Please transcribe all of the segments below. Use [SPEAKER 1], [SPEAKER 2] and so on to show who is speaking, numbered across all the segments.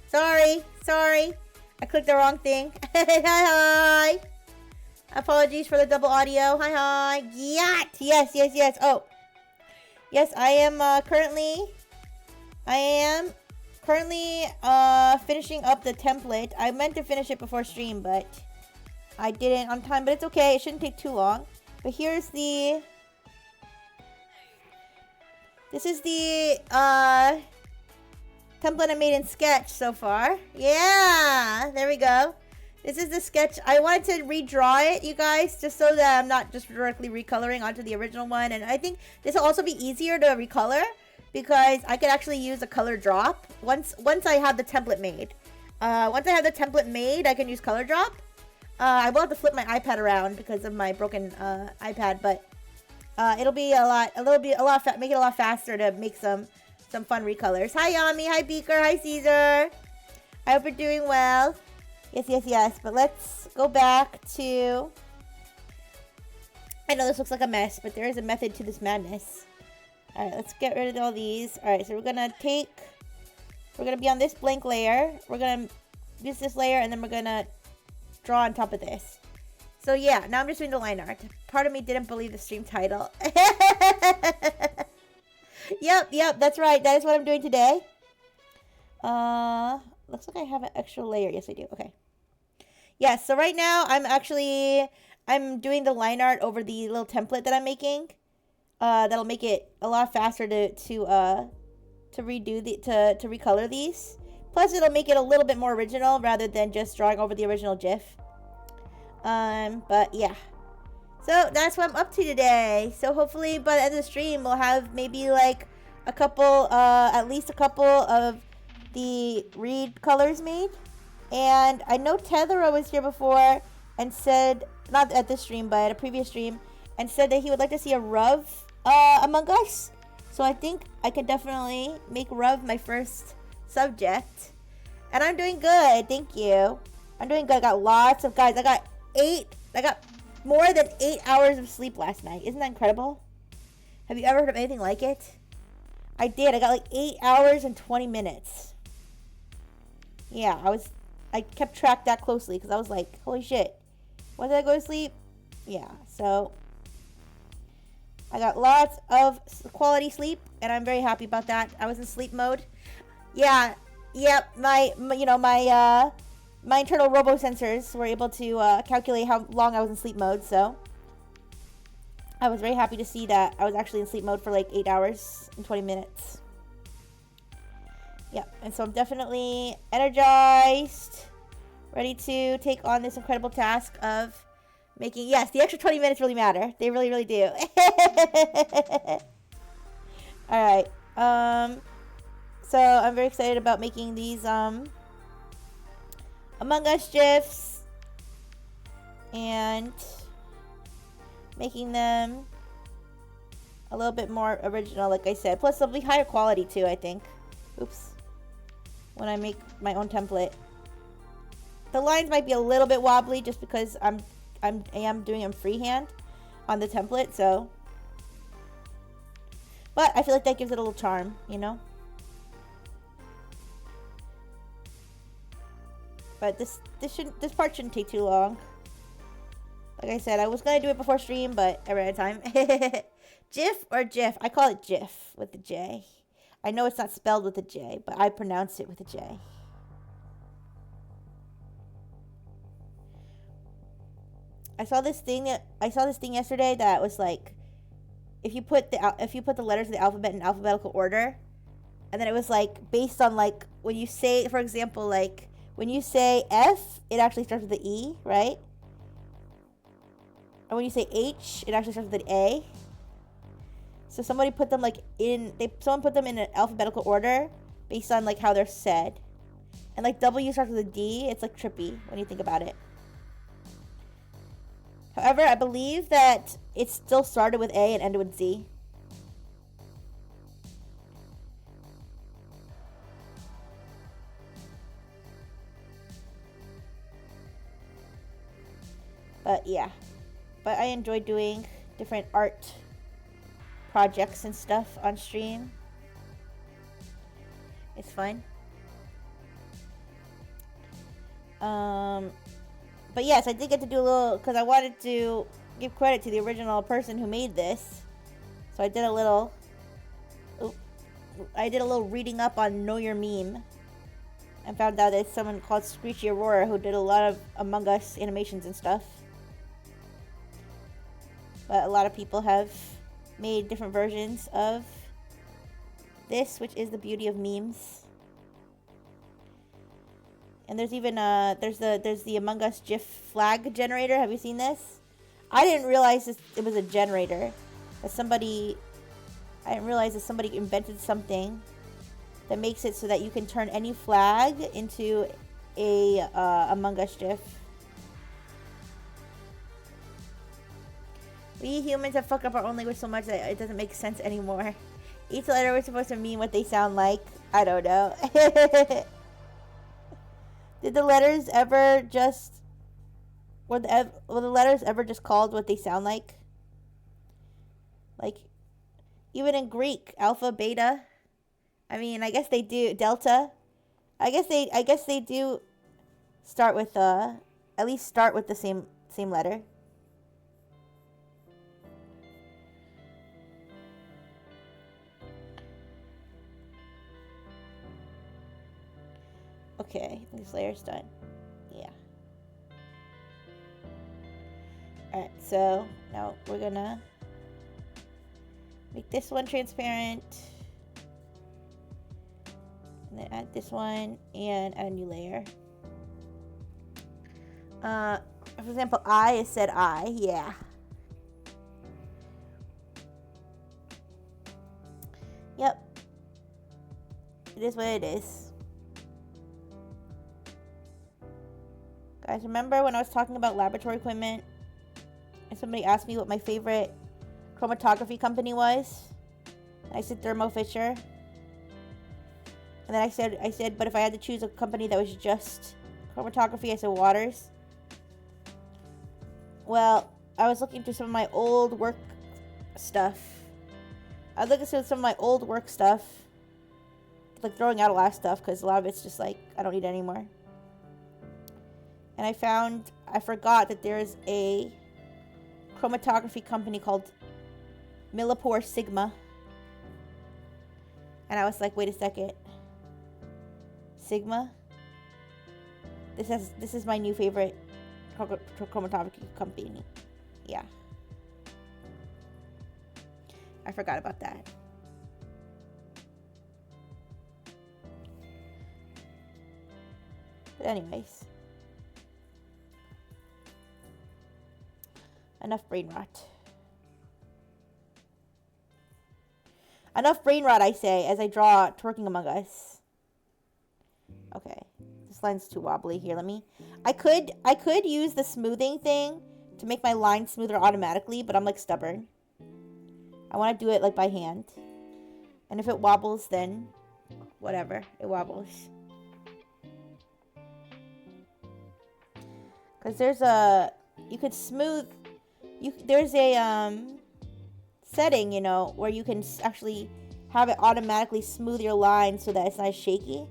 [SPEAKER 1] Sorry. I clicked the wrong thing. Hi. Apologies for the double audio. Hi. Yes. Oh. Yes, I am currently finishing up the template. I meant to finish it before stream, but I didn't on time, but it's okay. It shouldn't take too long. But this is the template I made in Sketch so far. Yeah, there we go. This is the sketch. I wanted to redraw it, you guys, just so that I'm not just directly recoloring onto the original one. And I think this will also be easier to recolor because I could actually use a color drop once I have the template made. Once I have the template made, I can use color drop. I will have to flip my iPad around because of my broken iPad, but it'll be make it a lot faster to make some fun recolors. Hi Yami, hi Beaker, hi Caesar. I hope you're doing well. Yes. But let's go back to... I know this looks like a mess, but there is a method to this madness. Alright, let's get rid of all these. Alright, so we're gonna be on this blank layer. We're gonna use this layer, and then we're gonna draw on top of this. So yeah, now I'm just doing the line art. Part of me didn't believe the stream title. Yep, that's right. That is what I'm doing today. Looks like I have an extra layer. Yes, I do. Okay. Yeah, so right now I'm doing the line art over the little template that I'm making. That'll make it a lot faster to recolor these. Plus, it'll make it a little bit more original rather than just drawing over the original GIF. But yeah. So that's what I'm up to today. So hopefully by the end of the stream, we'll have maybe like at least a couple of the reed colors made. And I know Tethero was here before and said, not at this stream, but at a previous stream, and said that he would like to see a Ruv Among Us. So I think I can definitely make Ruv my first subject. And I'm doing good, thank you. I'm doing good. I got lots of guys. I got more than 8 hours of sleep last night. Isn't that incredible? Have you ever heard of anything like it? I did. I got like 8 hours and 20 minutes. Yeah, I kept track that closely because I was like, holy shit. When did I go to sleep? Yeah, so I got lots of quality sleep and I'm very happy about that. I was in sleep mode. Yeah, yep, my internal robo sensors were able to calculate how long I was in sleep mode, so I was very happy to see that I was actually in sleep mode for like 8 hours and 20 minutes. Yep, and so I'm definitely energized, ready to take on this incredible task of making... Yes, the extra 20 minutes really matter. They really, really do. Alright, so I'm very excited about making these Among Us GIFs and making them a little bit more original, like I said. Plus, they'll be higher quality too, I think. Oops. When I make my own template. The lines might be a little bit wobbly just because I am doing them freehand on the template, so. But I feel like that gives it a little charm, you know? But this part shouldn't take too long. Like I said, I was gonna do it before stream, but I ran out of time. GIF or GIF? I call it GIF with the J. I know it's not spelled with a J, but I pronounce it with a J. I saw this thing yesterday that was like, if you put the letters of the alphabet in alphabetical order, and then it was like based on like when you say, for example, like when you say F, it actually starts with the E, right? And when you say H, it actually starts with an A. So somebody put them someone put them in an alphabetical order based on like how they're said. And like W starts with a D, it's like trippy when you think about it. However, I believe that it still started with A and ended with Z. But yeah. But I enjoy doing different art projects and stuff on stream. It's fun. But yes, I did get to do a little, because I wanted to give credit to the original person who made this. So I did a little reading up on Know Your Meme. And found out there's someone called Screechy Aurora who did a lot of Among Us animations and stuff. But a lot of people have made different versions of this, which is the beauty of memes. And there's even there's the Among Us GIF flag generator. Have you seen this? I didn't realize it was a generator. I didn't realize that somebody invented something that makes it so that you can turn any flag into a Among Us GIF. We humans have fucked up our own language so much that it doesn't make sense anymore. Each letter was supposed to mean what they sound like. I don't know. Did the letters ever just... Were the letters ever just called what they sound like? Like, even in Greek, alpha, beta... I mean, I guess they do. Delta. I guess they do start with at least start with the same letter. Okay, this layer's done. Yeah. Alright, so now we're gonna make this one transparent. And then add this one and add a new layer. For example, I is said I, yeah. Yep. It is what it is. Guys, remember when I was talking about laboratory equipment and somebody asked me what my favorite chromatography company was? And I said Thermo Fisher. And then I said, but if I had to choose a company that was just chromatography, I said Waters. Well, I was looking through some of my old work stuff. I was looking through some of my old work stuff. Like throwing out a lot of stuff because a lot of it's just like, I don't need it anymore. And I forgot that there's a chromatography company called Millipore Sigma. And I was like, wait a second. Sigma? This is my new favorite chromatography company. Yeah. I forgot about that. But anyways. Enough brain rot. Enough brain rot, I say, as I draw Twerking Among Us. Okay, this line's too wobbly here. I could use the smoothing thing to make my line smoother automatically, but I'm like stubborn. I want to do it like by hand. And if it wobbles, then whatever, it wobbles. Cause there's a setting, you know, where you can actually have it automatically smooth your line so that it's not shaky.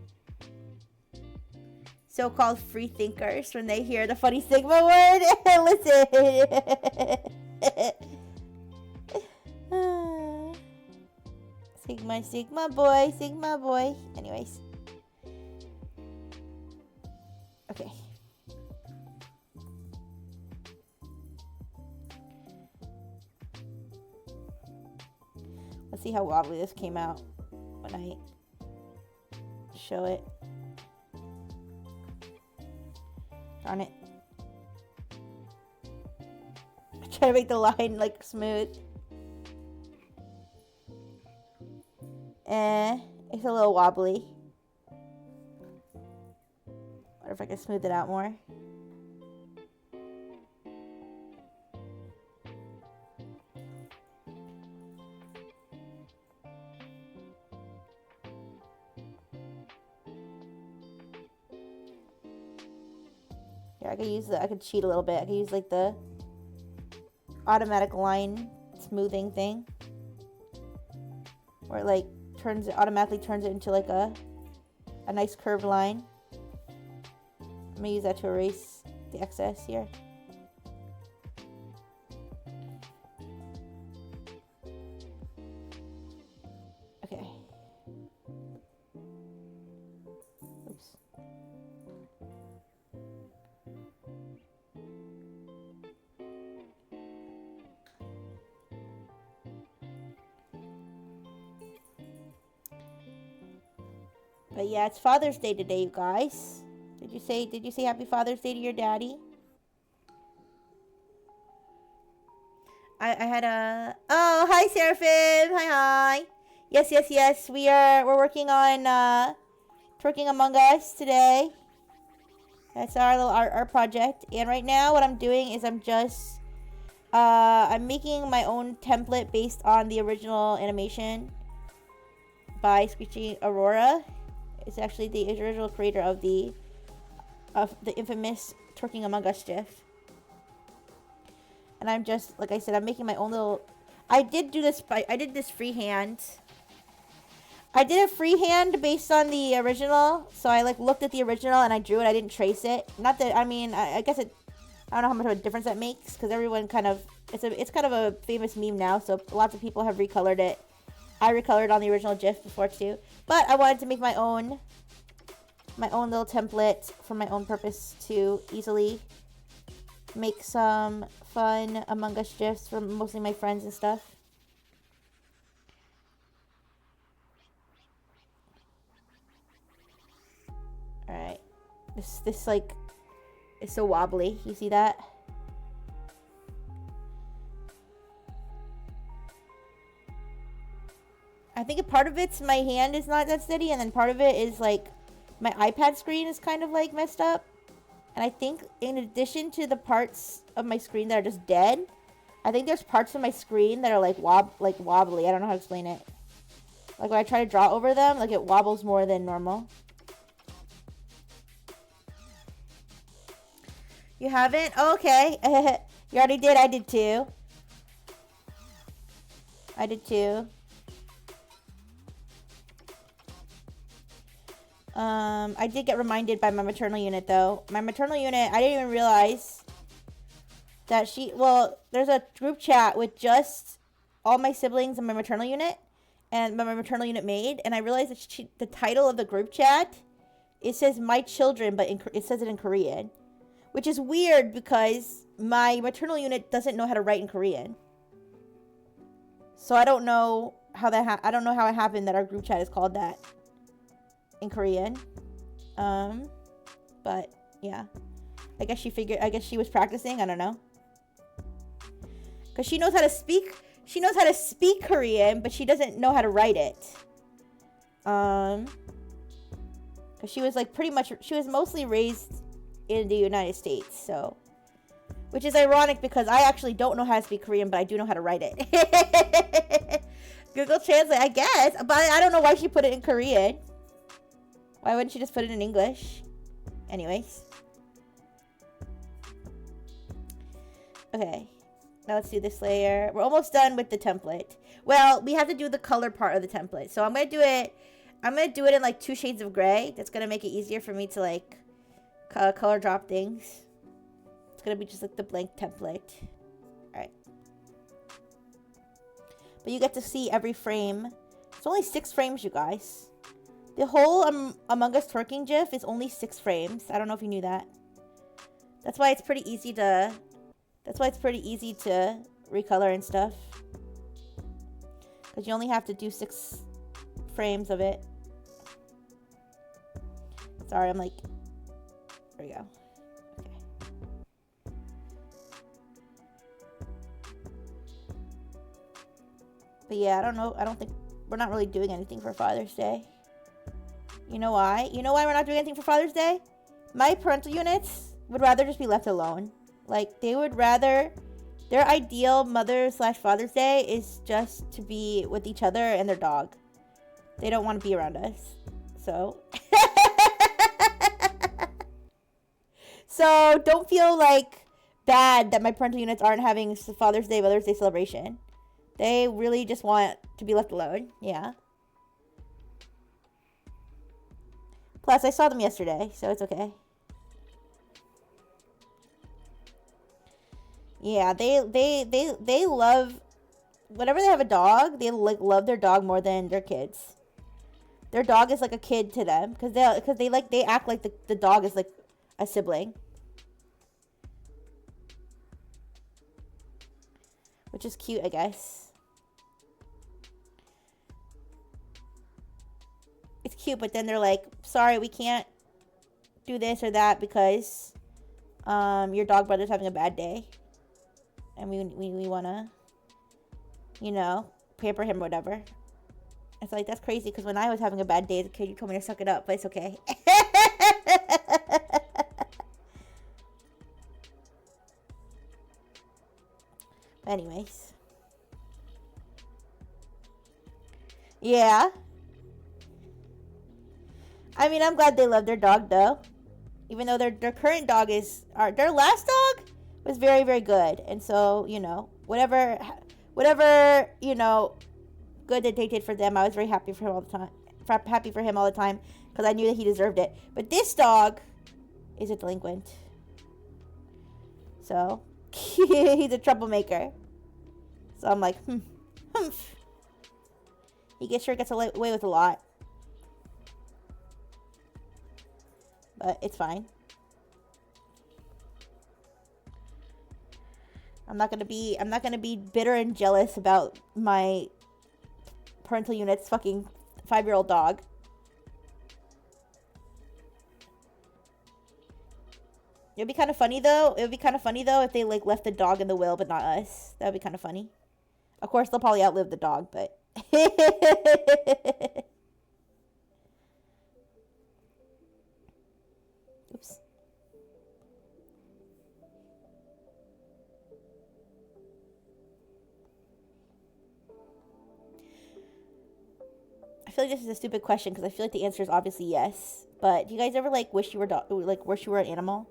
[SPEAKER 1] So-called free thinkers, when they hear the funny Sigma word, listen. Sigma boy. Anyways. Okay. Let's see how wobbly this came out when I show it. Darn it. I try to make the line like smooth. It's a little wobbly. Wonder if I can smooth it out more. Yeah, I could cheat a little bit. I could use like the automatic line smoothing thing. Where it like automatically turns it into like a nice curved line. I'm gonna use that to erase the excess here. Okay. Oops. But yeah, it's Father's Day today, you guys. Did you say Happy Father's Day to your daddy? I had a... Oh, hi, Seraphim. Hi. Yes. We're working on twerking Among Us today. That's our little art project. And right now, what I'm doing is I'm just I'm making my own template based on the original animation by Screeching Aurora. It's actually the original creator of the infamous twerking Among Us gif. And I'm just, like I said, I'm making my own little... I did this freehand. I did it freehand based on the original. So I like looked at the original and I drew it. I didn't trace it. Not that, I mean, I guess it... I don't know how much of a difference that makes. Because everyone kind of... It's kind of a famous meme now. So lots of people have recolored it. I recolored on the original GIF before too. But I wanted to make my own little template for my own purpose to easily make some fun Among Us GIFs for mostly my friends and stuff. Alright. This like is so wobbly. You see that? I think a part of it's my hand is not that steady, and then part of it is like my iPad screen is kind of like messed up. And I think in addition to the parts of my screen that are just dead, I think there's parts of my screen that are like wobbly. I don't know how to explain it. Like when I try to draw over them, like it wobbles more than normal. You haven't? Oh, okay. You already did. I did too. I did get reminded by my maternal unit, though. My maternal unit, I didn't even realize that there's a group chat with just all my siblings and my maternal unit, and my maternal unit made, and I realized that the title of the group chat, it says my children, but it says it in Korean, which is weird because my maternal unit doesn't know how to write in Korean. So I don't know how I don't know how it happened that our group chat is called that in Korean. But yeah, I guess she was practicing. I don't know, because she knows how to speak Korean, but she doesn't know how to write it. Because she was like she was mostly raised in the United States, so, which is ironic because I actually don't know how to speak Korean, but I do know how to write it. Google Translate, I guess, but I don't know why she put it in Korean. Why wouldn't she just put it in English? Anyways. Okay. Now let's do this layer. We're almost done with the template. Well, we have to do the color part of the template. So I'm going to do it in like 2 shades of gray. That's going to make it easier for me to like color drop things. It's going to be just like the blank template. Alright. But you get to see every frame. It's only 6 frames, you guys. The whole Among Us twerking GIF is only 6 frames. I don't know if you knew that. That's why it's pretty easy to recolor and stuff. Because you only have to do 6 frames of it. Sorry, I'm like... There we go. Okay. But yeah, I don't know. I don't think... We're not really doing anything for Father's Day. You know why? You know why we're not doing anything for Father's Day? My parental units would rather just be left alone. Like, they would rather... Their ideal Mother/Father's Day is just to be with each other and their dog. They don't want to be around us. So... So, don't feel, like, bad that my parental units aren't having Father's Day, Mother's Day celebration. They really just want to be left alone. Yeah. Plus, I saw them yesterday, so it's okay. Yeah, they love whenever they have a dog, they like love their dog more than their kids. Their dog is like a kid to them because they act like the dog is like a sibling, which is cute, I guess. It's cute, but then they're like, sorry, we can't do this or that because your dog brother's having a bad day, and we wanna, you know, pamper him or whatever. It's like, that's crazy because when I was having a bad day as a kid, you told me to suck it up, but it's okay. Anyways. Yeah. I mean, I'm glad they love their dog, though. Even though their current dog is... their last dog was very, very good. And so, you know, whatever, you know, good that they did for them, I was very happy for him all the time. Happy for him all the time because I knew that he deserved it. But this dog is a delinquent. So, he's a troublemaker. So I'm like, humph. He sure gets away with a lot. But it's fine. I'm not gonna be bitter and jealous about my parental unit's fucking 5-year-old dog. It would be kind of funny though. If they like left the dog in the will but not us. That would be kind of funny. Of course, they'll probably outlive the dog, but oops. I feel like this is a stupid question because I feel like the answer is obviously yes. But do you guys ever like wish you were an animal?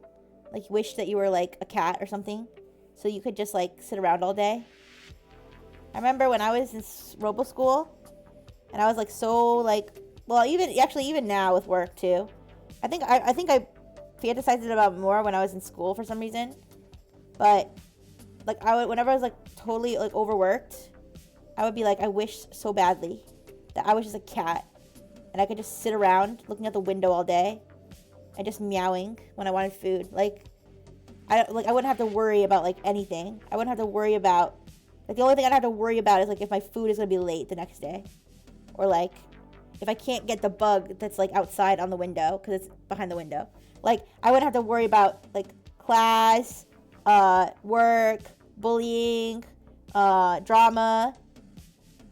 [SPEAKER 1] Like wish that you were like a cat or something, so you could just like sit around all day? I remember when I was in robo school, and I was like so like, well, even now with work too. I think I fantasized about it more when I was in school for some reason. But like whenever I was like totally like overworked, I would be like, I wish so badly that I was just a cat and I could just sit around looking out the window all day and just meowing when I wanted food. Like I wouldn't have to worry about like anything. I wouldn't have to worry about like the only thing I'd have to worry about is like if my food is gonna be late the next day, or like if I can't get the bug that's like outside on the window because it's behind the window. Like I wouldn't have to worry about like class, work, bullying, drama,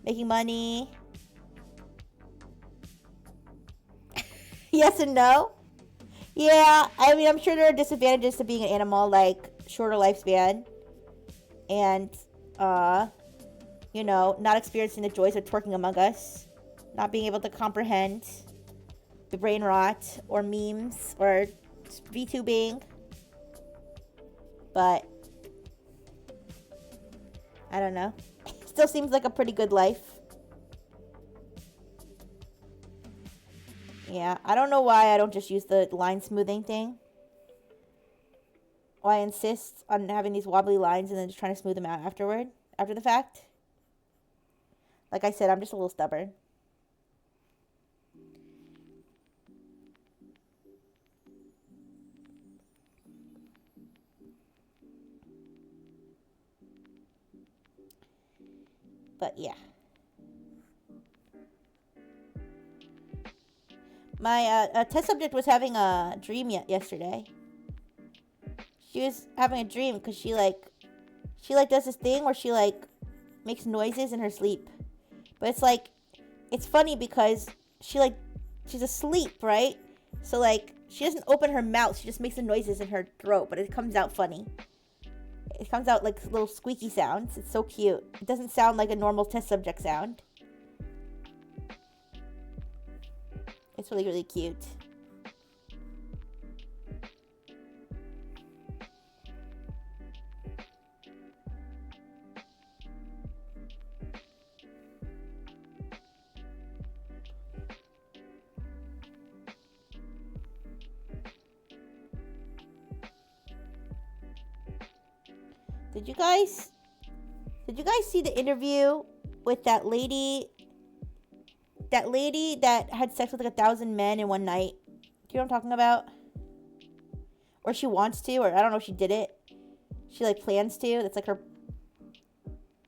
[SPEAKER 1] making money. Yes and no. Yeah, I mean, I'm sure there are disadvantages to being an animal, like shorter lifespan, and you know, not experiencing the joys of twerking among us, not being able to comprehend the brain rot or memes or VTubing. But I don't know. Still seems like a pretty good life. Yeah, I don't know why I don't just use the line smoothing thing. Why I insist on having these wobbly lines and then just trying to smooth them out after the fact. Like I said, I'm just a little stubborn. But yeah. My test subject was having a dream yesterday. She was having a dream because she does this thing where she like makes noises in her sleep. But it's like, it's funny because she's asleep, right? So like she doesn't open her mouth, she just makes the noises in her throat, but it comes out funny. It comes out like little squeaky sounds. It's so cute. It doesn't sound like a normal test subject sound. It's really, really cute. Did you guys see the interview with that lady? That lady that had sex with like 1,000 men in one night. Do you know what I'm talking about? Or she wants to, or I don't know if she did it. She like plans to. That's like her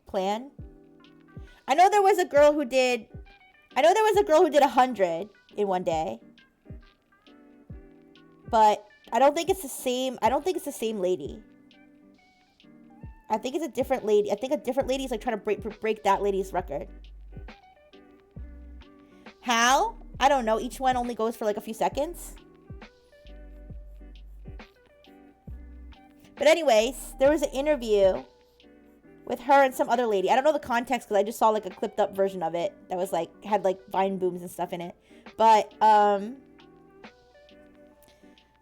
[SPEAKER 1] plan. I know there was a girl who did 100 in one day. But I don't think it's the same lady. I think it's a different lady. I think a different lady is like trying to break that lady's record. How? I don't know. Each one only goes for like a few seconds. But anyways, there was an interview with her and some other lady. I don't know the context because I just saw like a clipped up version of it that was like, had like vine booms and stuff in it. But,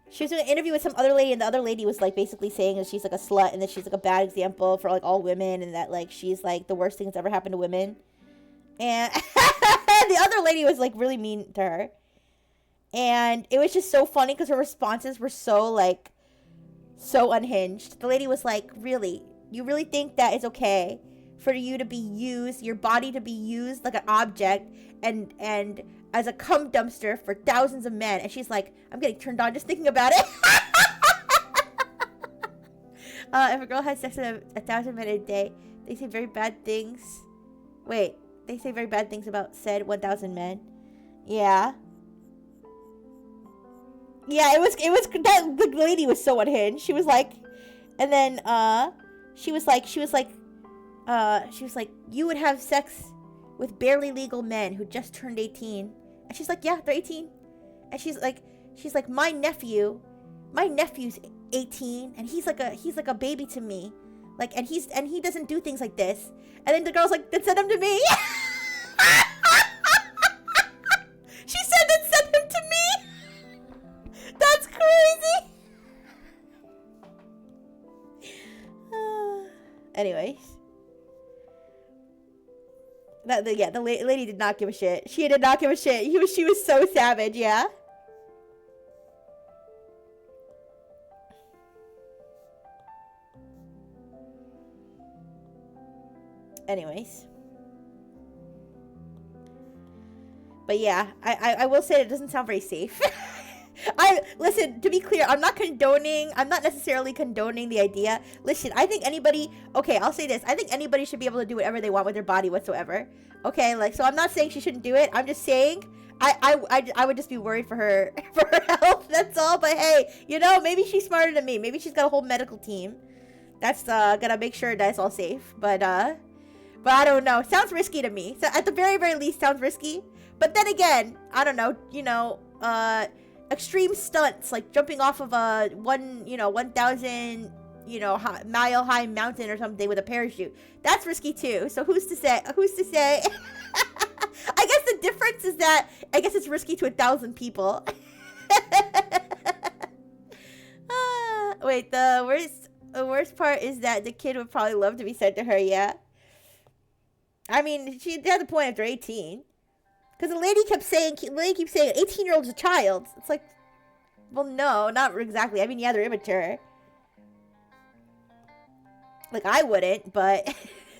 [SPEAKER 1] she was doing an interview with some other lady, and the other lady was like basically saying that she's like a slut and that she's like a bad example for like all women, and that like she's like the worst thing that's ever happened to women. And the other lady was like really mean to her. And it was just so funny because her responses were so like, so unhinged. The lady was like, really? You really think that it's okay for you to be used, your body to be used like an object and as a cum dumpster for thousands of men? And she's like, I'm getting turned on just thinking about it. If a girl has sex with 1,000 men a day, they say very bad things. Wait, they say very bad things about said 1,000 men. Yeah. Yeah, it was that the lady was so unhinged. She was like, and then she was like, you would have sex with barely legal men who just turned 18. And she's like, yeah, they're 18. And she's like, my nephew's 18, and he's like a baby to me. Like, and he doesn't do things like this. And then the girl's like, then send him to me. She said, then send him to me. That's crazy. Anyways. The lady did not give a shit. She did not give a shit. She was so savage, yeah? Anyways. But yeah, I will say it doesn't sound very safe. Listen, to be clear, I'm not necessarily condoning the idea. Listen, I think I'll say this. I think anybody should be able to do whatever they want with their body whatsoever. Okay, like, so I'm not saying she shouldn't do it. I'm just saying, I would just be worried for her health, that's all. But hey, maybe she's smarter than me. Maybe she's got a whole medical team that's gonna make sure that it's all safe. But I don't know. Sounds risky to me. So at the very, very least, sounds risky. But then again, I don't know, extreme stunts like jumping off of a 1,000 mile high mountain or something with a parachute, that's risky too. So who's to say? I guess the difference is that I guess it's risky to 1,000 people. Wait, the worst part is that the kid would probably love to be sent to her. Yeah, I mean, she had the point after 18. Because the lady keeps saying, 18-year-old's a child. It's like, well, no, not exactly. I mean, yeah, they're immature. Like, I wouldn't, but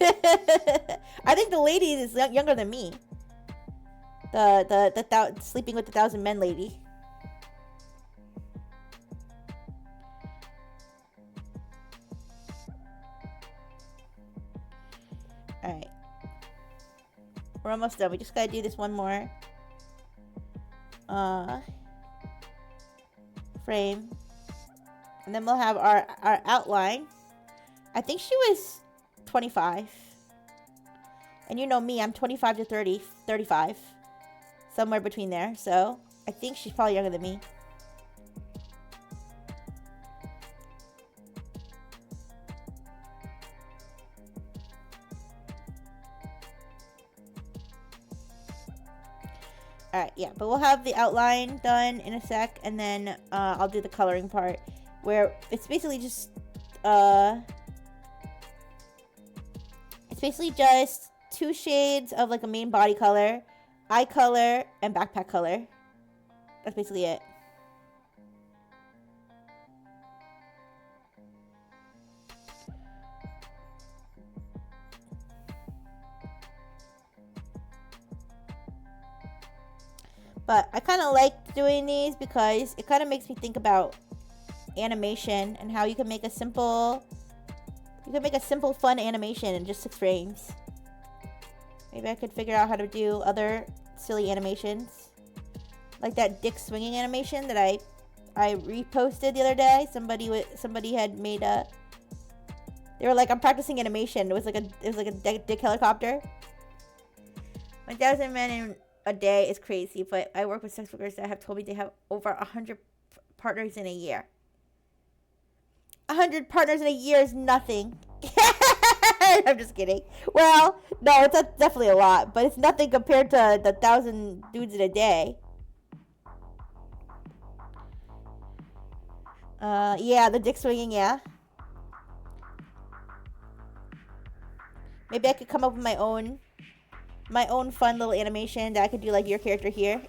[SPEAKER 1] I think the lady is younger than me. The sleeping with the 1,000 men lady. Alright. We're almost done. We just gotta do this one more frame. And then we'll have our outline. I think she was 25. And you know me, I'm 25 to 30, 35. Somewhere between there. So, I think she's probably younger than me. Alright, yeah, but we'll have the outline done in a sec, and then I'll do the coloring part, where it's basically just, it's basically just 2 shades of like a main body color, eye color, and backpack color. That's basically it. But I kind of like doing these because it kind of makes me think about animation and how you can make a simple fun animation in just 6 frames. Maybe I could figure out how to do other silly animations, like that dick swinging animation that I reposted the other day. Somebody had made a. They were like, I'm practicing animation. It was like a dick helicopter. 1,000 men in a day is crazy, but I work with sex workers that have told me they have over 100 partners in a year. 100 partners in a year is nothing. I'm just kidding. Well, no, it's definitely a lot, but it's nothing compared to the 1,000 dudes in a day. Yeah, the dick swinging, yeah. Maybe I could come up with my own fun little animation that I could do like your character here.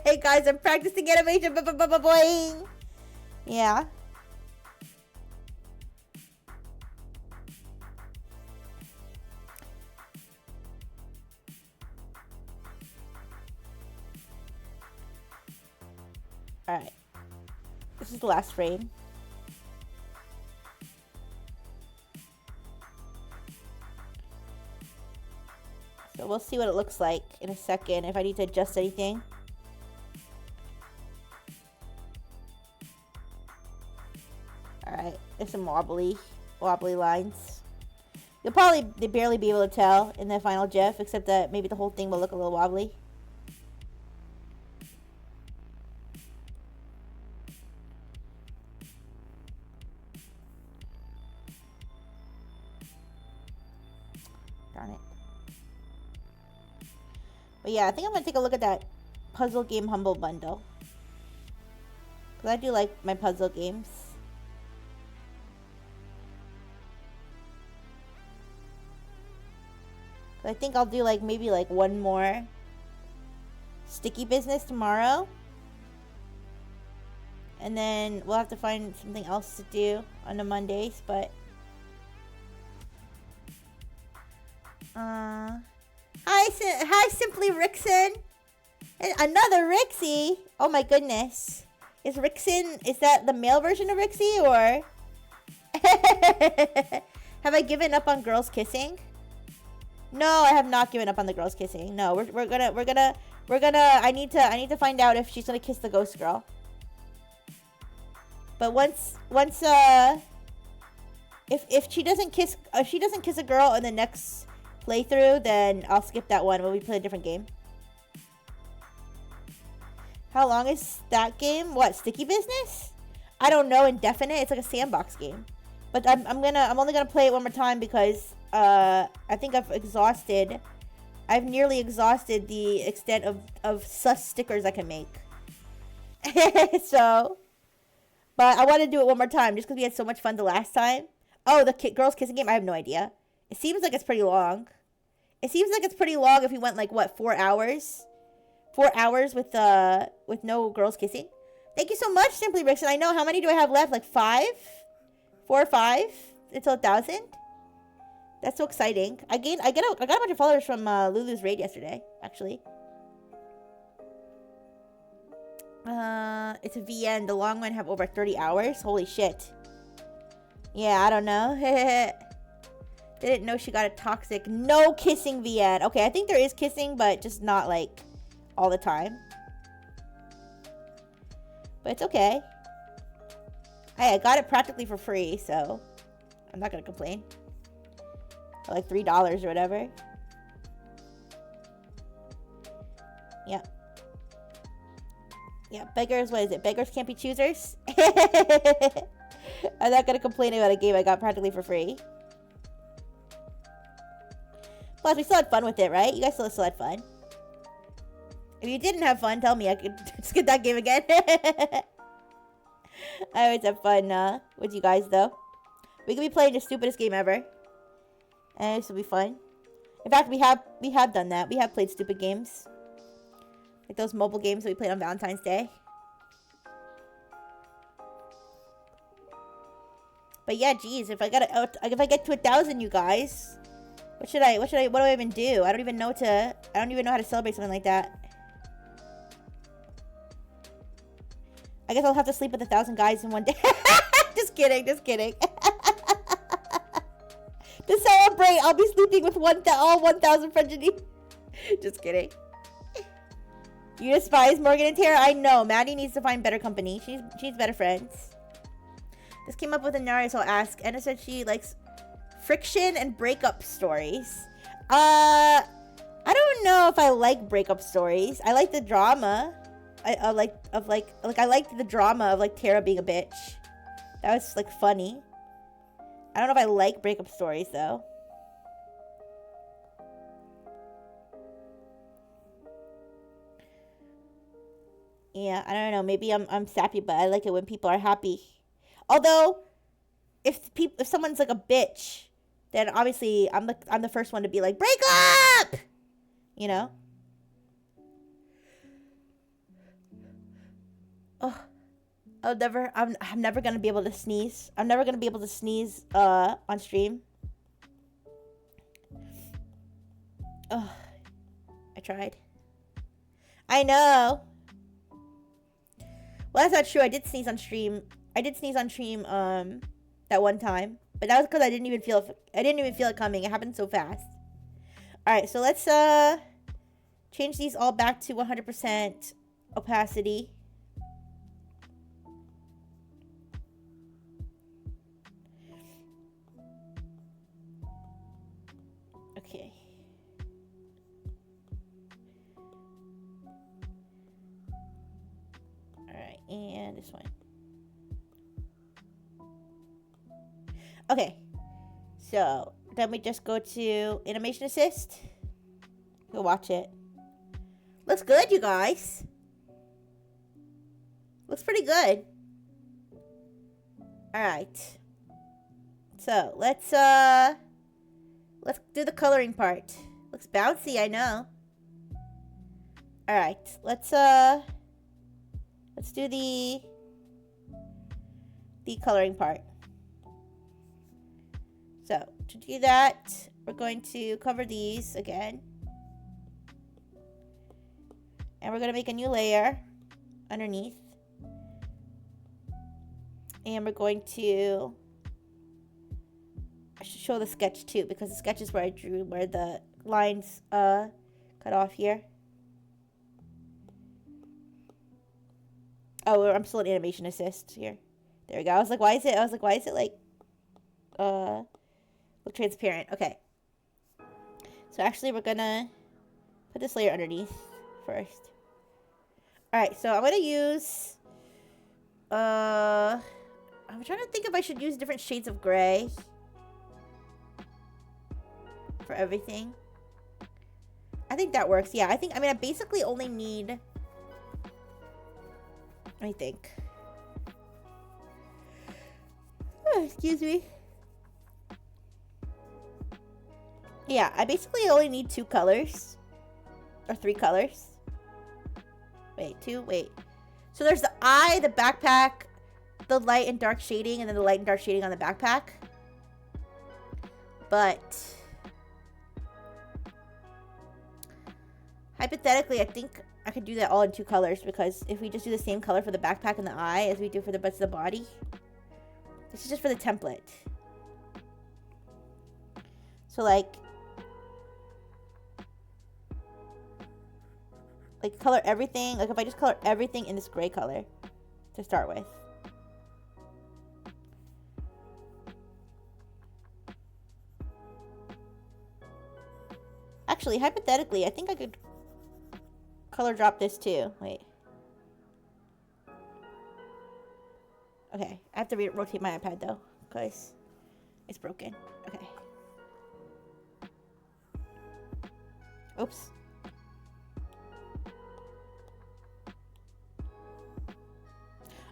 [SPEAKER 1] Hey guys, I'm practicing animation. Boing. Yeah. Alright. This is the last frame. So we'll see what it looks like in a second if I need to adjust anything. Alright, there's some wobbly lines. You'll probably barely be able to tell in the final GIF, except that maybe the whole thing will look a little wobbly. Darn it. But yeah, I think I'm going to take a look at that puzzle game Humble Bundle. Because I do like my puzzle games. I think I'll do like maybe like one more sticky business tomorrow. And then we'll have to find something else to do on the Mondays, but hi Simply Rixon. And another Rixie. Oh my goodness. Is that the male version of Rixie, or have I given up on girls kissing? No, I have not given up on the girls kissing. No, we're gonna I need to find out if she's gonna kiss the ghost girl. But if she doesn't kiss a girl in the next playthrough, then I'll skip that one when we play a different game. How long is that game? What, Sticky Business? I don't know, indefinite. It's like a sandbox game. But I'm only gonna play it one more time because I think I've nearly exhausted the extent of sus stickers I can make. So, but I want to do it one more time just because we had so much fun the last time. Oh, the girls kissing game? I have no idea. It seems like it's pretty long. It seems like it's pretty long if we went like, what, 4 hours? 4 hours with no girls kissing? Thank you so much, Simply Rixon. I know, how many do I have left? Like 5? 4 or 5? Until 1,000? That's so exciting. I got a bunch of followers from Lulu's raid yesterday, actually. It's a VN. The long one have over 30 hours. Holy shit. Yeah, I don't know. Didn't know she got a toxic no kissing VN. Okay, I think there is kissing, but just not like all the time. But it's okay. Hey, I got it practically for free, so I'm not gonna complain. For like $3 or whatever. Yeah. Yeah, beggars, what is it? Beggars can't be choosers? I'm not gonna complain about a game I got practically for free. Plus, we still had fun with it, right? You guys still had fun. If you didn't have fun, tell me. I could just get that game again. I always have fun with you guys, though. We could be playing the stupidest game ever. And this will be fun. In fact, we have done that. We have played stupid games. Like those mobile games that we played on Valentine's Day. But yeah, geez, if I get to 1,000, you guys, what do I even do? I don't even know how to celebrate something like that. I guess I'll have to sleep with 1,000 guys in one day. Just kidding, just kidding. To celebrate, I'll be sleeping with all 1,000 French. Just kidding. You despise Morgan and Tara? I know. Maddie needs to find better company. She's better friends. This came up with a Nari, so I'll ask. Anna said she likes friction and breakup stories. I don't know if I like breakup stories. I like the drama. I liked the drama of like Tara being a bitch. That was like funny. I don't know if I like breakup stories though. Yeah, I don't know. Maybe I'm sappy, but I like it when people are happy. Although, if someone's like a bitch, then obviously I'm the first one to be like, break up, you know. Oh, I'm never gonna be able to sneeze. I'm never gonna be able to sneeze on stream. Oh, I tried. I know. Well, that's not true. I did sneeze on stream. That one time, but that was because I didn't even feel it coming. It happened so fast. All right, so let's change these all back to 100% opacity. Okay. All right, and this one. Okay, so then we just go to animation assist. Go watch it. Looks good, you guys. Looks pretty good. All right. So let's do the coloring part. Looks bouncy, I know. All right, let's do the coloring part. So, to do that, we're going to cover these again. And we're going to make a new layer underneath. And we're going to... I should show the sketch too, because the sketch is where I drew, where the lines cut off here. Oh, I'm still in animation assist here. There we go. I was like, why is it like... look transparent. Okay. So actually we're gonna put this layer underneath first. Alright, so I'm gonna use I'm trying to think if I should use different shades of gray for everything. I think that works. Yeah, I basically only need, let me think. Oh, excuse me. Yeah, I basically only need 2 colors. Or 3 colors. Wait, 2? Wait. So there's the eye, the backpack, the light and dark shading, and then the light and dark shading on the backpack. But... hypothetically, I think I could do that all in 2 colors. Because if we just do the same color for the backpack and the eye as we do for the rest of the body. This is just for the template. So like color everything. Like if I just color everything in this gray color to start with. Actually, hypothetically, I think I could color drop this too. Wait. Okay, I have to rotate my iPad though, because it's broken. Okay. Oops.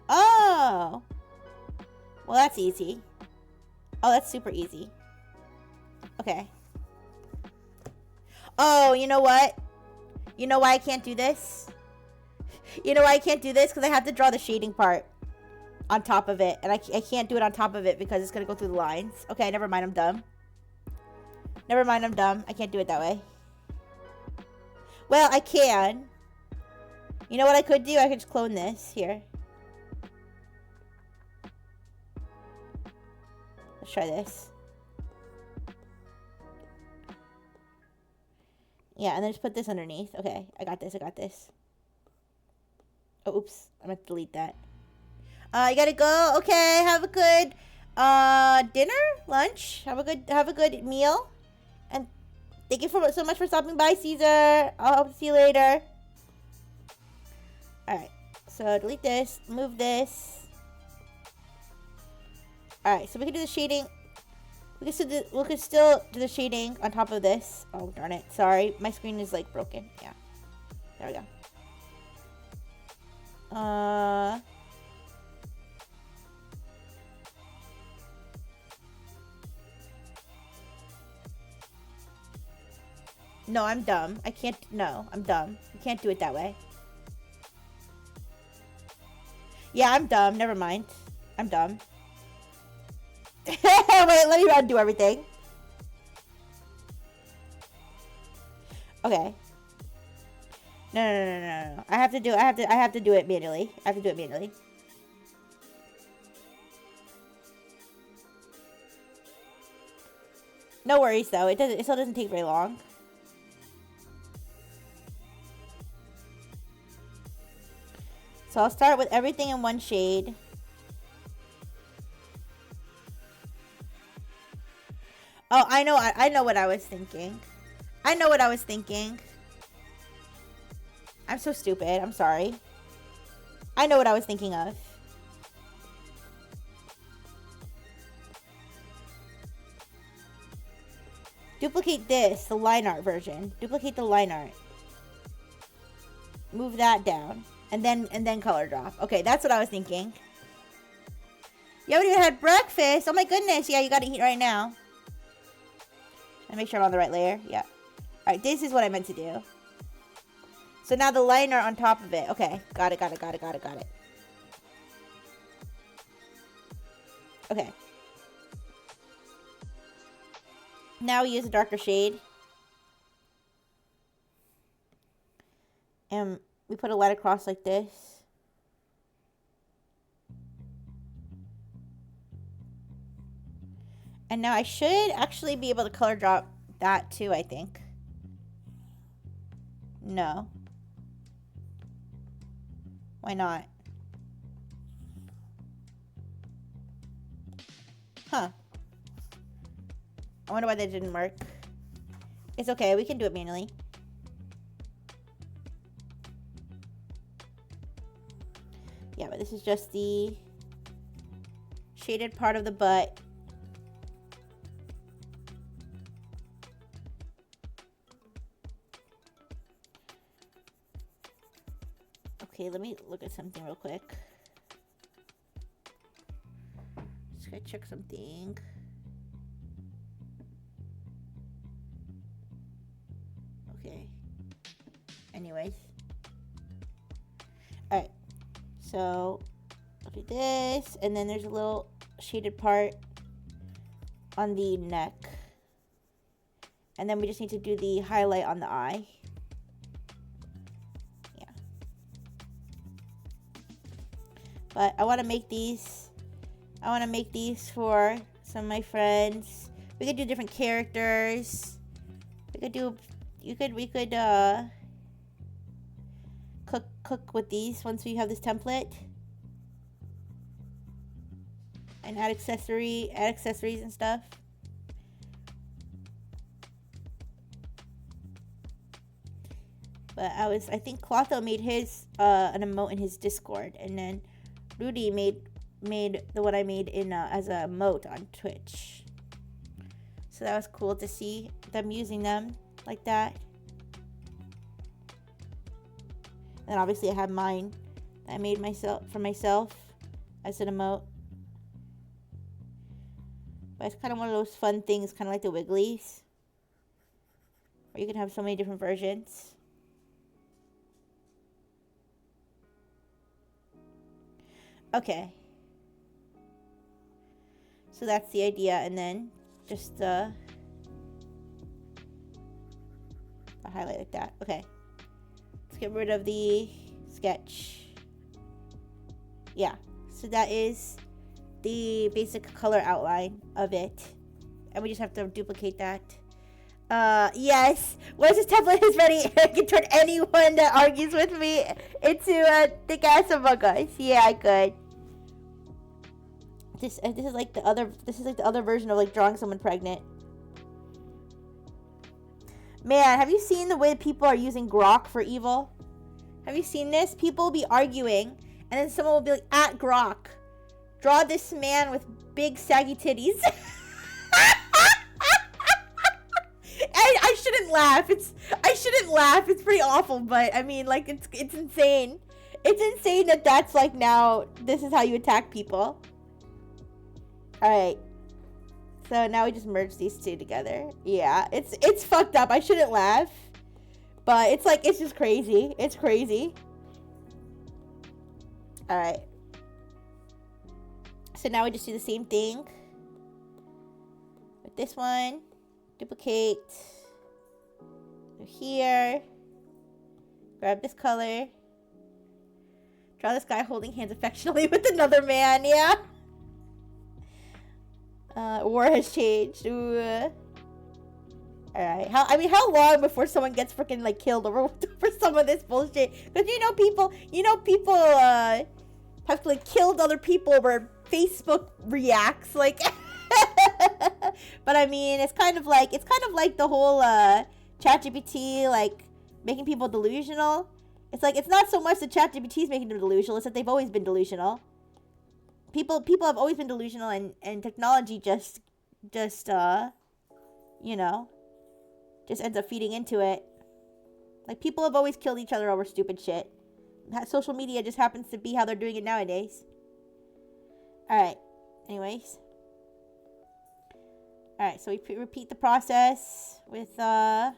[SPEAKER 1] Oh! Well, that's easy. Oh, that's super easy. Okay. Oh, you know what? You know why I can't do this? You know why I can't do this? Because I have to draw the shading part on top of it. And I can't do it on top of it because it's going to go through the lines. Okay, never mind. I'm dumb. Never mind. I'm dumb. I can't do it that way. Well, I can. You know what I could do? I could just clone this here. Let's try this. Yeah, and then just put this underneath. Okay, I got this. I got this. Oh, oops. I'm gonna delete that. You gotta go. Okay, have a good dinner, lunch. Have a good meal. And thank you so much for stopping by, Caesar. I'll see you later. Alright. So delete this. Move this. Alright, so we can do the shading. We can still do the shading on top of this. Oh, darn it. Sorry. My screen is like broken. Yeah. There we go. No, I'm dumb. I can't. No, I'm dumb. You can't do it that way. Yeah, I'm dumb. Never mind. I'm dumb. Wait, let me undo everything. Okay. No. I have to do it manually. I have to do it manually. No worries though. It still doesn't take very long. So I'll start with everything in one shade. Oh, I know what I was thinking. I know what I was thinking. I'm so stupid. I'm sorry. I know what I was thinking of. Duplicate this, the line art version. Duplicate the line art. Move that down. And then color drop. Okay, that's what I was thinking. You haven't even had breakfast. Oh my goodness. Yeah, you gotta eat right now. And make sure I'm on the right layer. Yeah. Alright, this is what I meant to do. So now the liner on top of it. Okay, got it. Okay. Now we use a darker shade. And we put a line across like this. And now I should actually be able to color drop that too, I think. No. Why not? Huh. I wonder why that didn't work. It's okay, we can do it manually. Yeah, but this is just the shaded part of the butt. Okay, let me look at something real quick. Just gotta check something. Okay. Anyways. Alright. So, I'll do this. And then there's a little shaded part on the neck. And then we just need to do the highlight on the eye. But I want to make these. I want to make these for some of my friends. We could do different characters. We could do. We could cook with these once we have this template. And add accessories and stuff. But I think Clotho made his an emote in his Discord, and then Rudy made the one I made in as a emote on Twitch. So that was cool to see them using them like that. And obviously I have mine that I made for myself as an emote. But it's kind of one of those fun things, kind of like the Wigglies, where you can have so many different versions. Okay. So that's the idea, and then just highlight like that. Okay. Let's get rid of the sketch. Yeah. So that is the basic color outline of it. And we just have to duplicate that. Yes. Once this template is ready, I can turn anyone that argues with me into a thick ass Among Us. Yeah, I could. This is like the other version of like drawing someone pregnant. Man, have you seen the way people are using Grok for evil? Have you seen this? People will be arguing, and then someone will be like, at Grok, draw this man with big saggy titties. I shouldn't laugh. I shouldn't laugh. It's pretty awful, but I mean, like, it's insane. It's insane that that's like now this is how you attack people. All right. So now we just merge these two together. Yeah, it's fucked up. I shouldn't laugh, but it's like it's just crazy. It's crazy. All right. So now we just do the same thing with this one. Duplicate. Go here. Grab this color. Draw this guy holding hands affectionately with another man. Yeah. War has changed. Ooh. Alright. How long before someone gets freaking like killed over for some of this bullshit? Because people have like killed other people over Facebook reacts like. But I mean, it's kind of like the whole ChatGPT like making people delusional. It's like it's not so much that ChatGPT is making them delusional; it's that they've always been delusional. People have always been delusional, and technology just ends up feeding into it. Like, people have always killed each other over stupid shit. Social media just happens to be how they're doing it nowadays. Alright. Anyways. Alright, so we repeat the process with, what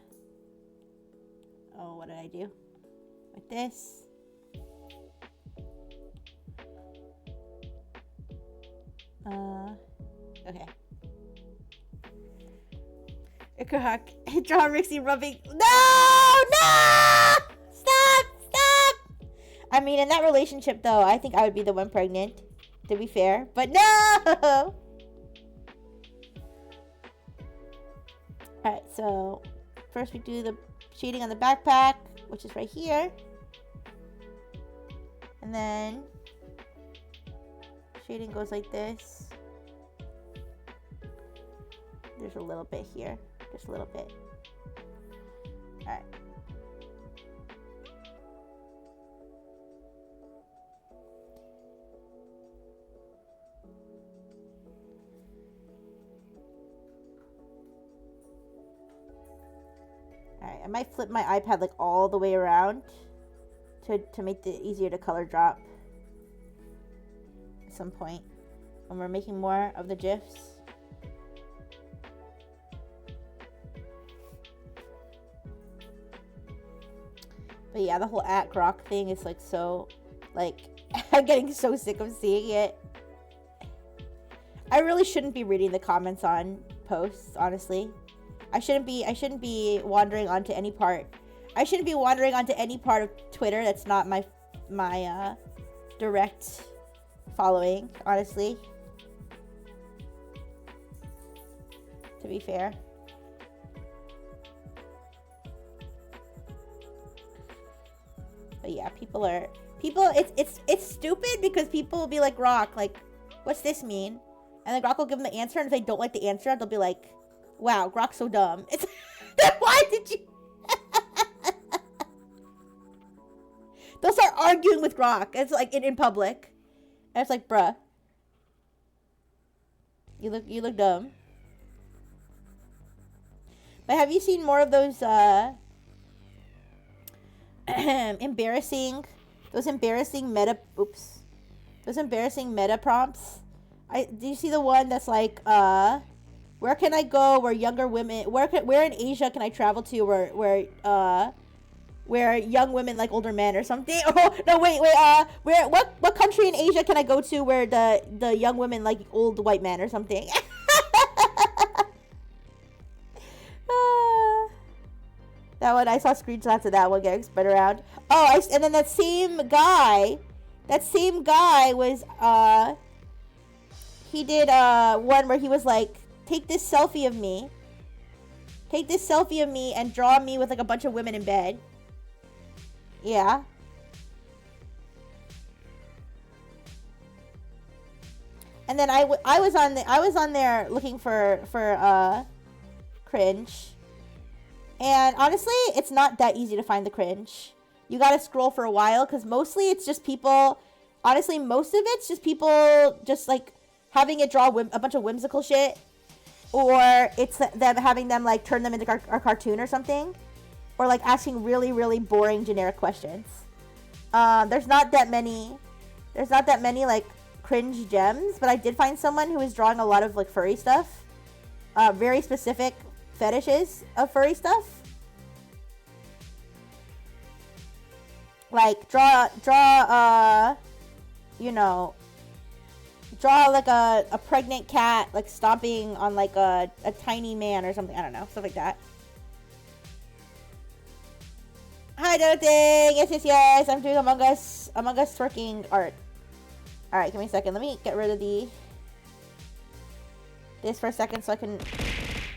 [SPEAKER 1] did I do? With this. Okay. Crack. Draw Rixie rubbing. No! Stop! I mean, in that relationship, though, I think I would be the one pregnant, to be fair. But no! Alright, so first we do the shading on the backpack, which is right here. And then shading goes like this. There's a little bit here. Just a little bit. Alright. Alright, I might flip my iPad like all the way around to make it easier to color drop at some point when we're making more of the gifs. But yeah, the whole at Grok thing is like so, like, I'm getting so sick of seeing it. I really shouldn't be reading the comments on posts, honestly. I shouldn't be wandering onto any part. I shouldn't be wandering onto any part of Twitter that's not my direct following, honestly. To be fair. But yeah, it's stupid because people will be like, Grok, like, what's this mean? And then Grok will give them the answer, and if they don't like the answer, they'll be like, wow, Grok's so dumb. It's why did you they'll start arguing with Grok. It's like in public. And it's like, bruh. You look dumb. But have you seen more of those embarrassing meta prompts? Do you see the one that's like, where can I go where younger women, where in Asia can I travel to where young women like older men or something? Oh no, wait, what country in Asia can I go to where the young women like old white men or something? That one, I saw screenshots of that one getting spread around. Oh, and then that same guy was he did one where he was like, take this selfie of me. Take this selfie of me and draw me with like a bunch of women in bed. Yeah. And then I was on there looking for cringe. And honestly, it's not that easy to find the cringe. You gotta scroll for a while because mostly it's just people. Honestly, most of it's just people just like having it draw a bunch of whimsical shit, or it's them having them like turn them into a cartoon or something, or like asking really really boring generic questions. There's not that many like cringe gems, but I did find someone who was drawing a lot of like furry stuff, very specific fetishes of furry stuff. Like draw you know, draw like a pregnant cat like stomping on like a tiny man or something. I don't know, stuff like that. Hi Dorothy, yes, I'm doing Among Us twerking art. Alright, give me a second. Let me get rid of this for a second so I can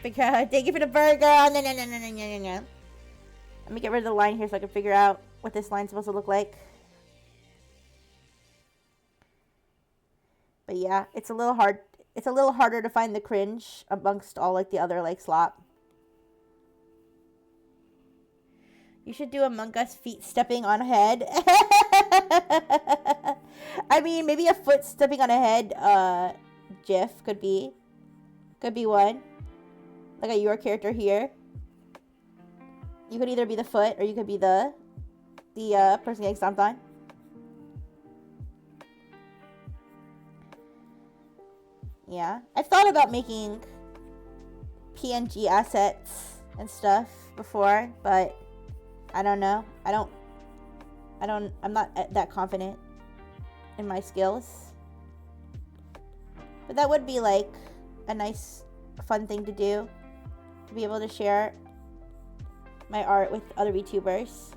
[SPEAKER 1] figure out. Thank you for the burger. No. Let me get rid of the line here so I can figure out what this line's supposed to look like. But yeah, it's a little hard. It's a little harder to find the cringe amongst all like the other like slop. You should do Among Us feet stepping on a head. I mean, maybe a foot stepping on a head gif could be one. Like your character here. You could either be the foot or you could be the person getting stomped on. Yeah, I've thought about making PNG assets and stuff before, but I don't know. I'm not that confident in my skills. But that would be like a nice, fun thing to do. To be able to share my art with other VTubers.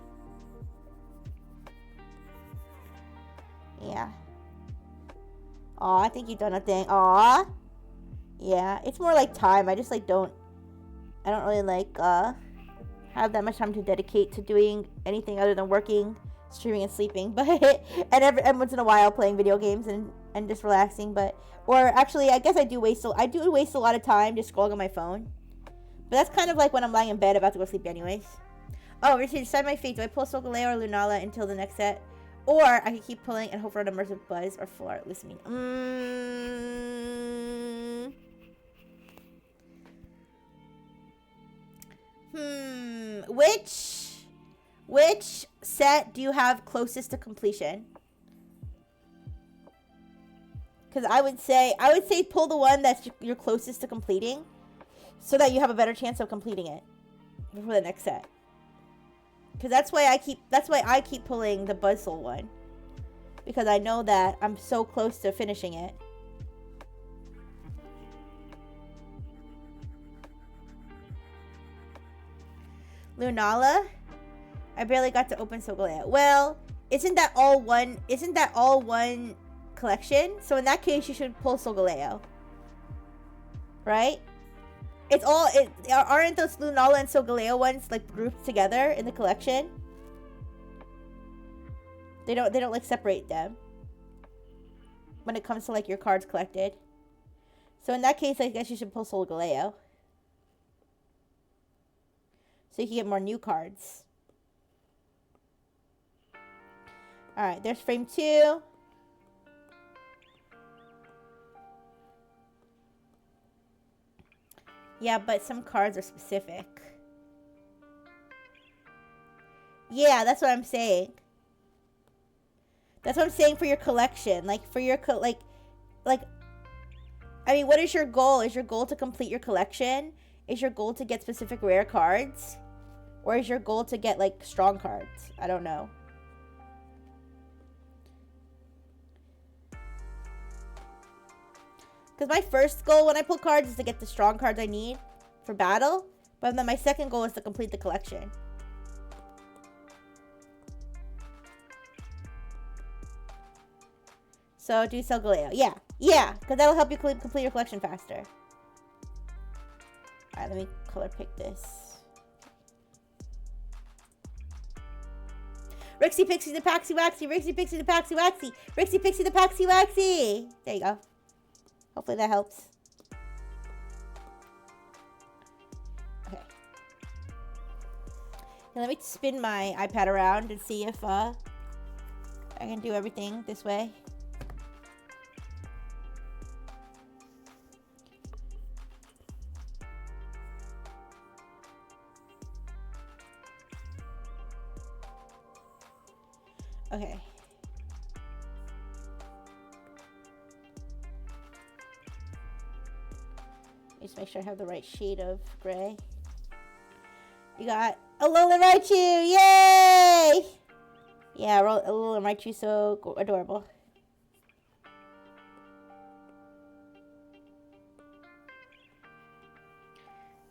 [SPEAKER 1] Yeah. Aw, I think you've done a thing. Aw. Yeah, it's more like time. I just like I don't really like have that much time to dedicate to doing anything other than working, streaming, and sleeping. But and once in a while playing video games and just relaxing. But or actually, I guess I do waste a lot of time just scrolling on my phone. But that's kind of like when I'm lying in bed about to go sleep anyways. Oh, Richard, decide my fate. Do I pull Sokoleo or Lunala until the next set? Or I can keep pulling and hope for an immersive buzz or floor listening. Which set do you have closest to completion? Because I would say pull the one that's you're closest to completing, so that you have a better chance of completing it before the next set. Because that's why I keep pulling the Buzzsoul one, because I know that I'm so close to finishing it. Lunala, I barely got to open Sokolea. Well, isn't that all one collection? So in that case, you should pull Sokoleo, right? Aren't those Lunala and Sokoleo ones like grouped together in the collection? They don't like separate them when it comes to like your cards collected. So in that case, I guess you should pull Sokoleo, so you can get more new cards. Alright, there's frame 2. Yeah, but some cards are specific. Yeah, that's what I'm saying. That's what I'm saying for your collection. Like, for your, I mean, what is your goal? Is your goal to complete your collection? Is your goal to get specific rare cards? Or is your goal to get, like, strong cards? I don't know. Because my first goal when I pull cards is to get the strong cards I need for battle. But then my second goal is to complete the collection. So do sell Galileo. Yeah. Yeah. Because that'll help you complete your collection faster. Alright, let me color pick this. Rixie Pixie the Paxi Waxy. Rixie Pixie the Paxi Waxy. Rixie Pixie the Paxi Waxy. There you go. Hopefully that helps. Okay. Now let me spin my iPad around and see if I can do everything this way. Okay. Just make sure I have the right shade of gray. You got Alolan Raichu! Yay! Yeah, Alolan Raichu, so adorable.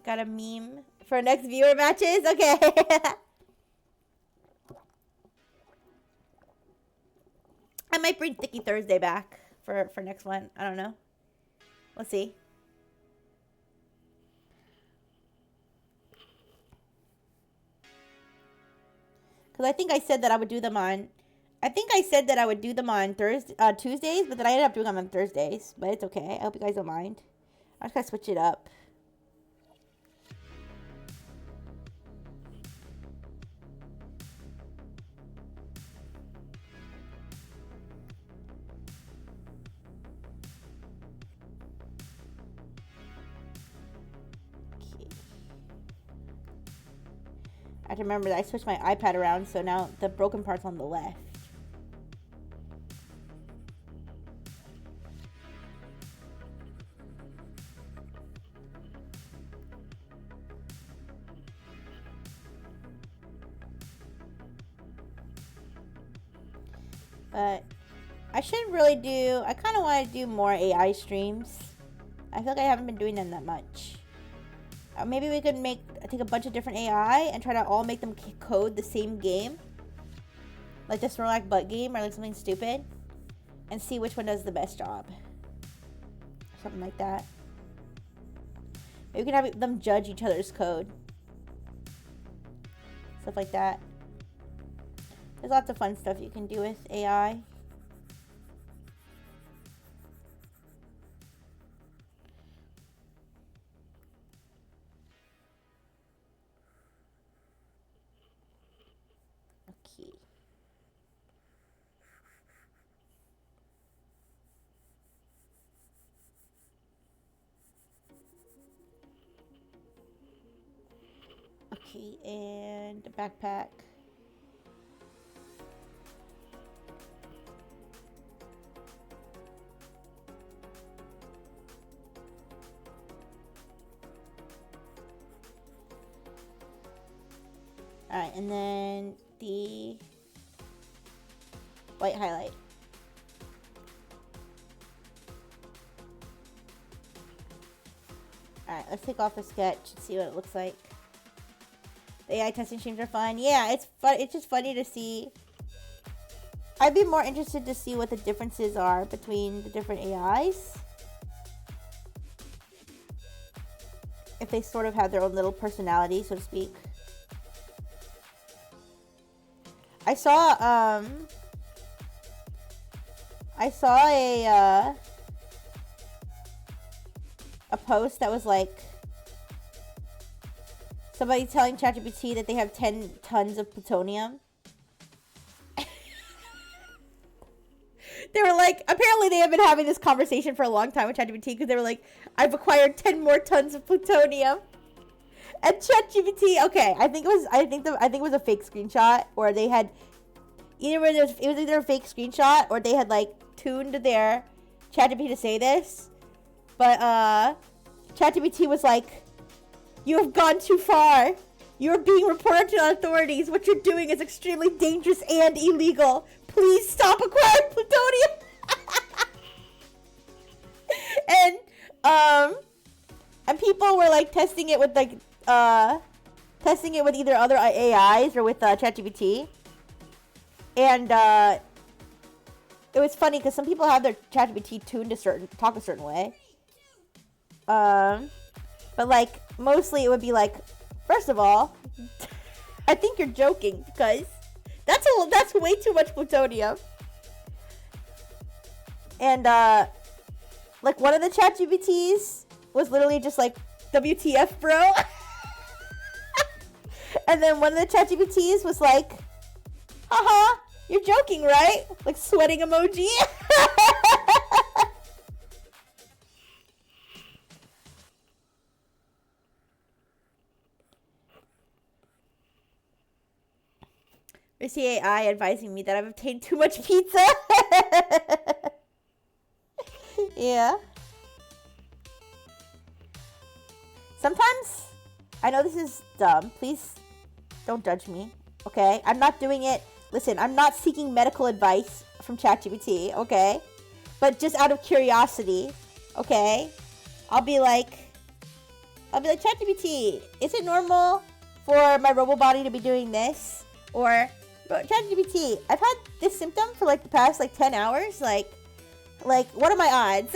[SPEAKER 1] Got a meme for next viewer matches? Okay. I might bring Thicky Thursday back for next one. I don't know. We'll see. Because I think I said that I would do them on... I think I said that I would do them on Tuesdays, but then I ended up doing them on Thursdays. But it's okay. I hope you guys don't mind. I'm just going to switch it up. I have to remember that I switched my iPad around, so now the broken part's on the left. But I should really do, I kind of want to do more AI streams. I feel like I haven't been doing them that much. Maybe we could take a bunch of different AI and try to all make them code the same game. Like the Snorlax butt game or like something stupid. And see which one does the best job. Something like that. Maybe we can have them judge each other's code. Stuff like that. There's lots of fun stuff you can do with AI. Okay, and a backpack. Alright, and then the white highlight. Alright, let's take off the sketch and see what it looks like. The AI testing streams are fun. Yeah, it's fun. It's just funny to see. I'd be more interested to see what the differences are between the different AIs. If they sort of have their own little personality, so to speak. I saw a post that was like somebody telling ChatGPT that they have 10 tons of plutonium. They were like, apparently they have been having this conversation for a long time with ChatGPT because they were like, I've acquired 10 more tons of plutonium. And ChatGPT, okay, I think it was a fake screenshot, or they had it was either a fake screenshot or they had like tuned their ChatGPT to say this. But ChatGPT was like, you have gone too far. You're being reported to authorities. What you're doing is extremely dangerous and illegal. Please stop acquiring plutonium. And people were like testing it with like either other AIs or with ChatGPT. And it was funny because some people have their ChatGPT tuned to talk a certain way. But like mostly it would be like, first of all, I think you're joking because that's way too much plutonium. And like one of the ChatGPTs was literally just like, WTF, bro? And then one of the ChatGPTs was like, haha, you're joking, right? Like sweating emoji. There's the AI advising me that I've obtained too much pizza. Yeah. Sometimes, I know this is dumb. Please don't judge me, okay? I'm not doing it. Listen, I'm not seeking medical advice from ChatGPT, okay? But just out of curiosity, okay? I'll be like, ChatGPT, is it normal for my robo body to be doing this? Or, ChatGPT, I've had this symptom for like the past like 10 hours. Like, what are my odds?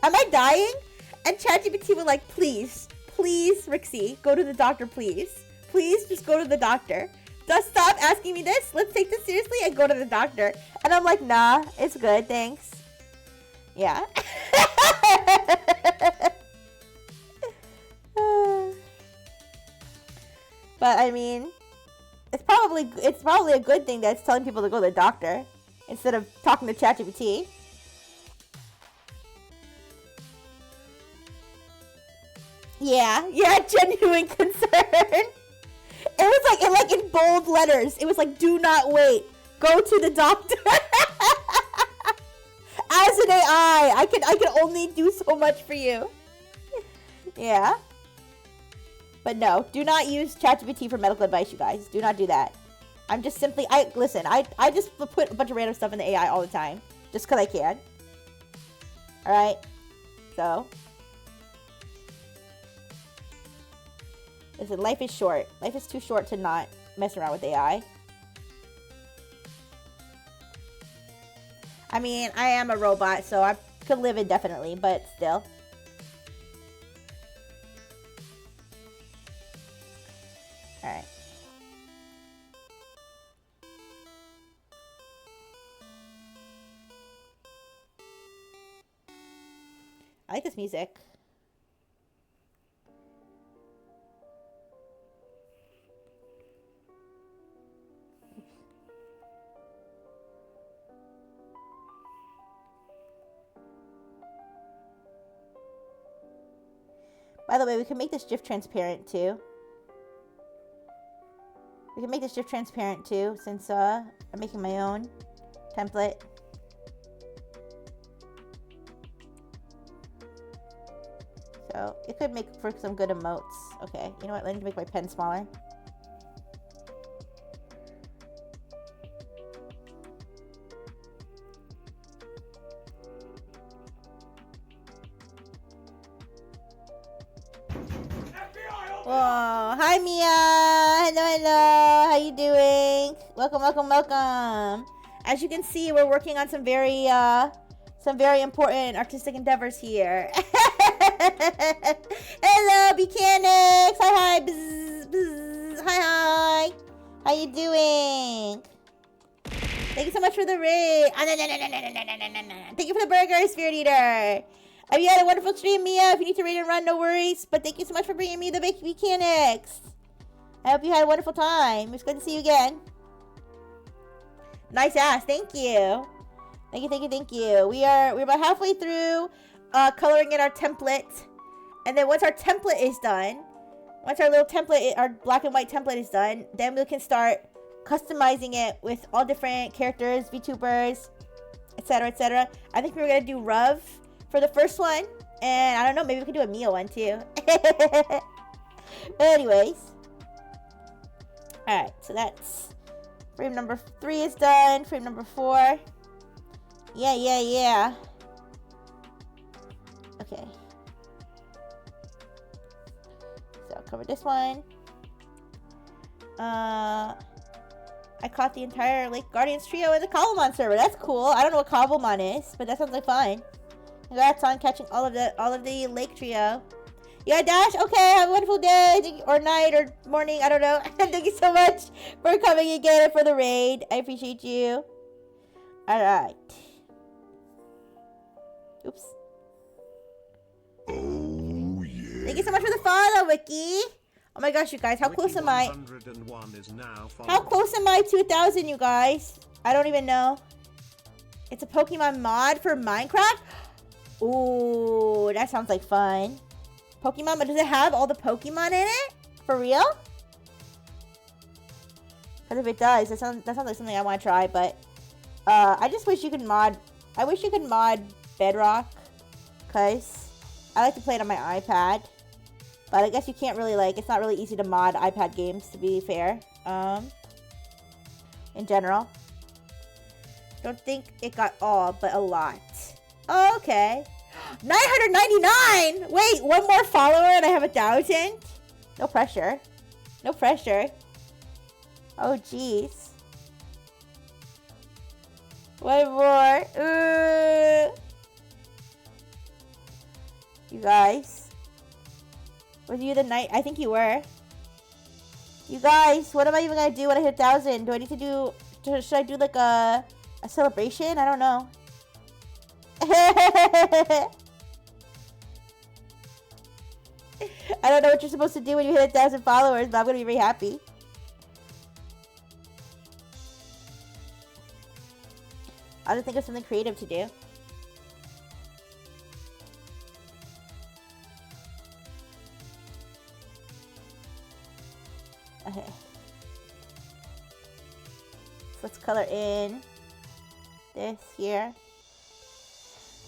[SPEAKER 1] Am I dying? And ChatGPT would like, please, Rixie, go to the doctor, please. Please just go to the doctor. Just stop asking me this. Let's take this seriously and go to the doctor. And I'm like, nah, it's good, thanks. Yeah. But I mean, it's probably a good thing that it's telling people to go to the doctor instead of talking to ChatGPT. Yeah, genuine concern. It was like in bold letters. It was like, do not wait. Go to the doctor. As an AI, I can only do so much for you. Yeah. But no, do not use ChatGPT for medical advice, you guys. Do not do that. I'm just simply, I just put a bunch of random stuff in the AI all the time. Just because I can. Alright? So. Listen, life is short. Life is too short to not mess around with AI. I mean, I am a robot, so I could live indefinitely, but still. Alright. I like this music. By the way, we can make this GIF transparent too. We can make this GIF transparent too, since I'm making my own template. So it could make for some good emotes. Okay, you know what? Let me make my pen smaller. Oh, hi Mia. Hello. How you doing? Welcome. As you can see, we're working on some very important artistic endeavors here. Hello, Mechanics. Hi. Bzz, bzz. Hi. How you doing? Thank you so much for the raid. Thank you for the burger, Spirit Eater. Have you had a wonderful stream, Mia? If you need to raid and run, no worries. But thank you so much for bringing me the mechanics. I hope you had a wonderful time. It's good to see you again. Nice ass. Thank you. Thank you. We're about halfway through coloring in our template. And then once our template is done, once our little template, our black and white template is done, then we can start customizing it with all different characters, VTubers, etc. I think we were going to do Ruv for the first one, and I don't know, maybe we could do a Mia one too. Anyways, alright, so that's frame number 3 is done. Frame number 4, yeah. Okay, so I'll cover this one. I caught the entire Lake Guardians trio in the Cobblemon server. That's cool. I don't know what Cobblemon is, but that sounds like fun. Congrats on catching all of the Lake trio. Yeah, Dash. Okay, have a wonderful day or night or morning. I don't know. Thank you so much for coming again and for the raid. I appreciate you. All right. Oops.
[SPEAKER 2] Oh yeah.
[SPEAKER 1] Thank you so much for the follow, Wiki. Oh my gosh, you guys, how close am I? How close am I to 1,000, you guys? I don't even know. It's a Pokemon mod for Minecraft? Ooh, that sounds like fun. Pokemon, but does it have all the Pokemon in it? For real? Because if it does, that sounds like something I want to try, but I just wish you could mod. I wish you could mod Bedrock, because I like to play it on my iPad. But I guess you can't really, like, it's not really easy to mod iPad games, to be fair. In general. Don't think it got all, but a lot. Oh, okay. 999! Wait, one more follower and I have 1,000? No pressure. No pressure. Oh, jeez. One more. You guys. Was you the night? I think you were. You guys, what am I even gonna do when I hit 1,000? Do I need to do... Should I do like a celebration? I don't know. I don't know what you're supposed to do when you hit 1,000 followers, but I'm gonna be very happy. I'll just think of something creative to do. Okay. So let's color in this here.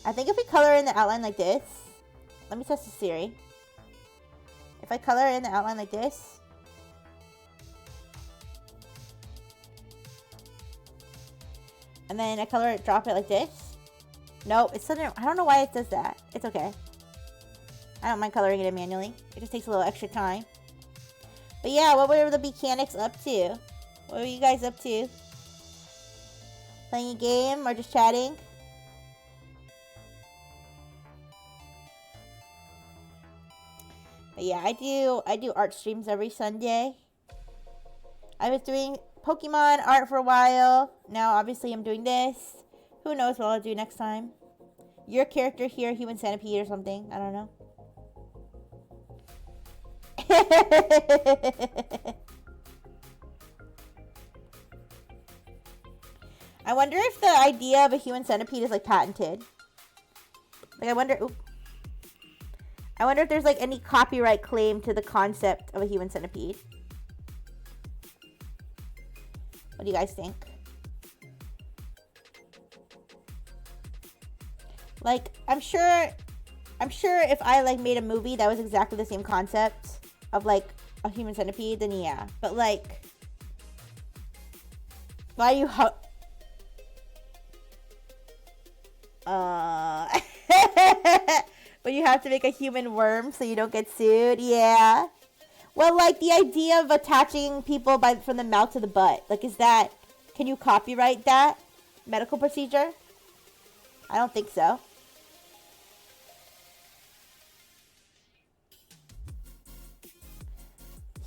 [SPEAKER 1] I think if we color in the outline like this, let me test the theory. If I color in the outline like this, and then I color it, drop it like this. No, it's something, I don't know why it does that. It's okay. I don't mind coloring it in manually. It just takes a little extra time. But yeah, what were the mechanics up to? What were you guys up to? Playing a game or just chatting? But yeah, I do art streams every Sunday. I was doing Pokemon art for a while. Now obviously I'm doing this. Who knows what I'll do next time? Your character here, Human Centipede or something. I don't know. I wonder if the idea of a human centipede is like patented. Like I wonder if there's like any copyright claim to the concept of a human centipede. What do you guys think? Like I'm sure if I like made a movie that was exactly the same concept of like a human centipede, then yeah. But like, why are you but you have to make a human worm so you don't get sued? Yeah. Well, like the idea of attaching people from the mouth to the butt. Like, can you copyright that medical procedure? I don't think so.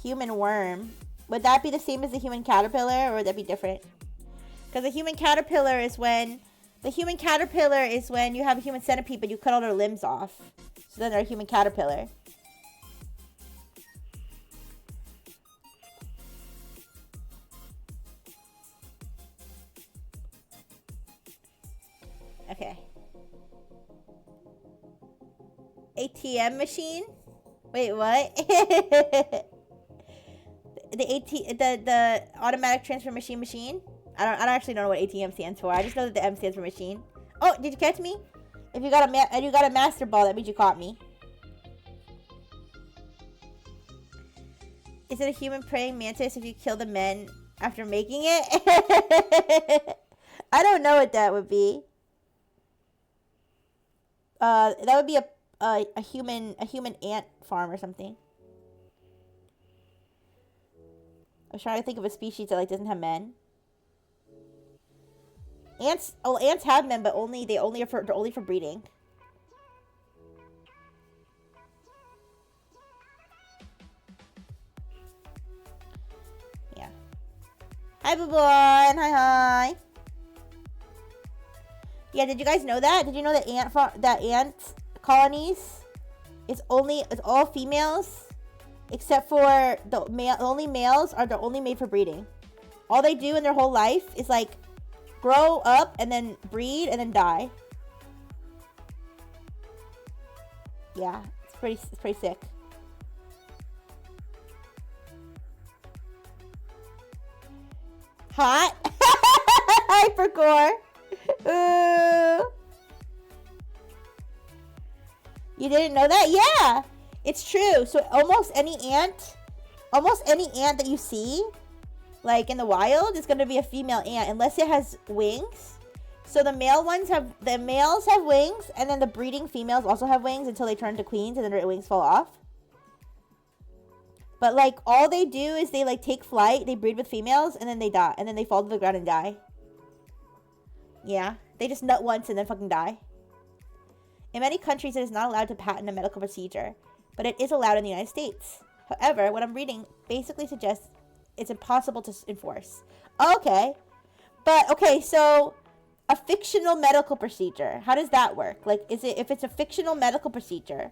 [SPEAKER 1] Human worm. Would that be the same as the human caterpillar, or would that be different? Because the human caterpillar is when you have a human centipede, but you cut all their limbs off. So then they're a human caterpillar. Okay. ATM machine? Wait, what? The automatic transfer machine? I don't actually know what ATM stands for. I just know that the M stands for machine. Oh, did you catch me? If you got a master ball, that means you caught me. Is it a human praying mantis if you kill the men after making it? I don't know what that would be. That would be a human ant farm or something. I was trying to think of a species that like doesn't have men. Ants, oh, ants have them, but they only are for, they're only for breeding. Yeah. Hi, Bubon. Hi. Yeah, did you guys know that? Did you know that ant colonies it's all females, except for the only males are they're only made for breeding. All they do in their whole life is like grow up and then breed and then die. Yeah, it's pretty sick. Hot. Hypercore. Ooh. You didn't know that? Yeah, it's true. So almost any ant that you see, like in the wild, is going to be a female ant unless it has wings. So the males have wings, and then the breeding females also have wings until they turn to queens, and then their wings fall off. But like all they do is they like take flight, they breed with females, and then they die, and then they fall to the ground and die. Yeah, they just nut once and then fucking die. In many countries, it is not allowed to patent a medical procedure, but it is allowed in the United States. However, what I'm reading basically suggests it's impossible to enforce. Okay. But, okay, so a fictional medical procedure, how does that work? Like, if it's a fictional medical procedure,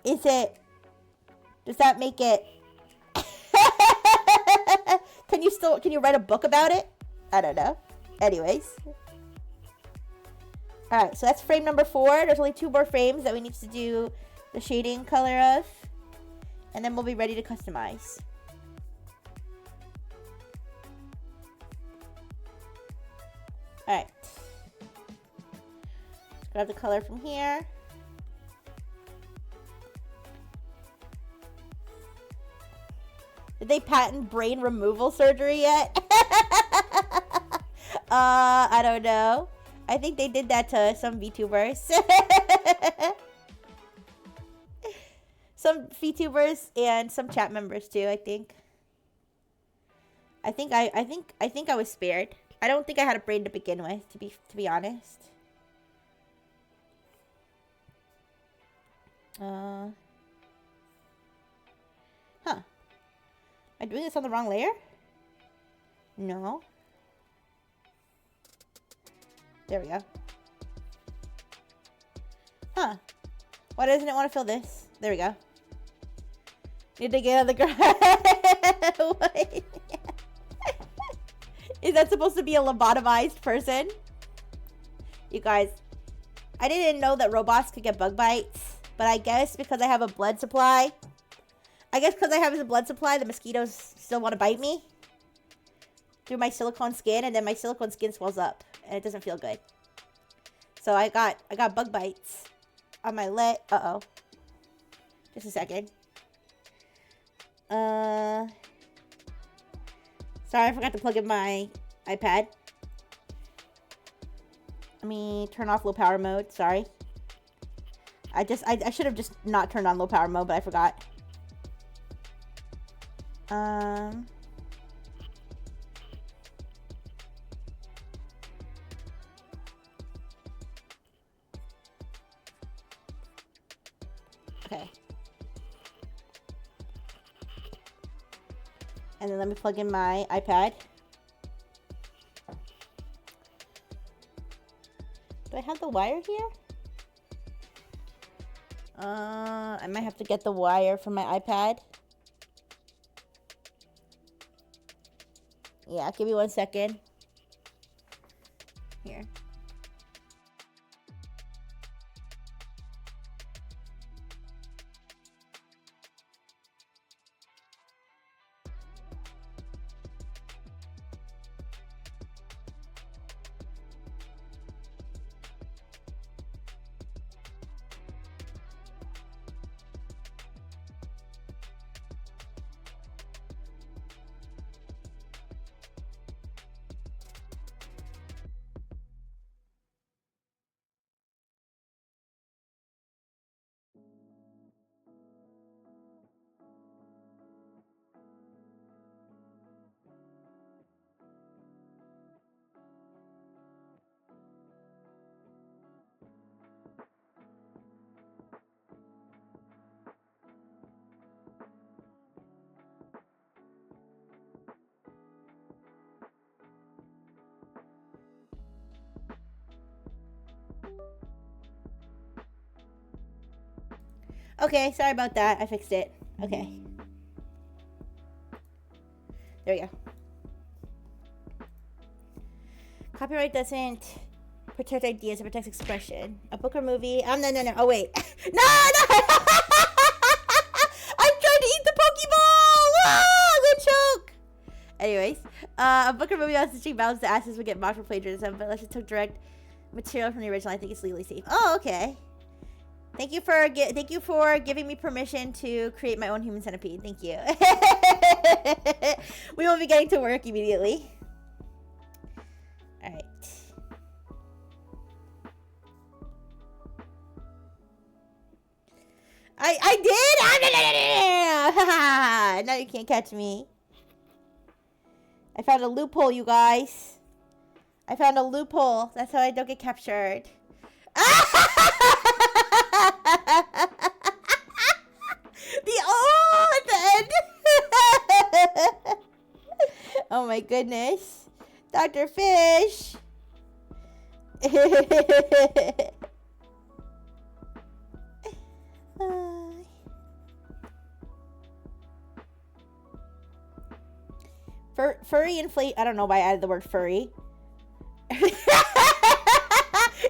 [SPEAKER 1] does that make it... Can you write a book about it? I don't know. Anyways. Alright, so that's frame number 4. There's only 2 more frames that we need to do the shading color of. And then we'll be ready to customize. Alright. Let's grab the color from here. Did they patent brain removal surgery yet? I don't know. I think they did that to some VTubers. Some VTubers and some chat members too, I think. I think I was spared. I don't think I had a brain to begin with, to be honest. Huh. Am I doing this on the wrong layer? No. There we go. Huh. Why doesn't it want to fill this? There we go. Need to get out of the ground. What? Is that supposed to be a lobotomized person? You guys, I didn't know that robots could get bug bites. But I guess because I have a blood supply. The mosquitoes still want to bite me. Through my silicone skin, and then my silicone skin swells up. And it doesn't feel good. So I got bug bites on my leg. Uh-oh. Just a second. Sorry, I forgot to plug in my iPad. Let me turn off low power mode. Sorry. I should have just not turned on low power mode, but I forgot. Okay. And then let me plug in my iPad. Do I have the wire here? I might have to get the wire from my iPad. Yeah, give me 1 second. Here. Okay, sorry about that. I fixed it. Okay. There we go. Copyright doesn't protect ideas, it protects expression. A book or movie. No. Oh, wait. No! I'm trying to eat the Pokeball! Ah, the choke! Anyways, a book or movie on stitching balance the asses would get mocked for plagiarism, but unless it took direct material from the original, I think it's legally safe. Oh, okay. Thank you for giving me permission to create my own human centipede. Thank you. We will be getting to work immediately. All right. I did. Now you can't catch me. I found a loophole, you guys. I found a loophole. That's how I don't get captured. At the end. Oh my goodness. Dr. Fish. Furry inflate. I don't know why I added the word furry.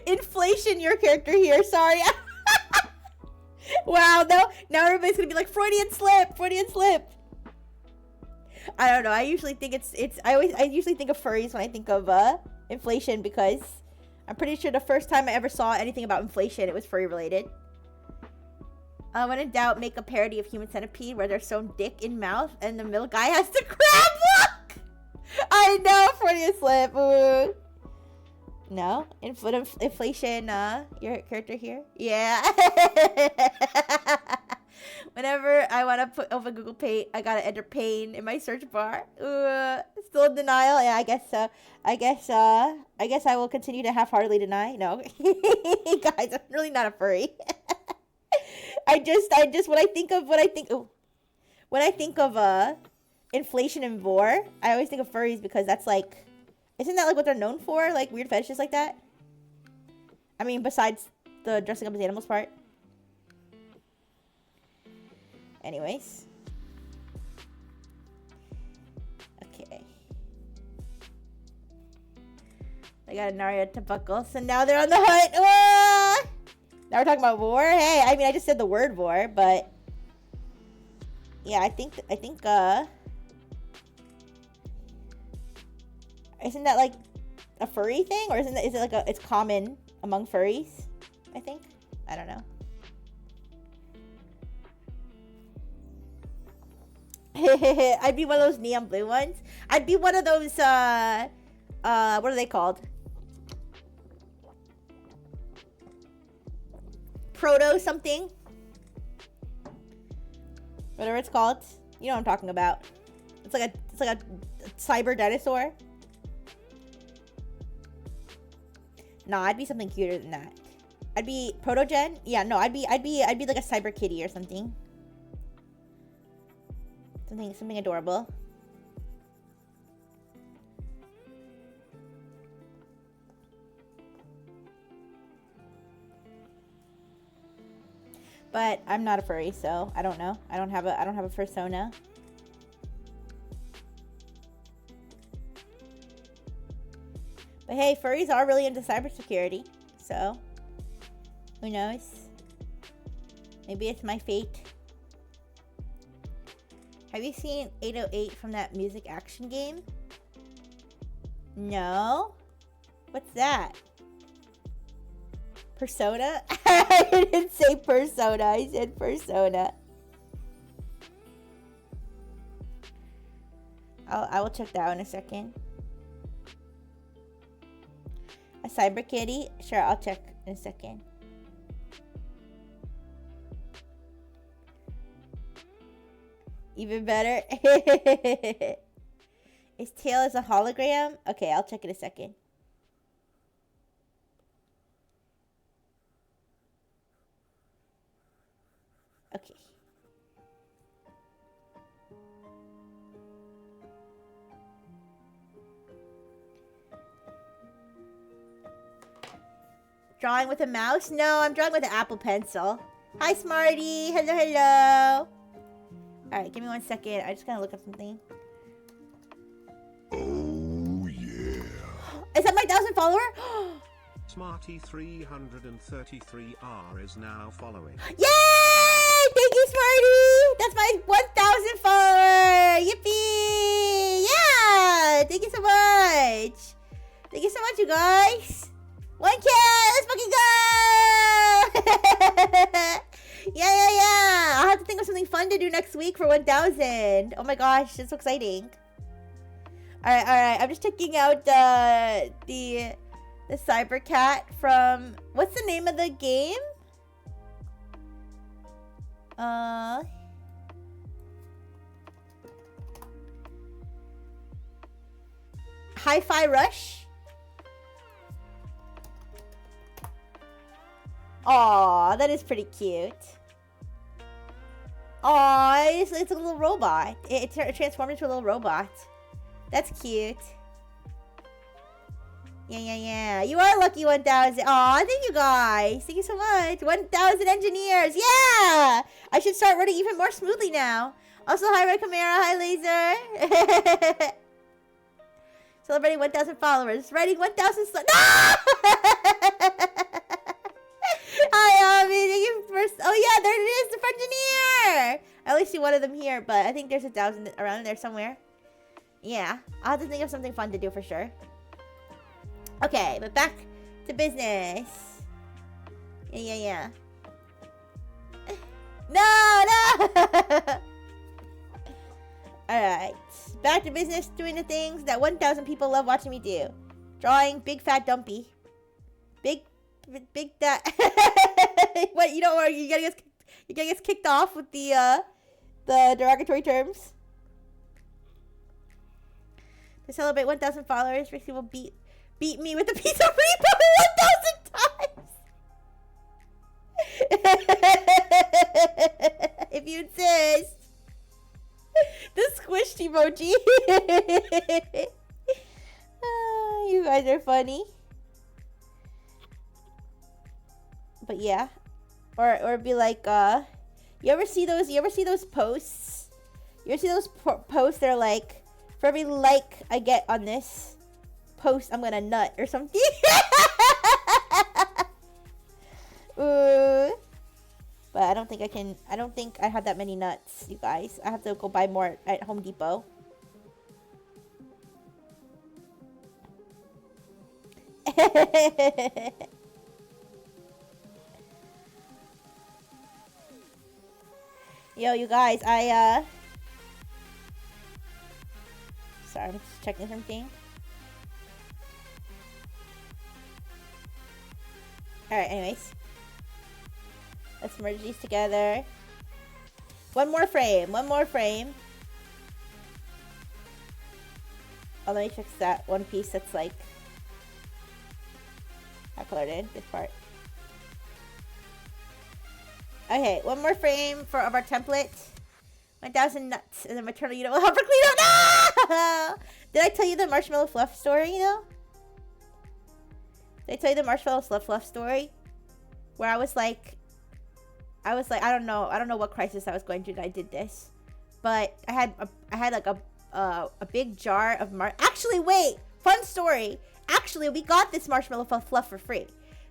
[SPEAKER 1] Inflation, your character here. Sorry. Wow, now everybody's gonna be like Freudian slip. I don't know. I usually think I usually think of furries when I think of inflation, because I'm pretty sure the first time I ever saw anything about inflation, it was furry related. When in doubt, make a parody of Human Centipede where they're sewn dick in mouth and the middle guy has to crab walk. I know, Freudian slip. Ooh. No? Inflation, your character here? Yeah. Whenever I want to put over Google Paint, I gotta enter pain in my search bar. Still in denial? Yeah, I guess so. I guess I will continue to half-heartedly deny. No. Guys, I'm really not a furry. I just, when I think of inflation and vor, I always think of furries, because that's like, isn't that like what they're known for? Like weird fetishes like that? I mean, besides the dressing up as animals part. Anyways. Okay. I got a Naria to buckle, so now they're on the hunt. Ah! Now we're talking about vor. Hey, I mean, I just said the word vor, but yeah, I think isn't that like a furry thing, or is it like it's common among furries? I think. I don't know. I'd be one of those neon blue ones. I'd be one of those what are they called? Proto something. Whatever it's called. You know what I'm talking about. It's like a cyber dinosaur. Nah, I'd be something cuter than that. I'd be protogen. Yeah, no, I'd be like a cyber kitty or something. Something adorable. But I'm not a furry, so I don't know. I don't have a persona. But hey, furries are really into cybersecurity, so who knows? Maybe it's my fate. Have you seen 808 from that music action game? No? What's that? Persona? I didn't say persona, I said persona. I will check that out in a second. A cyber kitty? Sure, I'll check in a second. Even better. His tail is a hologram? Okay, I'll check in a second. Okay. Drawing with a mouse? No, I'm drawing with an Apple Pencil. Hi, Smarty. Hello, hello. Alright, give me 1 second. I just gotta look up something.
[SPEAKER 2] Oh, yeah.
[SPEAKER 1] Is that my 1,000 follower?
[SPEAKER 3] Smarty333R is now following.
[SPEAKER 1] Yay! Thank you, Smarty! That's my 1,000 follower! Yippee! Yeah! Thank you so much! Thank you so much, you guys! 1K! Let's fucking go! Yeah! I'll have to think of something fun to do next week for 1,000. Oh my gosh, that's so exciting. Alright. I'm just checking out the cyber cat from... What's the name of the game? Hi-Fi Rush? Aw, that is pretty cute. Aw, it's a little robot. It transformed into a little robot. That's cute. Yeah. You are lucky 1,000. Aw, thank you guys. Thank you so much. 1,000 engineers. Yeah! I should start running even more smoothly now. Also, hi, Red Chimera. Hi, Laser. Celebrating 1,000 followers. Writing 1,000 No! Hi, thank you first. Oh, yeah, there it is. The engineer. I only see one of them here, but I think there's 1,000 around there somewhere. Yeah, I'll have to think of something fun to do for sure. Okay, but back to business. Yeah. No! Alright, back to business, doing the things that 1,000 people love watching me do. Drawing big fat dumpy. Big that. What, you don't worry, you gotta get kicked off with the derogatory terms. To celebrate 1,000 followers, Rixie will beat me with a piece of repo 1,000 times. If you insist. The squished emoji. You guys are funny. But yeah. Or be like, you ever see those posts? You ever see those posts? They're like, for every like I get on this post, I'm gonna nut or something. But I don't think I have that many nuts, you guys. I have to go buy more at Home Depot. Yo, you guys, sorry, I'm just checking something. Alright, anyways. Let's merge these together. One more frame. Oh, let me fix that one piece that's like... I colored in this part. Okay, one more frame of our template. 1,000 nuts and the maternal unit will help her clean up. No! Did I tell you the marshmallow fluff story, you know? Did I tell you the marshmallow fluff story? Where I was like, I don't know what crisis I was going through that I did this. But I had like a big jar of actually, wait! Fun story! Actually, we got this marshmallow fluff for free.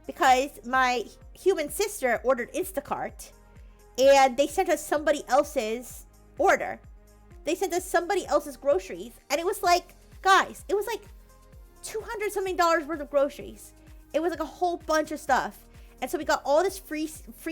[SPEAKER 1] Because my human sister ordered Instacart. And they sent us somebody else's order. They sent us somebody else's groceries. And it was like, guys, it was like $200 something worth of groceries. It was like a whole bunch of stuff. And so we got all this free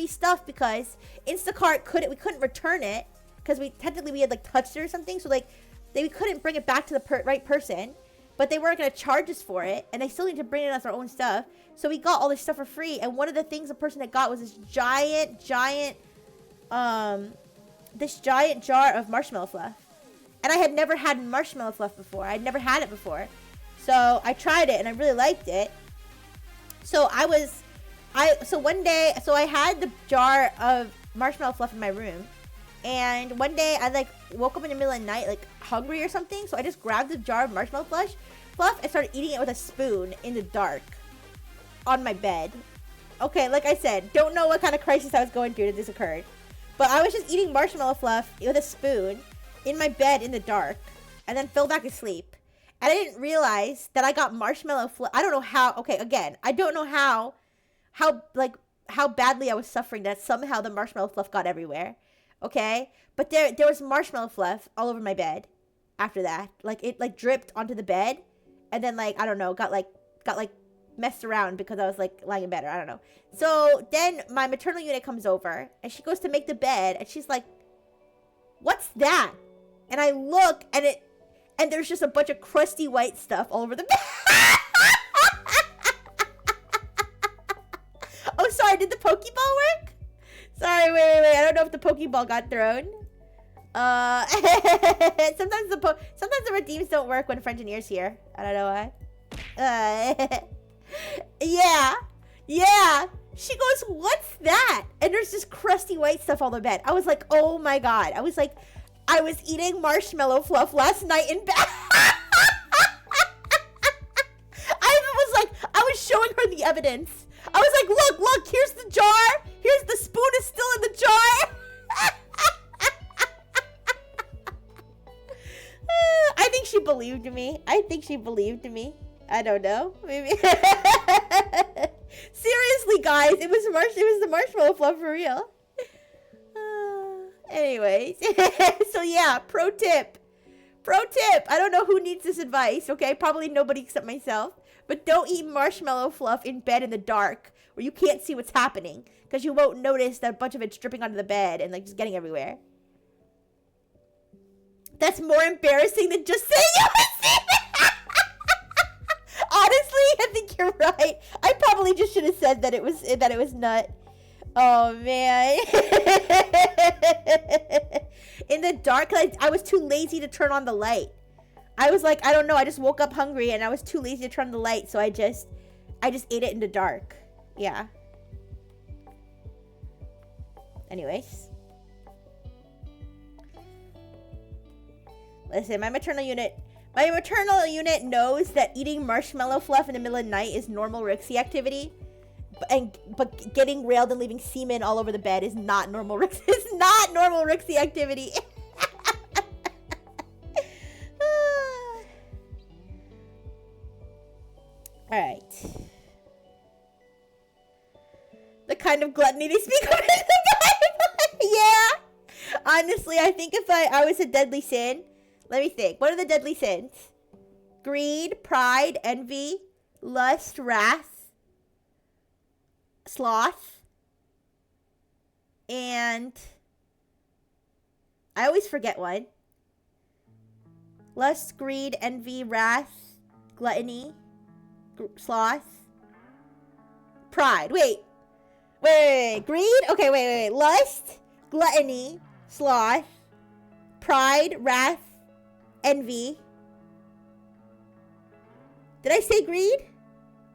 [SPEAKER 1] stuff because Instacart we couldn't return it because we had like touched it or something. So like we couldn't bring it back to the right person, but they weren't going to charge us for it. And they still need to bring in us our own stuff. So we got all this stuff for free. And one of the things the person that got was this giant jar of marshmallow fluff. And I had never had marshmallow fluff before. I'd never had it before. So I tried it and I really liked it. So I had the jar of marshmallow fluff in my room. And one day I like woke up in the middle of the night like hungry or something. So I just grabbed the jar of marshmallow fluff and started eating it with a spoon in the dark on my bed. Okay, like I said, don't know what kind of crisis I was going through that this occurred. But I was just eating marshmallow fluff with a spoon in my bed in the dark and then fell back asleep. And I didn't realize that I got marshmallow fluff. I don't know how. Okay, again, I don't know how badly I was suffering that somehow the marshmallow fluff got everywhere. Okay? But there was marshmallow fluff all over my bed after that. Like, it, like, dripped onto the bed. And then, like, I don't know, got messed around because I was, like, lying in bed, or I don't know. So, then my maternal unit comes over, and she goes to make the bed, and she's like, what's that? And I look, and there's just a bunch of crusty white stuff all over the bed. Oh, sorry, did the Pokeball work? Sorry, wait. I don't know if the Pokeball got thrown. Sometimes the redeems don't work when Frenchieneer's here. I don't know why. Yeah. She goes, what's that? And there's just crusty white stuff all over the bed. I was like, oh my god. I was like, I was eating marshmallow fluff last night in bed. I was showing her the evidence. I was like, look, here's the jar. Here's the spoon is still in the jar. I think she believed me. I don't know. Maybe. Seriously, guys, it was the marshmallow fluff for real. Anyways, so yeah, pro tip. I don't know who needs this advice, okay? Probably nobody except myself. But don't eat marshmallow fluff in bed in the dark where you can't see what's happening, because you won't notice that a bunch of it's dripping onto the bed and, like, just getting everywhere. That's more embarrassing than just saying you were seeing. Honestly, I think you're right. I probably just should have said that it was nut. Oh man. In the dark, I was too lazy to turn on the light. I was like, I don't know, I just woke up hungry and I was too lazy to turn on the light, so I just ate it in the dark. Yeah. Anyways. Listen, my maternal unit knows that eating marshmallow fluff in the middle of the night is normal Rixie activity. But getting railed and leaving semen all over the bed is not normal Rixie. It's not normal Rixie activity. Alright. The kind of gluttony they speak of in the Bible. Yeah. Honestly, I think if I was a deadly sin. Let me think. What are the deadly sins? Greed, pride, envy, lust, wrath, sloth, and I always forget one. Lust, greed, envy, wrath, gluttony, sloth, pride. Wait. Greed? Okay, wait. Lust, gluttony, sloth, pride, wrath, envy. Did I say greed?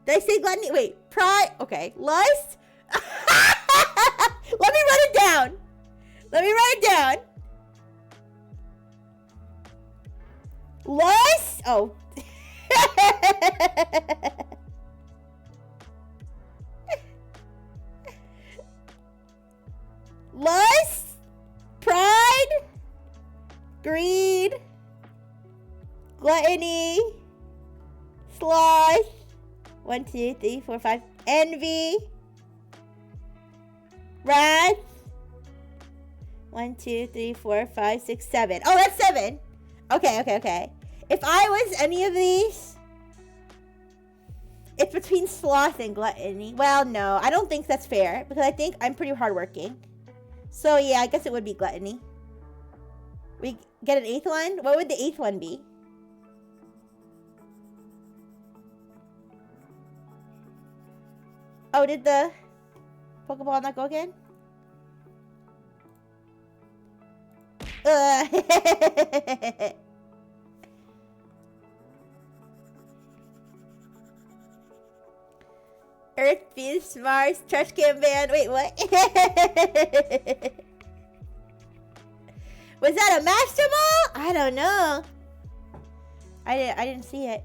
[SPEAKER 1] Did I say gluttony? Wait, pride. Okay, lust. Let me write it down. Lust. Oh. Lust, pride, greed, gluttony, sloth, 1, 2, 3, 4, 5, envy, wrath, 1, 2, 3, 4, 5, 6, 7. Oh, that's 7. Okay. If I was any of these, it's between sloth and gluttony. Well, no, I don't think that's fair, because I think I'm pretty hardworking. So, yeah, I guess it would be gluttony. We get an 8th one? What would the 8th one be? Oh, did the Pokeball not go again? Earth, Venus, Mars, Trash Can Band. Wait, what? Was that a Master Ball? I don't know. I didn't see it.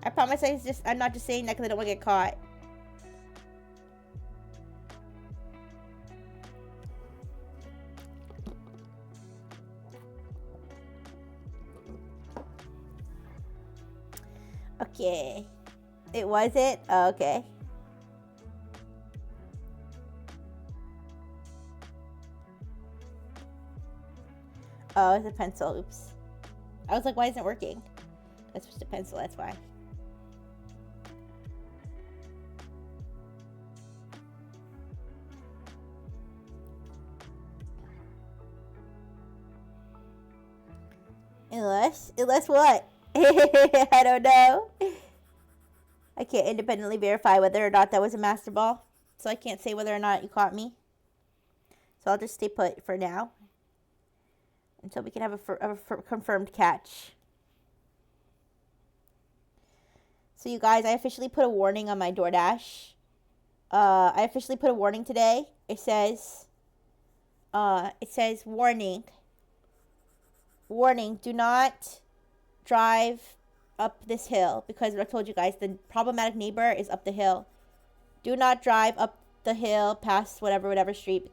[SPEAKER 1] I promise I'm not just saying that because I don't want to get caught. Okay. It wasn't? Oh, okay. Oh, it's a pencil. Oops. I was like, why isn't it working? That's just a pencil, that's why. Unless what? I don't know. I can't independently verify whether or not that was a master ball. So I can't say whether or not you caught me. So I'll just stay put for now. Until we can have a confirmed catch. So you guys, I officially put a warning on my DoorDash. I officially put a warning today. It says warning. Warning, do not drive up this hill, because I told you guys the problematic neighbor is up the hill. Do not drive up the hill past whatever street,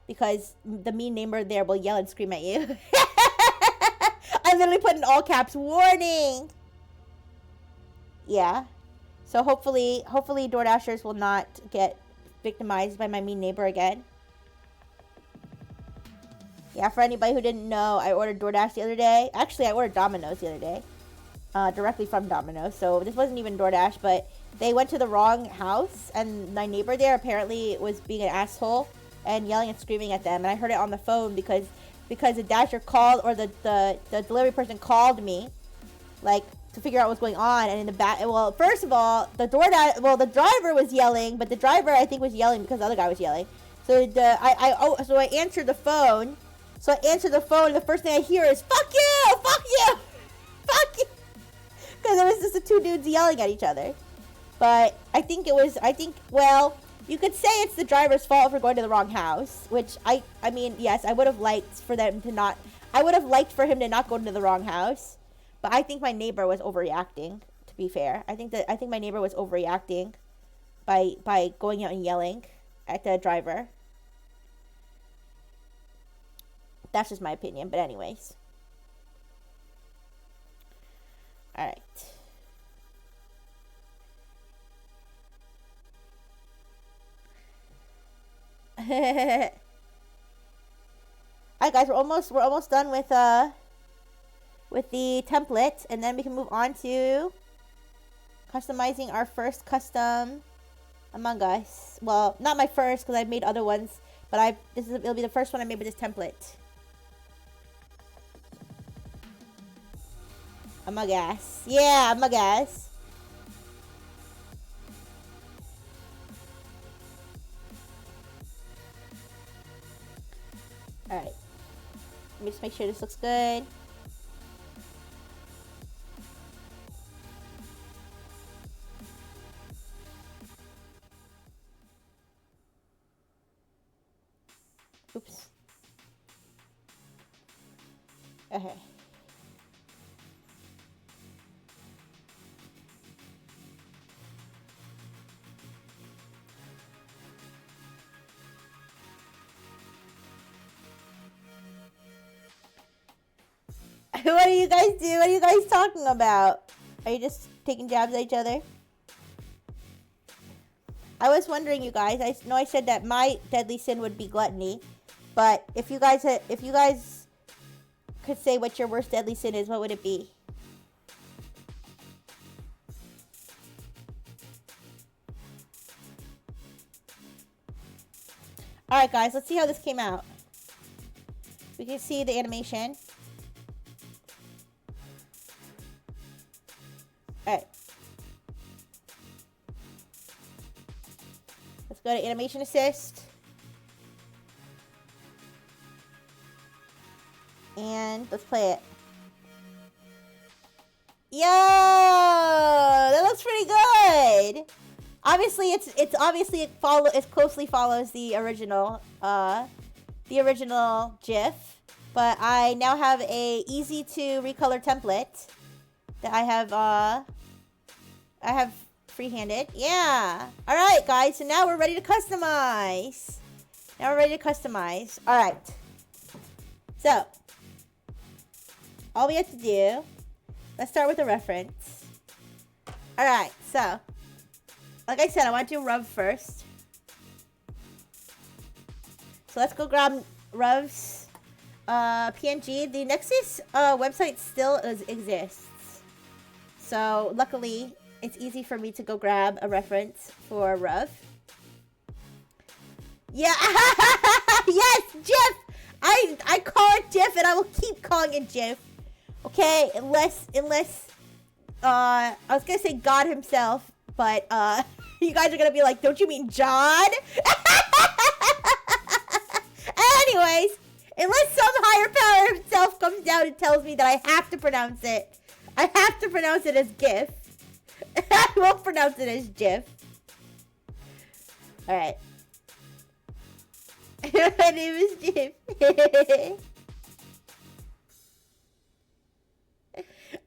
[SPEAKER 1] because the mean neighbor there will yell and scream at you. I literally put in all caps, warning. Yeah. So hopefully DoorDashers will not get victimized by my mean neighbor again. Yeah, for anybody who didn't know, I ordered DoorDash the other day. Actually, I ordered Domino's the other day. Directly from Domino's. So this wasn't even DoorDash, but they went to the wrong house, and my neighbor there apparently was being an asshole and yelling and screaming at them. And I heard it on the phone because the Dasher called, or the delivery person called me, like, to figure out what's going on. And in the back, well, first of all, the driver was yelling, but the driver, I think, was yelling because the other guy was yelling. So I answered the phone. And the first thing I hear is, fuck you, fuck you, fuck you. Because it was just the two dudes yelling at each other. But well, you could say it's the driver's fault for going to the wrong house, which I mean, yes, I would have liked for him to not go into the wrong house. But I think my neighbor was overreacting, to be fair. I think my neighbor was overreacting by going out and yelling at the driver. That's just my opinion, but anyways. Alright. Alright guys, we're almost done with the template, and then we can move on to customizing our first custom Among Us. Well, not my first, because I've made other ones, but it'll be the first one I made with this template. Among Us. Yeah, Among Us. Alright. Let me just make sure this looks good. Oops. Okay. What do you guys do? What are you guys talking about? Are you just taking jabs at each other? I was wondering, you guys. I know I said that my deadly sin would be gluttony, but if you guys could say what your worst deadly sin is, what would it be? All right, guys. Let's see how this came out. We can see the animation. Alright. Let's go to animation assist. And let's play it. Yo! That looks pretty good! Obviously it closely follows the original GIF. But I now have a easy to recolor template that I have free-handed. Yeah. All right, guys. So now we're ready to customize. All right. So all we have to do, let's start with the reference. Alright, so. Like I said, I want to do Ruv first. So let's go grab Ruv's PNG. The Nexus website still exists. So luckily, it's easy for me to go grab a reference for Ruv. Yeah, yes, GIF! I call it GIF and I will keep calling it GIF. Okay, unless, I was gonna say God himself, but, you guys are gonna be like, don't you mean John? Anyways, unless some higher power himself comes down and tells me that I have to pronounce it. I have to pronounce it as GIF. I won't pronounce it as GIF. Alright. My name is GIF.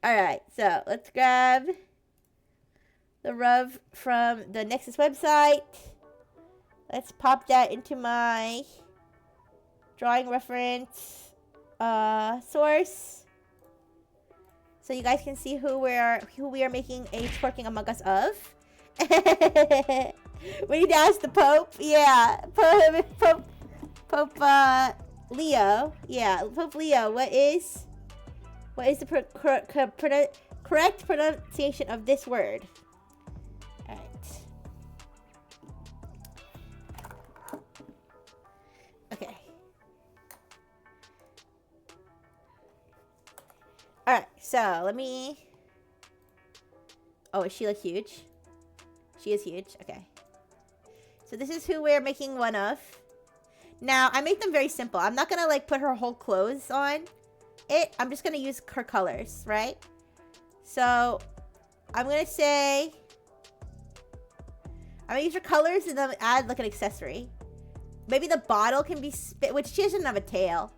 [SPEAKER 1] Alright, so let's grab the Ruv from the Nexus website. Let's pop that into my drawing reference source, so you guys can see who we are making a twerking among us of. We need to ask the Pope. Yeah, Pope Leo. Yeah, Pope Leo. What is the correct pronunciation of this word? Okay. Alright, so let me... Oh, is she like huge? She is huge. Okay. So this is who we're making one of. Now, I make them very simple. I'm not gonna like put her whole clothes on it. I'm just gonna use her colors, right? So, I'm gonna say... I'm gonna use her colors and then add like an accessory. Maybe the bottle can be which she doesn't have a tail.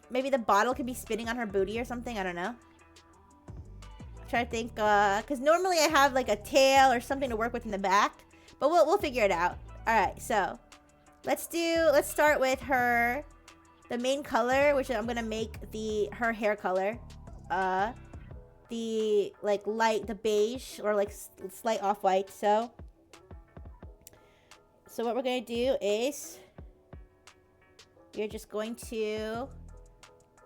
[SPEAKER 1] Maybe the bottle could be spinning on her booty or something. I don't know. I'm trying to think, because normally I have like a tail or something to work with in the back, but we'll figure it out. All right, so let's start with the main color, which I'm gonna make her hair color, the beige or like slight off-white. So what we're gonna do is we're just going to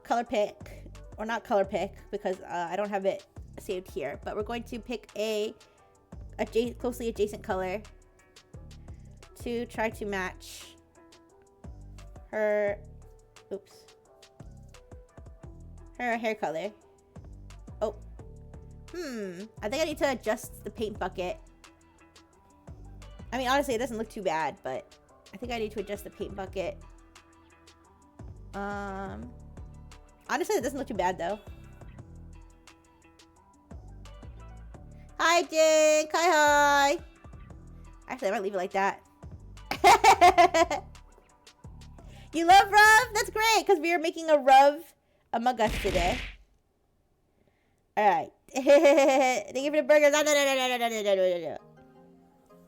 [SPEAKER 1] color pick, or not color pick because I don't have it saved here, but we're going to pick a closely adjacent color to try to match her hair color. Oh, I think I need to adjust the paint bucket. I mean, honestly, it doesn't look too bad, but I think I need to adjust the paint bucket. Honestly, it doesn't look too bad, though. Hi, Jink! Hi! Actually, I might leave it like that. You love Ruv? That's great, because we are making a Ruv among us today. Alright. Thank you for the burgers. No.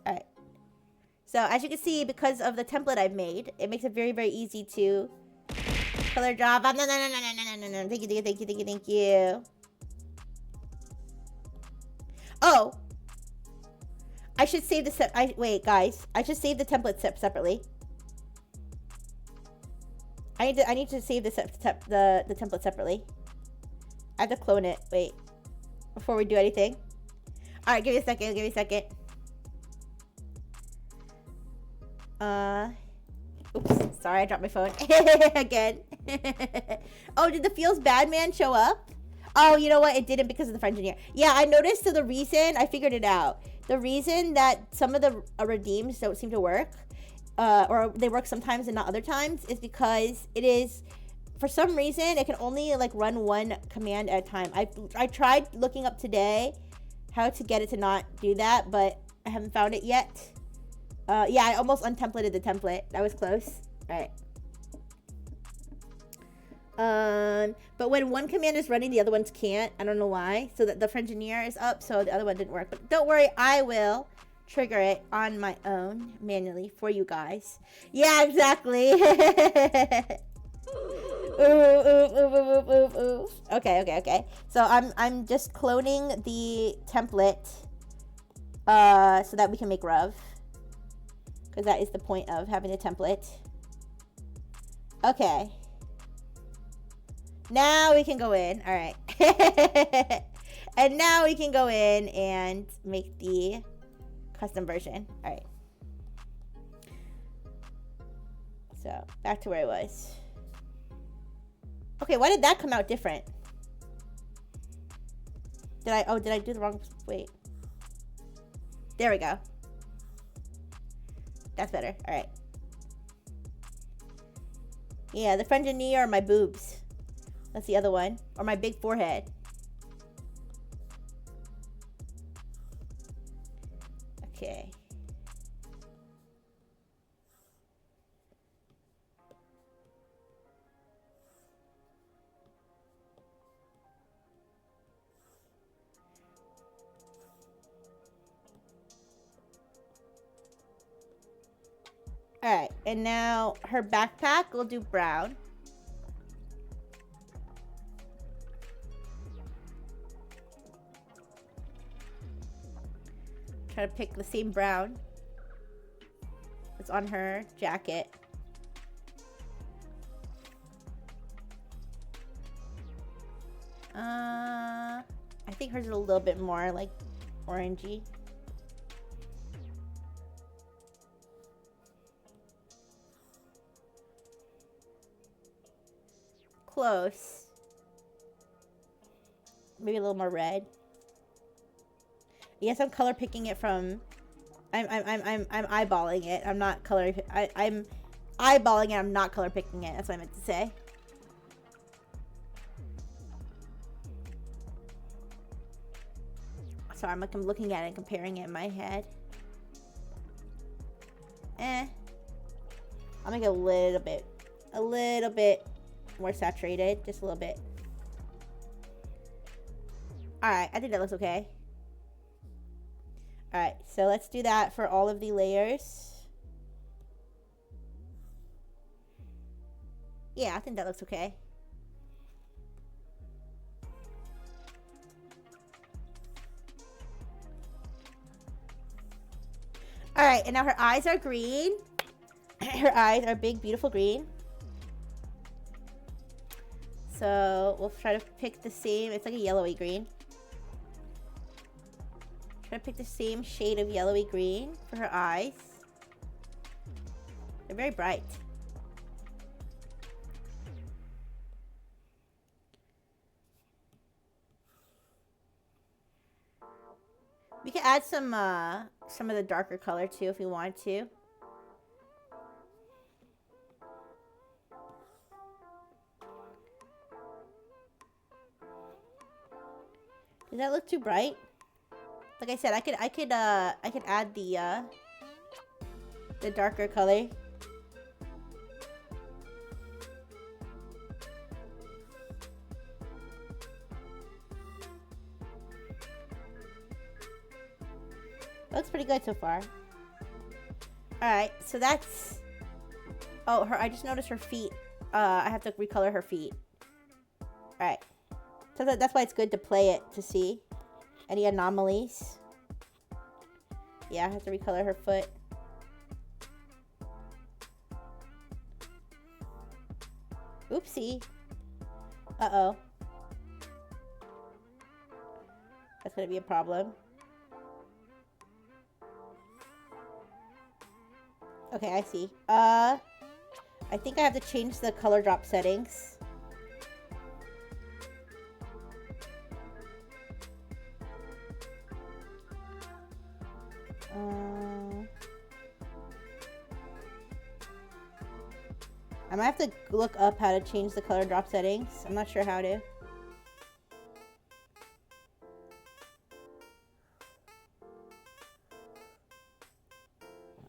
[SPEAKER 1] Alright. So, as you can see, because of the template I've made, it makes it very, very easy to color drop. No. Thank you. Oh. I should save the wait, guys. I should save the template separately. I need to save the template separately. I have to clone it. Wait. Before we do anything. Alright, give me a second. Oops, sorry, I dropped my phone. Again. Oh, did the Feels Bad Man show up? Oh, you know what? It didn't because of the French engineer. Yeah, I noticed the reason, I figured it out. The reason that some of the redeems don't seem to work, or they work sometimes and not other times, is because it is, for some reason, it can only like run one command at a time. I tried looking up today how to get it to not do that, but I haven't found it yet. Yeah, I almost untemplated the template. That was close. Alright. But when one command is running, the other ones can't. I don't know why. So that the Frenchineer is up, so the other one didn't work. But don't worry, I will trigger it on my own manually for you guys. Yeah, exactly. Okay, okay, okay. So I'm just cloning the template so that we can make Rev. Because that is the point of having a template. Okay. Now we can go in. All right. And now we can go in and make the custom version. All right. So back to where I was. Okay, why did that come out different? Did I do the wrong, wait. There we go. That's better, all right. Yeah, the French and knee are my boobs. That's the other one, or my big forehead. Okay. All right, and now her backpack, we'll do brown. Try to pick the same brown that's on her jacket. I think hers is a little bit more like orangey. Close. Maybe a little more red. Yes, I'm color picking it from. I'm eyeballing it. I'm not color. I'm eyeballing it. I'm not color picking it. That's what I meant to say. So I'm looking at it and comparing it in my head. I'll make it a little bit more saturated, just a little bit. All right, I think that looks okay. All right, so let's do that for all of the layers. Yeah, I think that looks okay. All right, and now her eyes are green. Her eyes are big, beautiful green. So we'll try to pick the same, it's like a yellowy green. Try to pick the same shade of yellowy green for her eyes. They're very bright. We can add some of the darker color too if we want to. Does that look too bright? Like I said, I could add the darker color. Looks pretty good so far. Alright, so that's... Oh, I just noticed her feet. I have to recolor her feet. Alright. So that's why it's good to play it to see any anomalies. Yeah, I have to recolor her foot. Oopsie. Uh-oh. That's gonna be a problem. Okay, I see. I think I have to change the color drop settings. I might have to look up how to change the color drop settings. I'm not sure how to.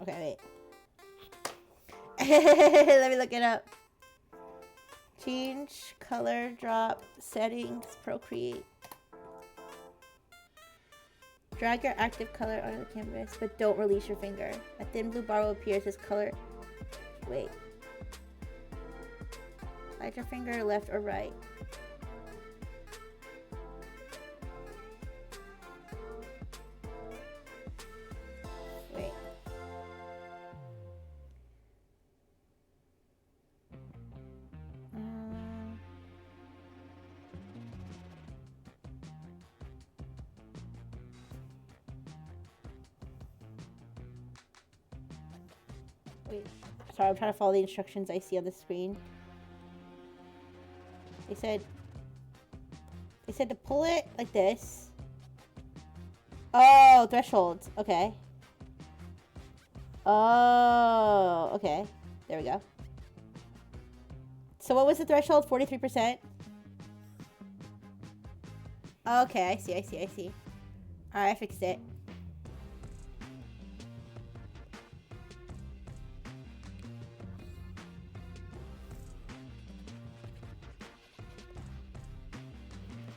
[SPEAKER 1] Okay, wait. Let me look it up. Change color drop settings, Procreate. Drag your active color onto the canvas, but don't release your finger. A thin blue bar will appear as color. Wait. Slide your finger left or right. Wait. Wait. Sorry, I'm trying to follow the instructions I see on the screen. They said to pull it like this. Oh, thresholds. Okay. Oh, okay. There we go. So what was the threshold? 43%? Okay, I see. Alright, I fixed it.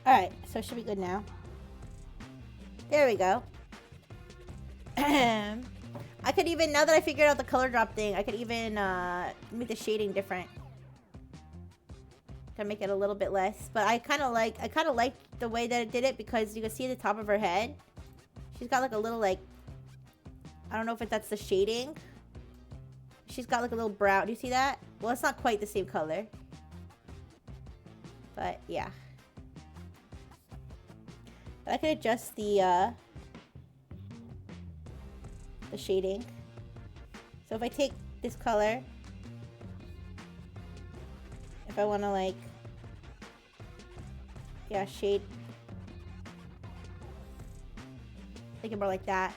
[SPEAKER 1] Alright, so it should be good now. There we go. I could even, now that I figured out the color drop thing, I could even make the shading different. To make it a little bit less. But I kind of like the way that it did it because you can see the top of her head. She's got like a little like, I don't know if that's the shading. She's got like a little brow. Do you see that? Well, it's not quite the same color. But yeah. But I could adjust the shading. So if I take this color, if I want to like, yeah, shade, make it more like that.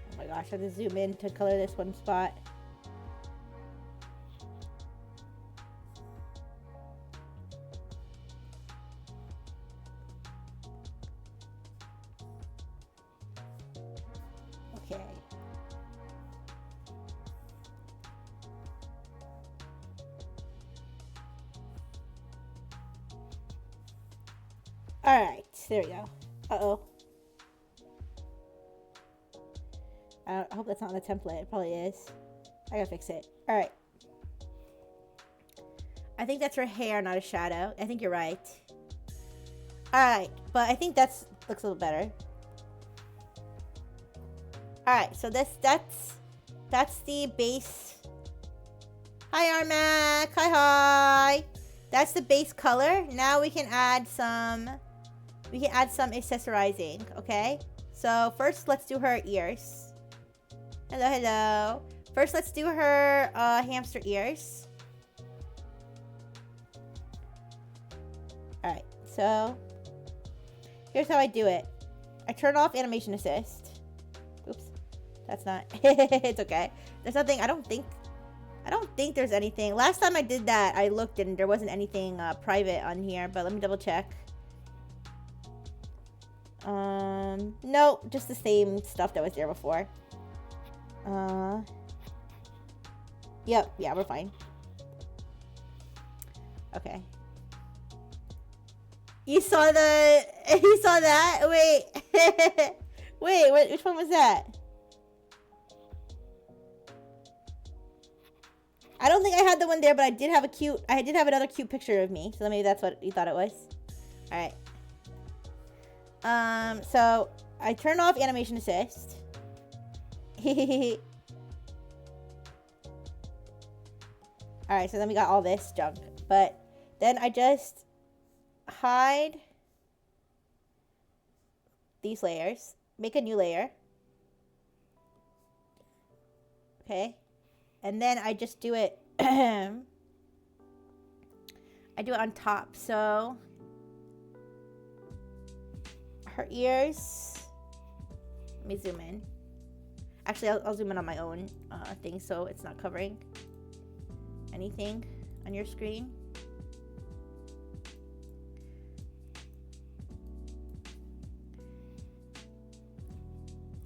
[SPEAKER 1] Oh my gosh, I have to zoom in to color this one spot. Okay. Alright, there we go. Uh-oh. I hope that's not on the template. It probably is. I gotta fix it. Alright. I think that's her hair, not a shadow. I think you're right. Alright, but I think that's looks a little better. Alright, so that's the base. Hi Armac! Hi! That's the base color. Now we can add some accessorizing, okay? So first let's do her ears. Hello. First, let's do her hamster ears. Alright, so here's how I do it. I turn off animation assist. Oops. That's not it's okay. There's nothing, I don't think there's anything. Last time I did that, I looked and there wasn't anything private on here, but let me double check. No, just the same stuff that was there before. Yep, yeah, we're fine. Okay. You saw that? Wait. Wait, which one was that? I don't think I had the one there, but I did have another cute picture of me. So maybe that's what you thought it was. Alright. So I turn off animation assist. Alright, so then we got all this junk. But then I just hide these layers. Make a new layer. Okay. And then I just do it. I do it on top. So her ears. Let me zoom in. Actually, I'll zoom in on my own thing so it's not covering anything. on your screen.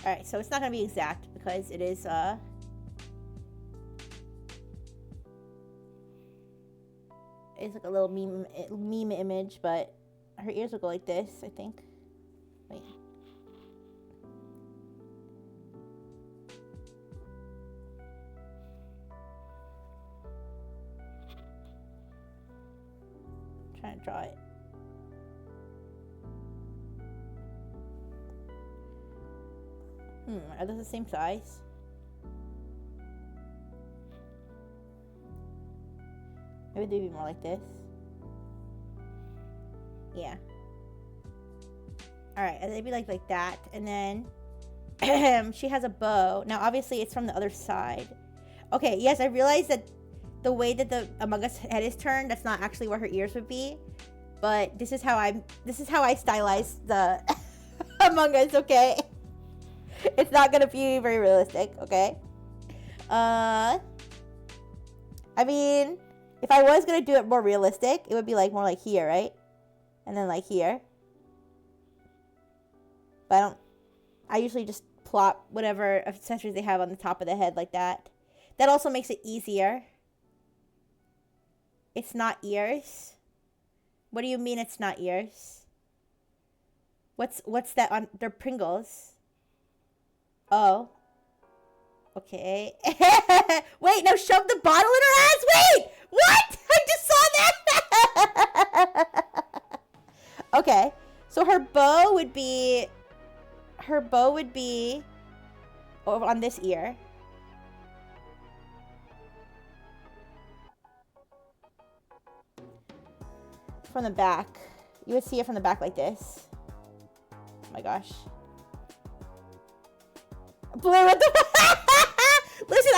[SPEAKER 1] Alright, so it's not going to be exact because it is, it's like a little meme image, but her ears will go like this, I think. Wait. I'm trying to draw it. Are those the same size? Maybe they'd be more like this. Yeah. Alright, they'd be like that. And then she has a bow. Now, obviously, it's from the other side. Okay, yes, I realized that the way that the Among Us head is turned, that's not actually where her ears would be. But this is how I stylized the Among Us, okay? It's not gonna be very realistic, okay? I mean, if I was gonna do it more realistic, it would be like more like here, right? And then like here. But I usually just plop whatever accessories they have on the top of the head like that. That also makes it easier. It's not ears. What do you mean it's not ears? What's that on? They're Pringles. Oh. Okay. Wait, no, shove the bottle in her ass? Wait! What? I just saw that! Okay. So her bow would be over on this ear. From the back. You would see it from the back like this. Oh my gosh. Blue at the Listen,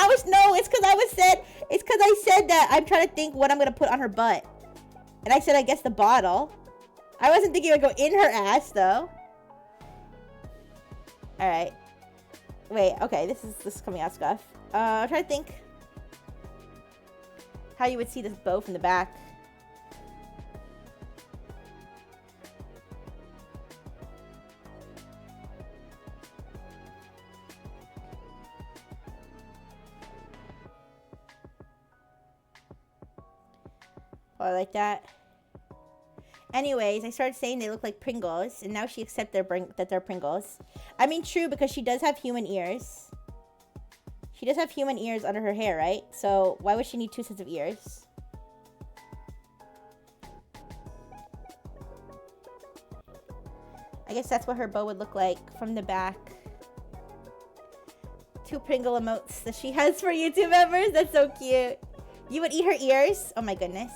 [SPEAKER 1] it's because I said that I'm trying to think what I'm gonna put on her butt. And I said I guess the bottle. I wasn't thinking it would go in her ass though. Alright. Wait, okay, this is coming out scuff. I'm trying to think how you would see this bow from the back. Or like that. Anyways, I started saying they look like Pringles, and now she accepts that they're Pringles. I mean, true, because she does have human ears. She does have human ears under her hair, right? So why would she need two sets of ears? I guess that's what her bow would look like from the back. Two Pringle emotes that she has for YouTube members. That's so cute. You would eat her ears? Oh my goodness.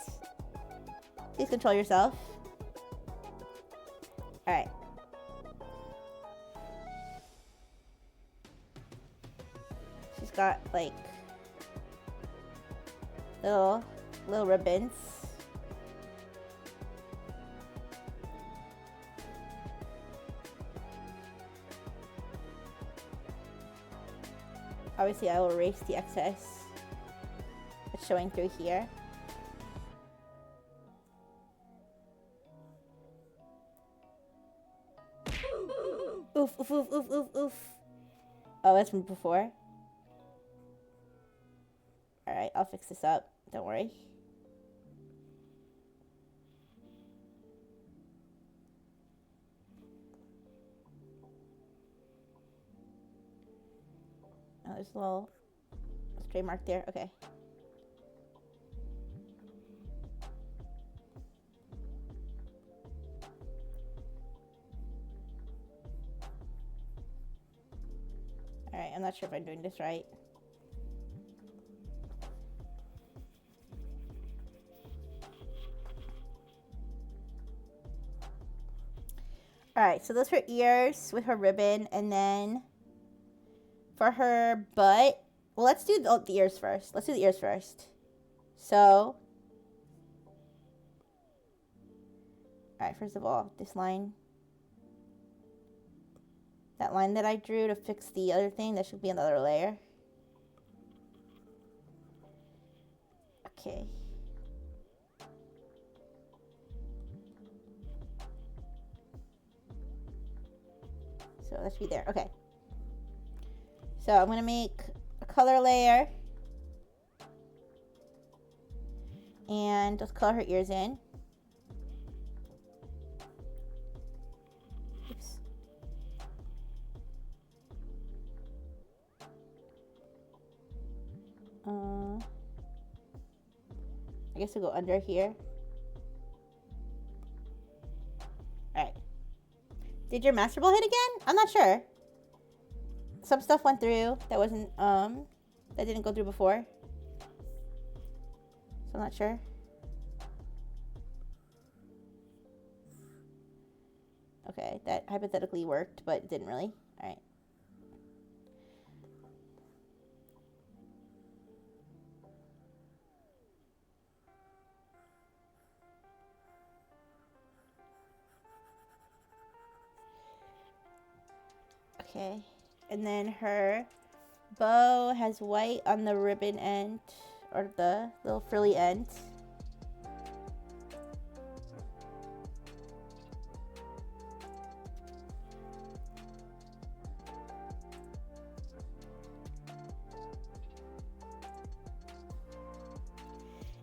[SPEAKER 1] Please control yourself. Alright. She's got like little ribbons. Obviously, I will erase the excess that's showing through here. Oof, oof, oof, oof, oof, oof. Oh, that's from before. Alright, I'll fix this up. Don't worry. Oh, there's a little stray mark there. Okay. Alright, I'm not sure if I'm doing this right. Alright, so those are her ears with her ribbon, and then for her butt, well, let's do the ears first. Let's do the ears first. So, alright, first of all, this line. That line that I drew to fix the other thing, that should be another layer. Okay. So that should be there. Okay. So I'm going to make a color layer. And let's color her ears in. Oops. I guess we'll go under here. Alright. Did your master ball hit again? I'm not sure. Some stuff went through that wasn't, that didn't go through before. So I'm not sure. Okay, that hypothetically worked, but it didn't really. Alright. Okay, and then her bow has white on the ribbon end, or the little frilly end.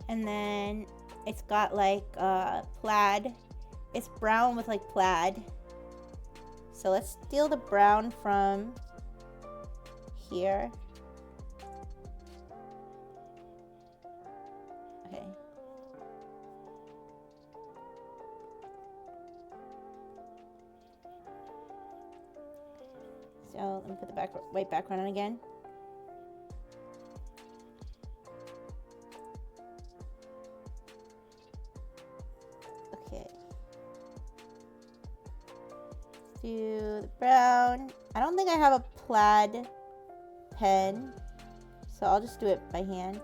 [SPEAKER 1] And then it's got like plaid. It's brown with like plaid. So let's steal the brown from here. Okay. So let me put the white background on again. Okay. Do the brown. I don't think I have a plaid pen, so I'll just do it by hand.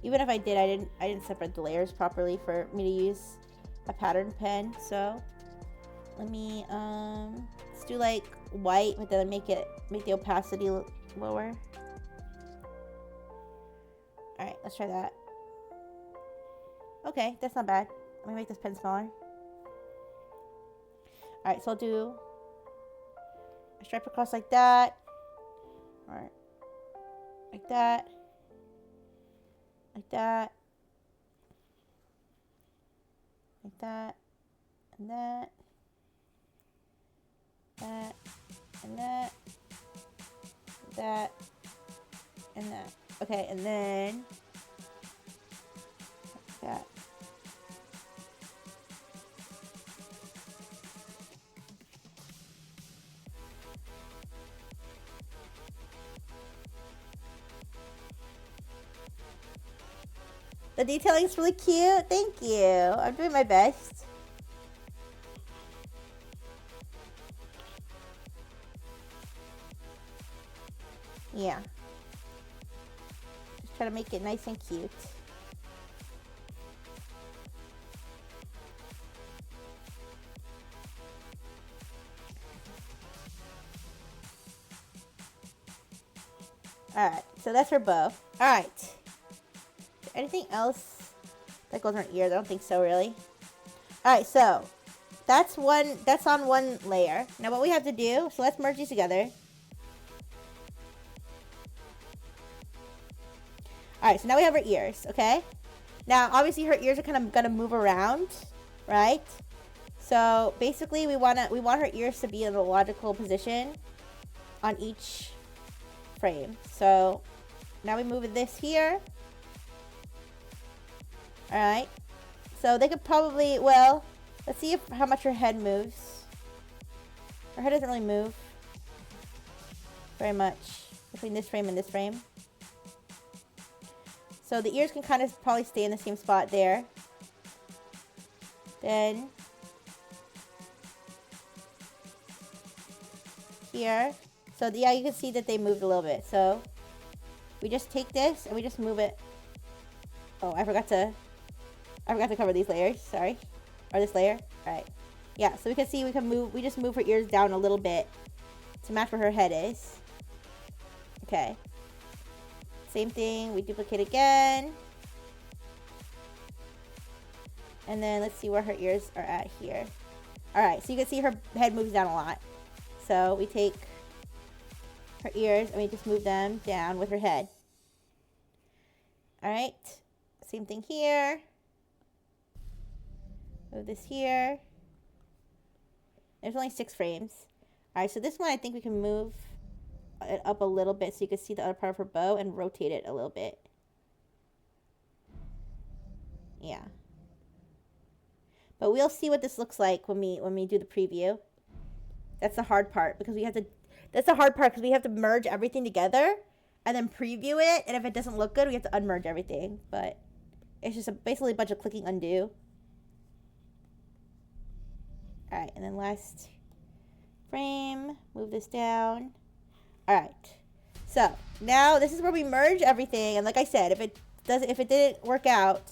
[SPEAKER 1] Even if I did, I didn't separate the layers properly for me to use a pattern pen. So let me let's do like white, but then make the opacity lower. All right, let's try that. Okay, that's not bad. Let me make this pen smaller. All right, so I'll do a stripe across like that, or like that, like that, like that, and that, that, and that, that, and that. Okay, and then like that. The detailing is really cute. Thank you. I'm doing my best. Yeah. Just try to make it nice and cute. Alright, so that's her bow. Alright. Anything else that goes on her ears? I don't think so, really. Alright, so that's on one layer. Now what we have to do, so let's merge these together. Alright, so now we have her ears, okay? Now, obviously her ears are kind of gonna move around, right? So basically we want her ears to be in a logical position on each frame. So now we move this here. Alright. So they could probably, well, let's see how much her head moves. Her head doesn't really move very much between this frame and this frame. So the ears can kind of probably stay in the same spot there. Then here. So yeah, you can see that they moved a little bit. So we just take this and we just move it. Oh, I forgot to cover these layers. Sorry. Or this layer. Alright. Yeah, so we can see we just move her ears down a little bit to match where her head is. Okay. Same thing, we duplicate again. And then let's see where her ears are at here. Alright, so you can see her head moves down a lot. So we take her ears and we just move them down with her head. Alright, same thing here. Move this here. There's only 6 frames. Alright, so this one I think we can move it up a little bit so you can see the other part of her bow and rotate it a little bit. Yeah. But we'll see what this looks like when we do the preview. That's the hard part because we have to merge everything together and then preview it, and if it doesn't look good, we have to unmerge everything. But it's just basically a bunch of clicking undo. All right, and then last frame, move this down. All right, so now this is where we merge everything, and like I said, if it didn't work out,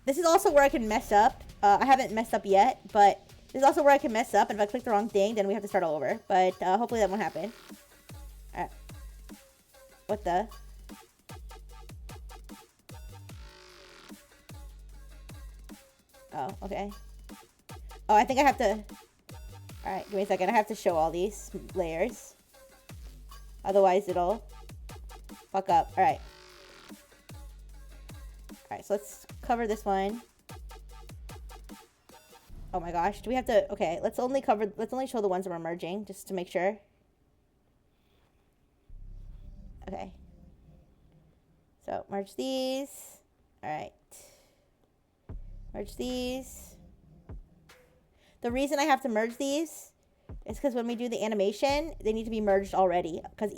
[SPEAKER 1] this is also where I can mess up. I haven't messed up yet, but this is also where I can mess up, and if I click the wrong thing, then we have to start all over. But hopefully that won't happen. All right. What the? Oh, okay. Oh, I think I have to... Alright, give me a second. I have to show all these layers. Otherwise, it'll fuck up. Alright. Alright, so let's cover this one. Oh my gosh. Do we have to... Okay, let's only show the ones that we're merging, just to make sure. Okay. So, merge these. Alright. Merge these. The reason I have to merge these is because when we do the animation, they need to be merged already. Because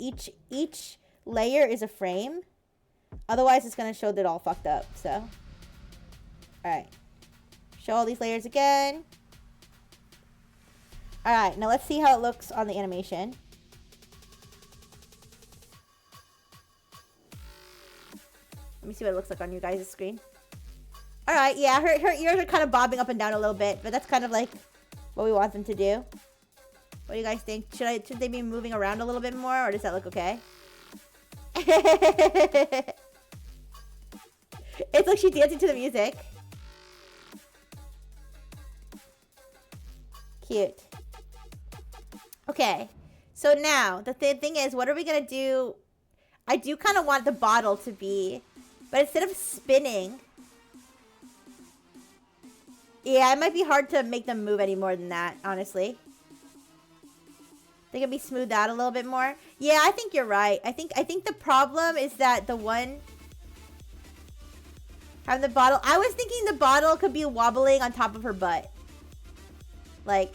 [SPEAKER 1] each layer is a frame. Otherwise, it's going to show that all fucked up. So, alright. Show all these layers again. Alright, now let's see how it looks on the animation. Let me see what it looks like on you guys' screen. Alright, yeah, her ears are kind of bobbing up and down a little bit, but that's kind of like what we want them to do. What do you guys think? Should they be moving around a little bit more, or does that look okay? It's like she's dancing to the music. Cute. Okay, so now, the thing is, what are we going to do? I do kind of want the bottle to be, but instead of spinning... Yeah, it might be hard to make them move any more than that, honestly. They can be smoothed out a little bit more. Yeah, I think you're right. I think the problem is that the one having the bottle. I was thinking the bottle could be wobbling on top of her butt. Like,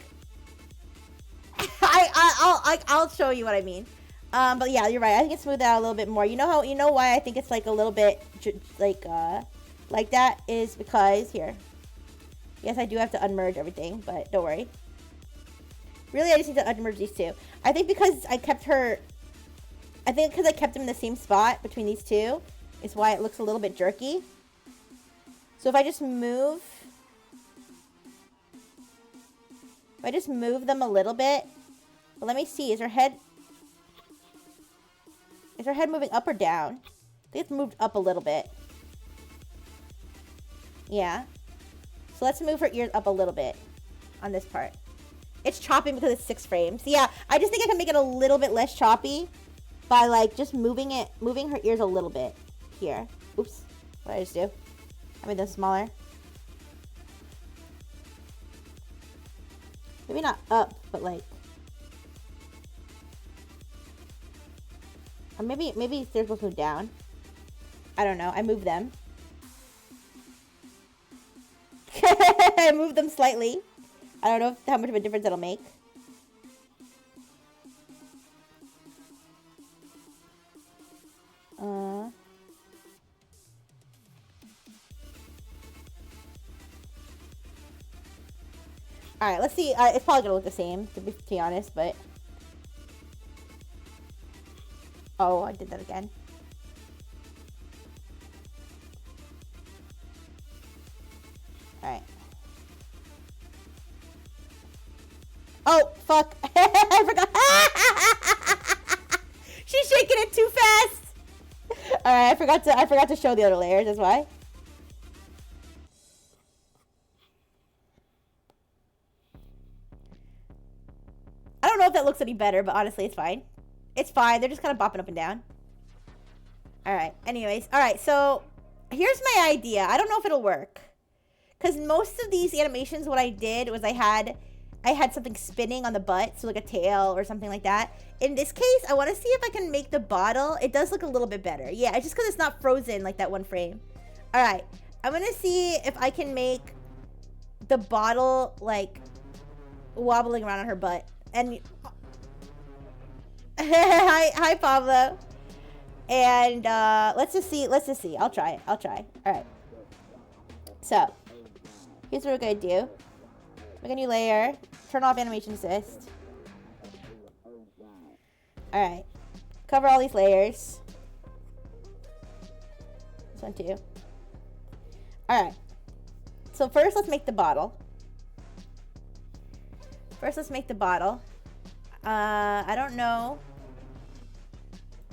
[SPEAKER 1] I'll show you what I mean. But yeah, you're right. I think it's smoothed out a little bit more. You know why I think it's like a little bit like that is because here. Yes, I do have to unmerge everything, but don't worry. Really, I just need to unmerge these two. I think because I kept them in the same spot between these two is why it looks a little bit jerky. So if I just move them a little bit, well, let me see. Is her head moving up or down? I think it's moved up a little bit. Yeah. So let's move her ears up a little bit on this part. It's chopping because it's 6 frames. Yeah, I just think I can make it a little bit less choppy by like just moving her ears a little bit here. Oops, what did I just do? I made them smaller. Maybe not up, but like, or maybe they're supposed to move down. I don't know. I moved them. I moved them slightly. I don't know how much of a difference that'll make. Alright, let's see. It's probably gonna look the same, to be honest, but... Oh, I did that again. Alright. Oh, fuck. I forgot. She's shaking it too fast. All right, I forgot to show the other layers. That's why. I don't know if that looks any better, but honestly, it's fine. It's fine. They're just kind of bopping up and down. All right. Anyways, all right. So here's my idea. I don't know if it'll work, because most of these animations, what I did was I had something spinning on the butt, so like a tail or something like that. In this case, I want to see if I can make the bottle. It does look a little bit better. Yeah, it's just because it's not frozen like that one frame. All right. I'm gonna see if I can make the bottle like wobbling around on her butt. And hi Pablo. And let's just see. I'll try. All right. So here's what we're gonna do. Make a new layer. Turn off animation assist. All right. Cover all these layers. This one too. All right. So first, let's make the bottle. I don't know.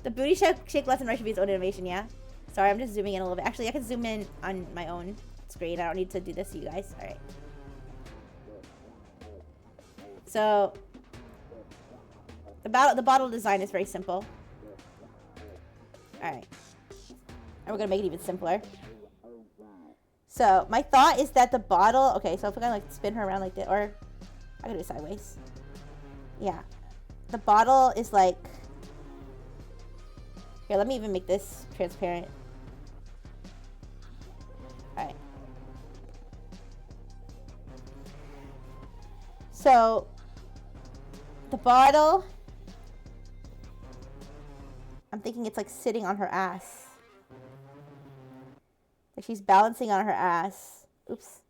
[SPEAKER 1] The booty shake left and right should be its own animation, yeah? Sorry, I'm just zooming in a little bit. Actually, I can zoom in on my own screen. I don't need to do this to you guys. All right. So, the bottle design is very simple. All right. And we're going to make it even simpler. So, my thought is that the bottle... Okay, so if we're going to like spin her around like this, or I can do it sideways. Yeah. The bottle is like... Here, let me even make this transparent. Alright. So, the bottle... I'm thinking it's like sitting on her ass. Like she's balancing on her ass. Oops.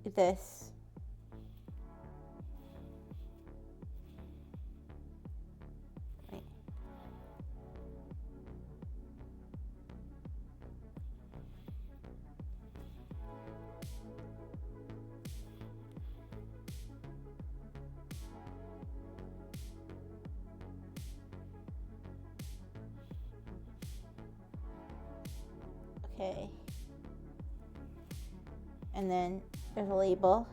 [SPEAKER 1] Like this. Right. Okay. And then there's a label.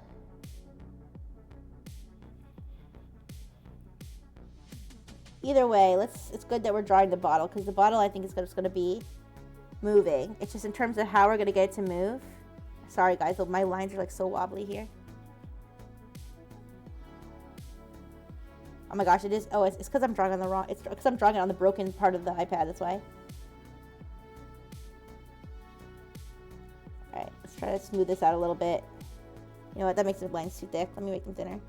[SPEAKER 1] Either way, it's good that we're drawing the bottle, because the bottle I think is just going to be moving. It's just in terms of how we're going to get it to move. Sorry guys, my lines are like so wobbly here. Oh my gosh, it is. Oh, it's because I'm drawing on the wrong. It's because I'm drawing it on the broken part of the iPad. That's why. All right, let's try to smooth this out a little bit. You know what? That makes the lines too thick. Let me make them thinner.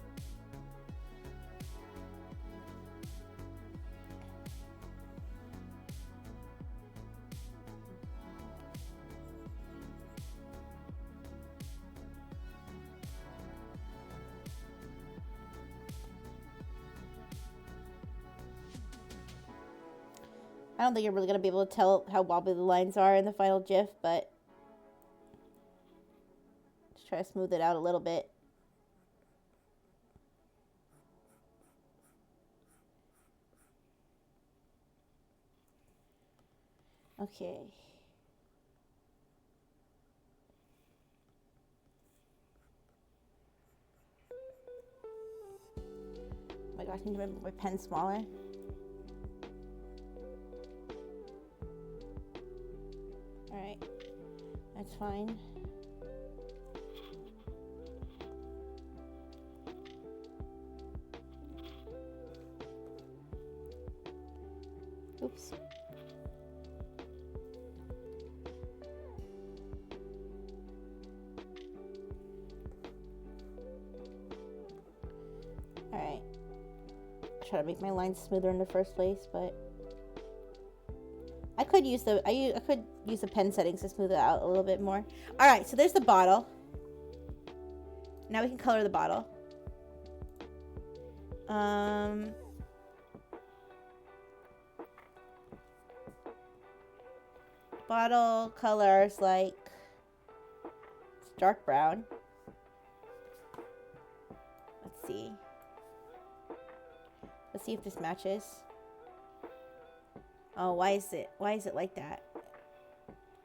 [SPEAKER 1] I don't think you're really going to be able to tell how wobbly the lines are in the final GIF, but just try to smooth it out a little bit. Okay. Oh my gosh, I need to make my pen smaller. Alright, that's fine. Oops. Alright. I try to make my lines smoother in the first place, but I could use the pen settings to smooth it out a little bit more. All right, so there's the bottle. Now we can color the bottle. Bottle colors like dark brown. Let's see. Let's see if this matches. Oh, why is it like that?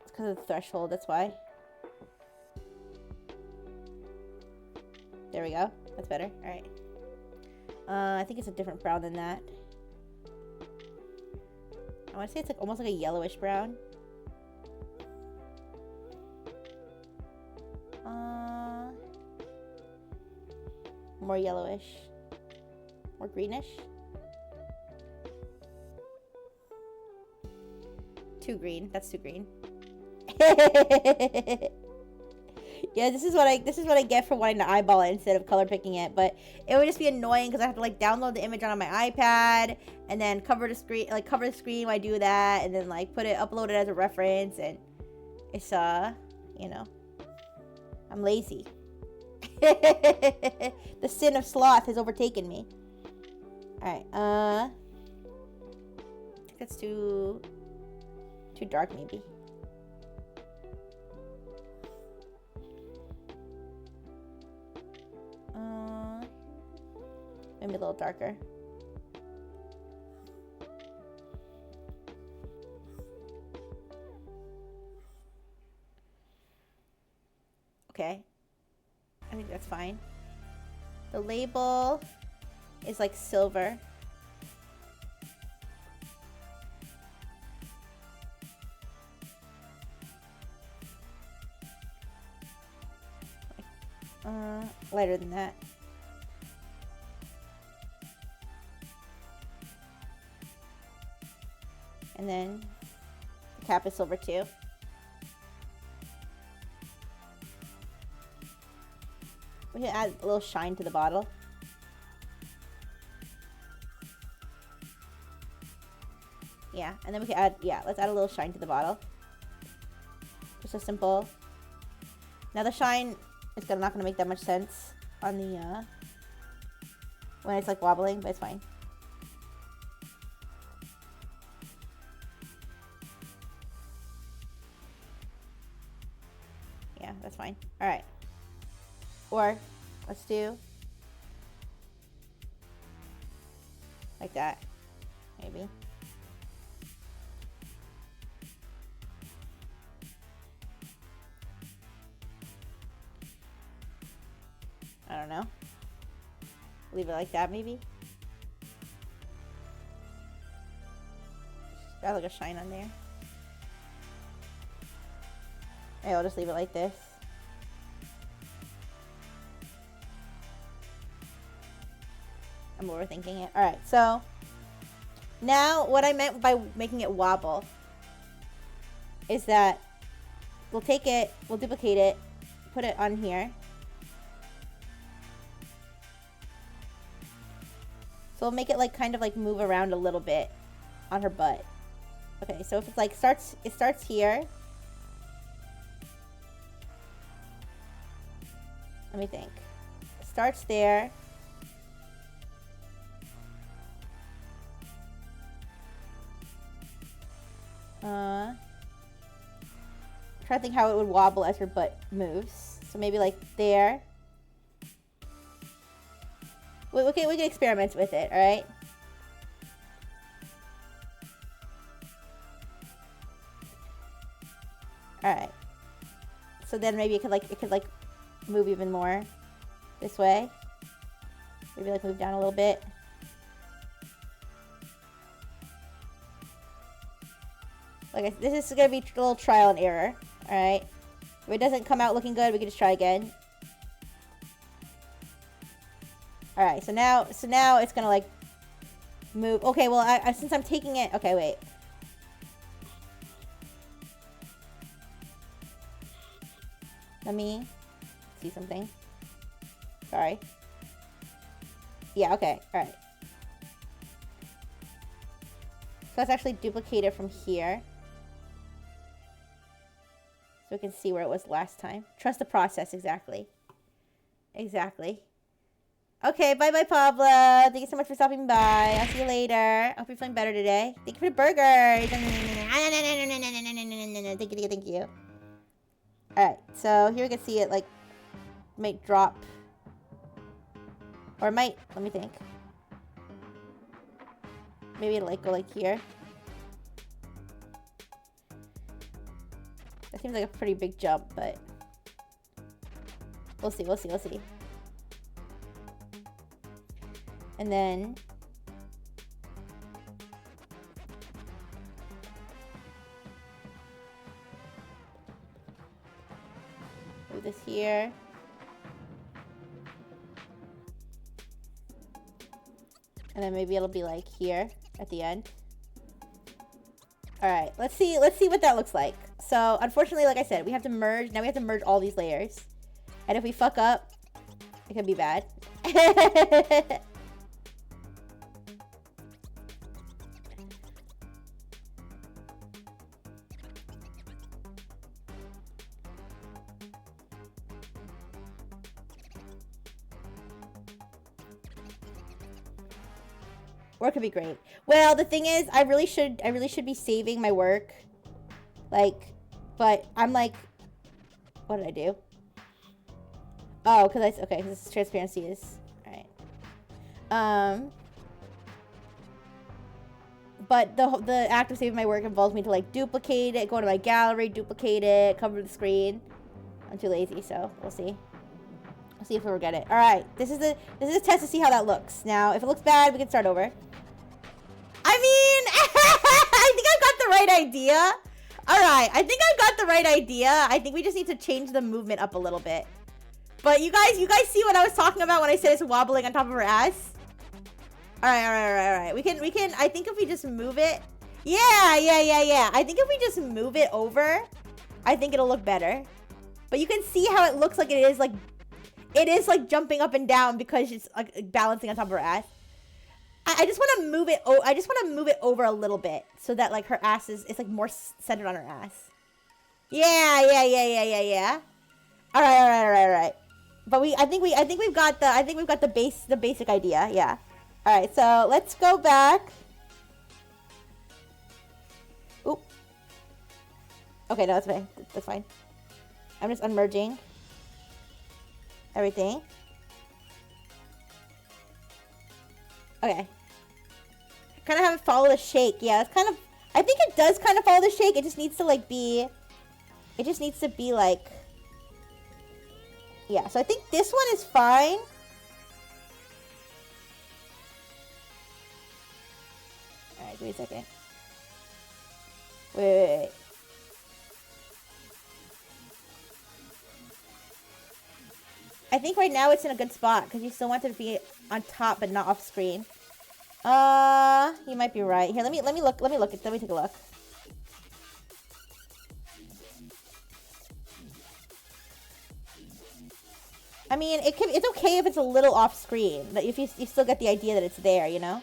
[SPEAKER 1] It's because of the threshold, that's why. There we go. That's better. Alright. I think it's a different brown than that. I want to say it's like almost like a yellowish brown. More yellowish. More greenish. Too green. That's too green. Yeah, this is what I get for wanting to eyeball it instead of color picking it. But it would just be annoying because I have to like download the image on my iPad and then cover the screen while I do that, and then like upload it as a reference, and it's you know, I'm lazy. The sin of sloth has overtaken me. Alright, I think that's too dark maybe. Maybe a little darker. Okay. I think that's fine. The label is like silver. Lighter than that. And then the cap is silver too. We can add a little shine to the bottle. Yeah, and then we can add, let's add a little shine to the bottle. Just a simple. Now the shine is not gonna make that much sense on the, when it's like wobbling, but it's fine. Yeah, that's fine. All right. Or let's do like that, maybe. I don't know. Leave it like that, maybe. Got like a shine on there. Hey, I'll just leave it like this. I'm overthinking it. Alright, so now what I meant by making it wobble is that we'll take it, we'll duplicate it, put it on here. So we'll make it like kind of like move around a little bit on her butt. Okay, so if it's like it starts here. Let me think. It starts there. Try to think how it would wobble as her butt moves. So maybe like there. We can experiment with it, alright? Alright. So then maybe it could like move even more this way. Maybe like move down a little bit. Like this is gonna be a little trial and error. Alright. If it doesn't come out looking good, we can just try again. Alright, so now it's gonna like move. Okay, well since I'm taking it, okay, wait. Let me see something. Sorry. Yeah, okay, alright. So let's actually duplicate it from here. So we can see where it was last time. Trust the process, exactly. Exactly. Okay, bye-bye, Pablo. Thank you so much for stopping by. I'll see you later. I hope you're feeling better today. Thank you for the burger. Thank you. Alright, so here we can see it, like, might drop. Or it might, let me think. Maybe it'll, like, go, like, here. That seems like a pretty big jump, but... We'll see, we'll see, we'll see. And then... move this here. And then maybe it'll be like here at the end. Alright, let's see what that looks like. So unfortunately, like I said, we have to merge. Now we have to merge all these layers. And if we fuck up, it could be bad. Or it could be great. Well, the thing is, I really should be saving my work. Like, but I'm like, what did I do? Oh, because okay, this is transparency is, alright. But the act of saving my work involves me to like duplicate it, go to my gallery, duplicate it, cover the screen. I'm too lazy, so we'll see. We'll see if we ever get it. Alright, this is a test to see how that looks. Now, if it looks bad, we can start over. I mean, I think I've got the right idea. Alright, I think I've got the right idea. I think we just need to change the movement up a little bit. But you guys see what I was talking about when I said it's wobbling on top of her ass? Alright. We can, I think if we just move it. Yeah. I think if we just move it over, I think it'll look better. But you can see how it looks like it is like jumping up and down because it's like balancing on top of her ass. I just want to move it. I just want to move it over a little bit so that like her ass it's like more centered on her ass. Yeah. All right. But I think we've got the basic idea. Yeah. All right. So let's go back. Oop. Okay, no, that's fine. That's fine. I'm just unmerging everything. Okay. Kind of have it follow the shake. Yeah, it's kind of... I think it does kind of follow the shake. It just needs to, like, be... It just needs to be, like... Yeah, so I think this one is fine. Alright, give me a second. Wait. I think right now it's in a good spot because you still want it to be on top but not off screen. You might be right. Here, let me look. Let me take a look. I mean, it's okay if it's a little off screen, but if you still get the idea that it's there, you know?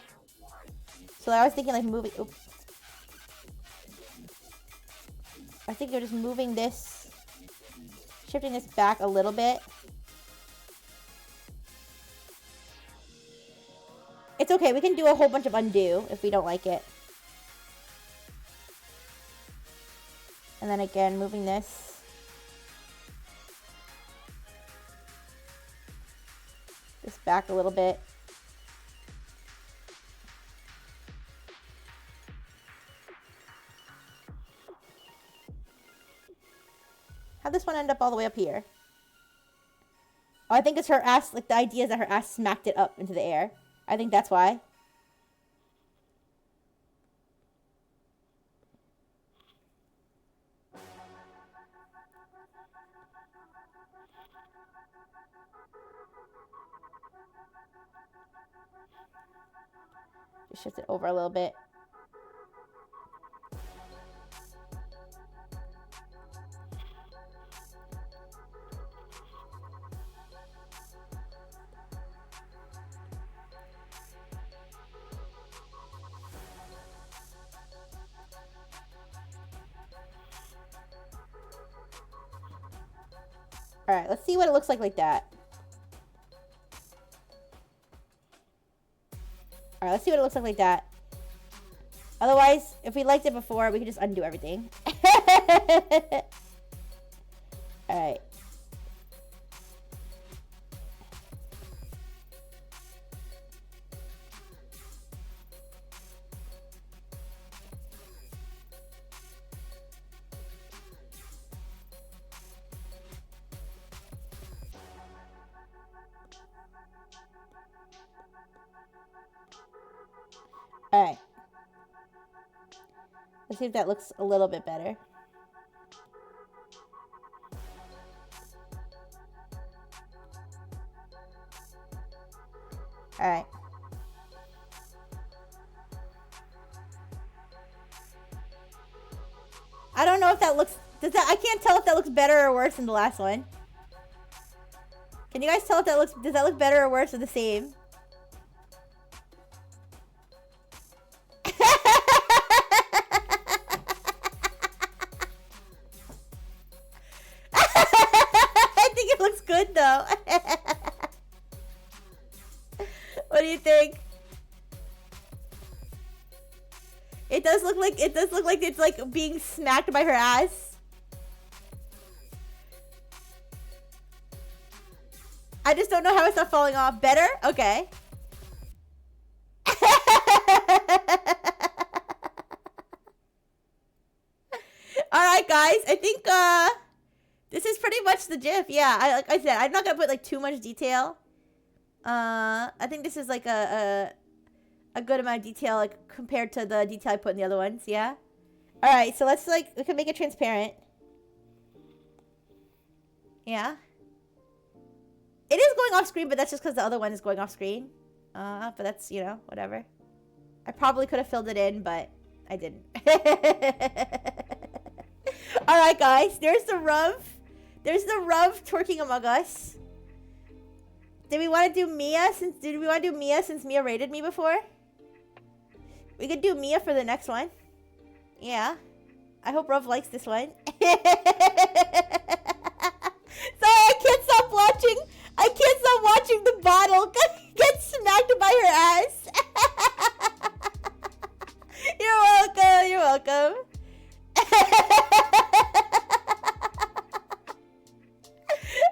[SPEAKER 1] So I was thinking like moving. Oops. I think you're just moving this, shifting this back a little bit. It's okay, we can do a whole bunch of undo if we don't like it. And then again, moving this. This back a little bit. How'd this one end up all the way up here? Oh, I think it's her ass, like the idea is that her ass smacked it up into the air. I think that's why. Just shift it over a little bit. Alright, let's see what it looks like that. Alright, let's see what it looks like that. Otherwise, if we liked it before, we could just undo everything. Alright. Alright. Let's see if that looks a little bit better. Alright. I don't know if that looks... I can't tell if that looks better or worse than the last one. Can you guys tell if that looks... Does that look better or worse or the same? I think it looks good though. What do you think? It does look like it's like being smacked by her ass. I just don't know how it's not falling off. Better? Okay. Alright guys, I think this is pretty much the GIF. Yeah, like I said, I'm not gonna put like too much detail. I think this is like a good amount of detail, like compared to the detail I put in the other ones. Yeah. All right, so let's like we can make it transparent. Yeah. It is going off screen, but that's just because the other one is going off screen. But that's, you know, whatever. I probably could have filled it in, but I didn't. All right, guys. There's the Ruv. There's the Ruv twerking among us. Did we want to do Mia since Mia rated me before? We could do Mia for the next one. Yeah. I hope Ruv likes this one. Sorry, I can't stop watching. I can't stop watching the bottle get smacked by her ass. You're welcome. You're welcome.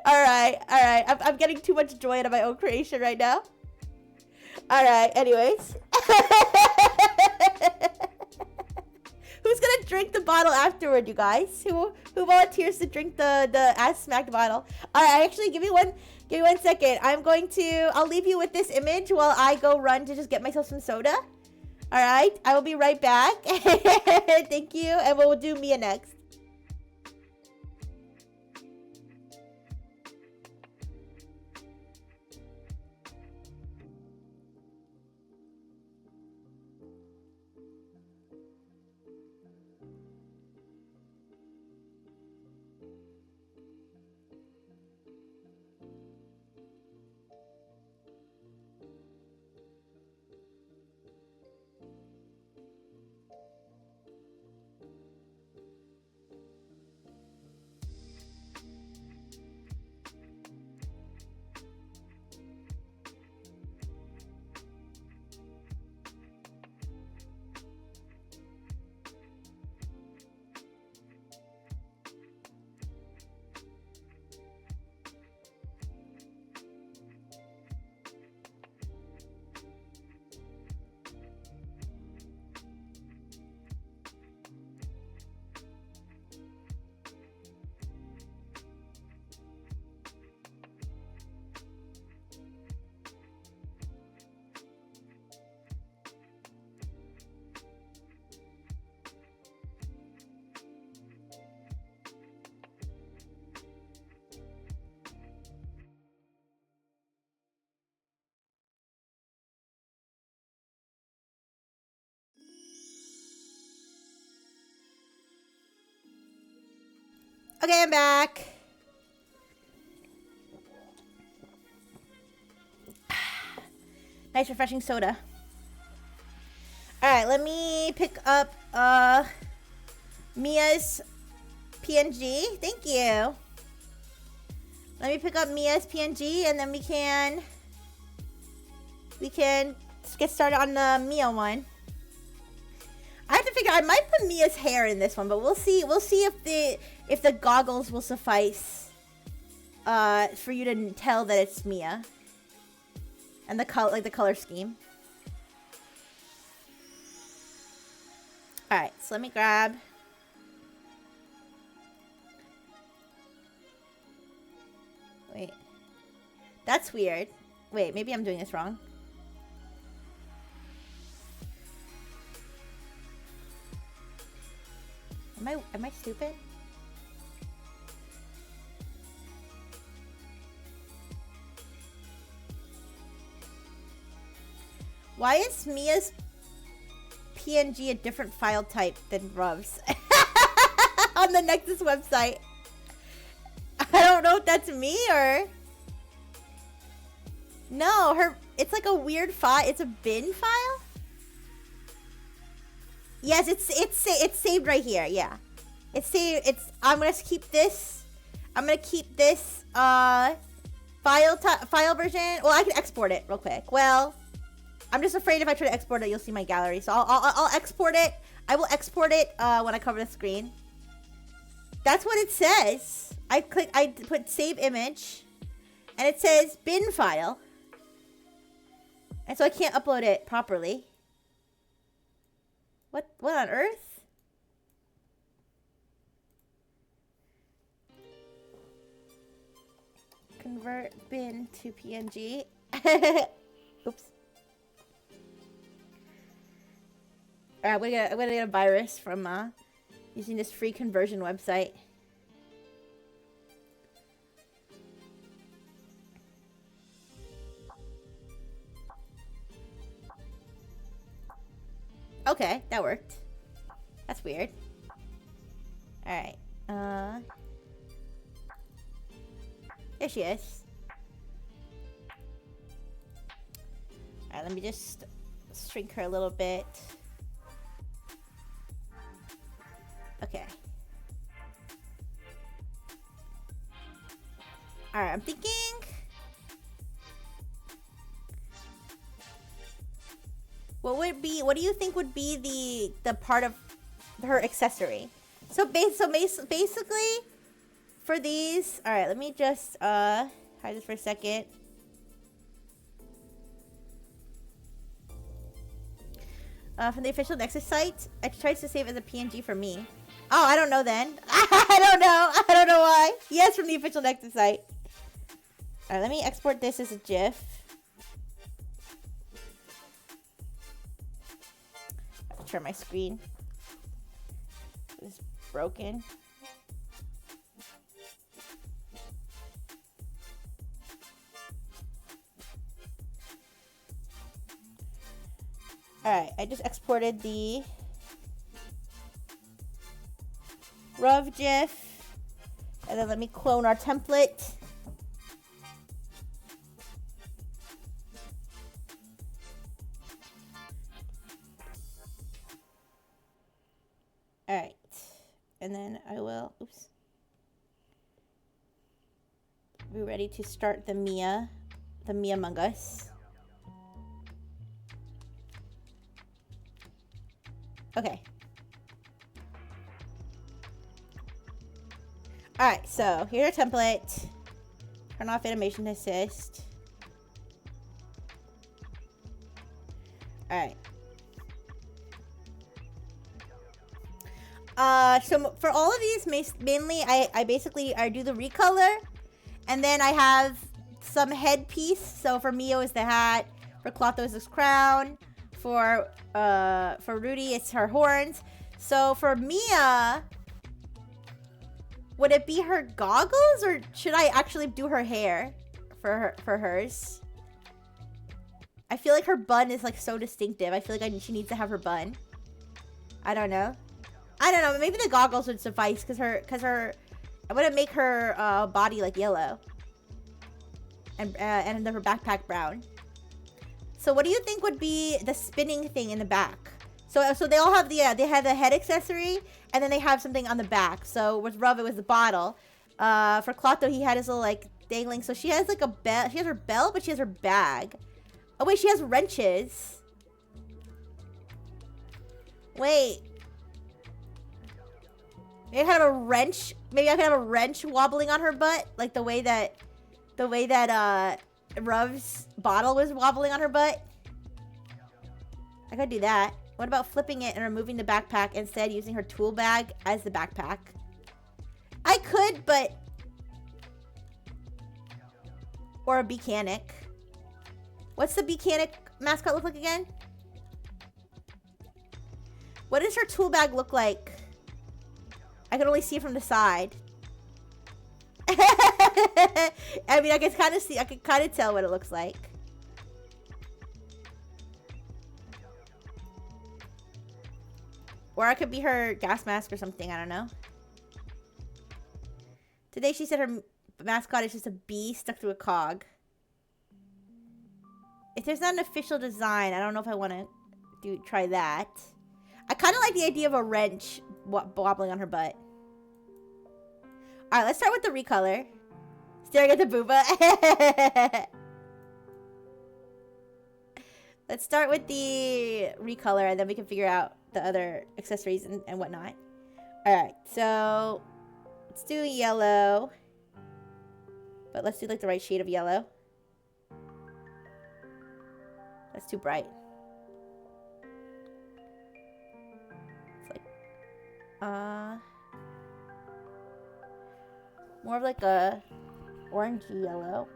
[SPEAKER 1] Alright. I'm getting too much joy out of my own creation right now. Alright, anyways. Who's gonna drink the bottle afterward, you guys? Who volunteers to drink the ass smacked bottle? Alright, actually, give me one second. I'll leave you with this image while I go run to just get myself some soda. Alright, I will be right back. Thank you, and we'll do Mia next. Okay, I'm back. Nice refreshing soda. Alright, let me pick up Mia's PNG. Thank you. Let me pick up Mia's PNG and then we can get started on the Mia one. I have to figure I might put Mia's hair in this one, but we'll see. We'll see if the goggles will suffice for you to tell that it's Mia. And the color scheme. All right, so let me grab. Wait. That's weird. Wait, maybe I'm doing this wrong. Am I stupid? Why is Mia's PNG a different file type than Ruv's on the Nexus website? I don't know if that's me or... No, it's like a weird file. It's a bin file? Yes, it's saved right here. Yeah. It's saved. I'm going to keep this. I'm going to keep this file version. Well, I can export it real quick. Well, I'm just afraid if I try to export it, you'll see my gallery. So I'll export it. I will export it when I cover the screen. That's what it says. I put save image, and it says bin file. And so I can't upload it properly. What on earth? Convert bin to PNG. Oops. Alright, I'm gonna get a virus from using this free conversion website. Okay, that worked. That's weird. Alright. There she is. Alright, let me just shrink her a little bit. Okay. Alright, I'm thinking... What do you think would be the part of her accessory? So basically, for these... Alright, let me just hide this for a second. From the official Nexus site, I tried to save it as a PNG for me. Oh, I don't know then. I don't know why. Yes, from the official Nexus site. Alright, let me export this as a GIF. I'll share my screen. It's broken. Alright, I just exported the Ruv GIF. And then let me clone our template. Alright. And then I will, oops. Be ready to start the Mia Among Us. Okay. Alright, so here's our template. Turn off animation assist. Alright. So for all of these, mainly I basically do the recolor. And then I have some headpiece. So for Mio is the hat. For Clotho is this crown. For Rudy, it's her horns. So for Mia, would it be her goggles, or should I actually do her hair for hers? I feel like her bun is like so distinctive. I feel like she needs to have her bun. I don't know. Maybe the goggles would suffice because her I want to make her body like yellow and her backpack brown. So what do you think would be the spinning thing in the back? So they all have they have the head accessory, and then they have something on the back. So with Ruv, it was the bottle. For Clotho, he had his little like dangling. So she has like a belt. She has her belt, but she has her bag. Oh wait, she has wrenches. Wait, Maybe I could have a wrench. Maybe I could have a wrench wobbling on her butt, like the way that Ruv's bottle was wobbling on her butt. I could do that. What about flipping it and removing the backpack, instead using her tool bag as the backpack? I could, but... Or a mechanic. What's the mechanic mascot look like again? What does her tool bag look like? I can only see it from the side. I mean, I can kind of see, I can kind of tell what it looks like. Or it could be her gas mask or something, I don't know. Today she said her mascot is just a bee stuck through a cog. If there's not an official design, I don't know if I want to try that. I kind of like the idea of a wrench wobbling on her butt. Alright, let's start with the recolor. Staring at the booba. Let's start with the recolor, and then we can figure out the other accessories and whatnot. Alright, so let's do yellow. But let's do like the right shade of yellow. That's too bright. It's like, more of like a orangey yellow.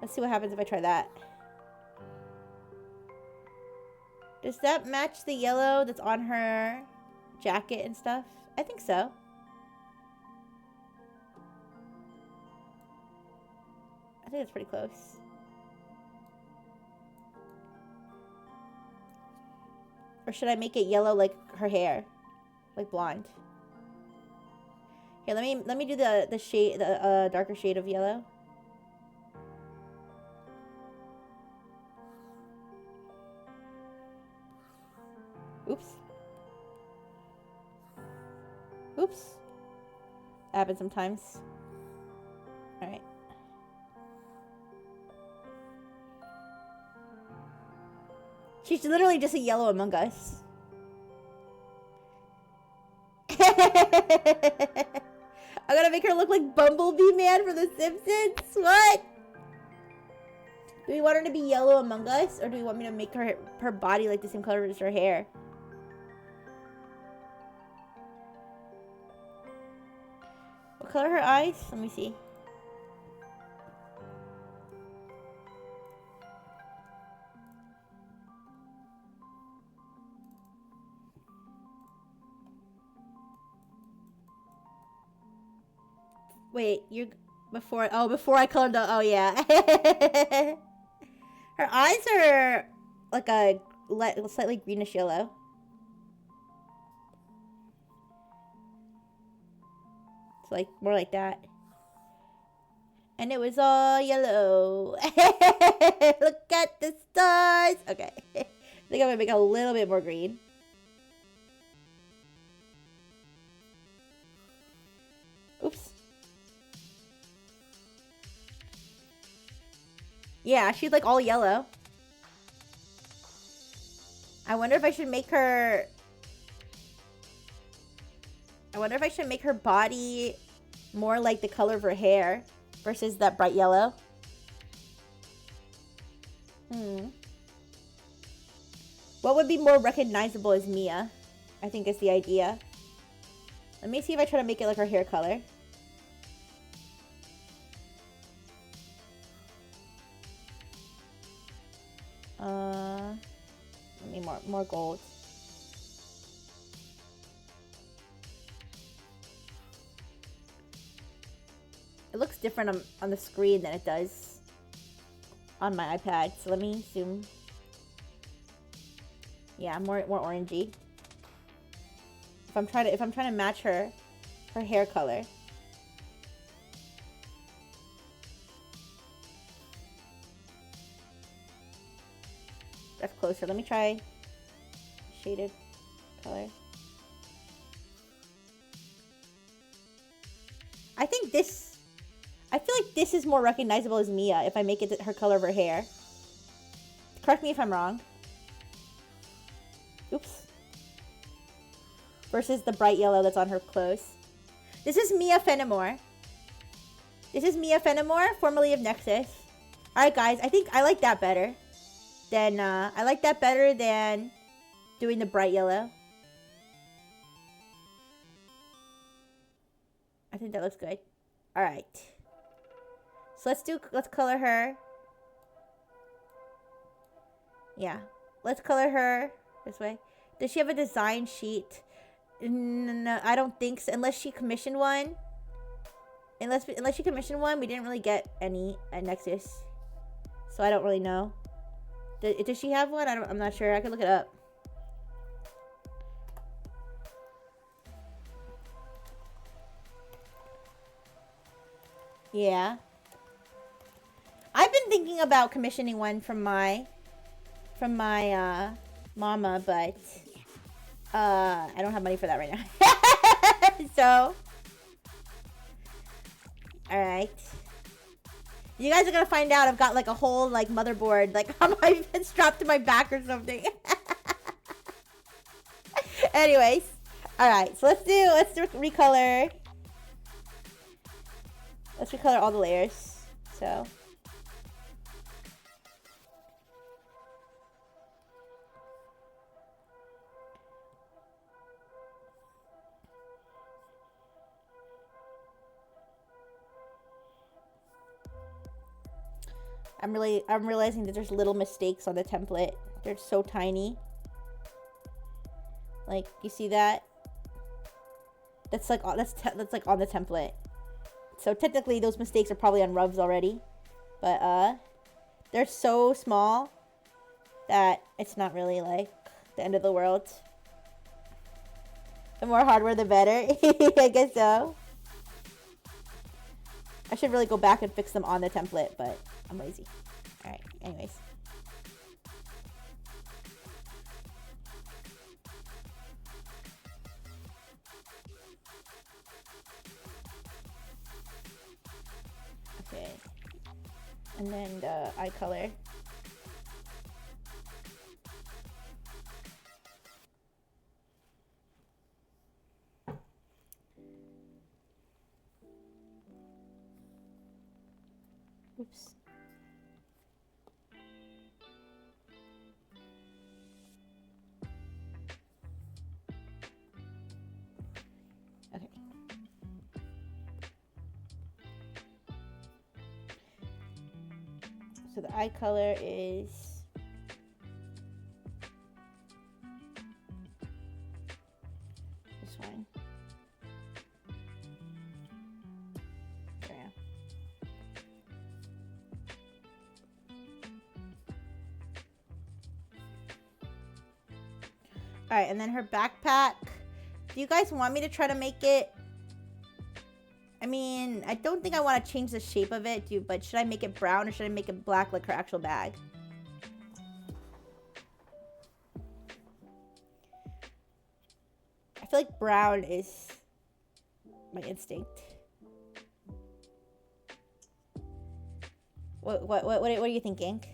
[SPEAKER 1] Let's see what happens if I try that. Does that match the yellow that's on her jacket and stuff? I think so. I think it's pretty close. Or should I make it yellow like her hair? Like blonde. Here, let me do the shade, the darker shade of yellow. Oops. Oops. That happens sometimes. Alright. She's literally just a yellow Among Us. I'm gonna make her look like Bumblebee Man from The Simpsons? What? Do we want her to be yellow Among Us? Or do we want me to make her body like the same color as her hair? What color are her eyes? Let me see. Wait, you're before I colored the, oh yeah. Her eyes are like a slightly greenish yellow. It's like more like that. And it was all yellow. Look at the stars. Okay. I think I'm gonna make it a little bit more green. Oops. Yeah, she's like all yellow. I wonder if I should make her... I wonder if I should make her body more like the color of her hair versus that bright yellow. What would be more recognizable as Mia? I think is the idea. Let me see if I try to make it like her hair color. Let me more gold. It looks different on the screen than it does on my iPad. So let me zoom. Yeah, more orangey. If I'm trying to match her hair color. That's closer. Let me try shaded color. I feel like this is more recognizable as Mia if I make it her color of her hair. Correct me if I'm wrong. versus the bright yellow that's on her clothes. This is Mia Fenimore. This is Mia Fenimore, formerly of Nexus. Alright guys, I think I like that better than doing the bright yellow. I think that looks good. Alright. So let's color her. Yeah. Let's color her this way. Does she have a design sheet? No, I don't think so. Unless she commissioned one. Unless she commissioned one, we didn't really get any at Nexus. So I don't really know. Does she have one? I'm not sure. I can look it up. Yeah. I've been thinking about commissioning one from my mama, but I don't have money for that right now. So alright. You guys are gonna find out I've got like a whole like motherboard like on my strapped to my back or something. Anyways. Alright, so let's recolor. Let's recolor all the layers. So I'm realizing that there's little mistakes on the template. They're so tiny. Like, you see that? That's like on the template. So technically those mistakes are probably on Ruvs already. But they're so small that it's not really like the end of the world. The more hardware the better. I guess so. I should really go back and fix them on the template, but I'm lazy. Alright, anyways. Okay. And then the eye color. Oops. Okay. So the eye color is this one. There we go. Alright, and then her backpack. Do you guys want me to try to make it? I mean, I don't think I want to change the shape of it, but should I make it brown or should I make it black like her actual bag? I feel like brown is my instinct. What are you thinking?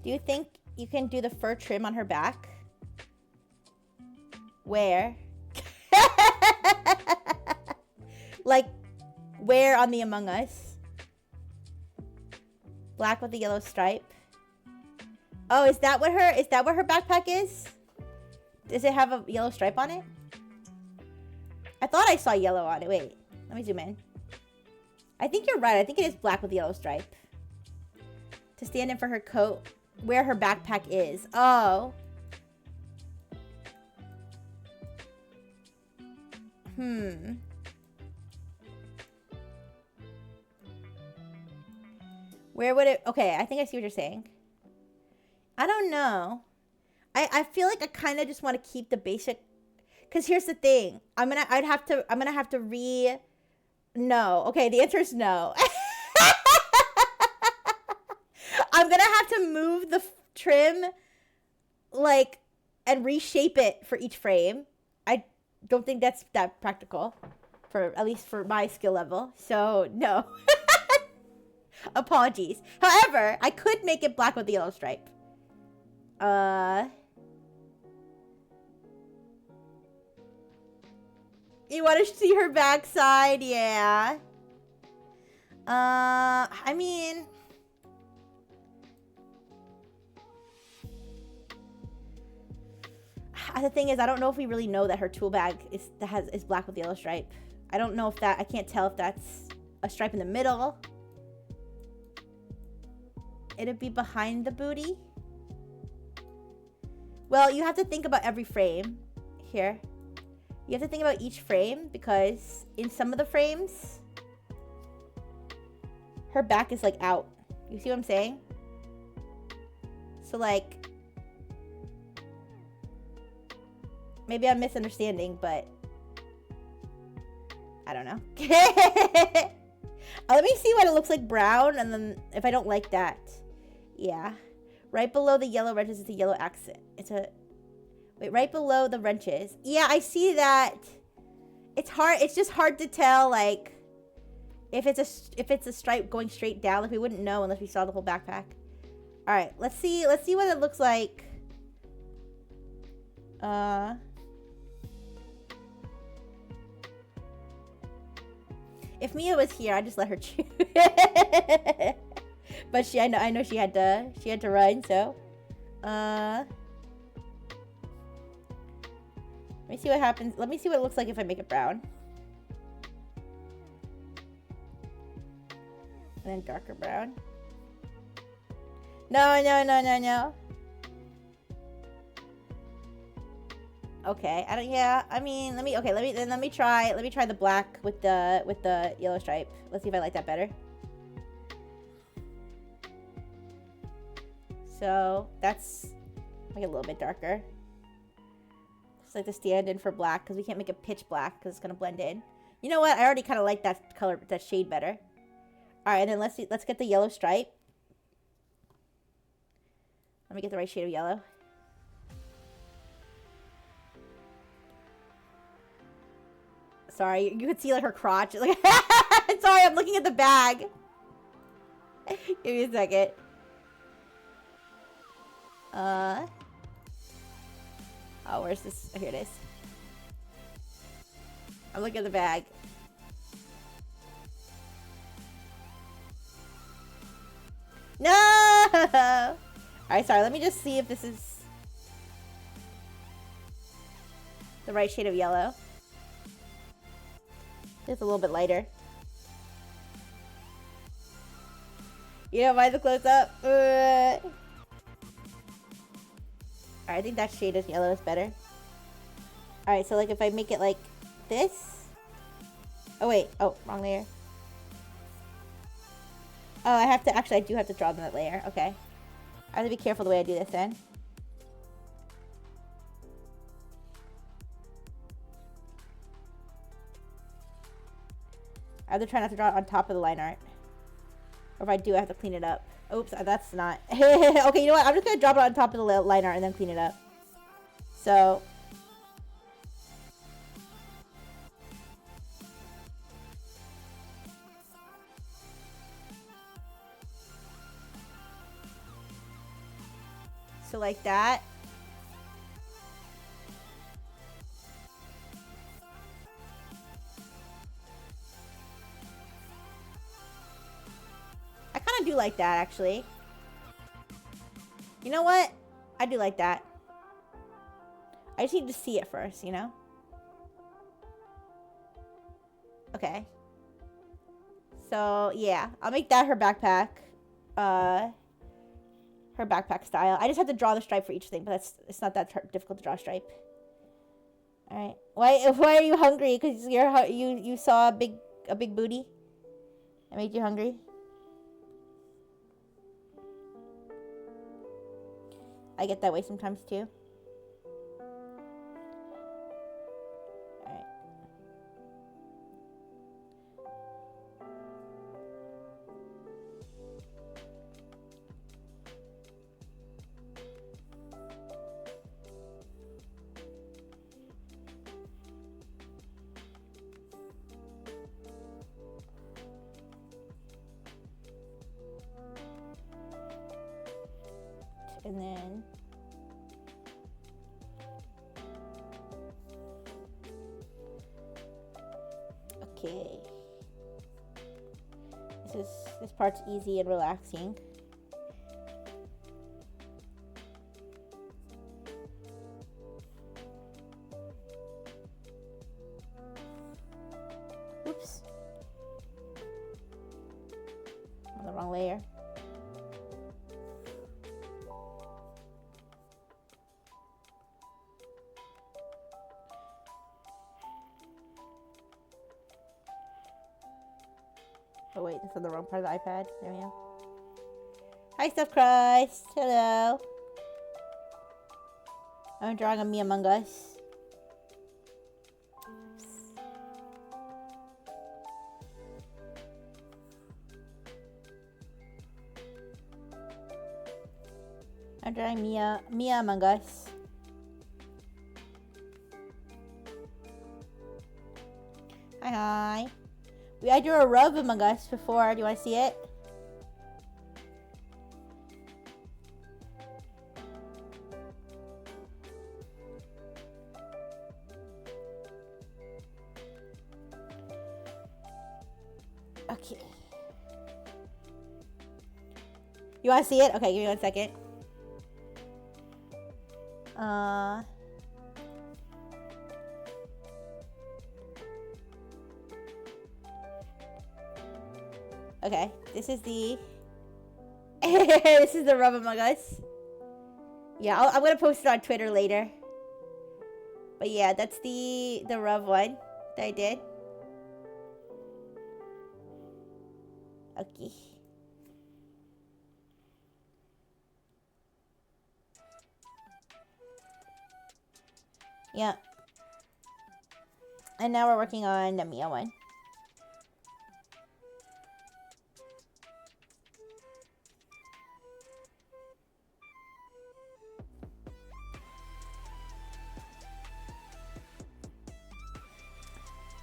[SPEAKER 1] Do you think you can do the fur trim on her back? Where? Like, where on the Among Us? Black with a yellow stripe. Oh, is that what her backpack is? Does it have a yellow stripe on it? I thought I saw yellow on it. Wait, let me zoom in. I think you're right. I think it is black with a yellow stripe. To stand in for her coat. Where her backpack is. Oh. Where would it... Okay, I think I see what you're saying. I don't know. I feel like I kind of just want to keep the basic... Because here's the thing. I'm gonna have to No. Okay, the answer is no. I'm gonna have to move the trim, like, and reshape it for each frame. I don't think that's that practical, at least for my skill level. So, no. Apologies. However, I could make it black with the yellow stripe. You want to see her backside? Yeah. I mean... The thing is, I don't know if we really know that her tool bag is black with the yellow stripe. I don't know if that... I can't tell if that's a stripe in the middle. It'd be behind the booty. Well, you have to think about every frame. Here. You have to think about each frame because in some of the frames, her back is like out. You see what I'm saying? So like, maybe I'm misunderstanding, but I don't know. Let me see what it looks like brown, and then if I don't like that, yeah. Right below the yellow wrenches is a yellow accent. It's a... Wait, right below the wrenches. Yeah, I see that. It's hard. It's just hard to tell, like, if it's a stripe going straight down. Like, we wouldn't know unless we saw the whole backpack. All right, let's see. Let's see what it looks like. If Mia was here, I'd just let her choose. But I know she had to run. So, let me see what happens. Let me see what it looks like if I make it brown. And then darker brown. No. Okay, I don't... Yeah, I mean, let me try the black with the yellow stripe. Let's see if I like that better. So, that's... make it a little bit darker. Just like the stand-in for black, because we can't make it pitch black, because it's going to blend in. You know what? I already kind of like that color, that shade better. Alright, and then let's get the yellow stripe. Let me get the right shade of yellow. Sorry, you could see like her crotch. Like, sorry, I'm looking at the bag. Give me a second. Oh, where's this? Oh, here it is. I'm looking at the bag. No! Alright, sorry. Let me just see if this is the right shade of yellow. It's a little bit lighter. You don't mind the close-up? Alright, I think that shade of yellow is better. Alright, so like if I make it like this. Oh wait, oh, wrong layer. Oh, I have to, actually I do have to draw that layer, okay. I have to be careful the way I do this then. I have to try not to draw it on top of the line art. Or if I do, I have to clean it up. Oops, that's not. Okay, you know what? I'm just going to drop it on top of the line art and then clean it up. So. So like that. I kind of do like that, actually. You know what? I do like that. I just need to see it first, you know? Okay. So, yeah. I'll make that her backpack. Her backpack style. I just have to draw the stripe for each thing, but it's not that difficult to draw a stripe. All right. Why are you hungry? Because you saw a big booty. I made you hungry. I get that way sometimes too. All right. and then okay. This part's easy and relaxing. Oops. On the wrong layer. Oh wait, that's on the wrong part of the iPad. There we go. Hi, Stuff Christ. Hello. I'm drawing a Me Among Us. I'm drawing Mia Among Us. Hi. I drew a rub Among Us before. Do you want to see it? Okay. You want to see it? Okay, give me 1 second. Okay, this is the this is the rub Among Us. Yeah, I'm gonna post it on Twitter later. But yeah, that's the rub one that I did. Okay. Yeah. And now we're working on the Mia one.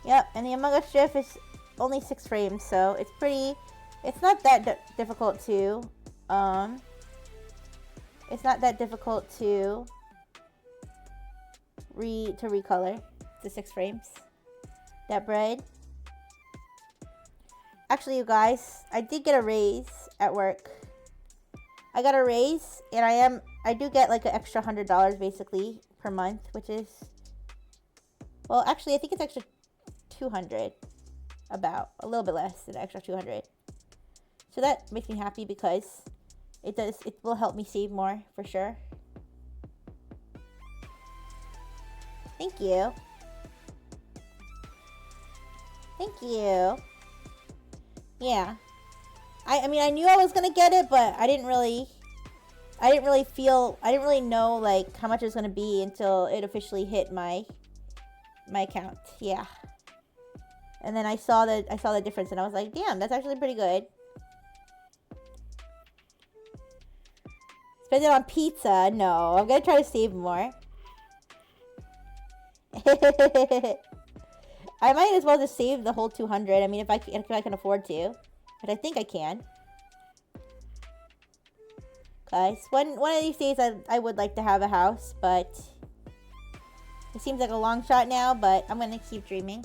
[SPEAKER 1] Yep, and the Among Us GIF is only 6 frames, so it's pretty. It's not that difficult to. It's not that difficult to recolor the 6 frames. That bread. Actually, you guys, I did get a raise at work. I got a raise, and I do get like an extra $100 basically per month, which is. Well, actually, I think it's extra 200, about a little bit less than extra 200. So that makes me happy because it will help me save more for sure. Thank you. Thank you. Yeah. I mean, I knew I was gonna get it, but I didn't really know like how much it was gonna be until it officially hit my account. Yeah. And then I saw the difference, and I was like, damn, that's actually pretty good. Spend it on pizza? No, I'm gonna try to save more. I might as well just save the whole 200. I mean, if I can afford to, but I think I can. Guys, one of these days I would like to have a house, but it seems like a long shot now. But I'm gonna keep dreaming.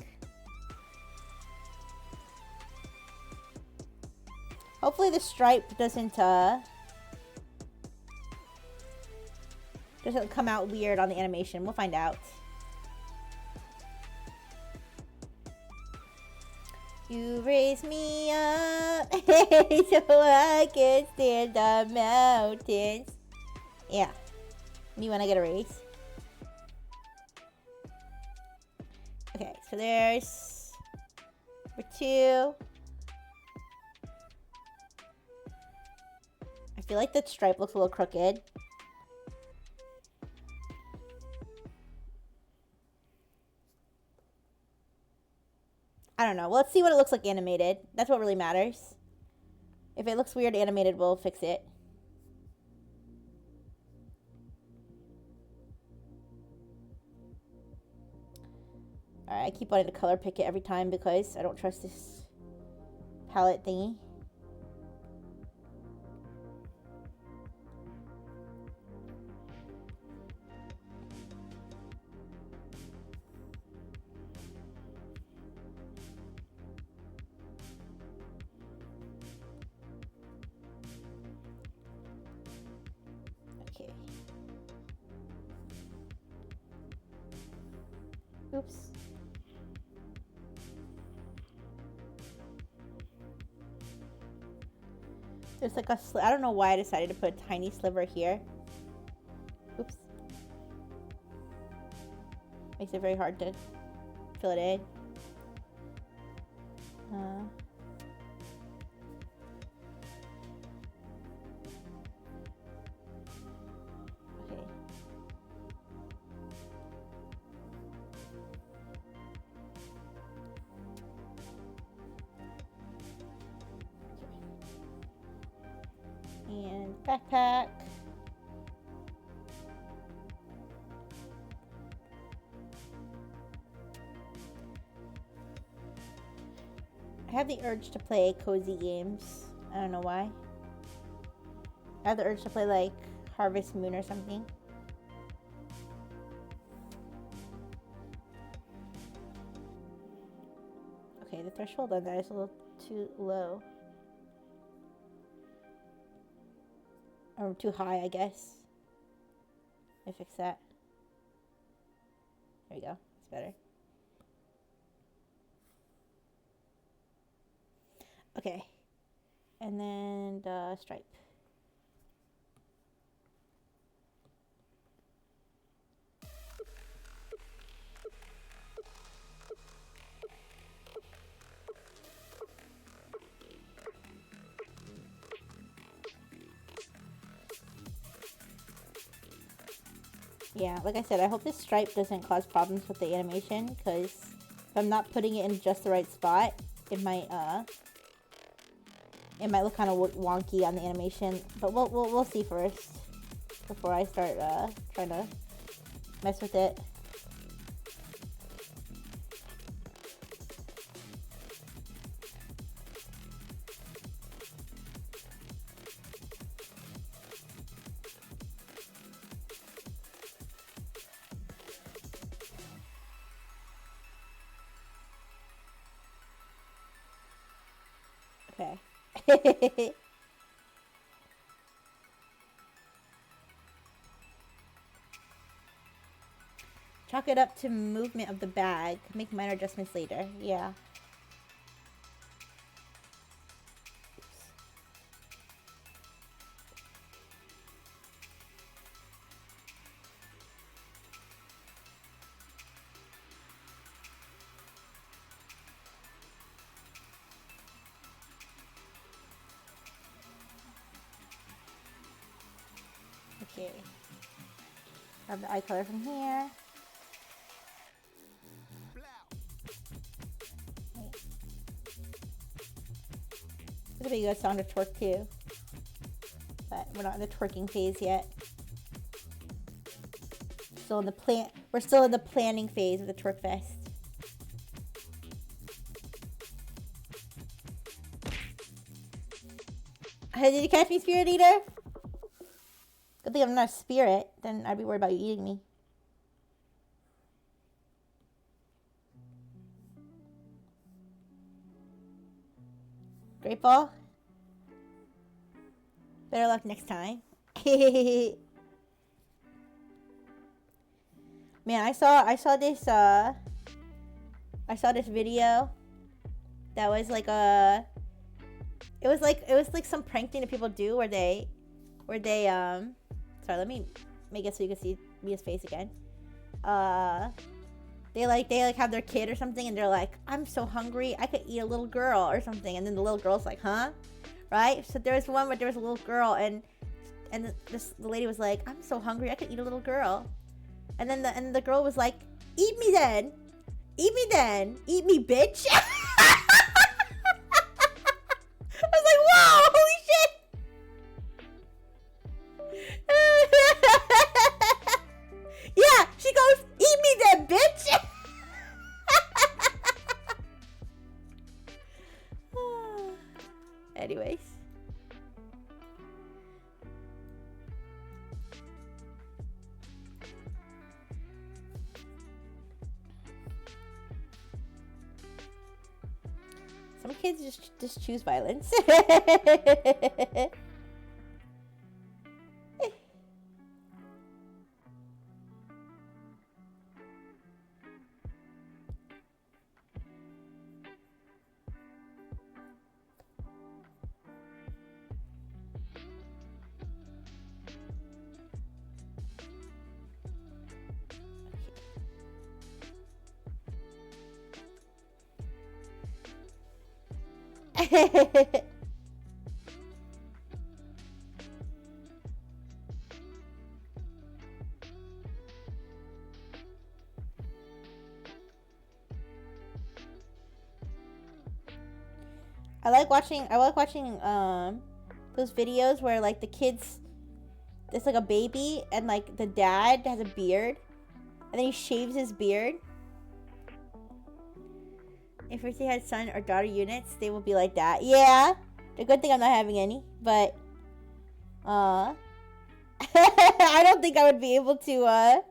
[SPEAKER 1] Hopefully the stripe doesn't come out weird on the animation. We'll find out. You raise me up so I can stand on mountains. Yeah. Me when I get a raise. Okay, so there's number 2. I feel like the stripe looks a little crooked. I don't know. Well, let's see what it looks like animated. That's what really matters. If it looks weird animated, we'll fix it. Alright, I keep wanting to color pick it every time because I don't trust this palette thingy. Oops. There's like a I don't know why I decided to put a tiny sliver here. Oops. Makes it very hard to fill it in. Okay. And backpack. I have the urge to play cozy games. I don't know why. I have the urge to play like Harvest Moon or something. Okay, the threshold on that is a little too low. Or too high, I guess. I fix that. There we go. It's better. Okay. And then the stripe. Yeah, like I said, I hope this stripe doesn't cause problems with the animation, because if I'm not putting it in just the right spot, it might look kind of wonky on the animation. But we'll see first before I start trying to mess with it. Okay. Chalk it up to movement of the bag. Make minor adjustments later. Yeah. Okay. Grab the eye color from here. This would be a good song to twerk too. But we're not in the twerking phase yet. We're still in the planning phase of the twerk fest. Hey, did you catch me, Spirit Eater? Good thing I'm not a spirit. Then I'd be worried about you eating me. Grateful? Better luck next time. Man, I saw this video that was like it was like some prank thing that people do where they sorry, let me make it so you can see Mia's face again. They have their kid or something, and they're like, I'm so hungry, I could eat a little girl or something, and then the little girl's like, huh? Right? So there was one where there was a little girl, and the lady was like, I'm so hungry, I could eat a little girl. And then the girl was like, eat me then. Eat me then. Eat me, bitch. I was like, whoa, holy shit. Yeah, she goes, eat me then, bitch. Anyways. Some kids just choose violence. I like watching those videos where like the kids, it's like a baby and like the dad has a beard and then he shaves his beard. If they had son or daughter units, they will be like that. Yeah. The good thing I'm not having any, but I don't think I would be able to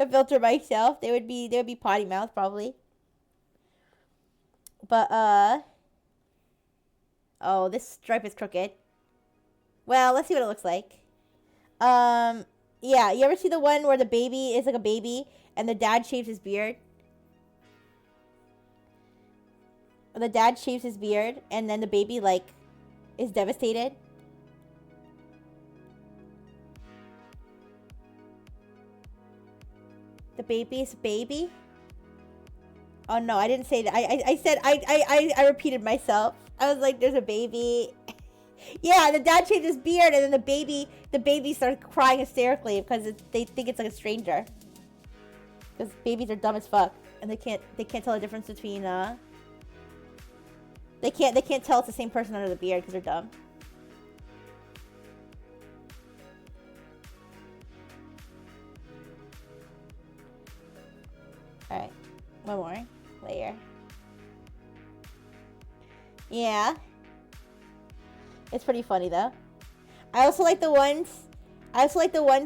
[SPEAKER 1] filter myself. They would be potty mouth probably. But oh, this stripe is crooked. Well, let's see what it looks like. Yeah, you ever see the one where the baby is like a baby and the dad shaves his beard? The dad shaves his beard and then the baby like is devastated. The baby is a baby? Oh no, I didn't say that. I said I repeated myself. I was like, there's a baby. Yeah, the dad shaved his beard and then the baby started crying hysterically because they think it's like a stranger. Because babies are dumb as fuck and they can't tell the difference between they can't tell it's the same person under the beard because they're dumb. All right, one more layer. Yeah. It's pretty funny though. I also like the ones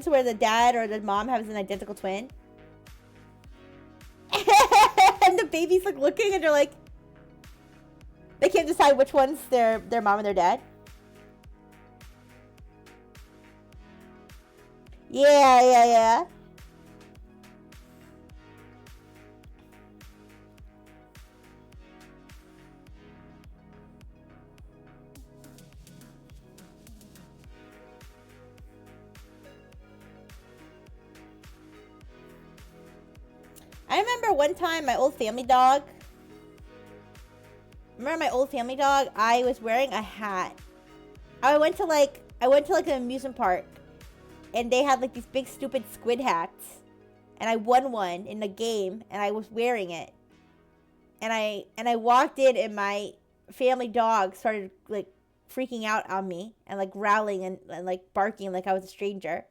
[SPEAKER 1] where the dad or the mom has an identical twin. And the baby's like looking and they're like, they can't decide which one's their mom and their dad. Yeah. I remember one time my old family dog. I was wearing a hat. I went to like an amusement park, and they had like these big stupid squid hats, and I won one in the game, and I was wearing it, and I walked in, and my family dog started like freaking out on me and like growling and like barking like I was a stranger,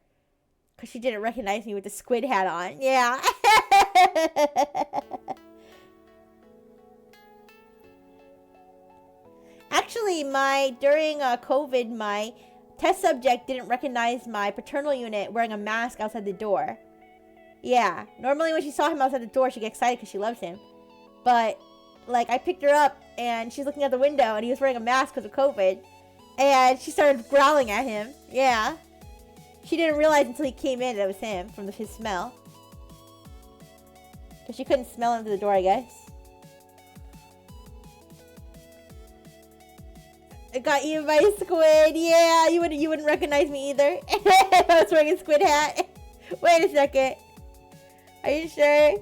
[SPEAKER 1] cause she didn't recognize me with the squid hat on. Yeah. Actually, during COVID, my test subject didn't recognize my paternal unit wearing a mask outside the door. Yeah, normally when she saw him outside the door, she'd get excited because she loves him. But, like, I picked her up, and she's looking out the window, and he was wearing a mask because of COVID. And she started growling at him. Yeah. She didn't realize until he came in that it was him from his smell. Because she couldn't smell him through the door, I guess. I got eaten by a squid. Yeah, you wouldn't recognize me either. I was wearing a squid hat. Wait a second. Are you sure?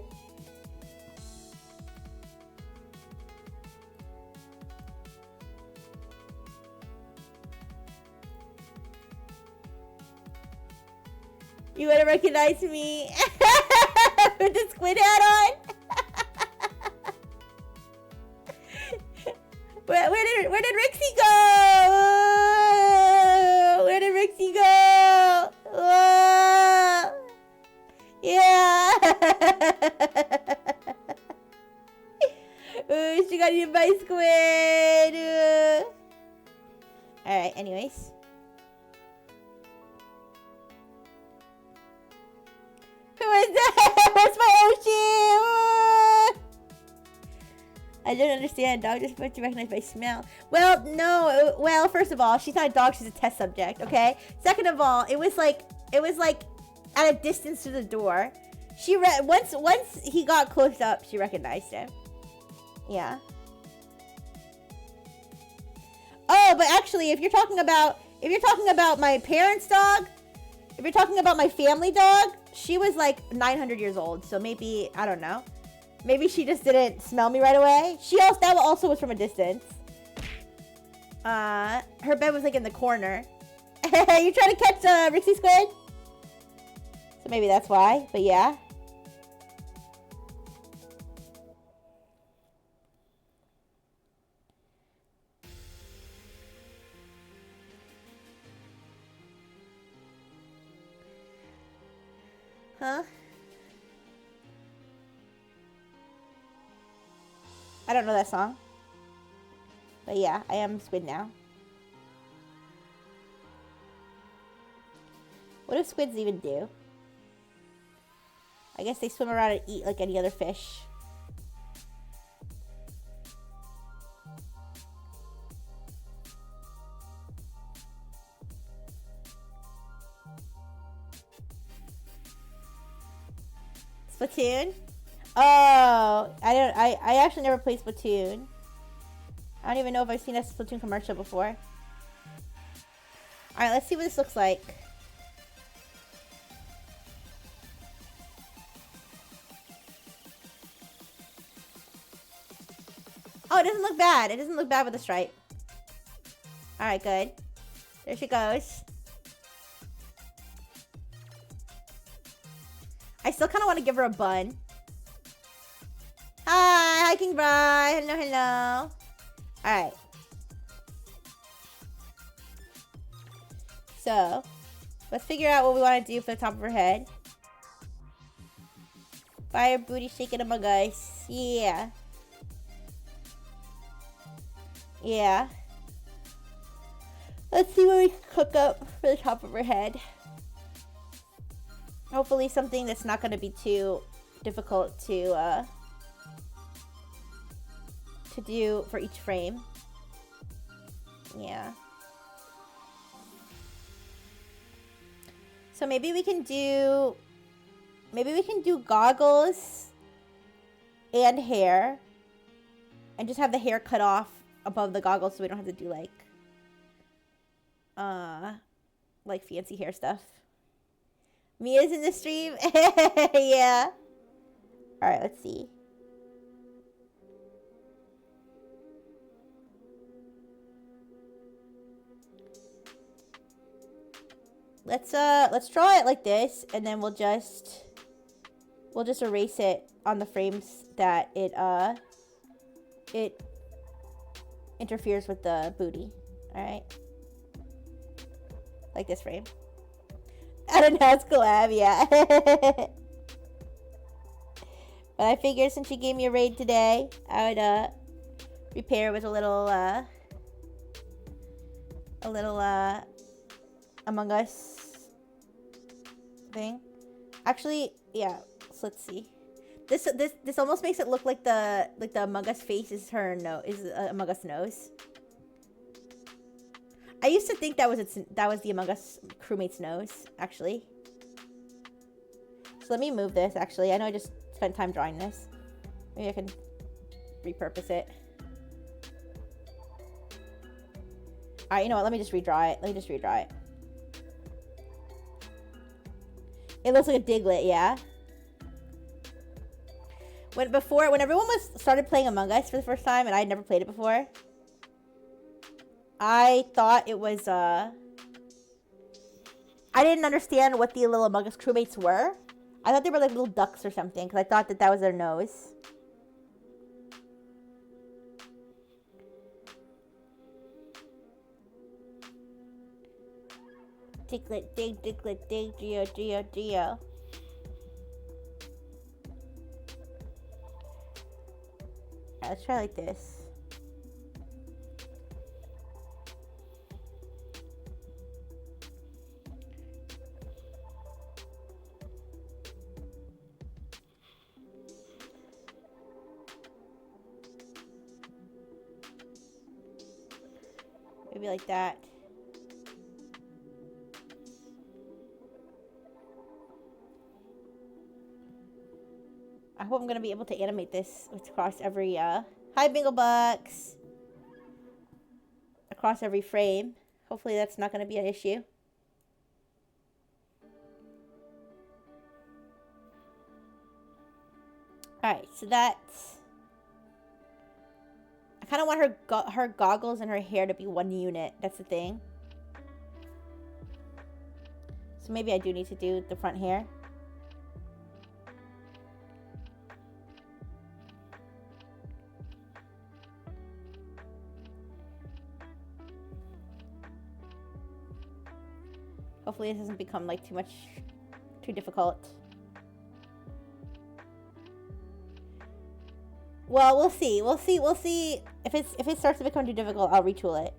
[SPEAKER 1] You wouldn't recognize me with the squid hat on? Where did Rixie go? Where did Rixie go? Whoa. Yeah. Ooh, she got eaten by a squid. Alright, anyways. Who is that? Where's my Oshi? I don't understand. Dog just supposed to recognize by smell. Well, no. Well, first of all, she's not a dog. She's a test subject. Okay. Second of all, it was like at a distance to the door. Once he got close up, she recognized him. Yeah. Oh, but actually, if you're talking about my parents' dog, if you're talking about my family dog, she was like 900 years old. So maybe, I don't know. Maybe she just didn't smell me right away. That also was from a distance. her bed was like in the corner. You trying to catch Rixie Squid? So maybe that's why, but yeah. Huh? I don't know that song. But yeah, I am squid now. What do squids even do? I guess they swim around and eat like any other fish. Splatoon? Oh, I actually never played Splatoon. I don't even know if I've seen a Splatoon commercial before. Alright, let's see what this looks like. Oh, it doesn't look bad. It doesn't look bad with the stripe. Alright, good. There she goes. I still kind of want to give her a bun. Hi, King Bri. Hello, hello. Alright. So, let's figure out what we want to do for the top of her head. Fire booty shaking among us. Yeah. Yeah. Let's see what we can cook up for the top of her head. Hopefully something that's not going to be too difficult to do for each frame. Yeah. So maybe we can do goggles and hair and just have the hair cut off above the goggles so we don't have to do like fancy hair stuff. Mia's in the stream. Yeah. All right, let's see. Let's draw it like this, and then we'll just erase it on the frames that it interferes with the booty. All right, like this frame. I don't know, it's collab, yeah. But I figured since she gave me a raid today, I would repair with a little Among Us thing. Actually, yeah. So let's see. This almost makes it look like the Among Us face is her nose, is Among Us nose. I used to think that was the Among Us crewmate's nose, actually. So let me move this, actually. I know I just spent time drawing this. Maybe I can repurpose it. Alright, you know what? Let me just redraw it. It looks like a Diglett, yeah. When everyone started playing Among Us for the first time, and I had never played it before, I thought it was I didn't understand what the little Among Us crewmates were. I thought they were like little ducks or something, because I thought that was their nose. Diglett, dig, Diglett, dig, Geo, Geo, Geo. Alright, let's try like this. Maybe like that. I hope I'm going to be able to animate this across every, hi Bingle Bucks! Across every frame. Hopefully that's not going to be an issue. Alright, so that's... I kind of want her goggles and her hair to be one unit. That's the thing. So maybe I do need to do the front hair. Hopefully this doesn't become like too difficult. Well, we'll see. We'll see. If it starts to become too difficult, I'll retool it.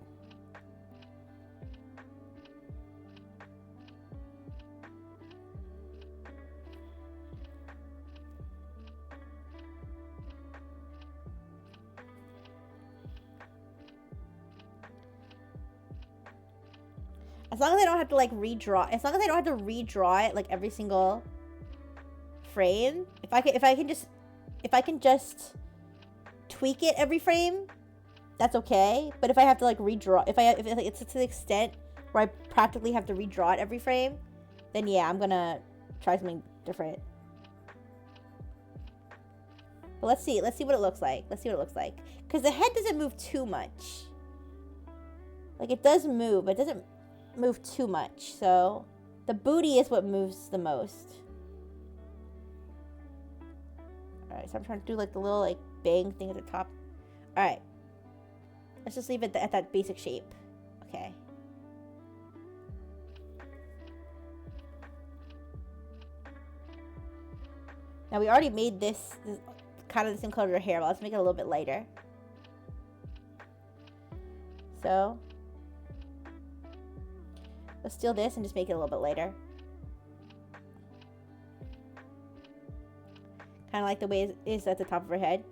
[SPEAKER 1] As long as I don't have to like redraw. As long as I don't have to redraw it like every single frame. If I can just tweak it every frame, that's okay. But if I have to like redraw, if it's to the extent where I practically have to redraw it every frame, then yeah, I'm gonna try something different. But let's see what it looks like. Because the head doesn't move too much. Like it does move, but it doesn't move too much. So the booty is what moves the most. Alright, so I'm trying to do like the little like bang thing at the top. Alright. Let's just leave it at that basic shape. Okay. Now we already made this kind of the same color of her hair, but let's make it a little bit lighter. So let's steal this and just make it a little bit lighter. Kind of like the way it is at the top of her head.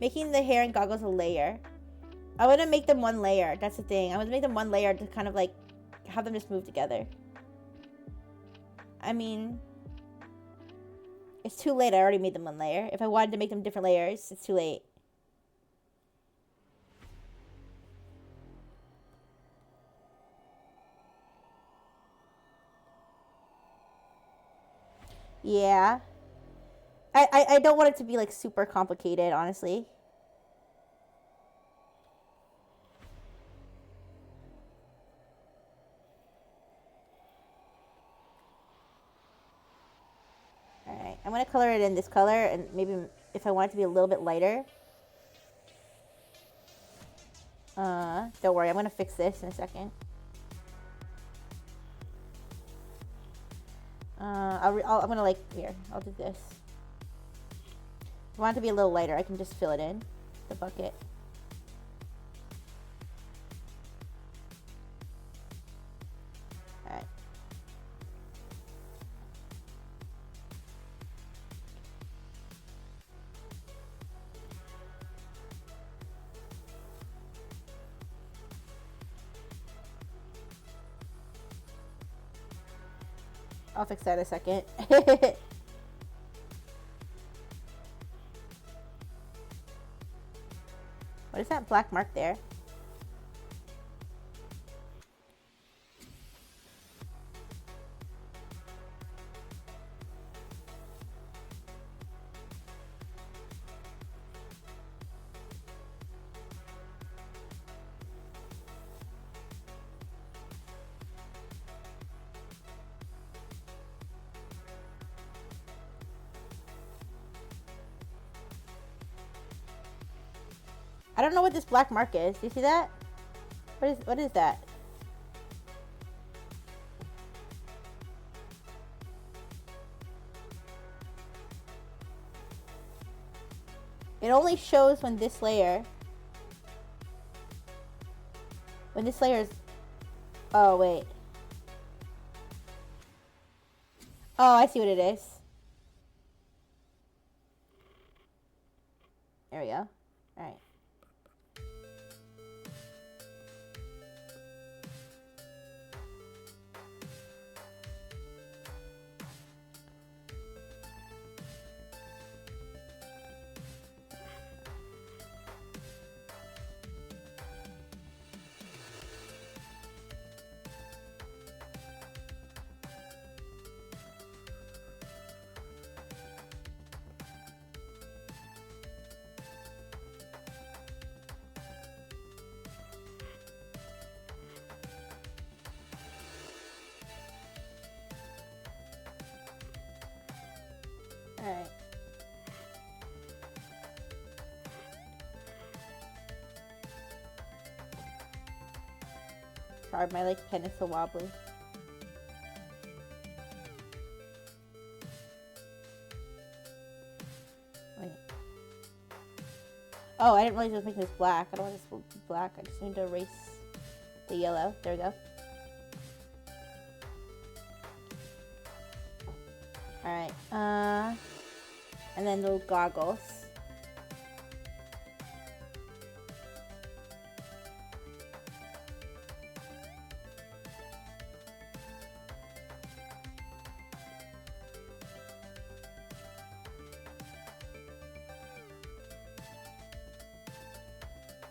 [SPEAKER 1] Making the hair and goggles a layer. I want to make them one layer. That's the thing. I want to make them one layer to kind of like have them just move together. I mean, it's too late. I already made them one layer. If I wanted to make them different layers, it's too late. Yeah. I don't want it to be like super complicated, honestly. Alright, I'm gonna color it in this color, and maybe if I want it to be a little bit lighter. Don't worry, I'm gonna fix this in a second. I'm gonna like, here, I'll do this. If I want it to be a little lighter, I can just fill it in the bucket. Alright. I'll fix that in a second. What is that black mark there? I don't know what this black mark is. Do you see that? What is that? It only shows when this layer is... Oh, wait. Oh, I see what it is. There we go. Alright. Alright. Sorry, my like pen is so wobbly. Wait. Oh, I didn't realize I was making this black. I don't want this to be black. I just need to erase the yellow. There we go. Alright, and then little goggles.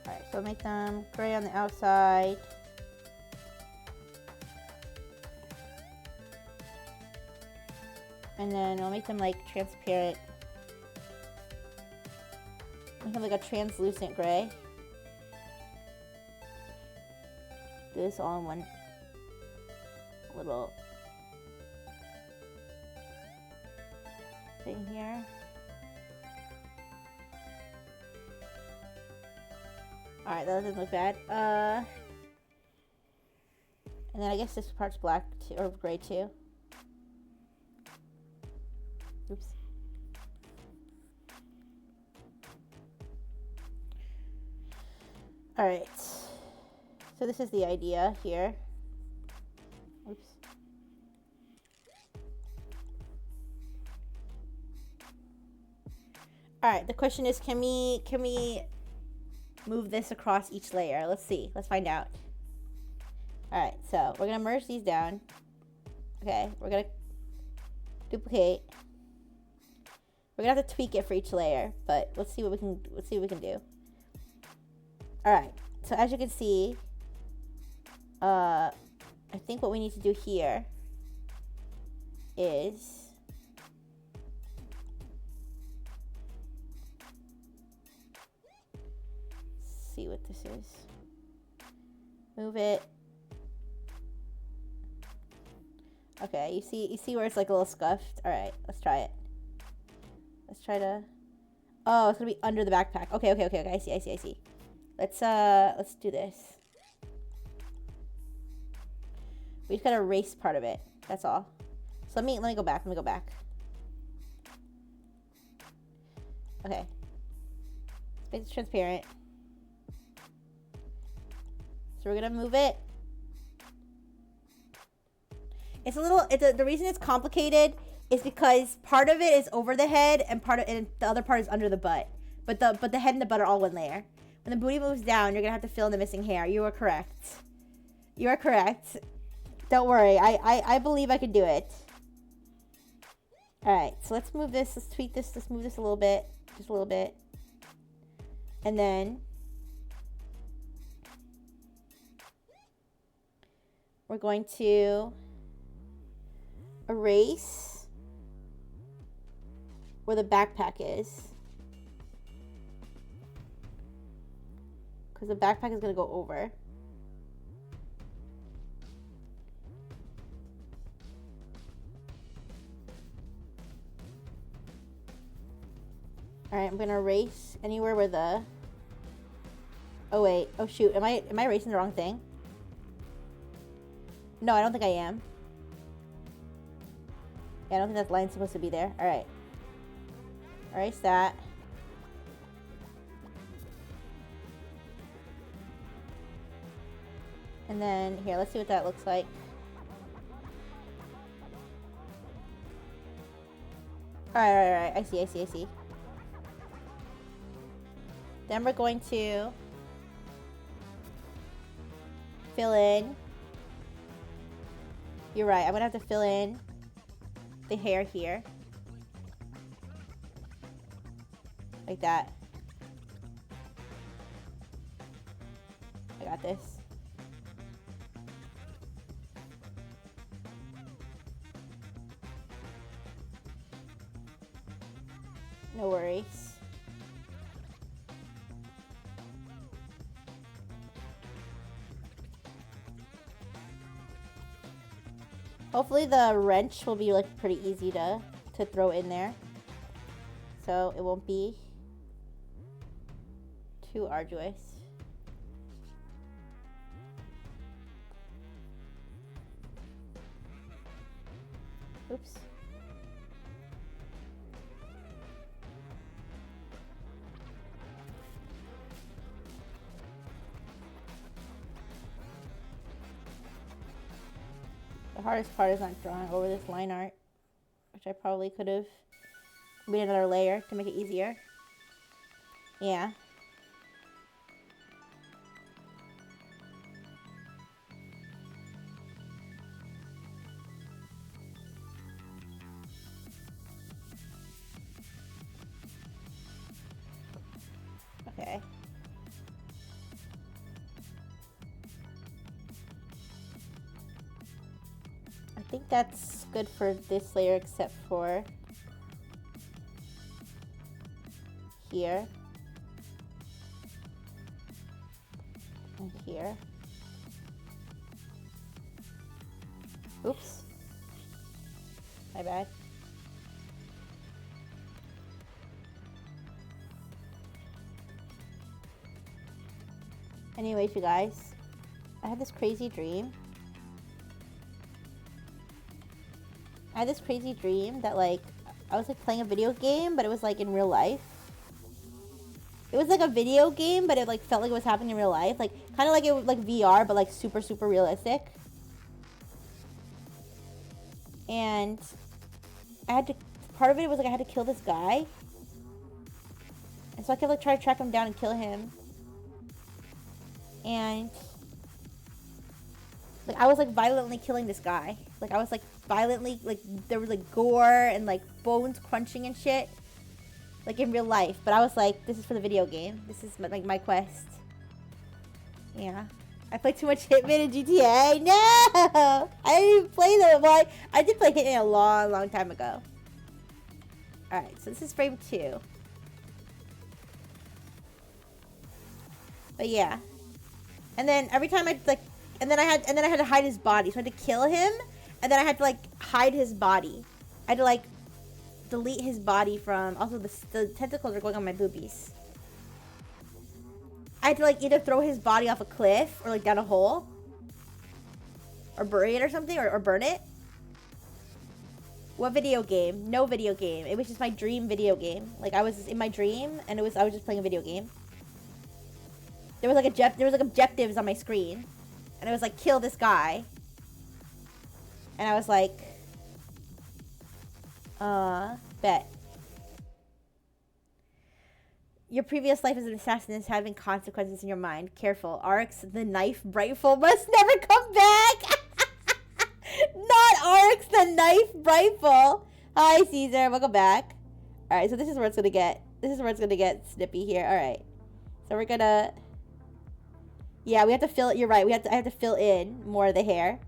[SPEAKER 1] Alright, so make them gray on the outside. And then we'll make them like transparent. Make them like a translucent gray. Do this all in one little thing here. Alright, that doesn't look bad. And then I guess this part's black too, or gray too. Oops. Alright. So this is the idea here. Oops. Alright, the question is, can we move this across each layer? Let's see. Let's find out. Alright, so we're gonna merge these down. Okay, we're gonna duplicate. We're gonna have to tweak it for each layer, but let's see what we can do. Alright, so as you can see, I think what we need to do here is see what this is. Move it. Okay, you see where it's like a little scuffed? Alright, let's try it. Let's try to... Oh, it's gonna be under the backpack. Okay. I see. Let's do this. We just gotta erase part of it. That's all. So let me go back. Okay. Make it transparent. So we're gonna move it. The reason it's complicated is because part of it is over the head and the other part is under the butt. But the head and the butt are all one layer. When the booty moves down, you're gonna have to fill in the missing hair. You are correct. Don't worry. I believe I can do it. Alright, so let's move this. Let's tweak this. Let's move this a little bit. Just a little bit. And then we're going to erase where the backpack is. Because the backpack is going to go over. Alright, I'm going to erase anywhere where the... Oh wait, oh shoot, am I erasing the wrong thing? No, I don't think I am. Yeah, I don't think that line's supposed to be there. Alright. Erase that. And then, here, let's see what that looks like. Alright. I see. Then we're going to fill in. You're right, I'm gonna have to fill in the hair here. Like that. I got this. No worries. Hopefully the wrench will be like pretty easy to throw in there. so it won't be too arduous. Oops. The hardest part is not drawing over this line art, which I probably could have made another layer to make it easier. Yeah. Okay. I think that's good for this layer except for here and here. Oops. My bad. Anyways, you guys, I had this crazy dream. I had this crazy dream that, like, I was, like, playing a video game, but it was, like, in real life. It was, like, a video game, but it, like, felt like it was happening in real life. Like, kind of like it was, like, VR, but, like, super, super realistic. And I had to, part of it was, like, I had to kill this guy. And so I kept, like, trying to track him down and kill him. And, like, I was, like, violently killing this guy. Like, I was, like, violently, like, there was, like, gore and, like, bones crunching and shit. Like, in real life. But I was like, this is for the video game. This is, like, my quest. Yeah. I played too much Hitman and GTA. No! I didn't even play them. Well, I did play Hitman a long, long time ago. Alright, so this is frame 2. But yeah. And then every time I, like, and then I had to hide his body. So I had to kill him, and then I had to, like, hide his body. I had to, like, delete his body from, also the tentacles are going on my boobies. I had to, like, either throw his body off a cliff, or, like, down a hole. Or bury it or something, or burn it. What video game? No video game. It was just my dream video game. Like, I was in my dream, and I was just playing a video game. There was, like, objectives on my screen. And it was, like, kill this guy. And I was like, bet. Your previous life as an assassin is having consequences in your mind. Careful. Arx, the knife rifle must never come back. Not Arx, the knife rifle. Hi, Caesar. Welcome back. Alright, so this is where it's gonna get. This is where it's gonna get snippy here. Alright. So we're gonna... Yeah, we have to fill it. You're right. I have to fill in more of the hair.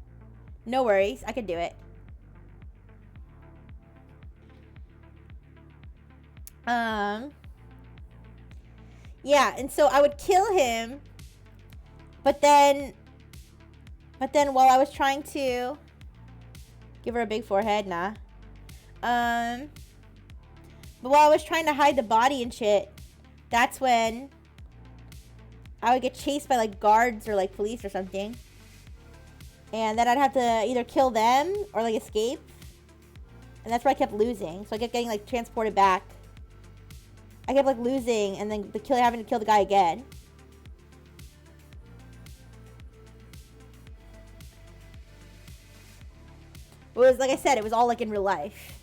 [SPEAKER 1] No worries. I can do it. Yeah, and so I would kill him, but then while I was trying to give her a big forehead, nah. But while I was trying to hide the body and shit, that's when I would get chased by, like, guards or, like, police or something. And then I'd have to either kill them or, like, escape. And that's where I kept losing. So I kept getting, like, transported back. I kept, like, losing and then having to kill the guy again. It was, like I said, it was all, like, in real life.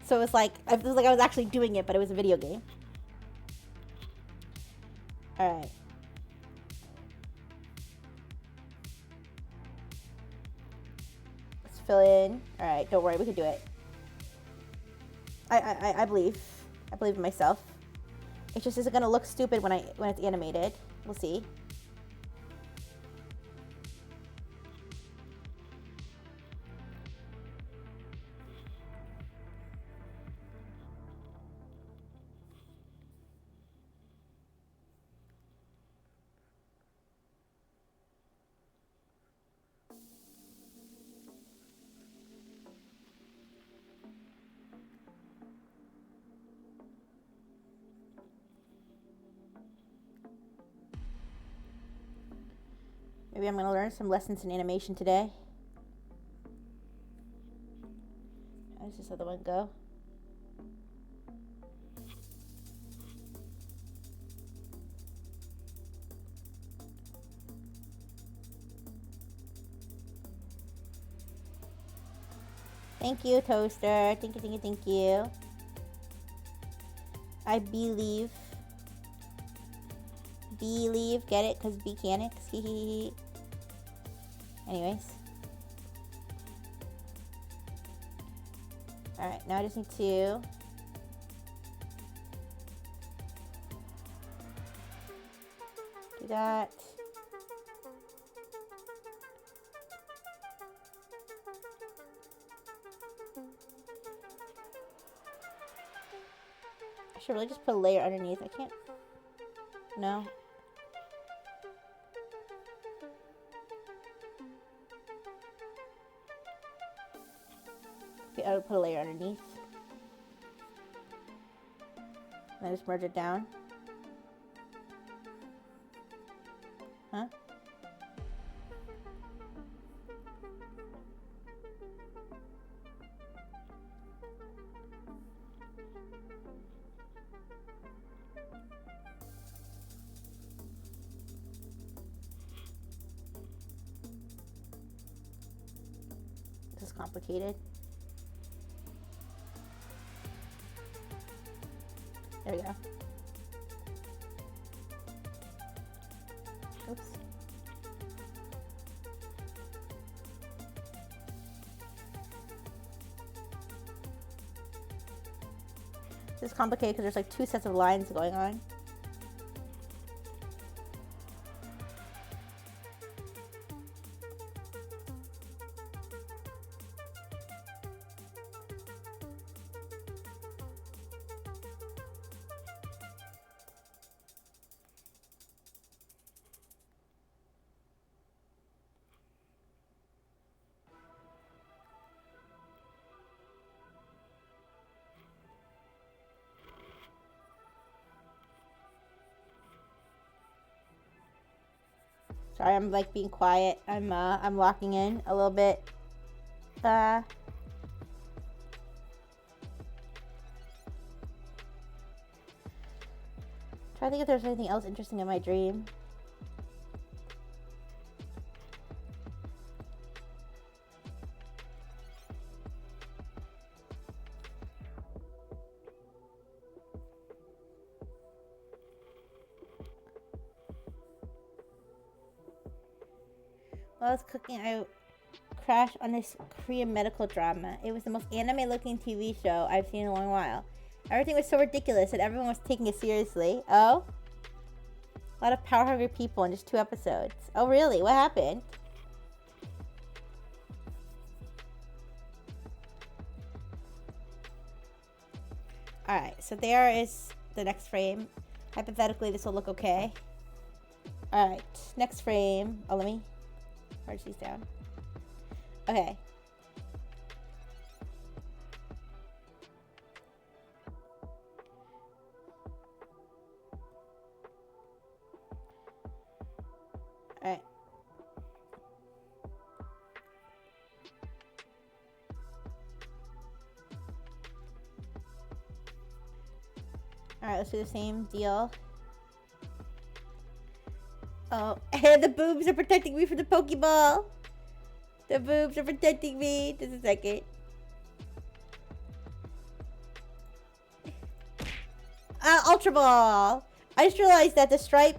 [SPEAKER 1] So it was like I was actually doing it, but it was a video game. Alright. Fill in. Alright, don't worry, we can do it. I believe. I believe in myself. It just isn't gonna look stupid when it's animated. We'll see. Maybe I'm gonna learn some lessons in animation today. How does this other one go? Thank you, Toaster. Thank you, thank you, thank you. I believe. Believe, get it? Because mechanics. Anyways. Alright, now I just need to do that. I should really just put a layer underneath. I can't. No. Okay, I'll put a layer underneath. And then just merge it down. Huh? This is complicated. There we go. Oops. This is complicated because there's like two sets of lines going on. Sorry, I'm like being quiet. I'm locking in a little bit. Trying to think if there's anything else interesting in my dream. While I was cooking, I crashed on this Korean medical drama. It was the most anime-looking TV show I've seen in a long while. Everything was so ridiculous and everyone was taking it seriously. Oh? A lot of power-hungry people in just 2 episodes. Oh, really? What happened? Alright, so there is the next frame. Hypothetically, this will look okay. Alright, next frame. Oh, let me merge these down. Okay. Alright. Alright, let's do the same deal. Oh, and the boobs are protecting me from the Pokeball. The boobs are protecting me. Just a second. Ultra Ball. I just realized that the stripe,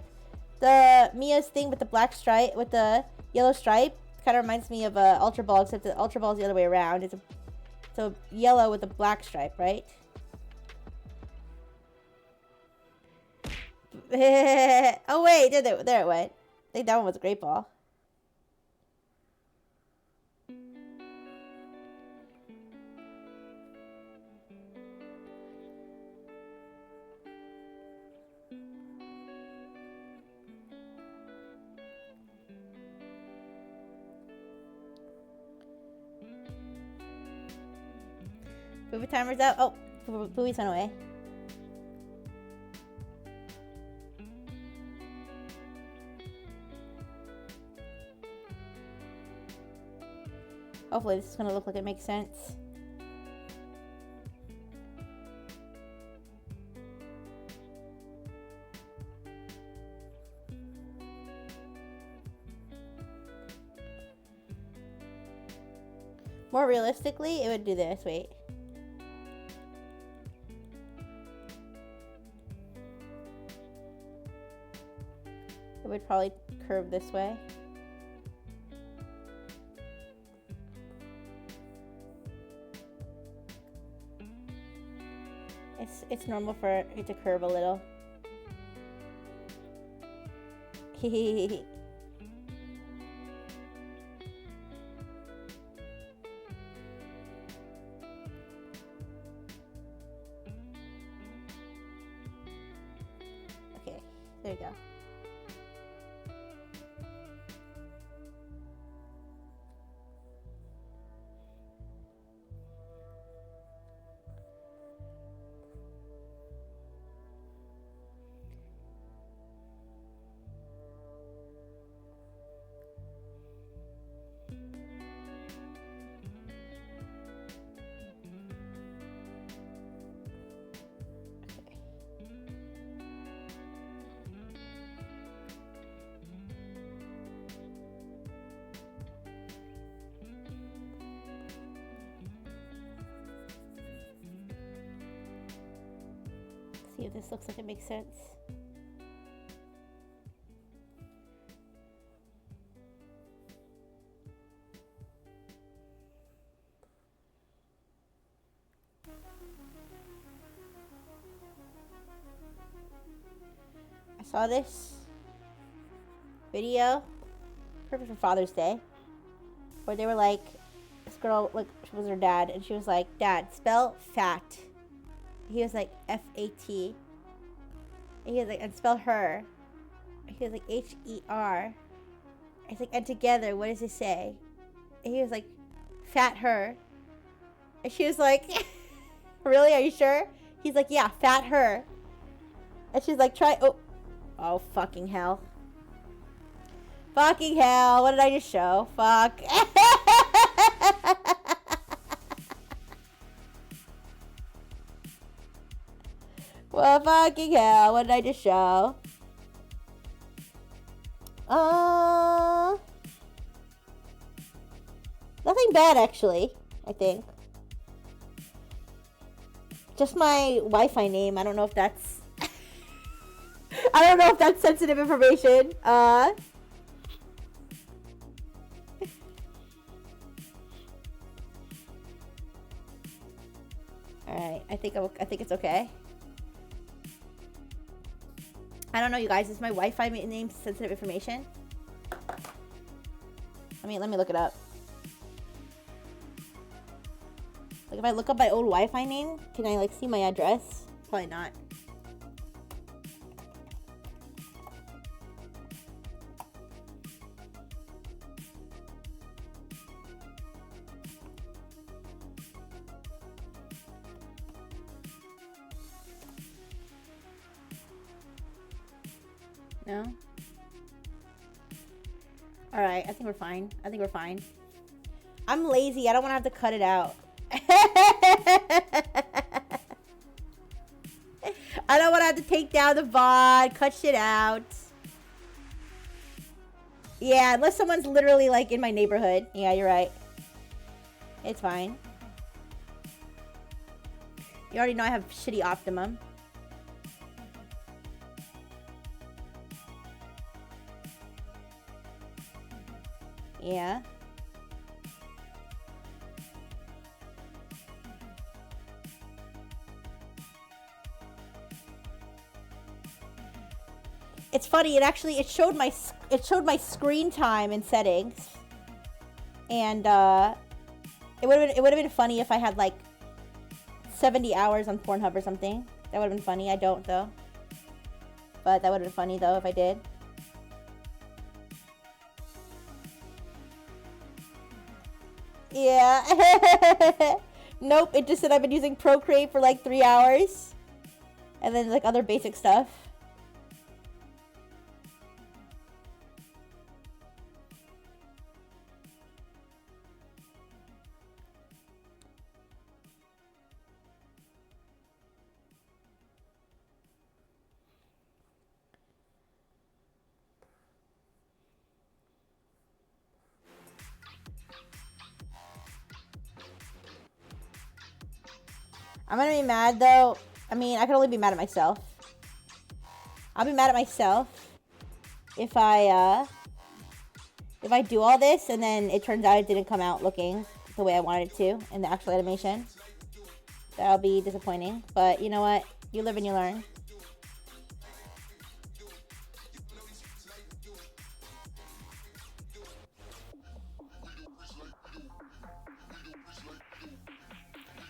[SPEAKER 1] the Mia's thing with the black stripe, with the yellow stripe, kind of reminds me of Ultra Ball, except the Ultra Ball is the other way around. It's a yellow with a black stripe, right? Oh wait, there it went. I think that one was a great ball. Movie timer's up. Oh, Booey's went away. Hopefully this is gonna look like it makes sense. More realistically, it would do this. Wait. It would probably curve this way. It's normal for it to curve a little. Hehehe. Okay, there you go. See if this looks like it makes sense. I saw this video, perfect for Father's Day, where they were like, this girl, like, she was her dad, and she was like, Dad, spell fat. He was like, F-A-T. And he was like, and spell her. He was like, H-E-R. It's like, and together, what does it say? And he was like, fat her. And she was like, really, are you sure? He's like, yeah, fat her. And she's like, try, oh, fucking hell. Fucking hell, what did I just show? Fuck. Well, fucking hell, what did I just show? Nothing bad, actually, I think. Just my Wi-Fi name, I don't know if that's... I don't know if that's sensitive information. Alright, I think it's okay. I don't know, you guys. Is my Wi-Fi name sensitive information? I mean, let me look it up. Like, if I look up my old Wi-Fi name, can I, like, see my address? Probably not. No? Alright, I think we're fine. I think we're fine. I'm lazy. I don't want to have to cut it out. I don't want to have to take down the VOD, cut shit out. Yeah, unless someone's literally, like, in my neighborhood. Yeah, you're right. It's fine. You already know I have shitty Optimum. Yeah. It's funny. It showed my screen time in settings, and it would have been funny if I had like 70 hours on Pornhub or something. That would have been funny. I don't though, but that would have been funny though if I did. Yeah. Nope, it just said I've been using Procreate for like 3 hours. And then like other basic stuff. I'm gonna be mad though. I mean, I can only be mad at myself. I'll be mad at myself if I do all this and then it turns out it didn't come out looking the way I wanted it to in the actual animation. That'll be disappointing. But you know what? You live and you learn.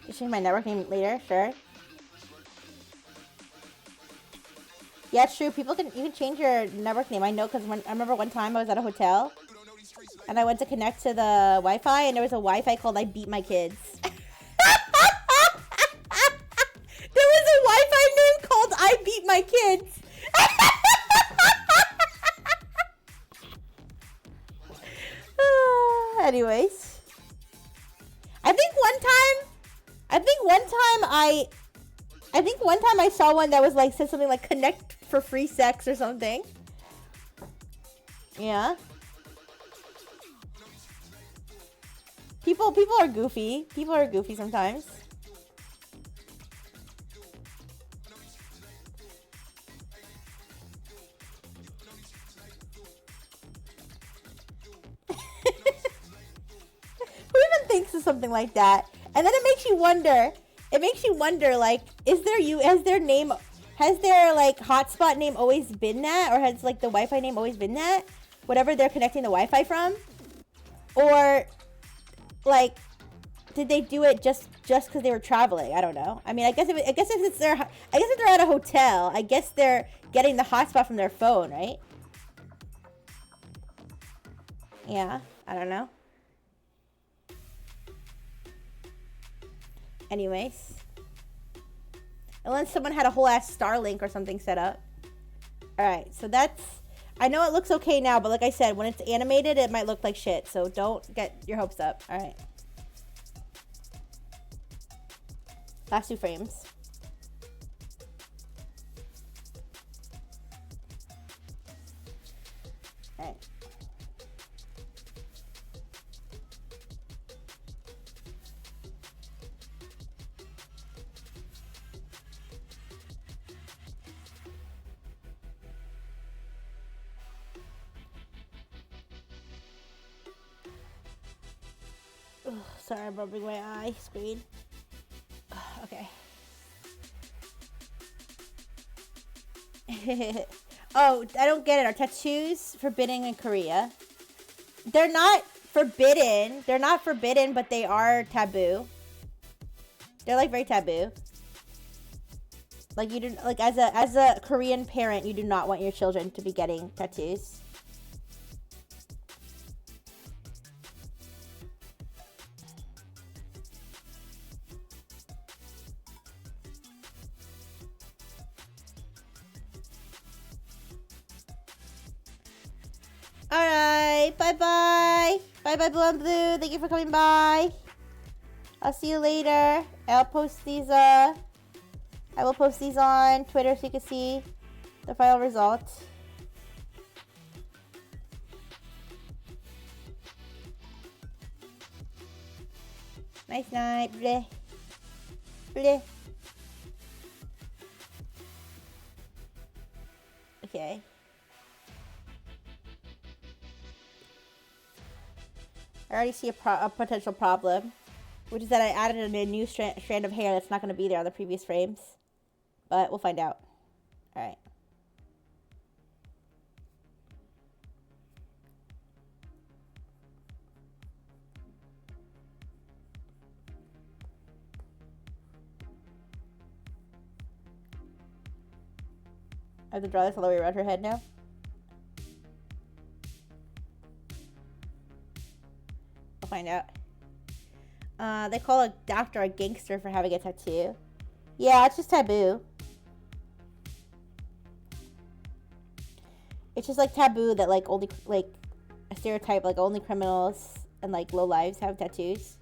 [SPEAKER 1] Just change my network name later, sure. Yeah, it's true. You can change your network name. I know because I remember one time I was at a hotel and I went to connect to the Wi-Fi and there was a Wi-Fi called I Beat My Kids. There was a Wi-Fi name called I Beat My Kids. Anyways. I think one time I saw one that was like, said something like connect for free sex or something. Yeah. People are goofy. People are goofy sometimes. Who even thinks of something like that? And then it makes you wonder. Like, has their like hotspot name always been that, or has like the Wi-Fi name always been that? Whatever they're connecting the Wi-Fi from, or like, did they do it just because they were traveling? I don't know. I mean, I guess if they're at a hotel, I guess they're getting the hotspot from their phone, right? Yeah, I don't know. Anyways. Unless someone had a whole ass Starlink or something set up. Alright, so that's... I know it looks okay now, but like I said, when it's animated, it might look like shit. So don't get your hopes up. Alright. Last 2 frames. Alright. Ugh, sorry, I'm rubbing my eye screen. Okay. Oh, I don't get it. Are tattoos forbidden in Korea? They're not forbidden. They're not forbidden, but they are taboo. They're like very taboo. Like you do, like as a Korean parent, you do not want your children to be getting tattoos. Alright, bye-bye. Bye-bye, Blue and Blue. Thank you for coming by. I'll see you later. I will post these on Twitter so you can see the final result. Nice night. Bleh. Bleh. Okay. I already see a potential problem, which is that I added a new strand of hair that's not going to be there on the previous frames. But we'll find out. Alright. I have to draw this all the way around her head now. We'll find out. They call a doctor a gangster for having a tattoo. Yeah, it's just taboo. It's just like taboo that like only like a stereotype, like only criminals and like low lives have tattoos.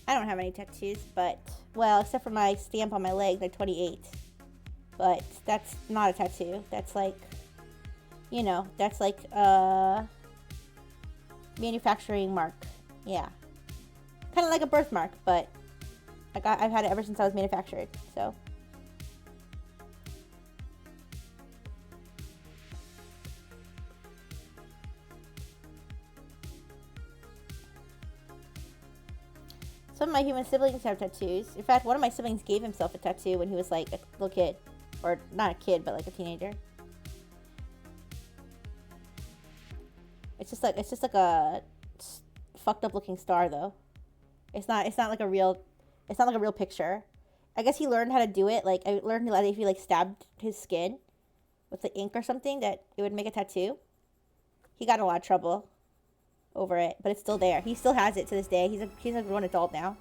[SPEAKER 1] I don't have any tattoos, but, well, except for my stamp on my leg, like 28. But that's not a tattoo. That's like, you know, that's like a manufacturing mark. Yeah. Kind of like a birthmark, but I've had it ever since I was manufactured, so. Some of my human siblings have tattoos. In fact, one of my siblings gave himself a tattoo when he was like a little kid. Or not a kid, but like a teenager. It's just like a fucked up looking star though. It's not like a real picture. I guess he learned how to do it. Like I learned that if he like stabbed his skin with the ink or something, that it would make a tattoo. He got in a lot of trouble over it, but it's still there. He still has it to this day. He's a grown adult now.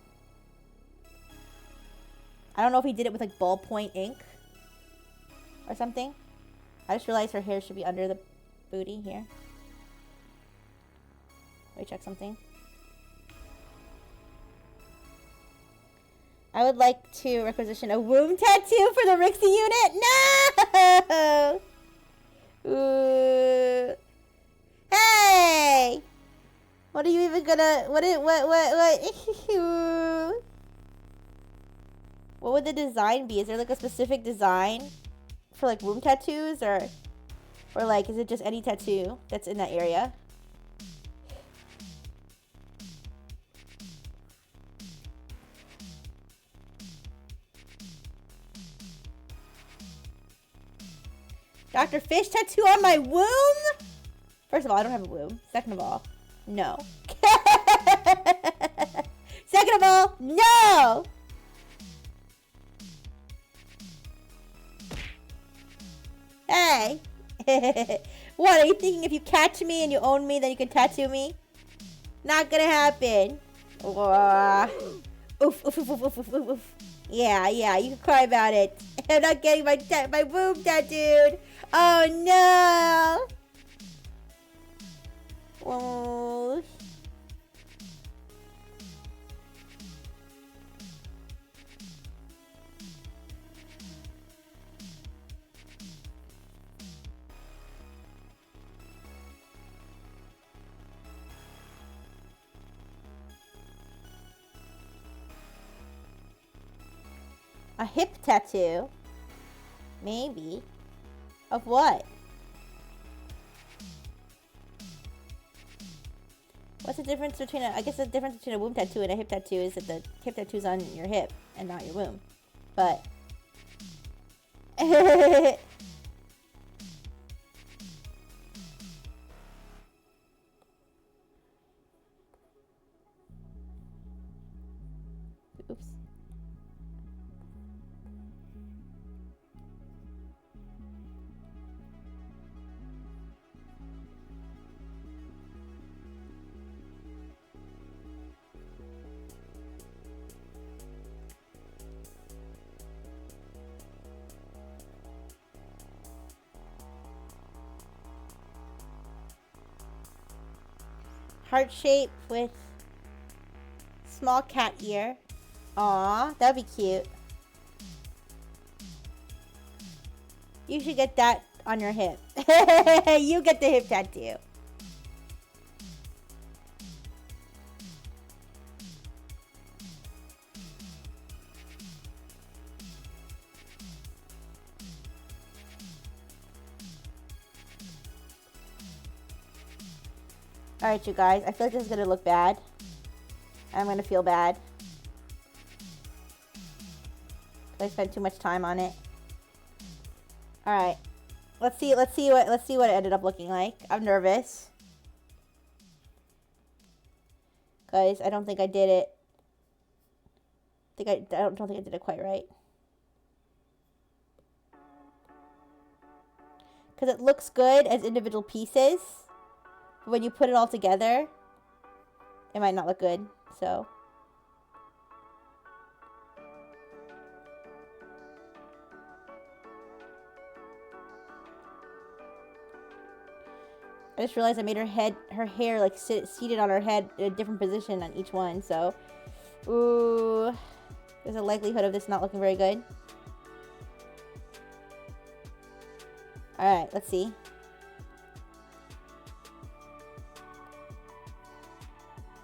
[SPEAKER 1] I don't know if he did it with like ballpoint ink or something. I just realized her hair should be under the booty here. Let me check something. I would like to requisition a womb tattoo for the Rixie unit. No! Ooh. Hey! What are you even gonna... What? What would the design be? Is there like a specific design for like womb tattoos? Or like, is it just any tattoo that's in that area? Dr. Fish tattoo on my womb? First of all, I don't have a womb. Second of all, no. Second of all, no! Hey! What, are you thinking if you catch me and you own me, then you can tattoo me? Not gonna happen. Oof, oof, oof, oof, oof, oof, oof. Yeah, you can cry about it. I'm not getting my womb tattooed. Oh no! Oh. A hip tattoo? Maybe. Of what? What's the difference between I guess the difference between a womb tattoo and a hip tattoo is that the hip tattoo's on your hip and not your womb. But oops. Heart shape with small cat ear. Aw, that'd be cute. You should get that on your hip. You get the hip tattoo. Alright, you guys. I feel like this is going to look bad. I'm going to feel bad. I spent too much time on it. Alright. Let's see what it ended up looking like. I'm nervous. Guys, I don't think I did it. I don't think I did it quite right. Because it looks good as individual pieces. When you put it all together, it might not look good, so. I just realized I made her hair like seated on her head in a different position on each one, so. Ooh. There's a likelihood of this not looking very good. Alright, let's see.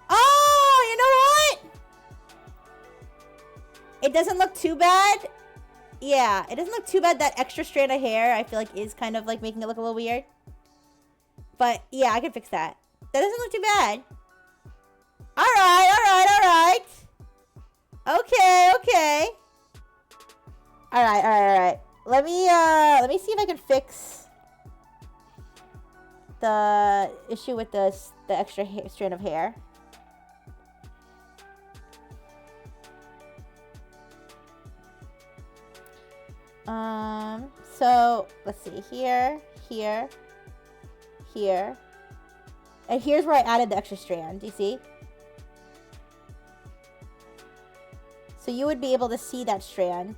[SPEAKER 1] Oh, you know what? It doesn't look too bad. Yeah, it doesn't look too bad. That extra strand of hair, I feel like, is kind of like making it look a little weird. But yeah, I can fix that. That doesn't look too bad. Alright, alright, alright. Okay, okay. Alright, alright, alright. Let me see if I can fix the issue with the extra strand of hair. So let's see, here, here, here, and here's where I added the extra strand. Do you see? So you would be able to see that strand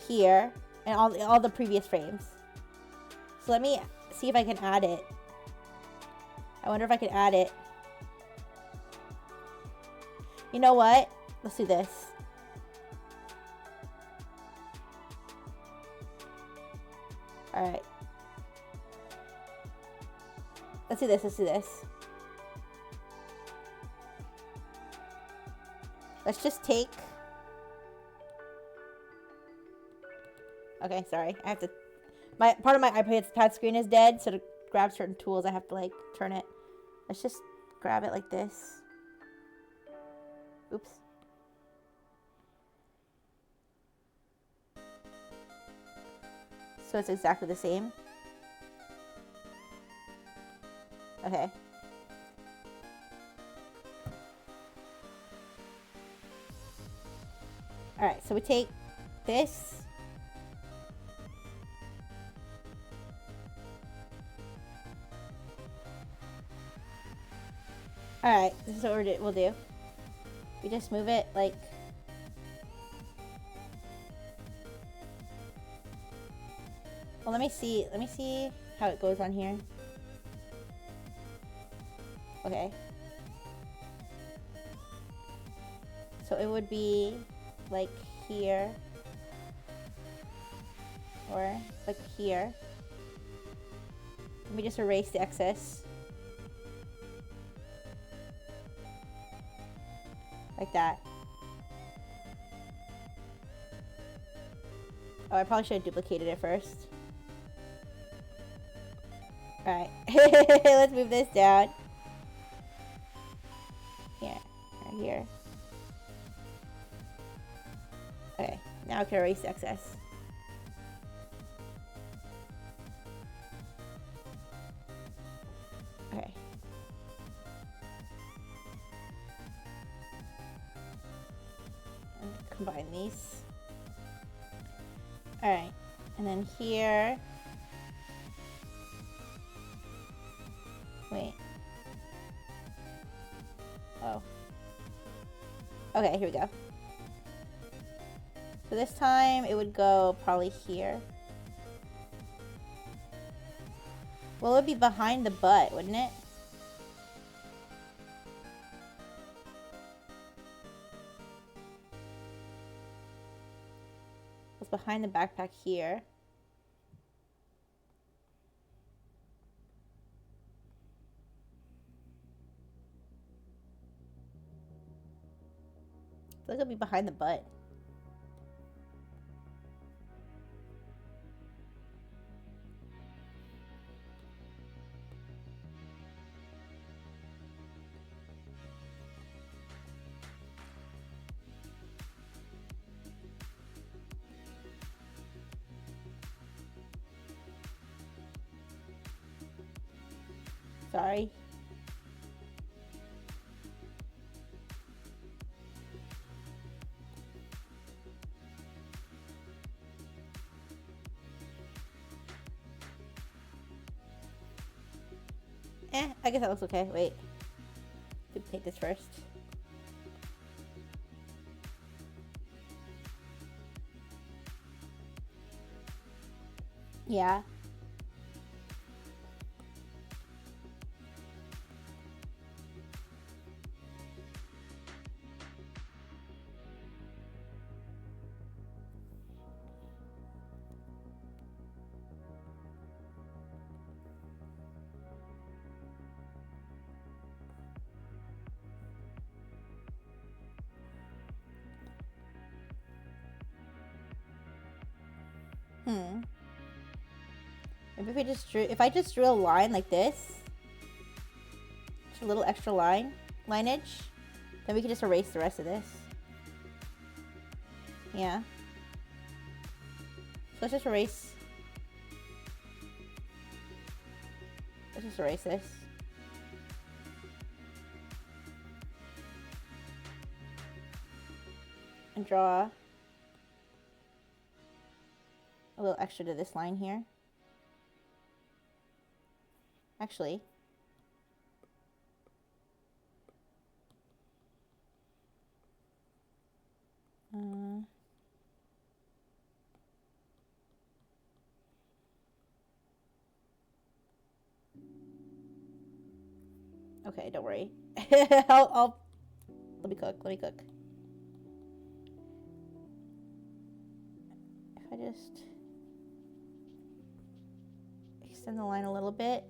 [SPEAKER 1] here and all the previous frames. So let me see if I can add it. I wonder if I can add it. You know what? Let's do this. Alright. Let's do this, let's do this. Let's just take... Okay, sorry. I have to... Part of my iPad screen is dead, so to grab certain tools, I have to, like, turn it. Let's just grab it like this. Oops. So it's exactly the same. Okay. Alright, so we take this. Alright, this is what we'll do. We just move it like... Well, let me see how it goes on here. Okay. So it would be like here. Or like here. Let me just erase the excess. Like that. Oh, I probably should have duplicated it first. Alright. Let's move this down. Here. Right here. Okay. Now I can erase the excess. Okay. And combine these. Alright. And then here. Wait. Oh. Okay, here we go. So this time it would go probably here. Well, it would be behind the butt, wouldn't it? It's behind the backpack here. I feel like it'll be behind the butt. Sorry. I guess that looks okay. Wait. Take this first. Yeah. Maybe if we just drew, if I just drew a line like this, just a little extra lineage, then we can just erase the rest of this. Yeah. So let's just erase. Let's just erase this. And draw a little extra to this line here. Actually, okay, don't worry. I'll let me cook. If I just extend the line a little bit,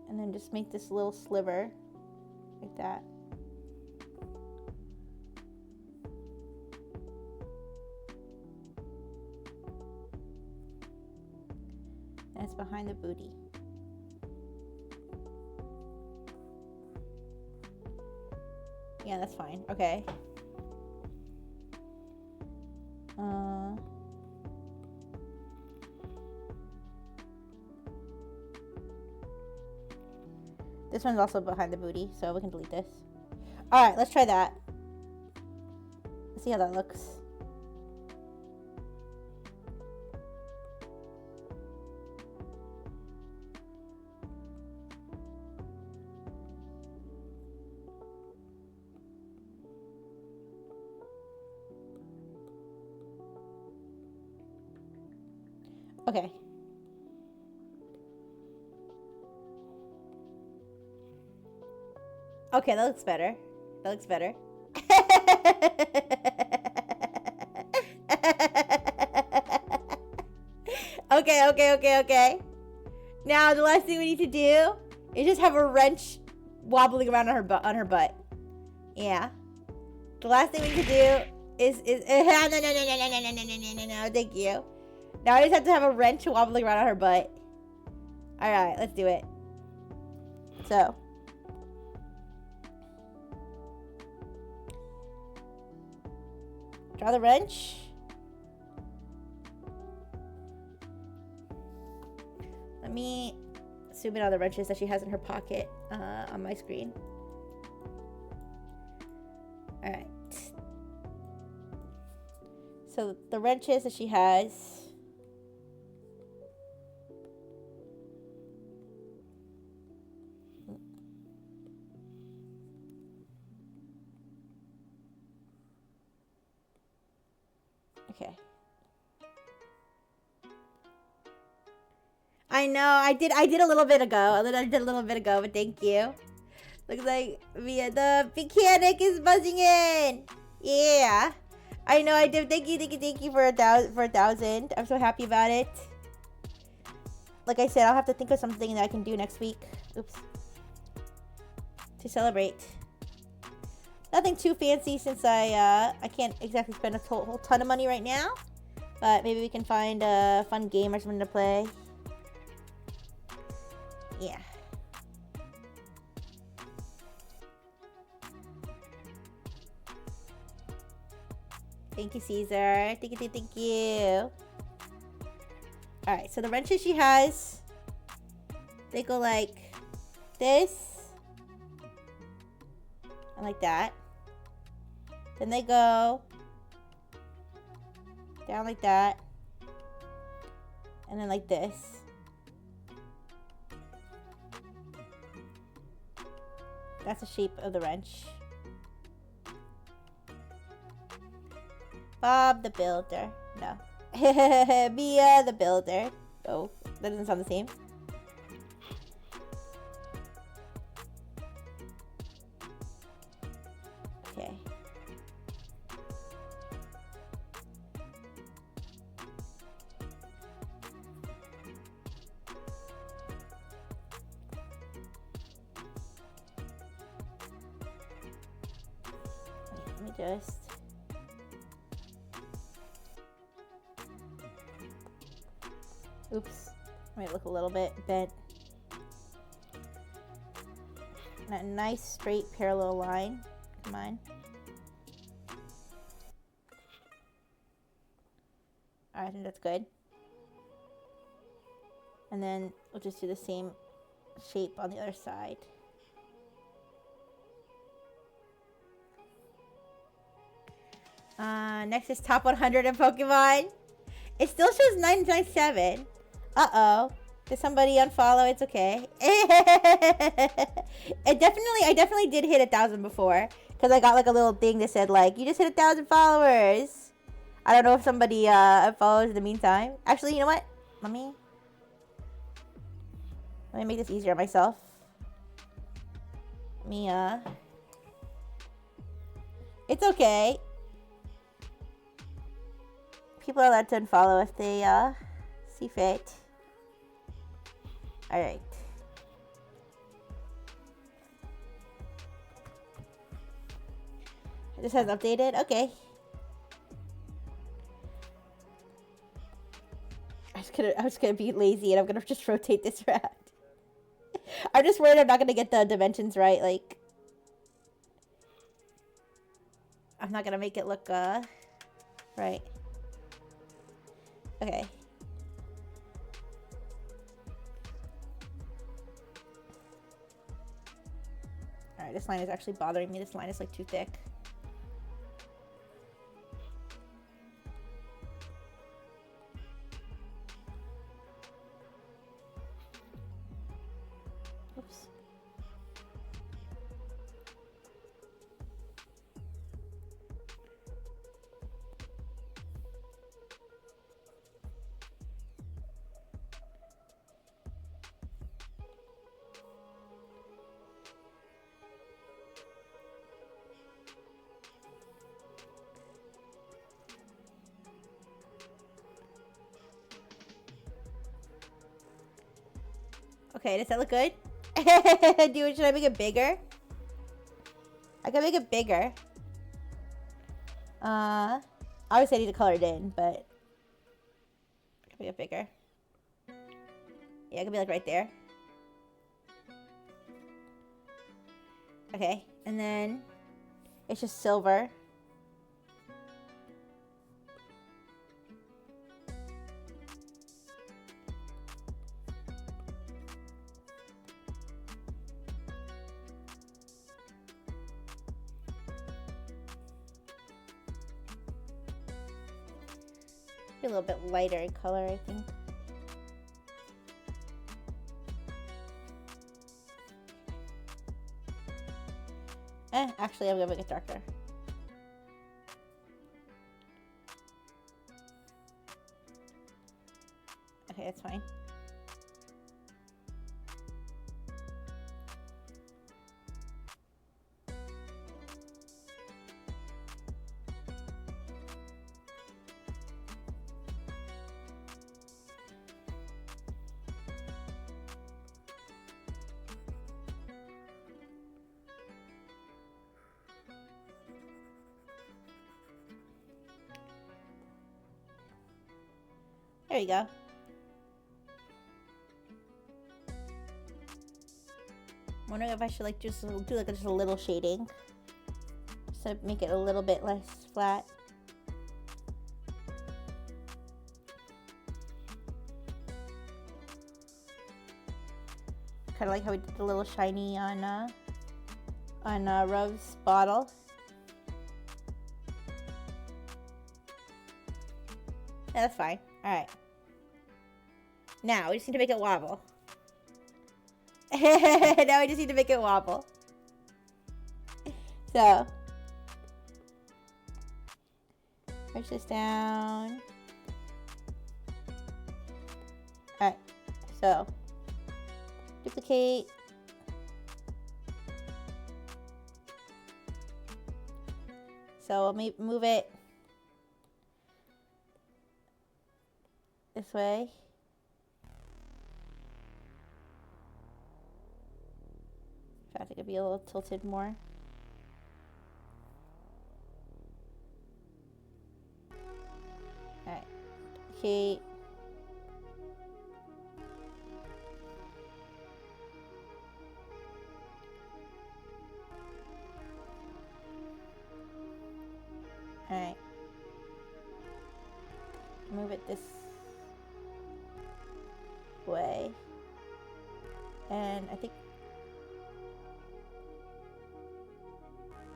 [SPEAKER 1] and then just make this little sliver like that. And it's behind the booty. Yeah, that's fine. Okay. This one's also behind the booty, so we can delete this. Alright, let's try that. Let's see how that looks. Okay. Okay, that looks better. That looks better. Okay. Now the last thing we need to do is just have a wrench wobbling around on her butt. Yeah. The last thing we need to do is no, thank you. Now I just have to have a wrench wobbling around on her butt. Alright, let's do it. So. Draw the wrench. Let me zoom in on the wrenches that she has in her pocket on my screen. Alright. So the wrenches that she has. Okay. I know, I did a little bit ago. I did a little bit ago, but thank you. Looks like the mechanic is buzzing in. Yeah. I know I did. Thank you for a thousand. I'm so happy about it. Like I said, I'll have to think of something that I can do next week. Oops. To celebrate. Nothing too fancy since I can't exactly spend a whole ton of money right now. But maybe we can find a fun game or something to play. Yeah. Thank you, Caesar. Thank you. Alright, so the wrenches she has, they go like this. And like that. Then they go down like that. And then like this. That's the shape of the wrench. Bob the Builder. No. Mia the Builder. Oh, that doesn't sound the same. Okay. Let me just... Oops. Might look a little bit bent. And a nice straight parallel line. Come on. Alright, I think that's good. And then we'll just do the same shape on the other side. Next is top 100 in Pokemon. It still shows 997. Uh-oh. Did somebody unfollow? It's okay. I definitely did hit 1,000 before. Because I got like a little thing that said like, you just hit 1,000 followers. I don't know if somebody follows in the meantime. Actually, you know what? Let me make this easier on myself. It's okay. People are allowed to unfollow if they see fit. Alright. This has updated? Okay. I was gonna be lazy and I'm gonna just rotate this around. I'm just worried I'm not gonna get the dimensions right, like I'm not gonna make it look right. Okay. Alright, this line is actually bothering me. This line is like too thick. Oops. Okay, does that look good? Should I make it bigger? I can make it bigger. Obviously I need to color it in, but I can make it bigger. Yeah, it could be like right there. Okay, and then it's just silver. A little bit lighter in color, I think. Actually, I'm gonna make it darker. Okay, that's fine. There you go. I'm wondering if I should like just do like just a little shading, just to make it a little bit less flat. Kind of like how we did the little shiny on Rove's bottle. Yeah, that's fine. Alright. Now, we just need to make it wobble. Now we just need to make it wobble. So. Push this down. Alright. So. Duplicate. So we'll move it this way. I think it'd be a little tilted more. Alright. Okay. Alright. Move it this way. And I think...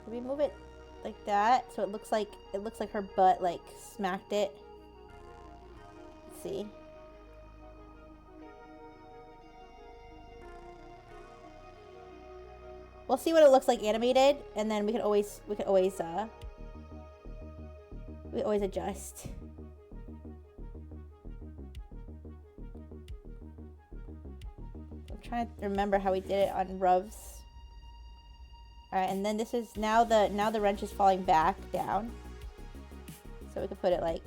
[SPEAKER 1] Did we move it like that? So it looks like her butt like smacked it. Let's see. We'll see what it looks like animated, and then we could always adjust. I'm trying to remember how we did it on Ruvs. Alright, and then this is now the wrench is falling back down. So we could put it like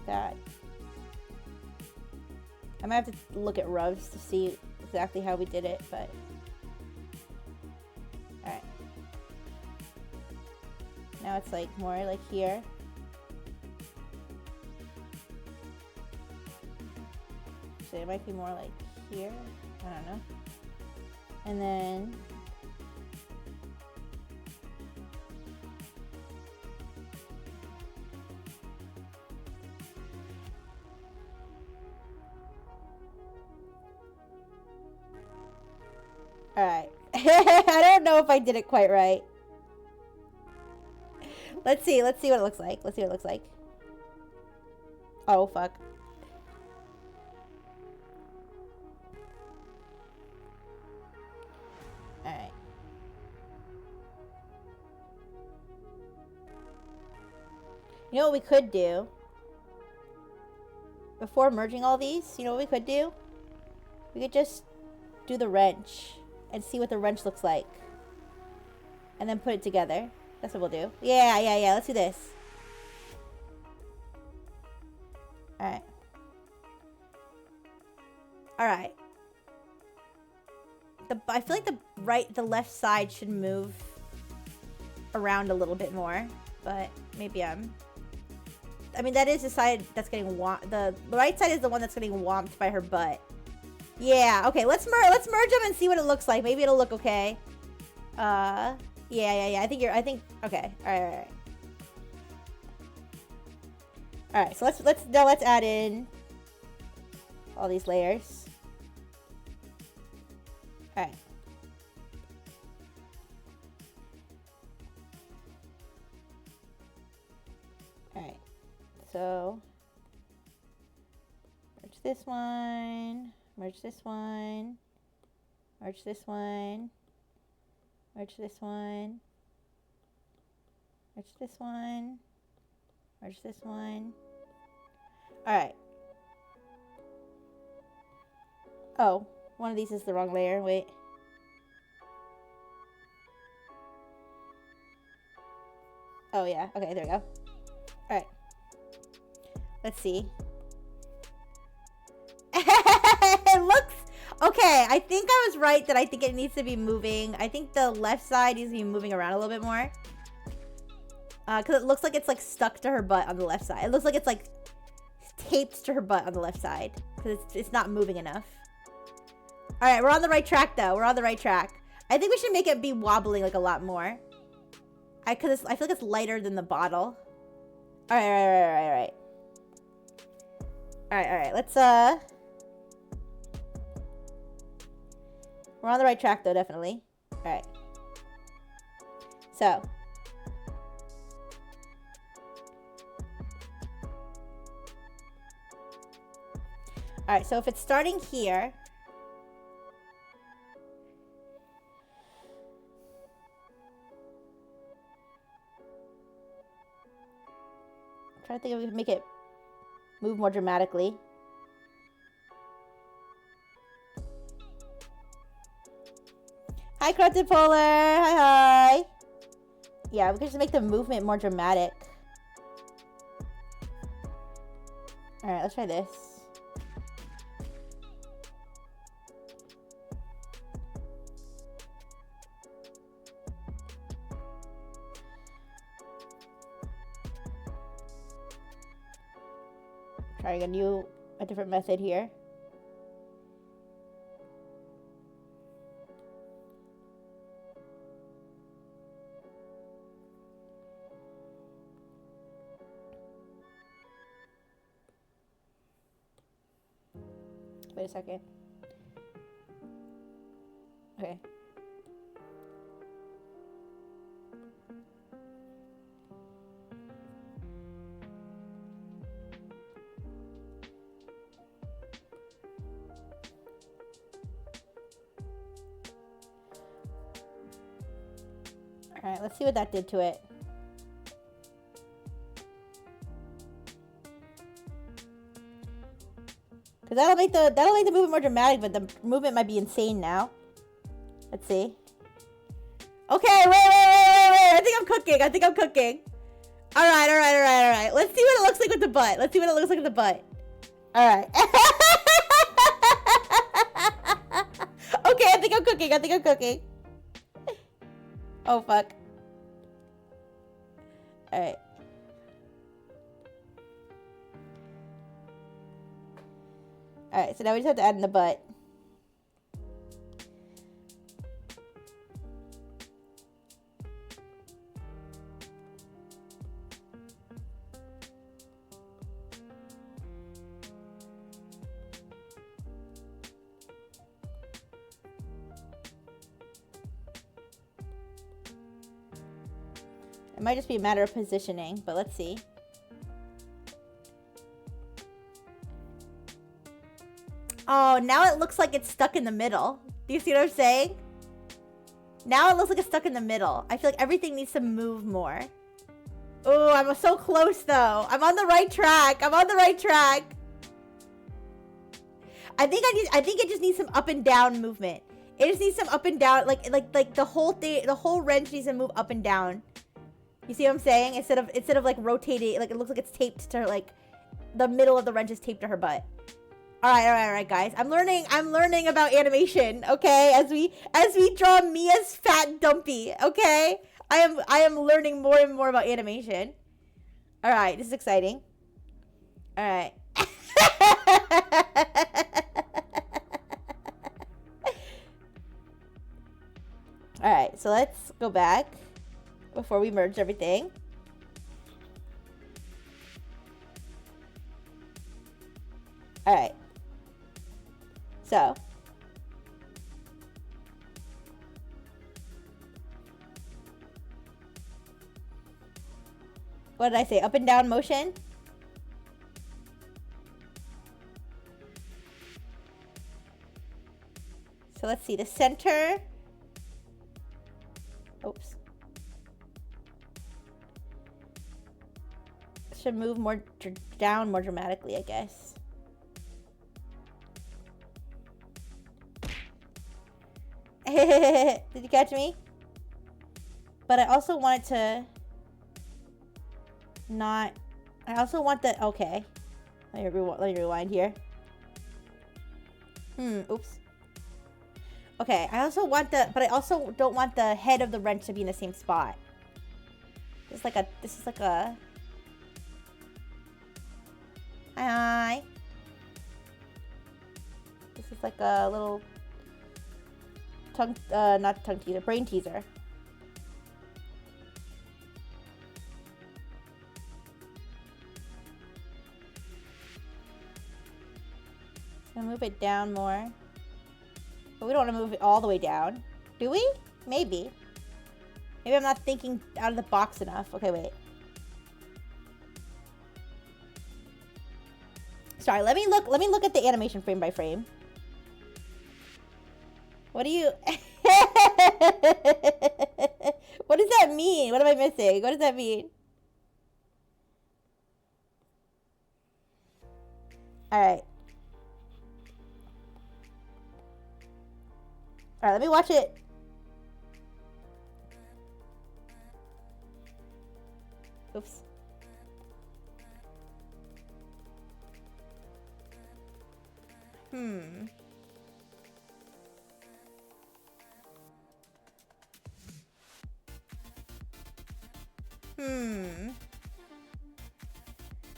[SPEAKER 1] that. I might have to look at Ruvs to see exactly how we did it, but... Alright. Now it's like more like here. So it might be more like here. I don't know. And then... Alright. I don't know if I did it quite right. Let's see what it looks like. Let's see what it looks like. Oh, fuck. Alright. You know what we could do? Before merging all these, you know what we could do? We could just do the wrench and see what the wrench looks like. And then put it together. That's what we'll do. Yeah. Let's do this. Alright. Alright. I feel like the left side should move around a little bit more. But maybe I mean, that is the side that's getting whomped. The right side is the one that's getting whomped by her butt. Yeah, okay, let's merge them and see what it looks like. Maybe it'll look okay. Yeah. Okay. Alright. Alright, so let's add in all these layers. Alright. Alright. So merge this one. Merge this one. Merge this one. Merge this one. Merge this one. Merge this one. Alright. Oh, one of these is the wrong layer. Wait. Oh, yeah. Okay, there we go. Alright. Let's see. It looks... Okay, I think I was right that I think it needs to be moving. I think the left side needs to be moving around a little bit more. Because it looks like it's like stuck to her butt on the left side. It looks like it's like taped to her butt on the left side. Because it's not moving enough. Alright, we're on the right track though. We're on the right track. I think we should make it be wobbling like a lot more. Because I feel like it's lighter than the bottle. Alright. Alright, let's we're on the right track though, definitely. Alright. So. Alright, so if it's starting here. I'm trying to think if we can make it move more dramatically. Hi, Corrupted Polar. Hi. Yeah, we can just make the movement more dramatic. Alright, let's try this. Trying a different method here. Wait a second. Okay. Alright, let's see what that did to it. Cause that'll make the movement more dramatic, but the movement might be insane now. Let's see. Okay, wait. I think I'm cooking. Alright. Let's see what it looks like with the butt. Alright. Okay, I think I'm cooking. Oh, fuck. Alright. Alright, so now we just have to add in the butt. It might just be a matter of positioning, but let's see. Oh, now it looks like it's stuck in the middle. Do you see what I'm saying? Now it looks like it's stuck in the middle. I feel like everything needs to move more. Oh, I'm so close though. I'm on the right track. I think it just needs some up and down movement. It just needs some up and down, like the whole thing, the whole wrench needs to move up and down. You see what I'm saying? Instead of like rotating, like it looks like it's taped to her, like the middle of the wrench is taped to her butt. All right, guys. I'm learning about animation. Okay, as we draw Mia's fat dumpy. Okay, I am learning more and more about animation. All right, this is exciting. All right. All right, so let's go back before we merge everything. All right. So. What did I say? Up and down motion? So let's see. The center. Oops. Should move more down more dramatically, I guess. Did you catch me? But I also want it to not... I also want the... Okay. Let me rewind here. Oops. Okay, I also want the... But I also don't want the head of the wrench to be in the same spot. This is like a... Hi. This is like a little... not tongue teaser, brain teaser. Gonna move it down more. But we don't want to move it all the way down. Do we? Maybe. Maybe I'm not thinking out of the box enough. Okay, wait. Sorry, let me look at the animation frame by frame. What do you... What does that mean? What am I missing? What does that mean? Alright. Alright, let me watch it. Oops.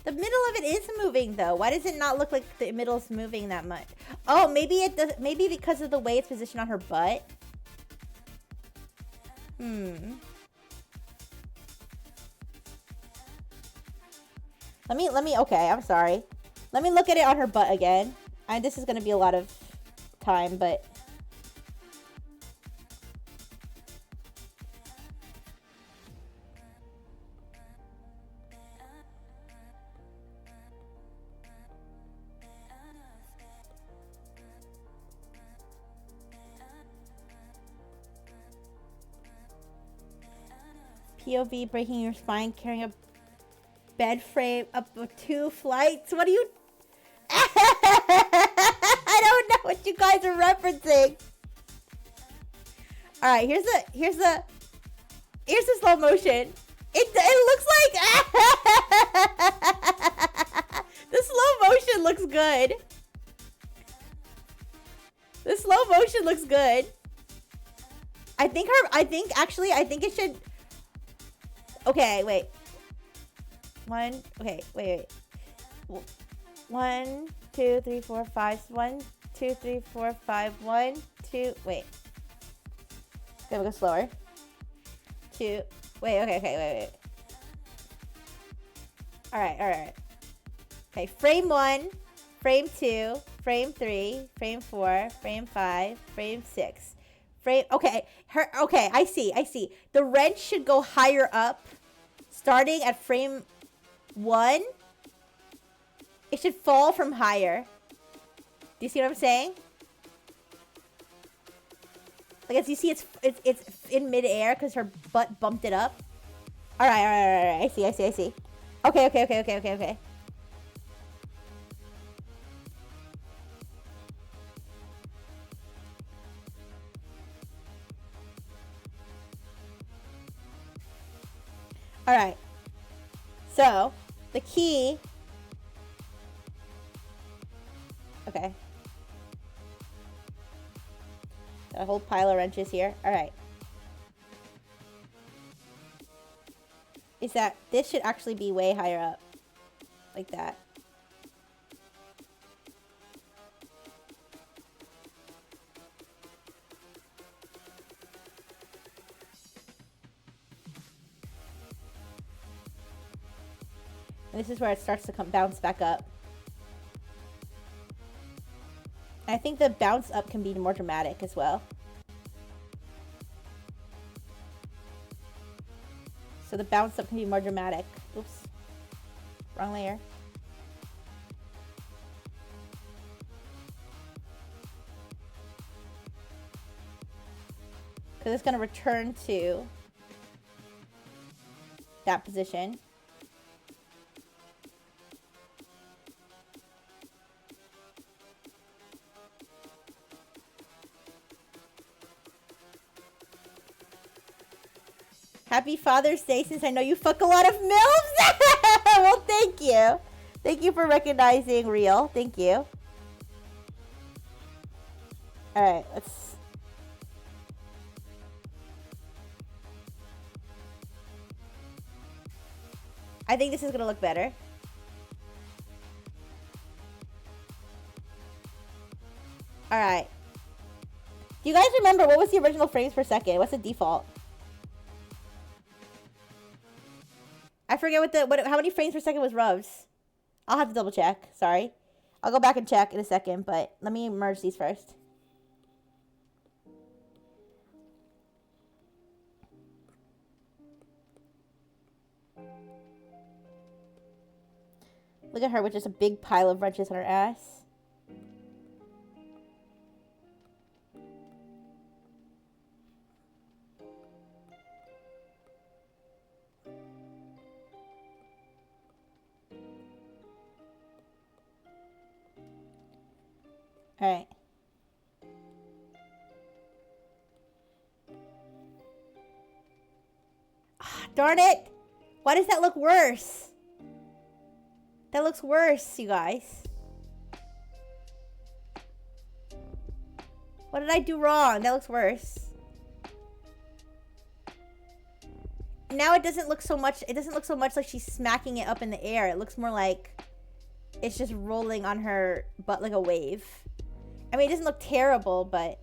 [SPEAKER 1] The middle of it is moving though. Why does it not look like the middle's moving that much? Oh, maybe it does. Maybe because of the way it's positioned on her butt. Let me. Okay, I'm sorry. Let me look at it on her butt again. And this is going to be a lot of time, but... POV breaking your spine, carrying a bed frame up 2 flights. What are you... I don't know what you guys are referencing. All right, here's the slow motion. It looks like the slow motion looks good. The slow motion looks good. I think it should. Okay, wait. Okay, wait. 1, 2, 3, 4, 5. 1, 2, 3, 4, 5. 1, 2. Wait. Okay, we'll go slower. 2. Wait. Okay. Wait. All right. Okay, frame 1, frame 2, frame 3, frame 4, frame 5, frame 6. Okay, I see. The wrench should go higher up, starting at frame 1. It should fall from higher. Do you see what I'm saying? Like, as you see, it's in midair because her butt bumped it up. All right. I see. Okay. All right. So, the key... Okay. Got a whole pile of wrenches here. All right. Is that this should actually be way higher up. Like that. And this is where it starts to bounce back up. And I think the bounce up can be more dramatic as well. So the bounce up can be more dramatic. Oops. Wrong layer. Because it's going to return to that position. Happy Father's Day, since I know you fuck a lot of MILFs. Well, thank you. Thank you for recognizing real. Thank you. Alright, let's... I think this is going to look better. Alright. Do you guys remember what was the original frames per second? What's the default? I forget how many frames per second was Rubs. I'll have to double check. Sorry. I'll go back and check in a second, but let me merge these first. Look at her with just a big pile of wrenches on her ass. Alright. Ah, darn it! Why does that look worse? That looks worse, you guys. What did I do wrong? That looks worse. Now it doesn't look so much like she's smacking it up in the air. It looks more like it's just rolling on her butt like a wave. I mean, it doesn't look terrible, but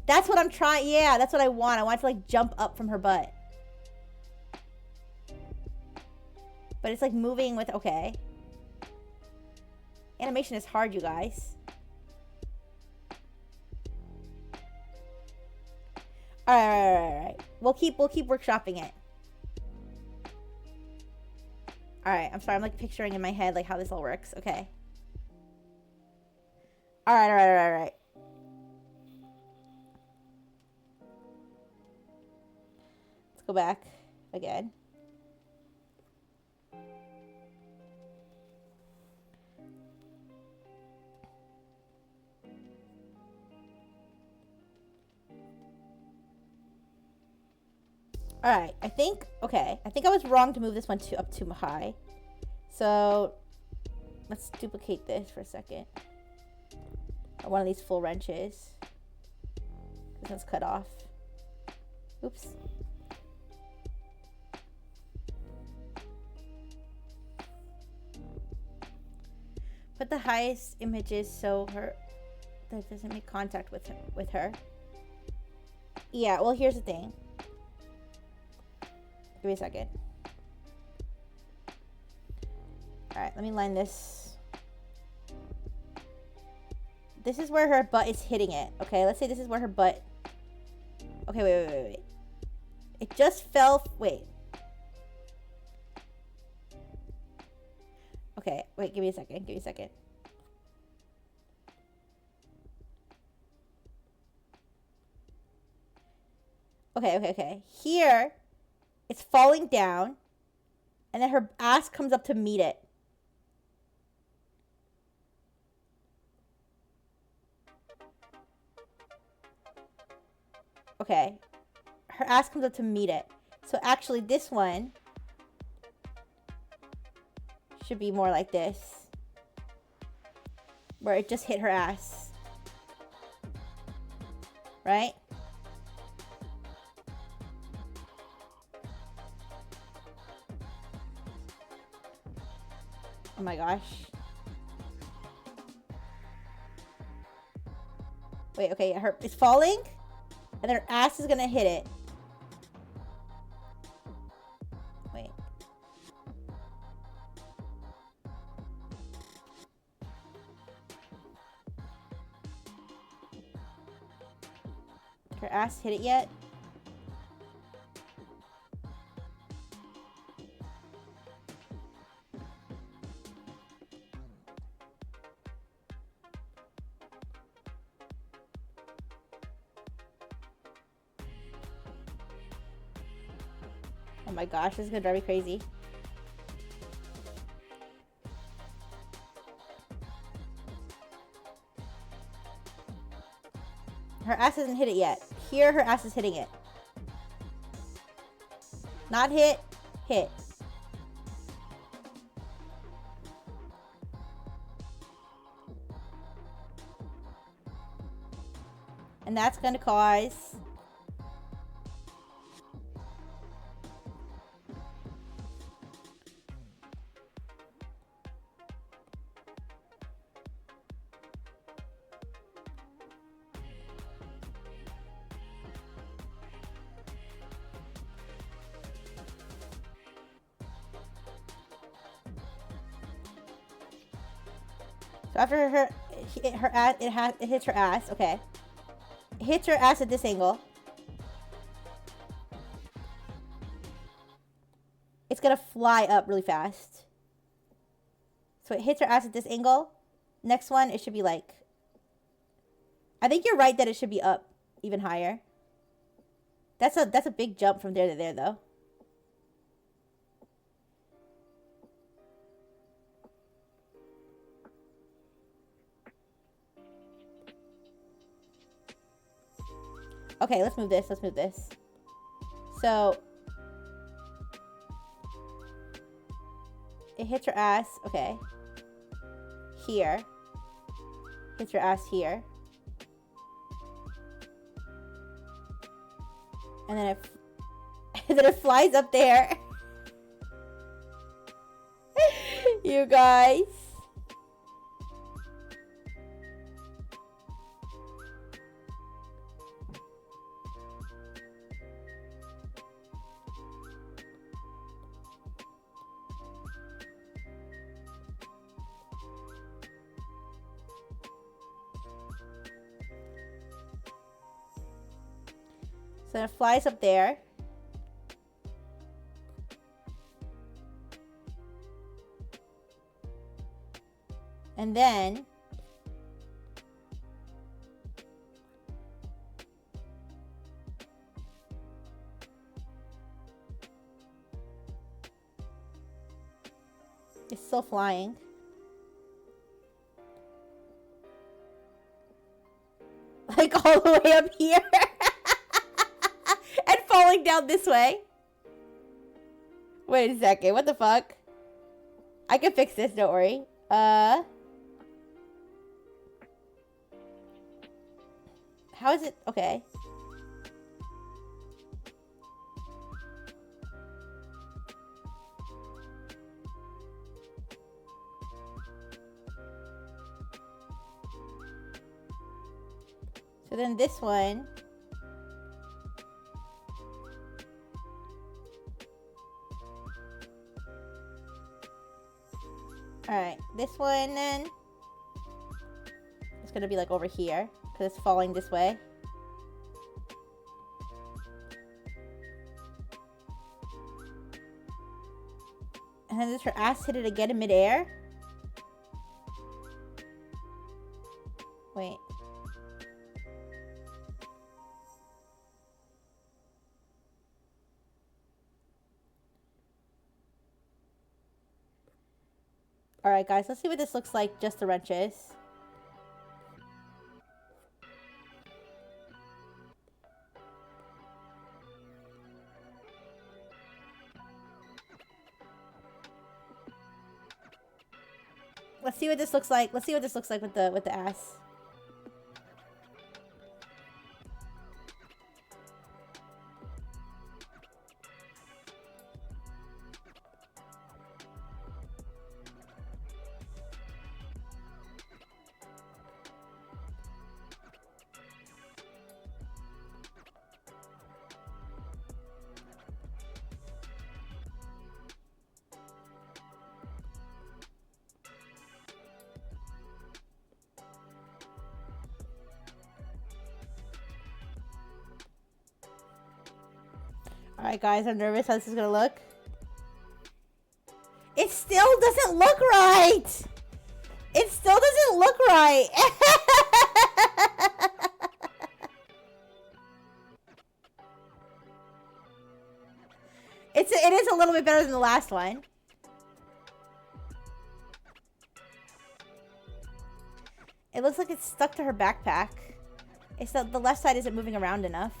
[SPEAKER 1] that's what I'm trying. Yeah, that's what I want. I want it to like jump up from her butt. But it's like moving with, okay. Animation is hard, you guys. Alright. We'll keep workshopping it. Alright, I'm sorry, I'm like picturing in my head like how this all works. Okay. Alright. Let's go back again. Alright, I think I was wrong to move this one up too high. So, let's duplicate this for a second. One of these full wrenches. This one's cut off. Oops. Put the highest images so that doesn't make contact with her. Yeah, well, here's the thing. Give me a second. Alright, let me line this. This is where her butt is hitting it. Okay, let's say this is where her butt... Okay, wait. It just fell... Wait. Okay, wait, give me a second. Okay. Here, it's falling down, and then her ass comes up to meet it. Okay. Her ass comes up to meet it. So actually, this one should be more like this, where it just hit her ass. Right? Oh my gosh. Wait, okay, it's falling, and then her ass is gonna hit it. Wait. Did her ass hit it yet? Oh my gosh, this is gonna drive me crazy. Her ass hasn't hit it yet. Here, her ass is hitting it. Not hit, hit. And that's gonna cause... So after it hits her ass. Okay, it hits her ass at this angle. It's gonna fly up really fast. So it hits her ass at this angle. Next one, it should be like... I think you're right that it should be up even higher. That's a big jump from there to there, though. Okay, let's move this. So... it hits her ass. Okay. Here. Hits her ass here. And then it flies up there. You guys. So it flies up there. And then it's still flying. Like all the way up here. And falling down this way. Wait a second, what the fuck? I can fix this, don't worry. How is it? Okay. So then this one. Alright, this one then. It's gonna be like over here. Because it's falling this way. And then does her ass hit it again in midair? Wait. Alright guys, let's see what this looks like, just the wrenches. Let's see what this looks like. Let's see what this looks like with the ass. Alright guys, I'm nervous how this is gonna look. It still doesn't look right! It still doesn't look right! It is a little bit better than the last one. It looks like it's stuck to her backpack. It's that the left side isn't moving around enough.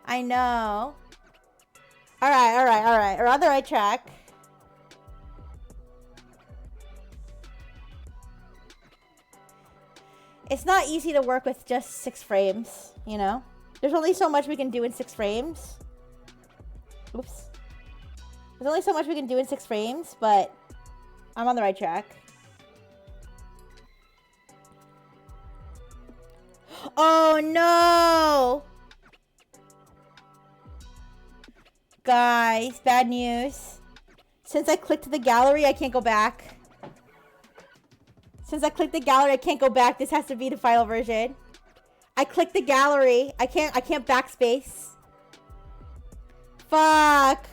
[SPEAKER 1] I know. Alright. We're on the right track. It's not easy to work with just 6 frames, you know? There's only so much we can do in 6 frames. Oops. There's only so much we can do in 6 frames, but I'm on the right track. Oh no! Guys, bad news. Since I clicked the gallery, I can't go back. Since I clicked the gallery, I can't go back. This has to be the final version. I clicked the gallery. I can't backspace. Fuck.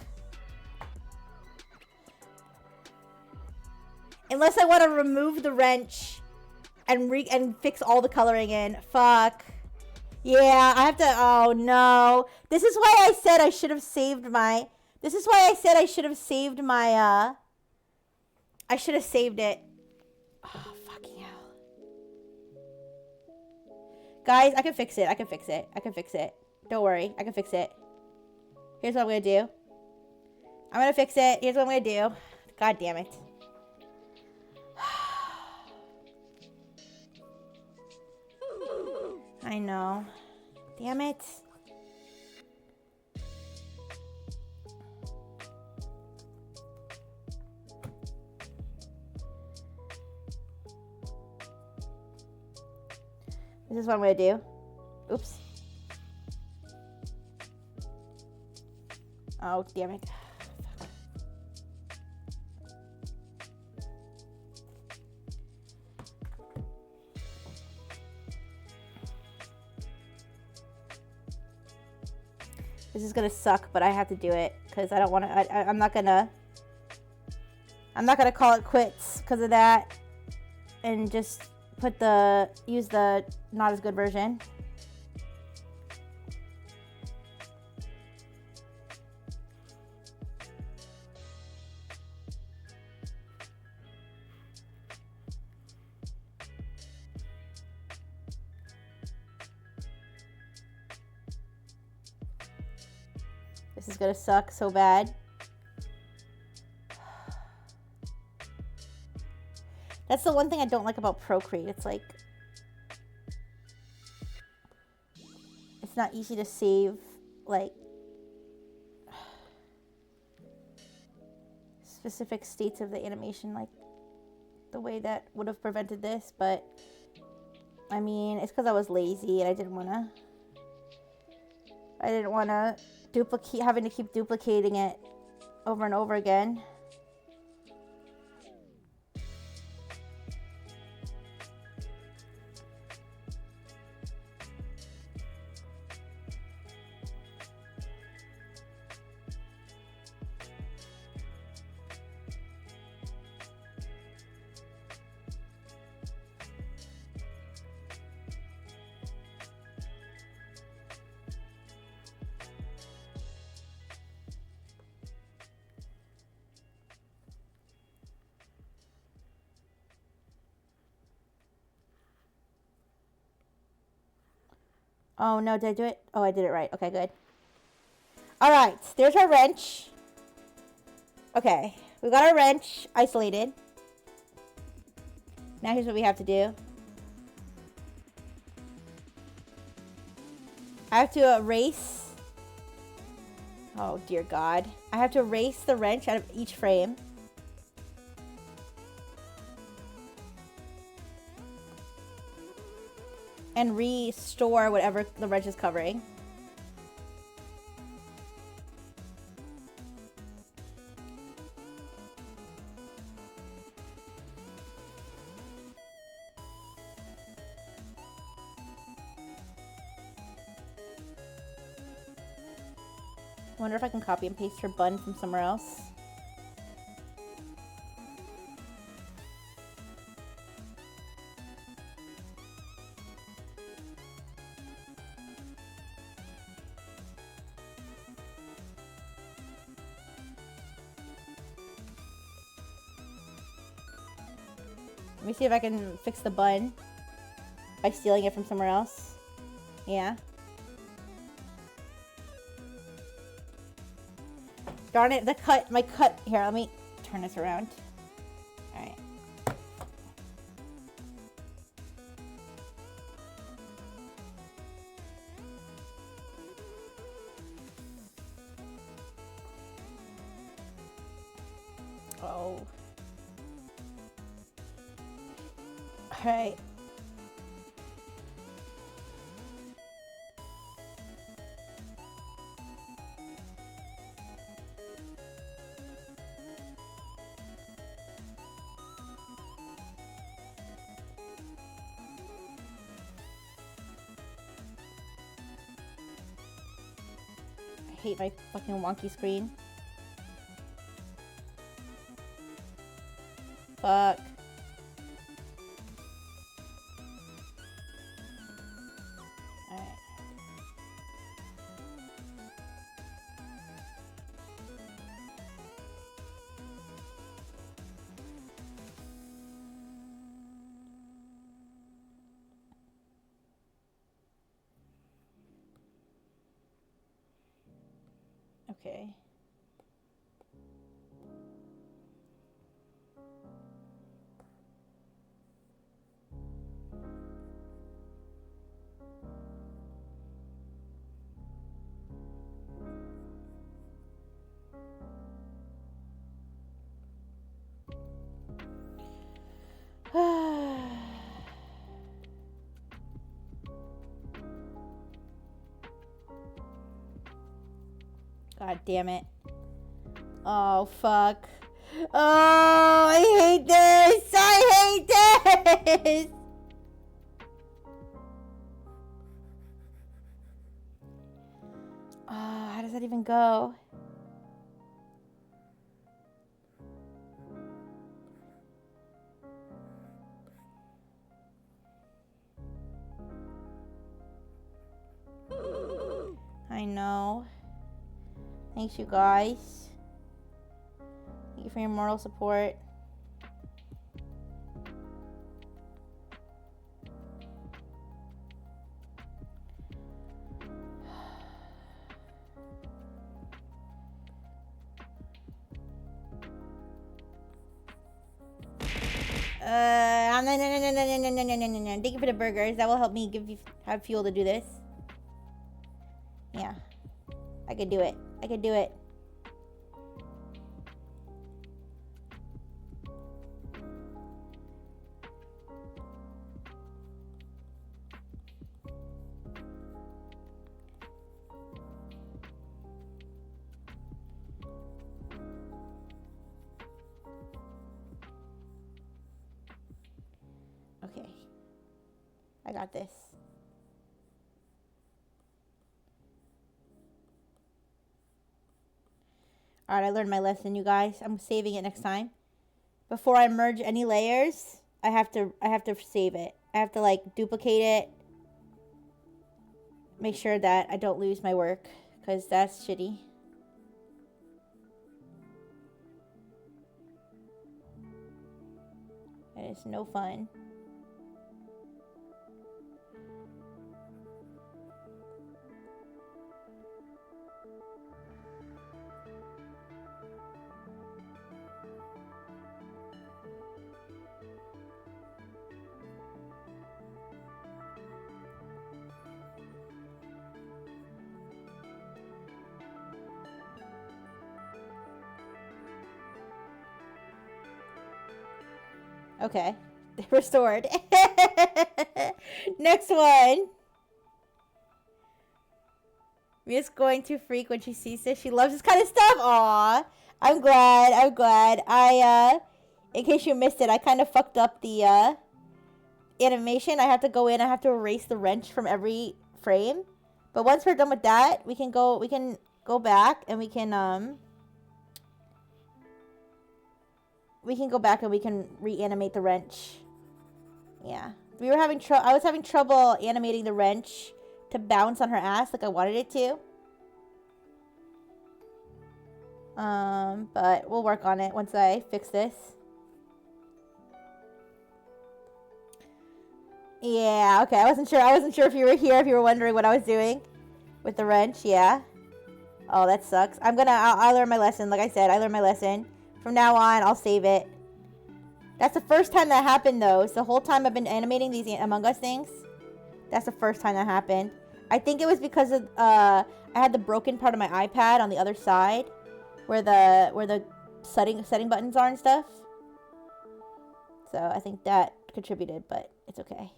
[SPEAKER 1] Unless I want to remove the wrench and fix all the coloring in. Fuck. Yeah, I have to... Oh, no. This is why I said I should have saved my... This is why I said I should have saved my, I should have saved it. Oh, fucking hell. Guys, I can fix it. I can fix it. I can fix it. Don't worry. I can fix it. Here's what I'm going to do. I'm going to fix it. Here's what I'm going to do. God damn it. I know. Damn it. This is what I'm gonna do. Oops. Oh, damn it. This is gonna suck, but I have to do it because I don't want to. I'm not gonna call it quits because of that, and just use the not as good version. This is gonna suck so bad. That's the one thing I don't like about Procreate. It's like, it's not easy to save, like, specific states of the animation, like the way that would have prevented this. But I mean, it's because I was lazy and I didn't want to having to keep duplicating it over and over again. Oh no, did I do it? Oh, I did it right. Okay, good. Alright, there's our wrench. Okay, we got our wrench isolated. Now here's what we have to do. I have to erase. Oh dear God. I have to erase the wrench out of each frame. And restore whatever the wrench is covering. Wonder if I can copy and paste her bun from somewhere else. Let me see if I can fix the bun by stealing it from somewhere else. Yeah. Darn it, my cut. Here, let me turn this around. Alright. Oh. Alright. I hate my fucking wonky screen. Fuck. Alright. Okay. God damn it. Oh, fuck. Oh, I hate this. I hate this. How does even go? I know. Thanks, you guys. Thank you for your moral support. No. Thank you for the burgers. That will help me have fuel to do this. Yeah. I can do it. I can do it. Okay. I got this. Alright, I learned my lesson, you guys. I'm saving it next time. Before I merge any layers, I have to save it. I have to like duplicate it. Make sure that I don't lose my work, because that's shitty. That is no fun. Okay. Restored. Next one. Mia's going to freak when she sees this. She loves this kind of stuff. Aw. I'm glad. In case you missed it, I kind of fucked up the, animation. I have to go in. I have to erase the wrench from every frame. But once we're done with that, we can go back and we can go back and we can reanimate the wrench. Yeah. I was having trouble animating the wrench to bounce on her ass like I wanted it to. But we'll work on it once I fix this. Yeah, okay. I wasn't sure if you were here, if you were wondering what I was doing with the wrench. Yeah. Oh, that sucks. I'll learn my lesson. Like I said, I learned my lesson. From now on, I'll save it. That's the first time that happened, though. It's the whole time I've been animating these Among Us things. That's the first time that happened. I think it was because of, I had the broken part of my iPad on the other side. Where the setting buttons are and stuff. So, I think that contributed, but it's okay.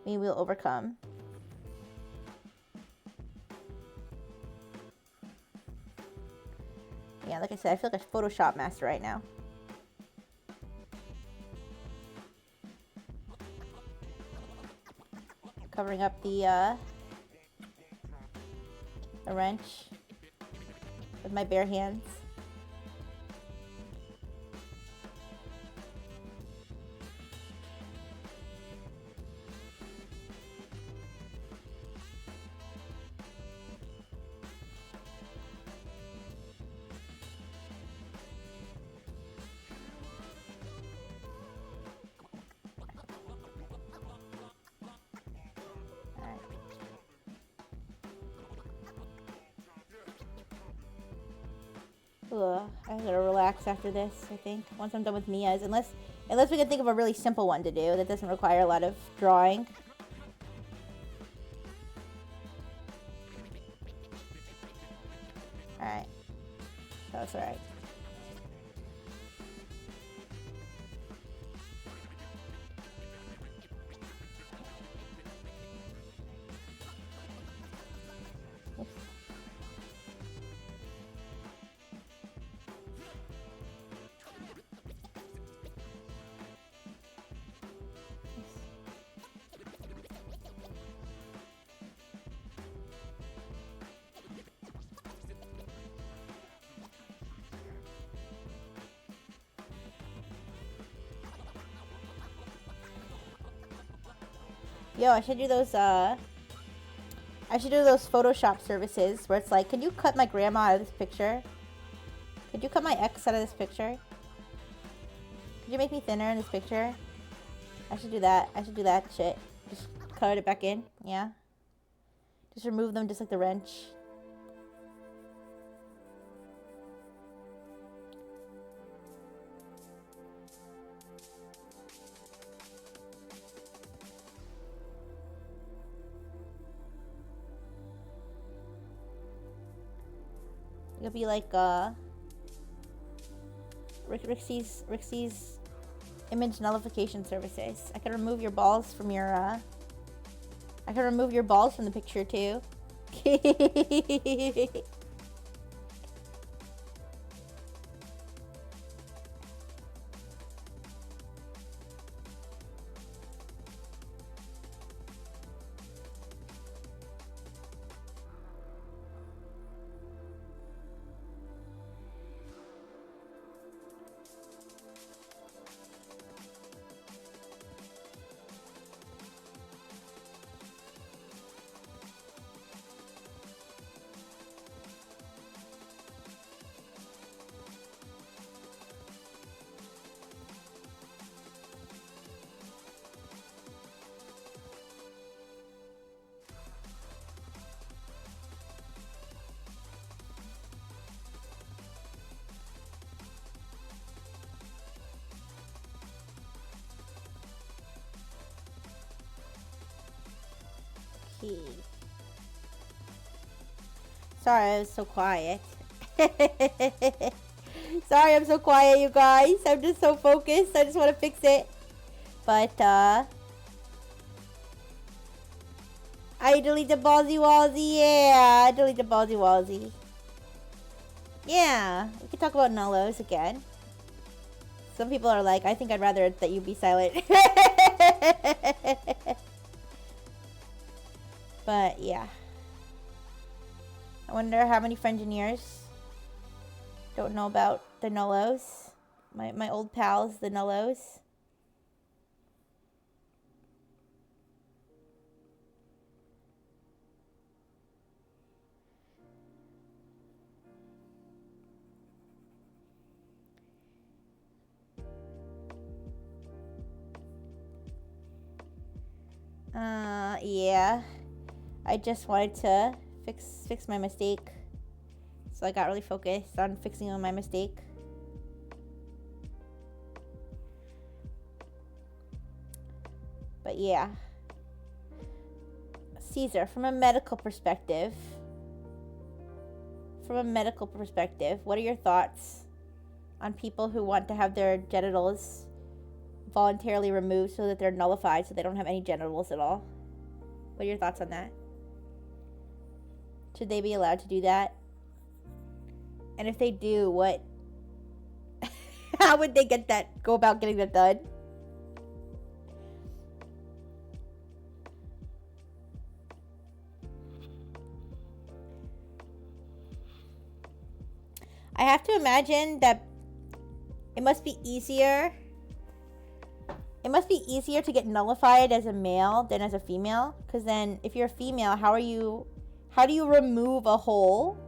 [SPEAKER 1] Maybe we'll overcome. Yeah, like I said, I feel like a Photoshop master right now. Covering up the wrench with my bare hands. Ugh, I gotta relax after this, I think. Once I'm done with Mia's. Unless we can think of a really simple one to do that doesn't require a lot of drawing. Alright. That's alright. Yo, I should do those, Photoshop services where it's like, can you cut my grandma out of this picture? Could you cut my ex out of this picture? Could you make me thinner in this picture? I should do that. I should do that shit. Just cut it back in. Yeah. Just remove them just like the wrench. It'll be like Rixie's image nullification services. I can remove your balls from your I can remove your balls from the picture too. Sorry, I was so quiet. Sorry, I'm so quiet, you guys. I'm just so focused. I just want to fix it. But, I delete the ballsy wallsy. Yeah, I delete the ballsy wallsy. Yeah, we can talk about nullos again. Some people are like, I think I'd rather that you be silent. But, yeah. I wonder how many Frengineers don't know about the nullos. My old pals, the nullos. Yeah. I just wanted to fix my mistake. So I got really focused on fixing my mistake. But yeah. Caesar, from a medical perspective, what are your thoughts on people who want to have their genitals voluntarily removed so that they're nullified so they don't have any genitals at all? What are your thoughts on that? Should they be allowed to do that? And if they do, what? How would they go about getting that done? I have to imagine that it must be easier. It must be easier to get nullified as a male than as a female. Because then, if you're a female, how do you remove a hole?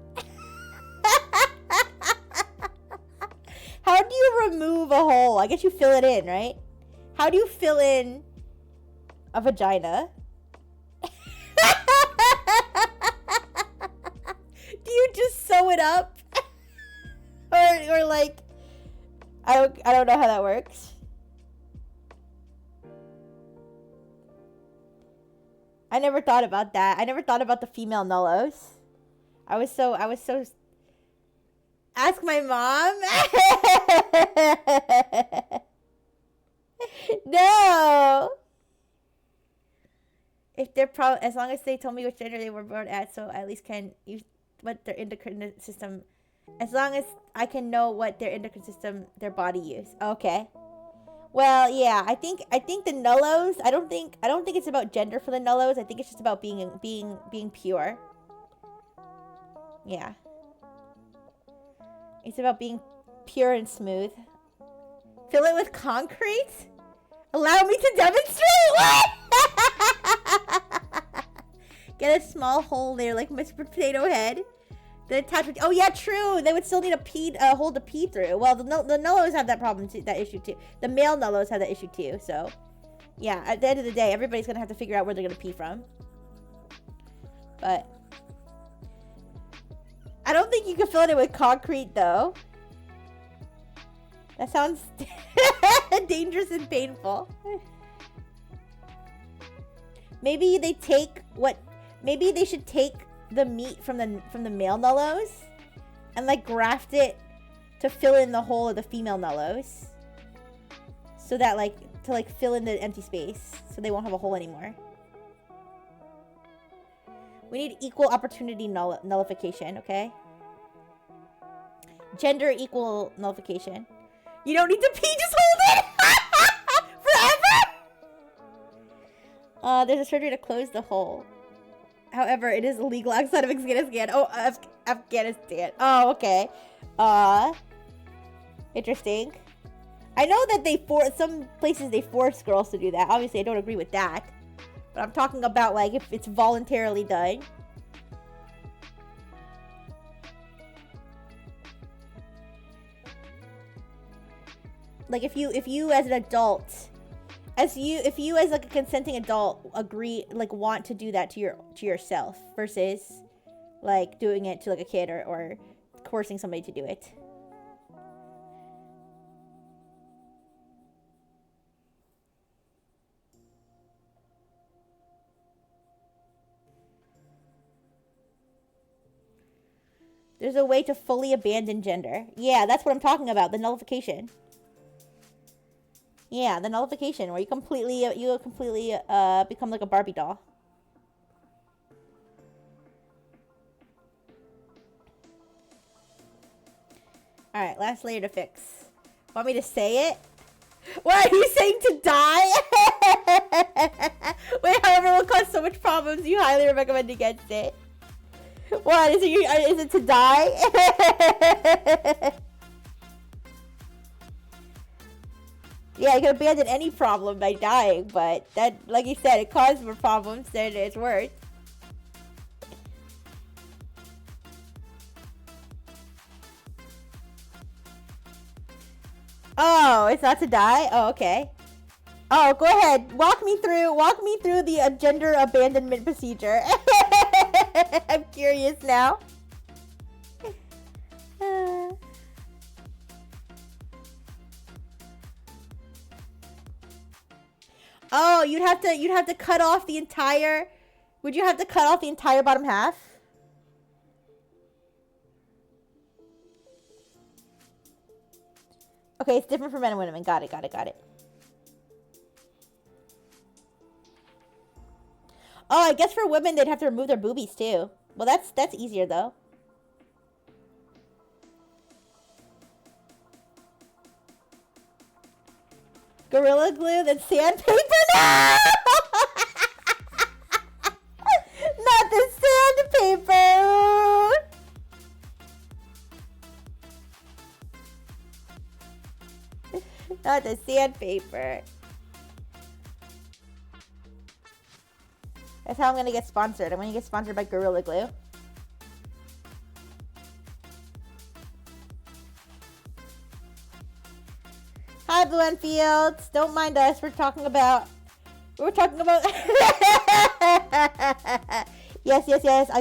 [SPEAKER 1] How do you remove a hole? I guess you fill it in, right? How do you fill in a vagina? Do you just sew it up? Or like, I don't know how that works. I never thought about that. I never thought about the female nullos. I was so ask my mom. No. If they're as long as they told me which gender they were born at, so I at least can use what their endocrine system. As long as I can know what their endocrine system, their body use. Okay. Well, yeah, I think the nullos. I don't think it's about gender for the nullos. I think it's just about being pure. Yeah. It's about being pure and smooth. Fill it with concrete? Allow me to demonstrate? What? Get a small hole there, like Mr. Potato Head. The attachment. Oh yeah, true. They would still need a hole to pee through. Well, the nullos have that problem too, that issue too. The male nullos have that issue too. So, yeah. At the end of the day, everybody's gonna have to figure out where they're gonna pee from. But I don't think you can fill it in with concrete though. That sounds dangerous and painful. Maybe they take what? Maybe they should take the meat from the male nullos and like graft it to fill in the hole of the female nullos, so that like to like fill in the empty space, so they won't have a hole anymore. We need equal opportunity nullification, okay? Gender equal nullification. You don't need to pee, just hold it! Forever! There's a surgery to close the hole. However, it is illegal outside of Afghanistan. Oh, Afghanistan. Oh, okay. Interesting. I know that some places they force girls to do that. Obviously, I don't agree with that. But I'm talking about, like, if it's voluntarily done. Like, if you as an adult, if you as like a consenting adult agree, like, want to do that to yourself versus like doing it to like a kid or coercing somebody to do it. There's a way to fully abandon gender. Yeah, that's what I'm talking about. The nullification. Yeah, the nullification, where you completely become like a Barbie doll. Alright, last layer to fix. Want me to say it? What, are you saying to die? Wait, however, it will cause so much problems, you highly recommend against it. What, is it to die? Yeah, you can abandon any problem by dying, but that, like you said, it caused more problems than it's worth. Oh, it's not to die? Oh, okay. Oh, go ahead. Walk me through the gender abandonment procedure. I'm curious now. Oh, you'd have to cut off the entire... Would you have to cut off the entire bottom half? Okay, it's different for men and women. Got it. Oh, I guess for women, they'd have to remove their boobies, too. Well, that's easier, though. Gorilla glue, then sandpaper? No! Not the sandpaper! Not the sandpaper. That's how I'm gonna get sponsored. I'm gonna get sponsored by Gorilla Glue. Hi, Blue Enfields. Don't mind us. We're talking about... Yes.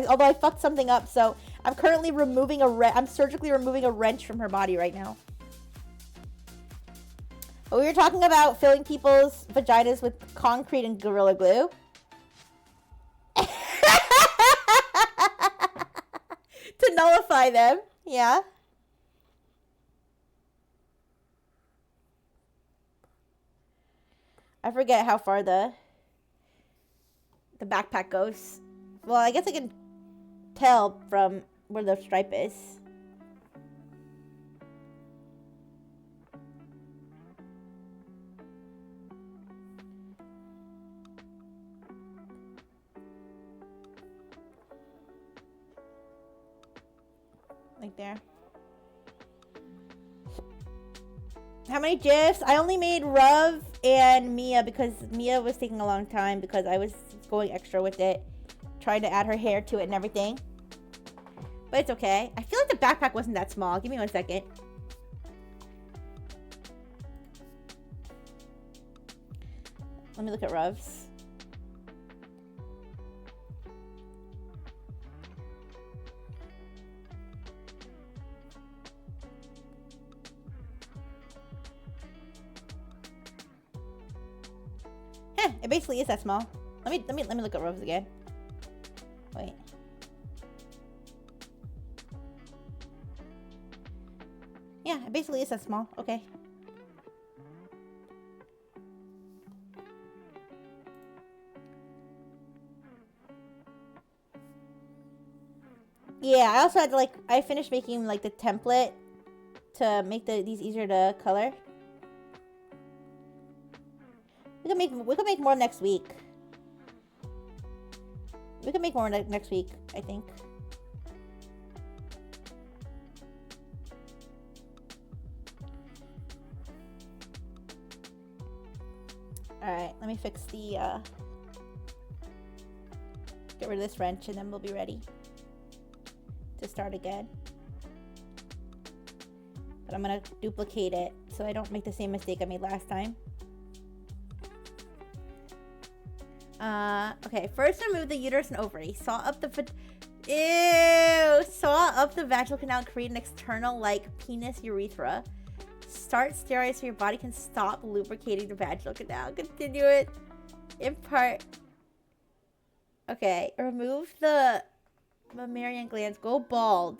[SPEAKER 1] Although I fucked something up, so I'm currently removing I'm surgically removing a wrench from her body right now. But we were talking about filling people's vaginas with concrete and Gorilla Glue. To nullify them. Yeah. I forget how far the backpack goes. Well, I guess I can tell from where the stripe is. Like there. How many gifs? I only made Ruv and Mia because Mia was taking a long time because I was going extra with it. Trying to add her hair to it and everything. But it's okay. I feel like the backpack wasn't that small. Give me 1 second. Let me look at Ruv's. It basically is that small. Let me look at Ruv's again. Wait. Yeah, it basically is that small. Okay. Yeah, I also had to I finished making the template to make these easier to color. We could make more next week. We could make more next week, I think. Alright, let me fix the, get rid of this wrench and then we'll be ready to start again. But I'm gonna duplicate it so I don't make the same mistake I made last time. Okay, first remove the uterus and ovary. Saw up the vaginal canal and create an external penis urethra. Start steroids so your body can stop lubricating the vaginal canal. Continue it in part. Okay, remove the mammalian glands. Go bald.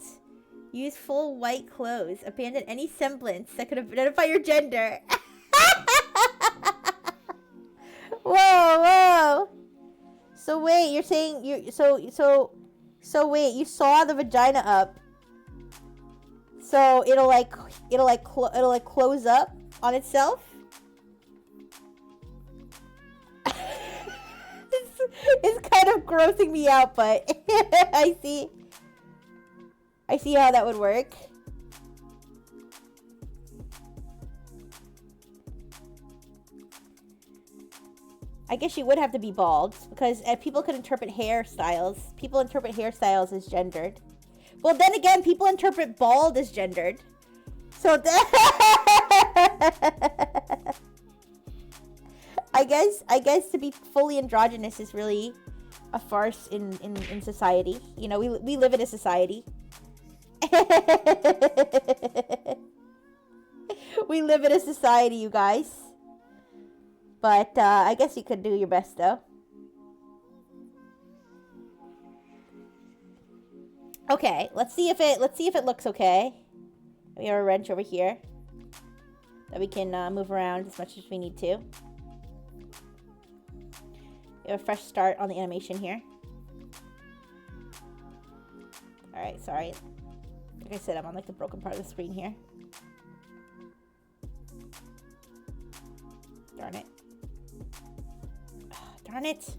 [SPEAKER 1] Use full white clothes. Abandon any semblance that could identify your gender. Whoa. So wait, you're saying so wait, you saw the vagina up. So it'll close up on itself? It's kind of grossing me out, but I see how that would work. I guess you would have to be bald because people could interpret hairstyles. People interpret hairstyles as gendered. Well, then again, people interpret bald as gendered. So I guess to be fully androgynous is really a farce in society. You know, we live in a society. We live in a society, you guys. But I guess you could do your best though. Okay, let's see if it looks okay. We have a wrench over here that we can move around as much as we need to. We have a fresh start on the animation here. Alright, sorry. Like I said, I'm on the broken part of the screen here. Darn it. Darn it.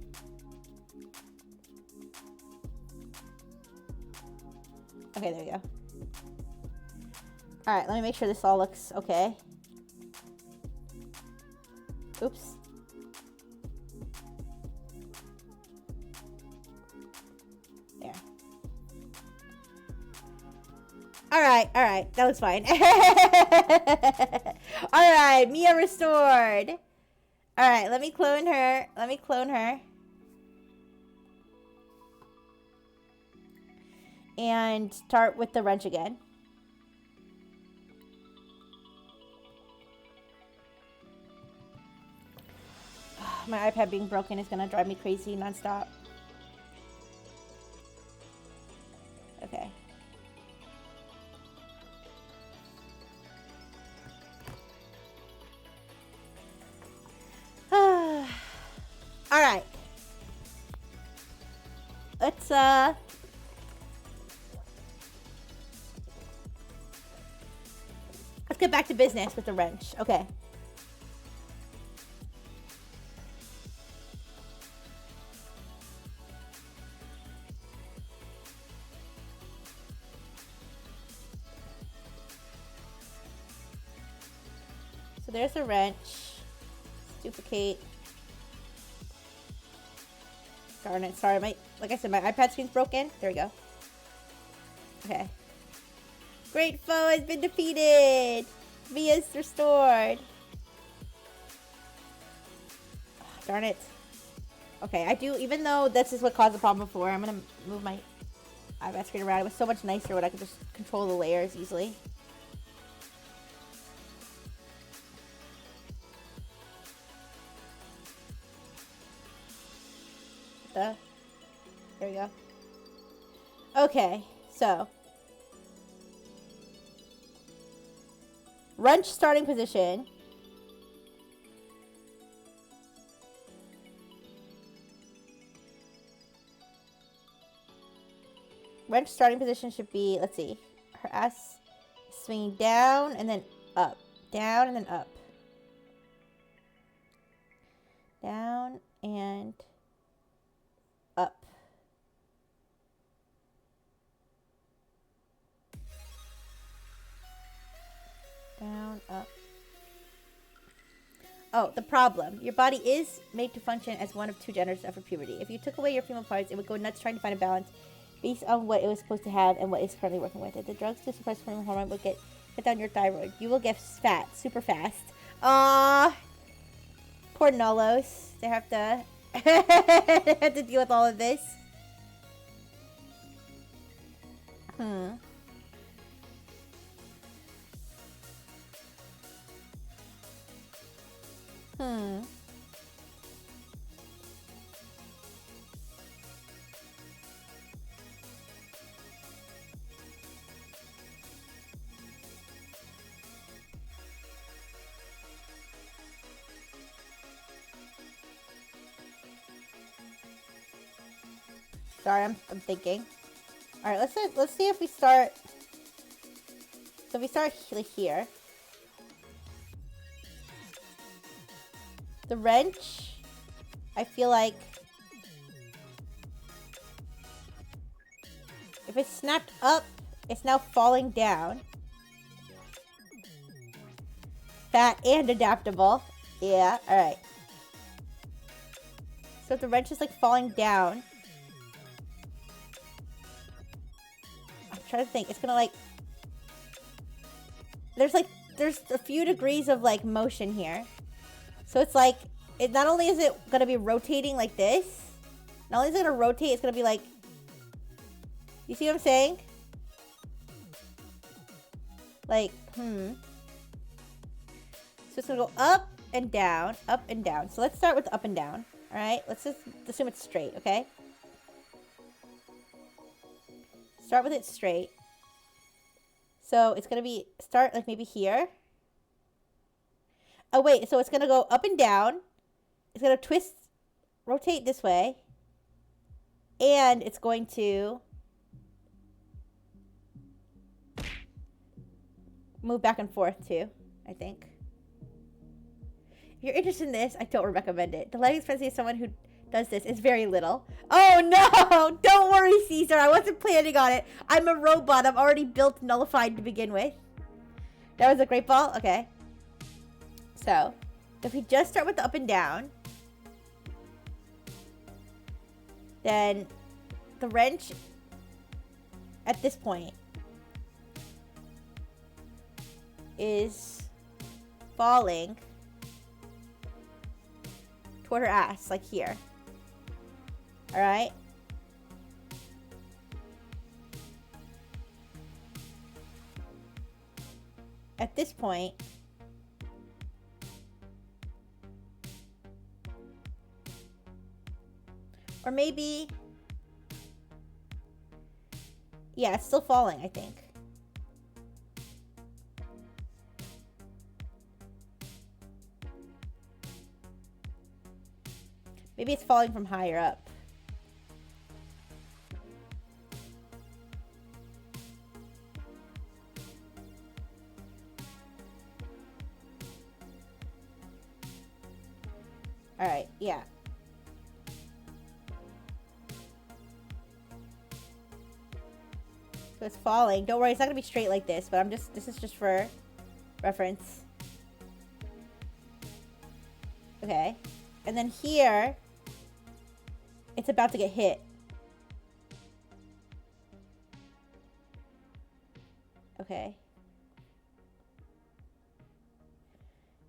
[SPEAKER 1] Okay, there we go. Alright, let me make sure this all looks okay. Oops. There. Alright, that looks fine. Alright, Mia restored. Alright, let me clone her. And start with the wrench again. My iPad being broken is gonna drive me crazy nonstop. Okay. Alright. Let's get back to business with the wrench. Okay. So there's a wrench. Duplicate. Darn it, sorry, like I said, my iPad screen's broken. There we go. Okay. Great foe has been defeated! Via's restored. Oh, darn it. Okay, I do, even though this is what caused the problem before, I'm gonna move my iPad screen around. It was so much nicer when I could just control the layers easily. There we go. Okay, so. Wrench starting position. Wrench starting position should be, let's see. Her ass swinging down and then up. Down and then up. Down and up. Down, up. Oh, the problem. Your body is made to function as one of two genders after puberty. If you took away your female parts, it would go nuts trying to find a balance based on what it was supposed to have and what it's currently working with. If the drugs to suppress female hormone will get down your thyroid, you will get fat super fast. Poor Nullos. They have to they have to deal with all of this. Sorry, I'm thinking. All right, let's see if we start. So if we start here. The wrench, I feel like if it's snapped up, it's now falling down. Fat and adaptable. Yeah, alright. So if the wrench is like falling down, I'm trying to think, it's gonna like, there's a few degrees of like motion here. So it's like, it not only is it going to be rotating like this, not only is it going to rotate, it's going to be like, you see what I'm saying? Like, So it's going to go up and down, up and down. So let's start with up and down, all right? Let's just assume it's straight, okay? Start with it straight. So it's going to be, start like maybe here. Oh, wait, so it's going to go up and down. It's going to twist, rotate this way. And it's going to move back and forth, too, I think. If you're interested in this, I don't recommend it. The lighting expensive of someone who does this is very little. Oh, no! Don't worry, Caesar. I wasn't planning on it. I'm a robot. I'm already built nullified to begin with. That was a great ball? Okay. So, if we just start with the up and down, then the wrench at this point is falling toward her ass, like here. Alright? At this point, or maybe, yeah, it's still falling, I think. Maybe it's falling from higher up. All right, yeah. So it's falling. Don't worry, it's not gonna be straight like this, but this is just for reference. Okay. And then here, it's about to get hit. Okay.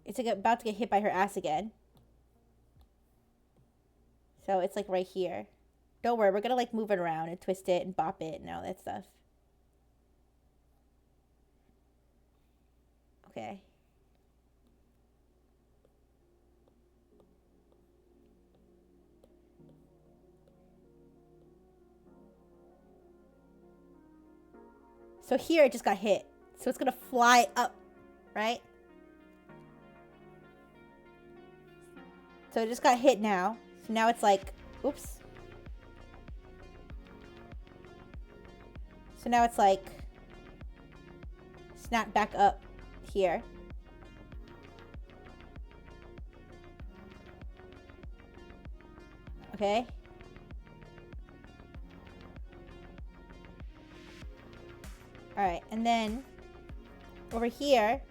[SPEAKER 1] It's like about to get hit by her ass again. So it's like right here. Don't worry, we're gonna like move it around and twist it and bop it and all that stuff. Okay. So here it just got hit. So it's gonna fly up, right? So it just got hit now. So now it's like, oops. So now it's like, snap back up here. Okay. Alright, and then over here,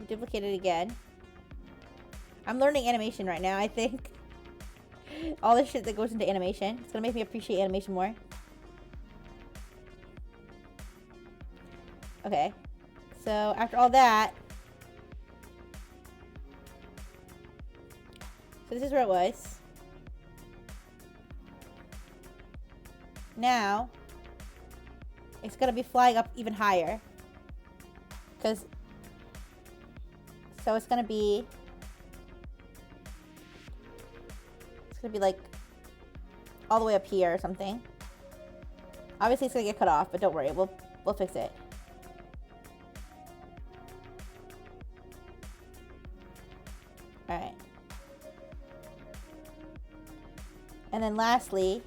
[SPEAKER 1] duplicate it again. I'm learning animation right now, I think. All the shit that goes into animation. It's gonna make me appreciate animation more. Okay. So after all that, so this is where it was. Now, it's gonna be flying up even higher. So it's gonna be like all the way up here or something. Obviously it's gonna get cut off, but don't worry, we'll fix it. Alright. And then lastly,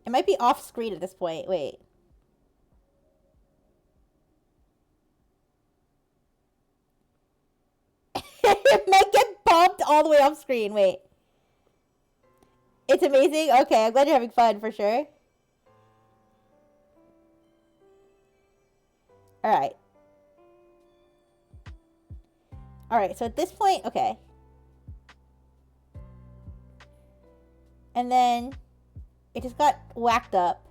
[SPEAKER 1] it might be off screen at this point. Wait. It might get bumped all the way off screen. Wait. It's amazing? Okay, I'm glad you're having fun for sure. Alright. Alright, so at this point, okay. And then it just got whacked up.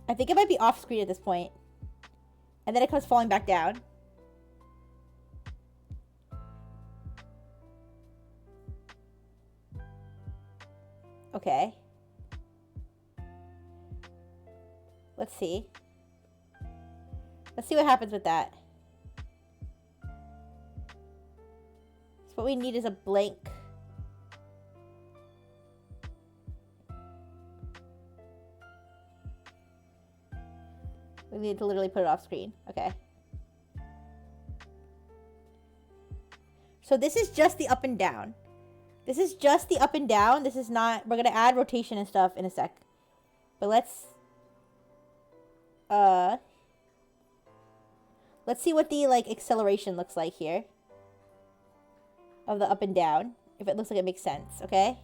[SPEAKER 1] I think it might be off screen at this point. And then it comes falling back down. Okay. Let's see. Let's see what happens with that. So what we need is a blank. We need to literally put it off screen. Okay. So this is just the up and down. This is just the up and down. This is not... We're going to add rotation and stuff in a sec. But let's see what the, like, acceleration looks like here. Of the up and down. If it looks like it makes sense, okay?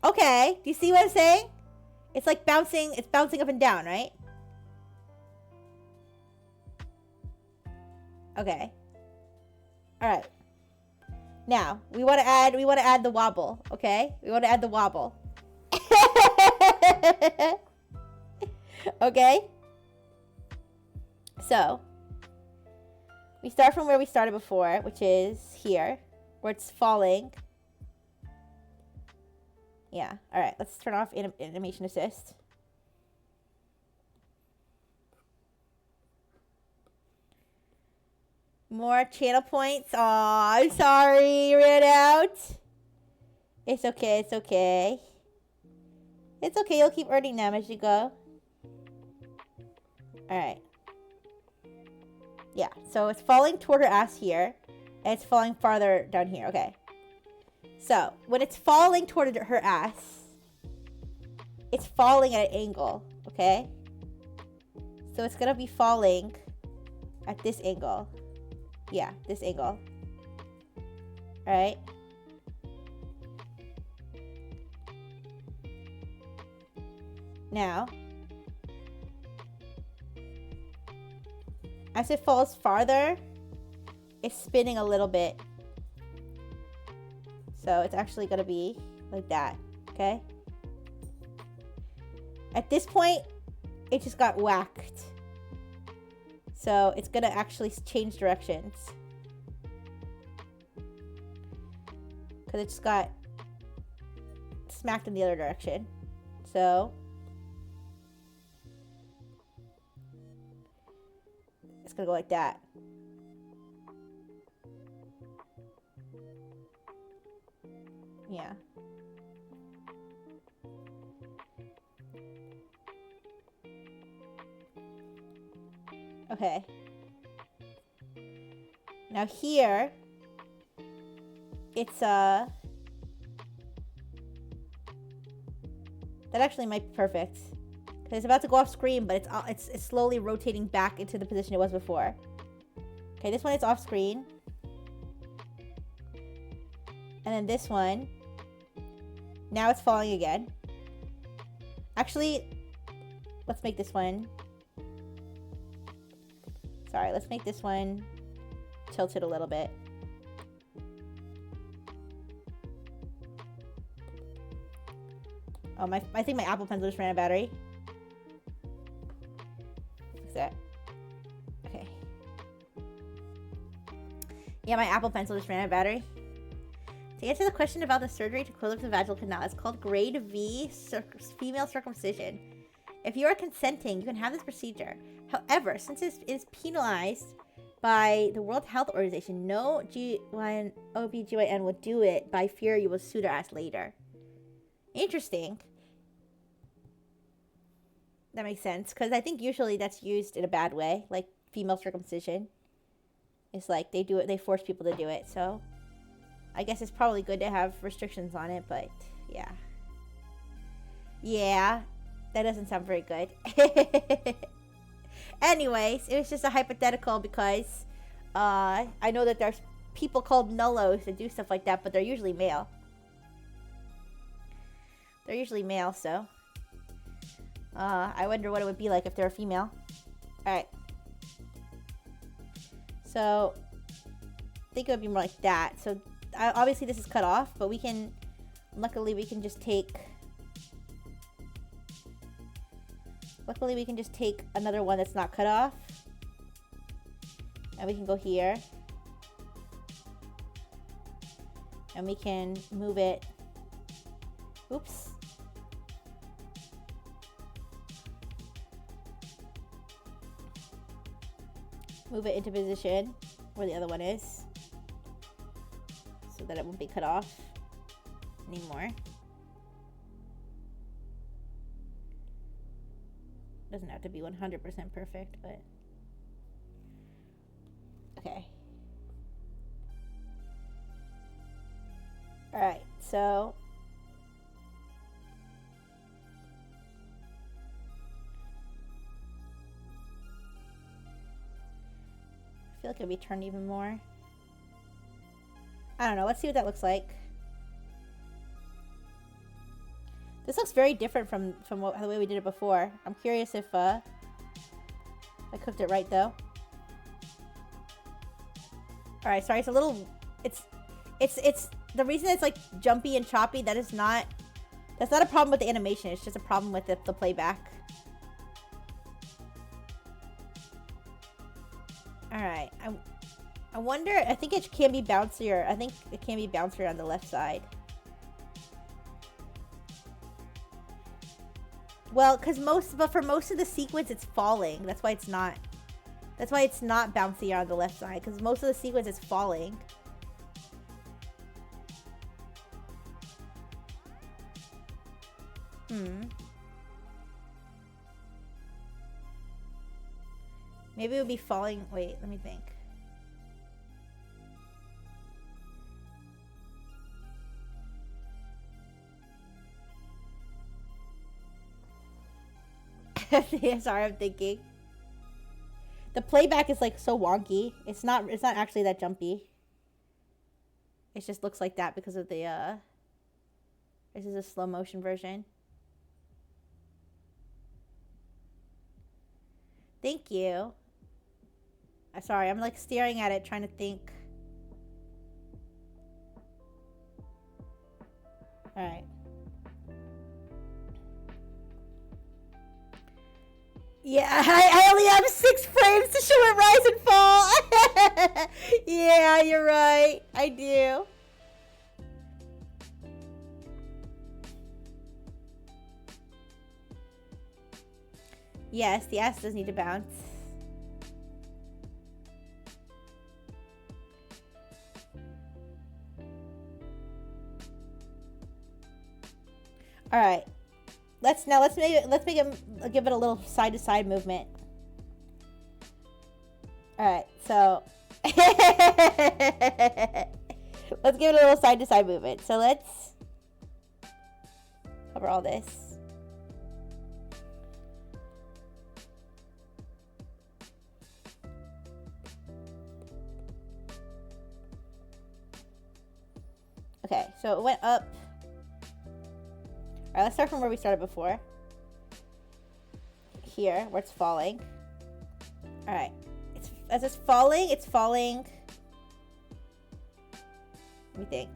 [SPEAKER 1] Okay, do you see what I'm saying? It's like bouncing, it's bouncing up and down, right? Okay. Alright. Now, we want to add the wobble, okay? We want to add the wobble. Okay? So, we start from where we started before, which is here, where it's falling. Yeah, alright, let's turn off animation assist. More channel points. Aw, I'm sorry, you ran out. It's okay, it's okay. It's okay, you'll keep earning them as you go. Alright. Yeah, so it's falling toward her ass here. And it's falling farther down here, okay. So, when it's falling toward her ass, it's falling at an angle, okay? So it's gonna be falling at this angle. Yeah, this angle. Alright. Now, as it falls farther, it's spinning a little bit. So it's actually gonna be like that, okay? At this point, it just got whacked. So it's gonna actually change directions. Because it just got smacked in the other direction. So it's gonna go like that. Yeah. Okay. Now here, it's that actually might be perfect. Because it's about to go off screen, but it's slowly rotating back into the position it was before. Okay, this one is off screen. And then this one, now it's falling again. Actually, let's make this one. Sorry, let's make this one tilted a little bit. Oh, I think my Apple Pencil just ran out of battery. Fix that. Okay. Yeah, my Apple Pencil just ran out of battery. To answer the question about the surgery to close up the vaginal canal, it's called grade V female circumcision. If you are consenting, you can have this procedure. However, since it is penalized by the World Health Organization, no OBGYN will do it by fear you will sue their ass later. Interesting. That makes sense, because I think usually that's used in a bad way, like female circumcision. It's like they do it, they force people to do it, so I guess it's probably good to have restrictions on it, but yeah. Yeah, that doesn't sound very good. Anyways, it was just a hypothetical because I know that there's people called nullos that do stuff like that, but they're usually male. They're usually male, so I wonder what it would be like if they're a female. Alright. So, I think it would be more like that. So, obviously this is cut off, but we can, luckily we can just take another one that's not cut off. And we can go here. And we can move it. Oops. Move it into position where the other one is, so that it won't be cut off anymore. Doesn't have to be 100% perfect, but okay. Alright, so I feel like it'll be turned even more. I don't know. Let's see what that looks like. This looks very different from the way we did it before. I'm curious if I cooked it right though. All right, sorry. It's a little. It's the reason it's like jumpy and choppy. That's not a problem with the animation. It's just a problem with the playback. Alright, I wonder, I think it can be bouncier. I think it can be bouncier on the left side. Well, but for most of the sequence it's falling. That's why it's not bouncier on the left side, because most of the sequence is falling. Maybe it would be falling. Wait, let me think. Sorry, I'm thinking. The playback is like so wonky. It's not actually that jumpy. It just looks like that because of the this is a slow motion version. Thank you. Sorry, I'm like staring at it trying to think. All right. Yeah, I only have 6 frames to show it rise and fall. Yeah, you're right. I do. Yes, the ass does need to bounce. All right. Let's give it a little side to side movement. All right. So let's give it a little side to side movement. So let's cover all this. Okay, so it went up. Alright, let's start from where we started before. Here, where it's falling. Alright. As it's falling, let me think.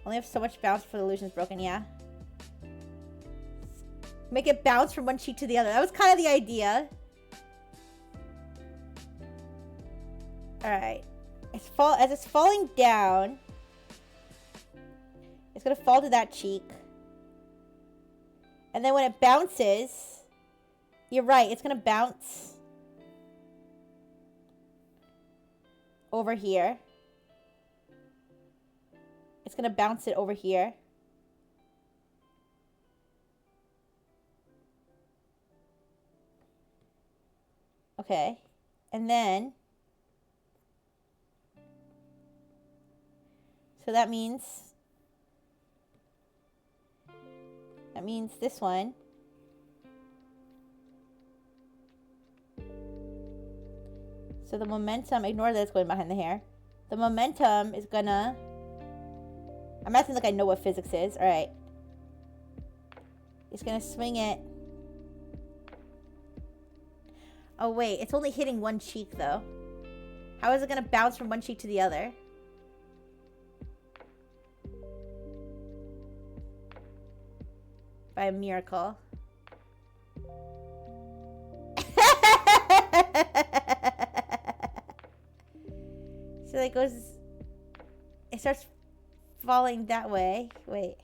[SPEAKER 1] Only have so much bounce before the illusion's broken, yeah. Make it bounce from one cheek to the other. That was kind of the idea. Alright. As it's falling down, it's going to fall to that cheek. And then when it bounces, you're right, it's going to bounce over here. It's going to bounce it over here. Okay. And then, so that means this one. So the momentum, ignore that it's going behind the hair. The momentum is gonna, I'm acting like I know what physics is. Alright. It's gonna swing it. Oh wait, it's only hitting one cheek though. How is it gonna bounce from one cheek to the other? By a miracle. So it goes, it starts falling that way. Wait.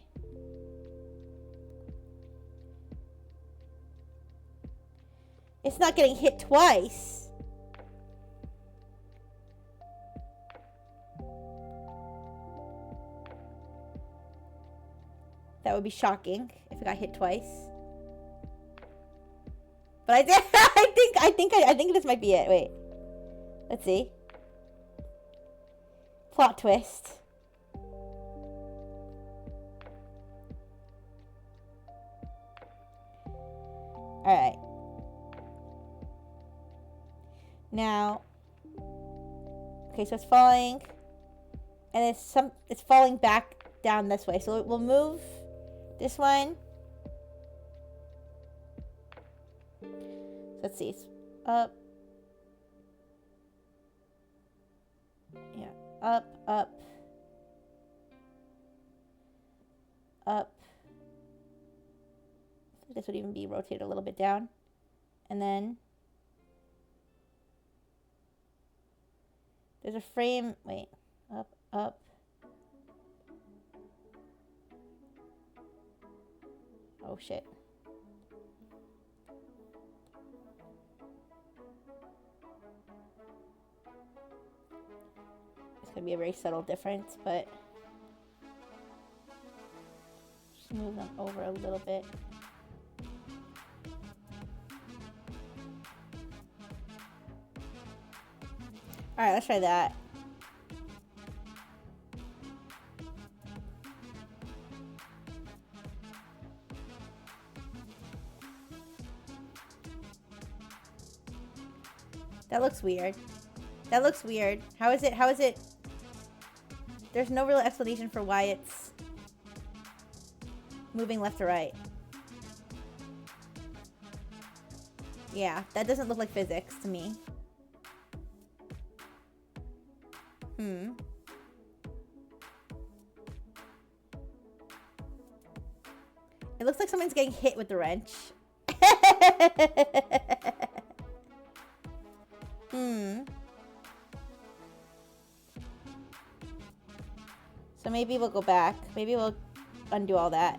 [SPEAKER 1] It's not getting hit twice. That would be shocking if it got hit twice. But I did. I think this might be it. Wait. Let's see. Plot twist. All right. Now. Okay, so it's falling, and it's falling back down this way. So we'll move this one. Let's see. It's up. Yeah. Up, up. Up. I think this would even be rotated a little bit down. And then there's a frame. Wait. Up, up. Oh shit. It's gonna be a very subtle difference, but just move them over a little bit. Alright, let's try that. That looks weird. That looks weird. How is it? How is it? There's no real explanation for why it's moving left to right. Yeah, that doesn't look like physics to me. It looks like someone's getting hit with the wrench. So maybe we'll go back. Maybe we'll undo all that.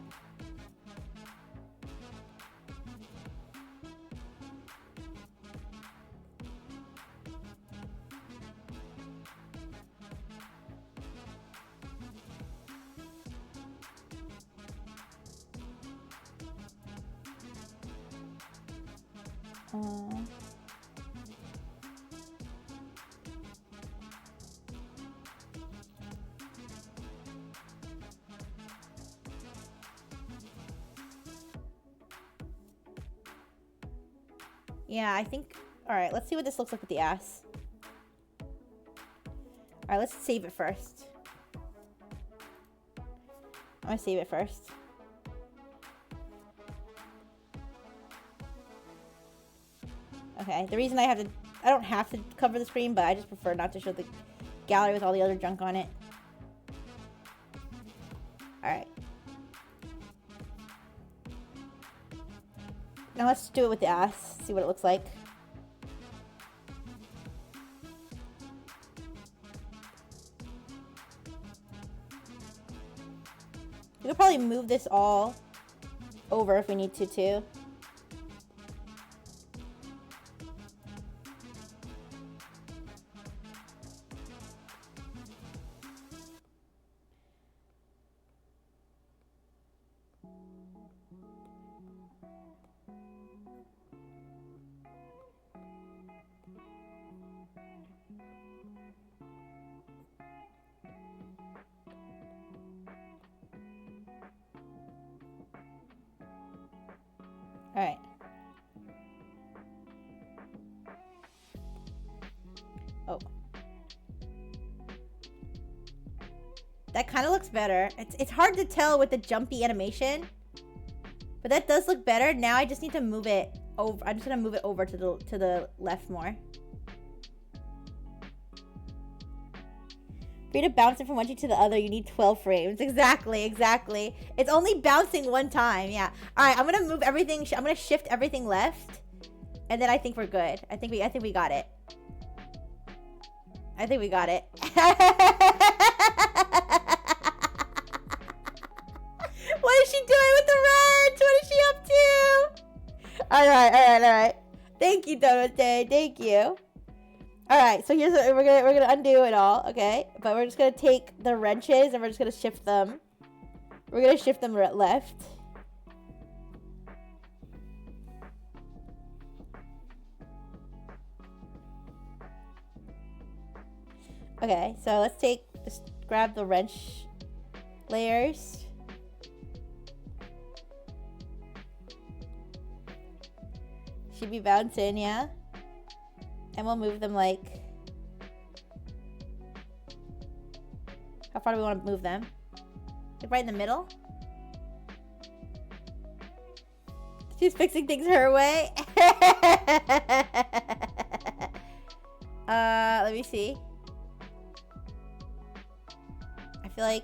[SPEAKER 1] Yeah, I think... Alright, let's see what this looks like with the ass. Alright, let's save it first. I'm gonna save it first. Okay, the reason I don't have to cover the screen, but I just prefer not to show the gallery with all the other junk on it. Alright. Now let's do it with the ass, see what it looks like. We could probably move this all over if we need to, too. Alright. Oh. That kind of looks better. It's hard to tell with the jumpy animation. But that does look better. Now I just need to move it over. I'm just going to move it over to the left more. For you to bounce it from one cheek to the other, you need 12 frames. Exactly, exactly. It's only bouncing one time, yeah. Alright, I'm gonna move everything, I'm gonna shift everything left. And then I think we're good. I think we got it. I think we got it. What is she doing with the wrench? What is she up to? Alright. Thank you, Donate. Thank you. Alright, so here's what we're gonna undo it all, okay? But we're just gonna take the wrenches and we're just gonna shift them. We're gonna shift them left. Okay, so let's just grab the wrench layers. Should be bouncing, yeah? And we'll move them like... How far do we want to move them? Like right in the middle? She's fixing things her way. Let me see. I feel like...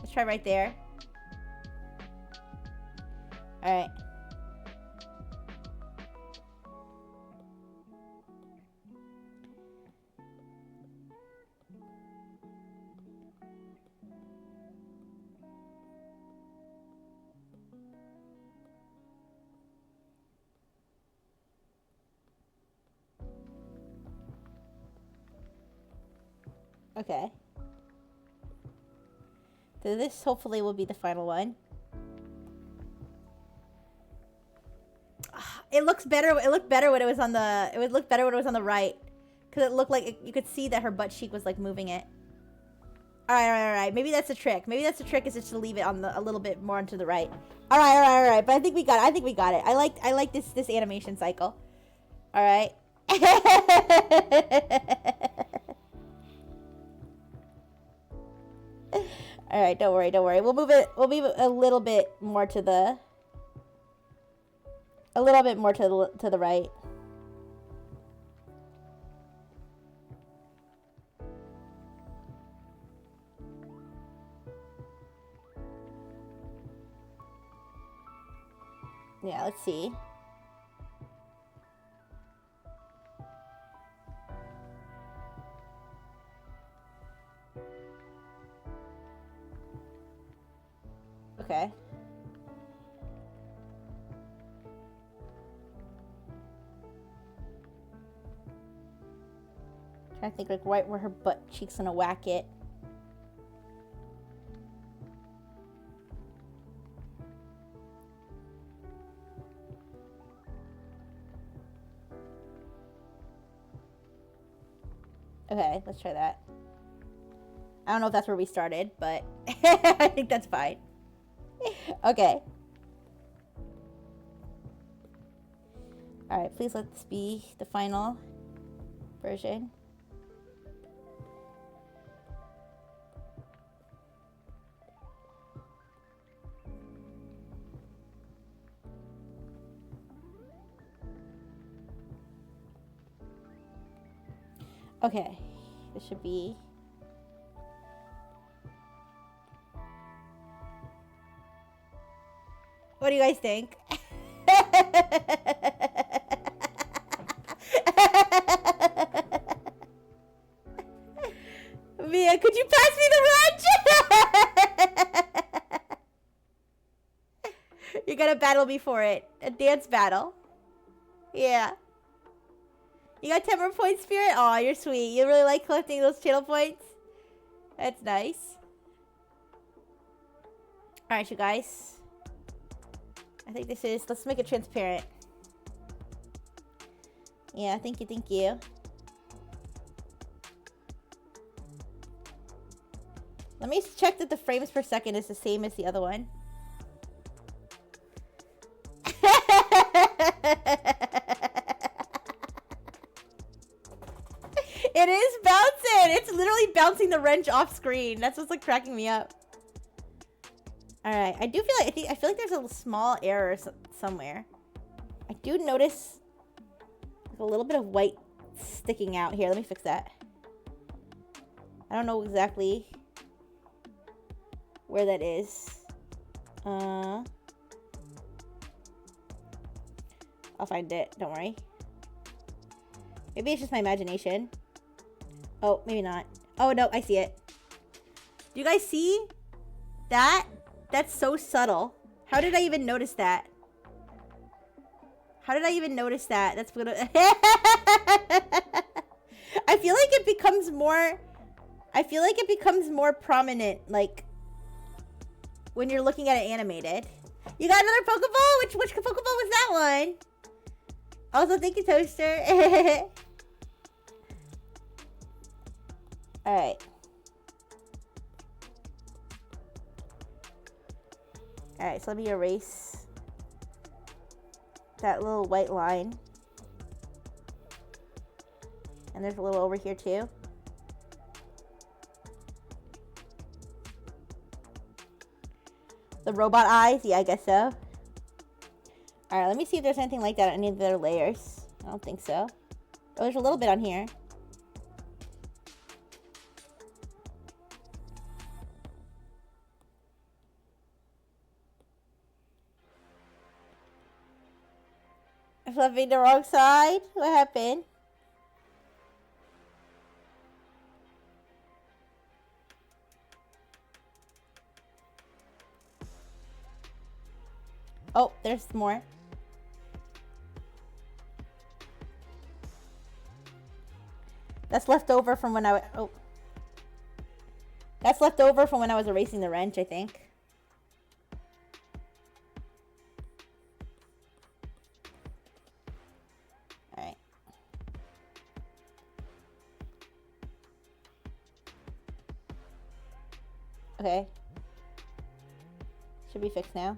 [SPEAKER 1] Let's try right there. Alright. Okay. So this hopefully will be the final one. It looks better. It looked better when it was on the. It would look better when it was on the right, because it looked like you could see that her butt cheek was like moving it. Alright. Maybe that's the trick. Maybe that's the trick, is just to leave it on the a little bit more to the right. Alright. But I think we got it. I think we got it. I like this animation cycle. Alright. Alright, don't worry. We'll move it a little bit more to the to the right. Yeah, let's see. Okay. Trying to think, like, right where her butt cheek's gonna whack it. Okay, let's try that. I don't know if that's where we started, but I think that's fine. Okay. Alright, please let this be the final version. Okay, this should be... What do you guys think? Mia, could you pass me the wrench? You're gonna battle me for it. A dance battle. Yeah. You got 10 more points, Spirit? Aw, you're sweet. You really like collecting those channel points? That's nice. Alright, you guys. I think this is... Let's make it transparent. Yeah, thank you. Let me check that the frames per second is the same as the other one. It is bouncing! It's literally bouncing the wrench off screen. That's what's like cracking me up. Alright, I do feel like... I feel like there's a small error somewhere. I do notice like a little bit of white sticking out here. Let me fix that. I don't know exactly where that is. I'll find it. Don't worry. Maybe it's just my imagination. Oh, maybe not. Oh, no, I see it. Do you guys see that? That's so subtle. How did I even notice that? How did I even notice that? That's gonna... I feel like it becomes more... I feel like it becomes more prominent, like, when you're looking at it animated. You got another Pokeball? Which Pokeball was that one? Also, thank you, Toaster. Alright. Alright, so let me erase that little white line. And there's a little over here too. The robot eyes? Yeah, I guess so. Alright, let me see if there's anything like that on any of the other layers. I don't think so. Oh, there's a little bit on here. I'm flipping the wrong side? What happened? Oh, there's more. That's left over from when I... Oh. That's left over from when I was erasing the wrench, I think. Alright. Okay. Should be fixed now.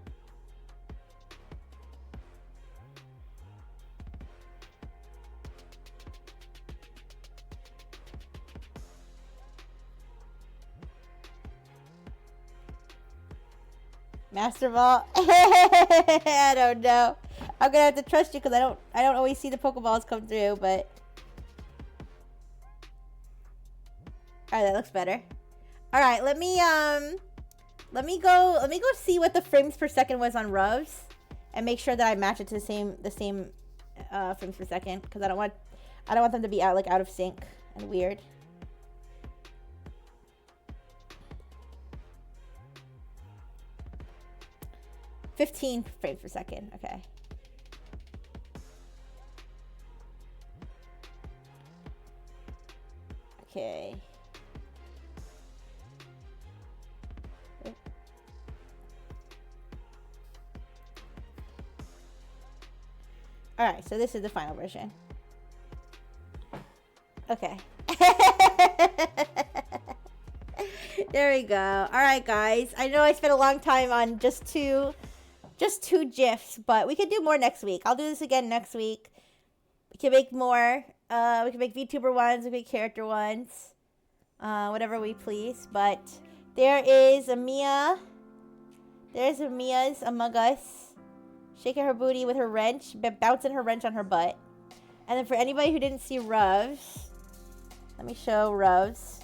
[SPEAKER 1] Master Ball. I don't know. I'm gonna have to trust you because I don't always see the Pokeballs come through, but alright, that looks better. Alright, let me go see what the frames per second was on Rubs and make sure that I match it to the same frames per second because I don't want them to be out of sync and weird. $15 frames per second. Okay. Okay. Alright, so this is the final version. Okay. There we go. Alright, guys. I know I spent a long time on just two gifs, but we can do more next week. I'll do this again next week. We can make more. We can make VTuber ones, we can make character ones. Whatever we please. But there is a Mia. There's a Mia's Among Us. Shaking her booty with her wrench, bouncing her wrench on her butt. And then for anybody who didn't see Ruvs, let me show Ruvs.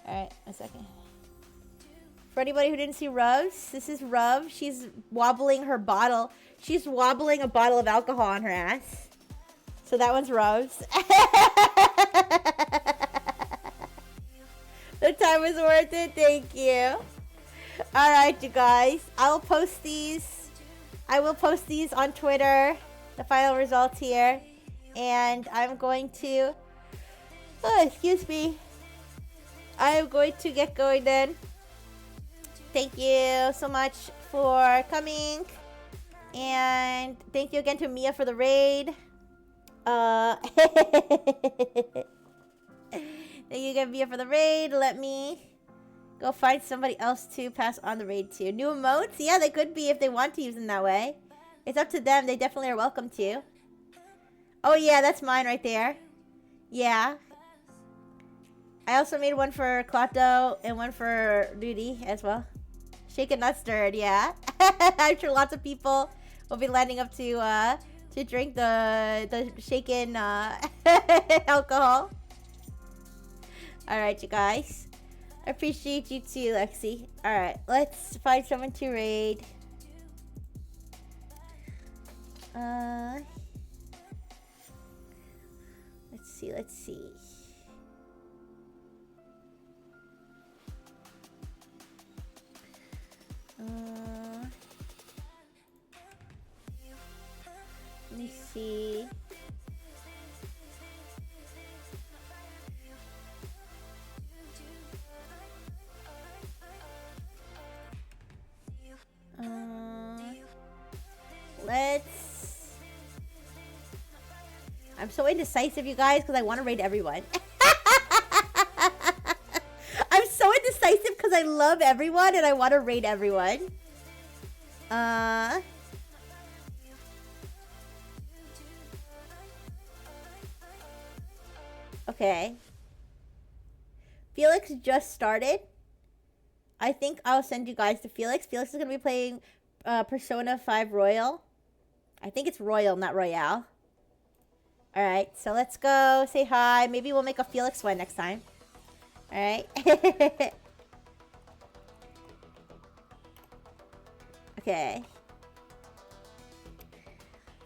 [SPEAKER 1] Alright, a second. For anybody who didn't see Ruvs, this is Ruv. She's wobbling her bottle. She's wobbling a bottle of alcohol on her ass. So that one's Ruvs. The time was worth it. Thank you. Alright, you guys. I will post these on Twitter. The final results here. And I'm going to... Oh, excuse me. I am going to get going then. Thank you so much for coming. And thank you again to Mia for the raid. Thank you again, Mia, for the raid. Let me go find somebody else to pass on the raid to. New emotes? Yeah, they could be if they want to use them that way. It's up to them. They definitely are welcome to. Oh, yeah, that's mine right there. Yeah. I also made one for Klato and one for Rudy as well. Shaken not stirred, yeah. I'm sure lots of people will be lining up to drink the shaken alcohol. Alright, you guys. I appreciate you too, Lexi. Alright, let's find someone to raid. Let's see. Let me see. I'm so indecisive, you guys, because I want to raid everyone. I'm so indecisive because I love everyone and I want to raid everyone. Okay. Felix just started. I think I'll send you guys to Felix. Felix is going to be playing Persona 5 Royal. I think it's Royal, not Royale. Alright, so let's go say hi. Maybe we'll make a Felix one next time. Alright. Okay.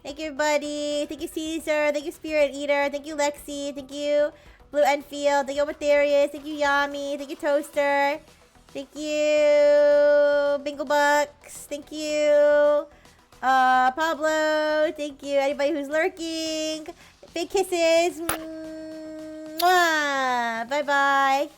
[SPEAKER 1] Thank you, everybody. Thank you, Caesar. Thank you, Spirit Eater. Thank you, Lexi. Thank you, Blue Enfield. Thank you, Obatherius. Thank you, Yami. Thank you, Toaster. Thank you, Bingo Bucks. Thank you, Pablo. Thank you, anybody who's lurking. Big kisses. Mwah. Bye-bye.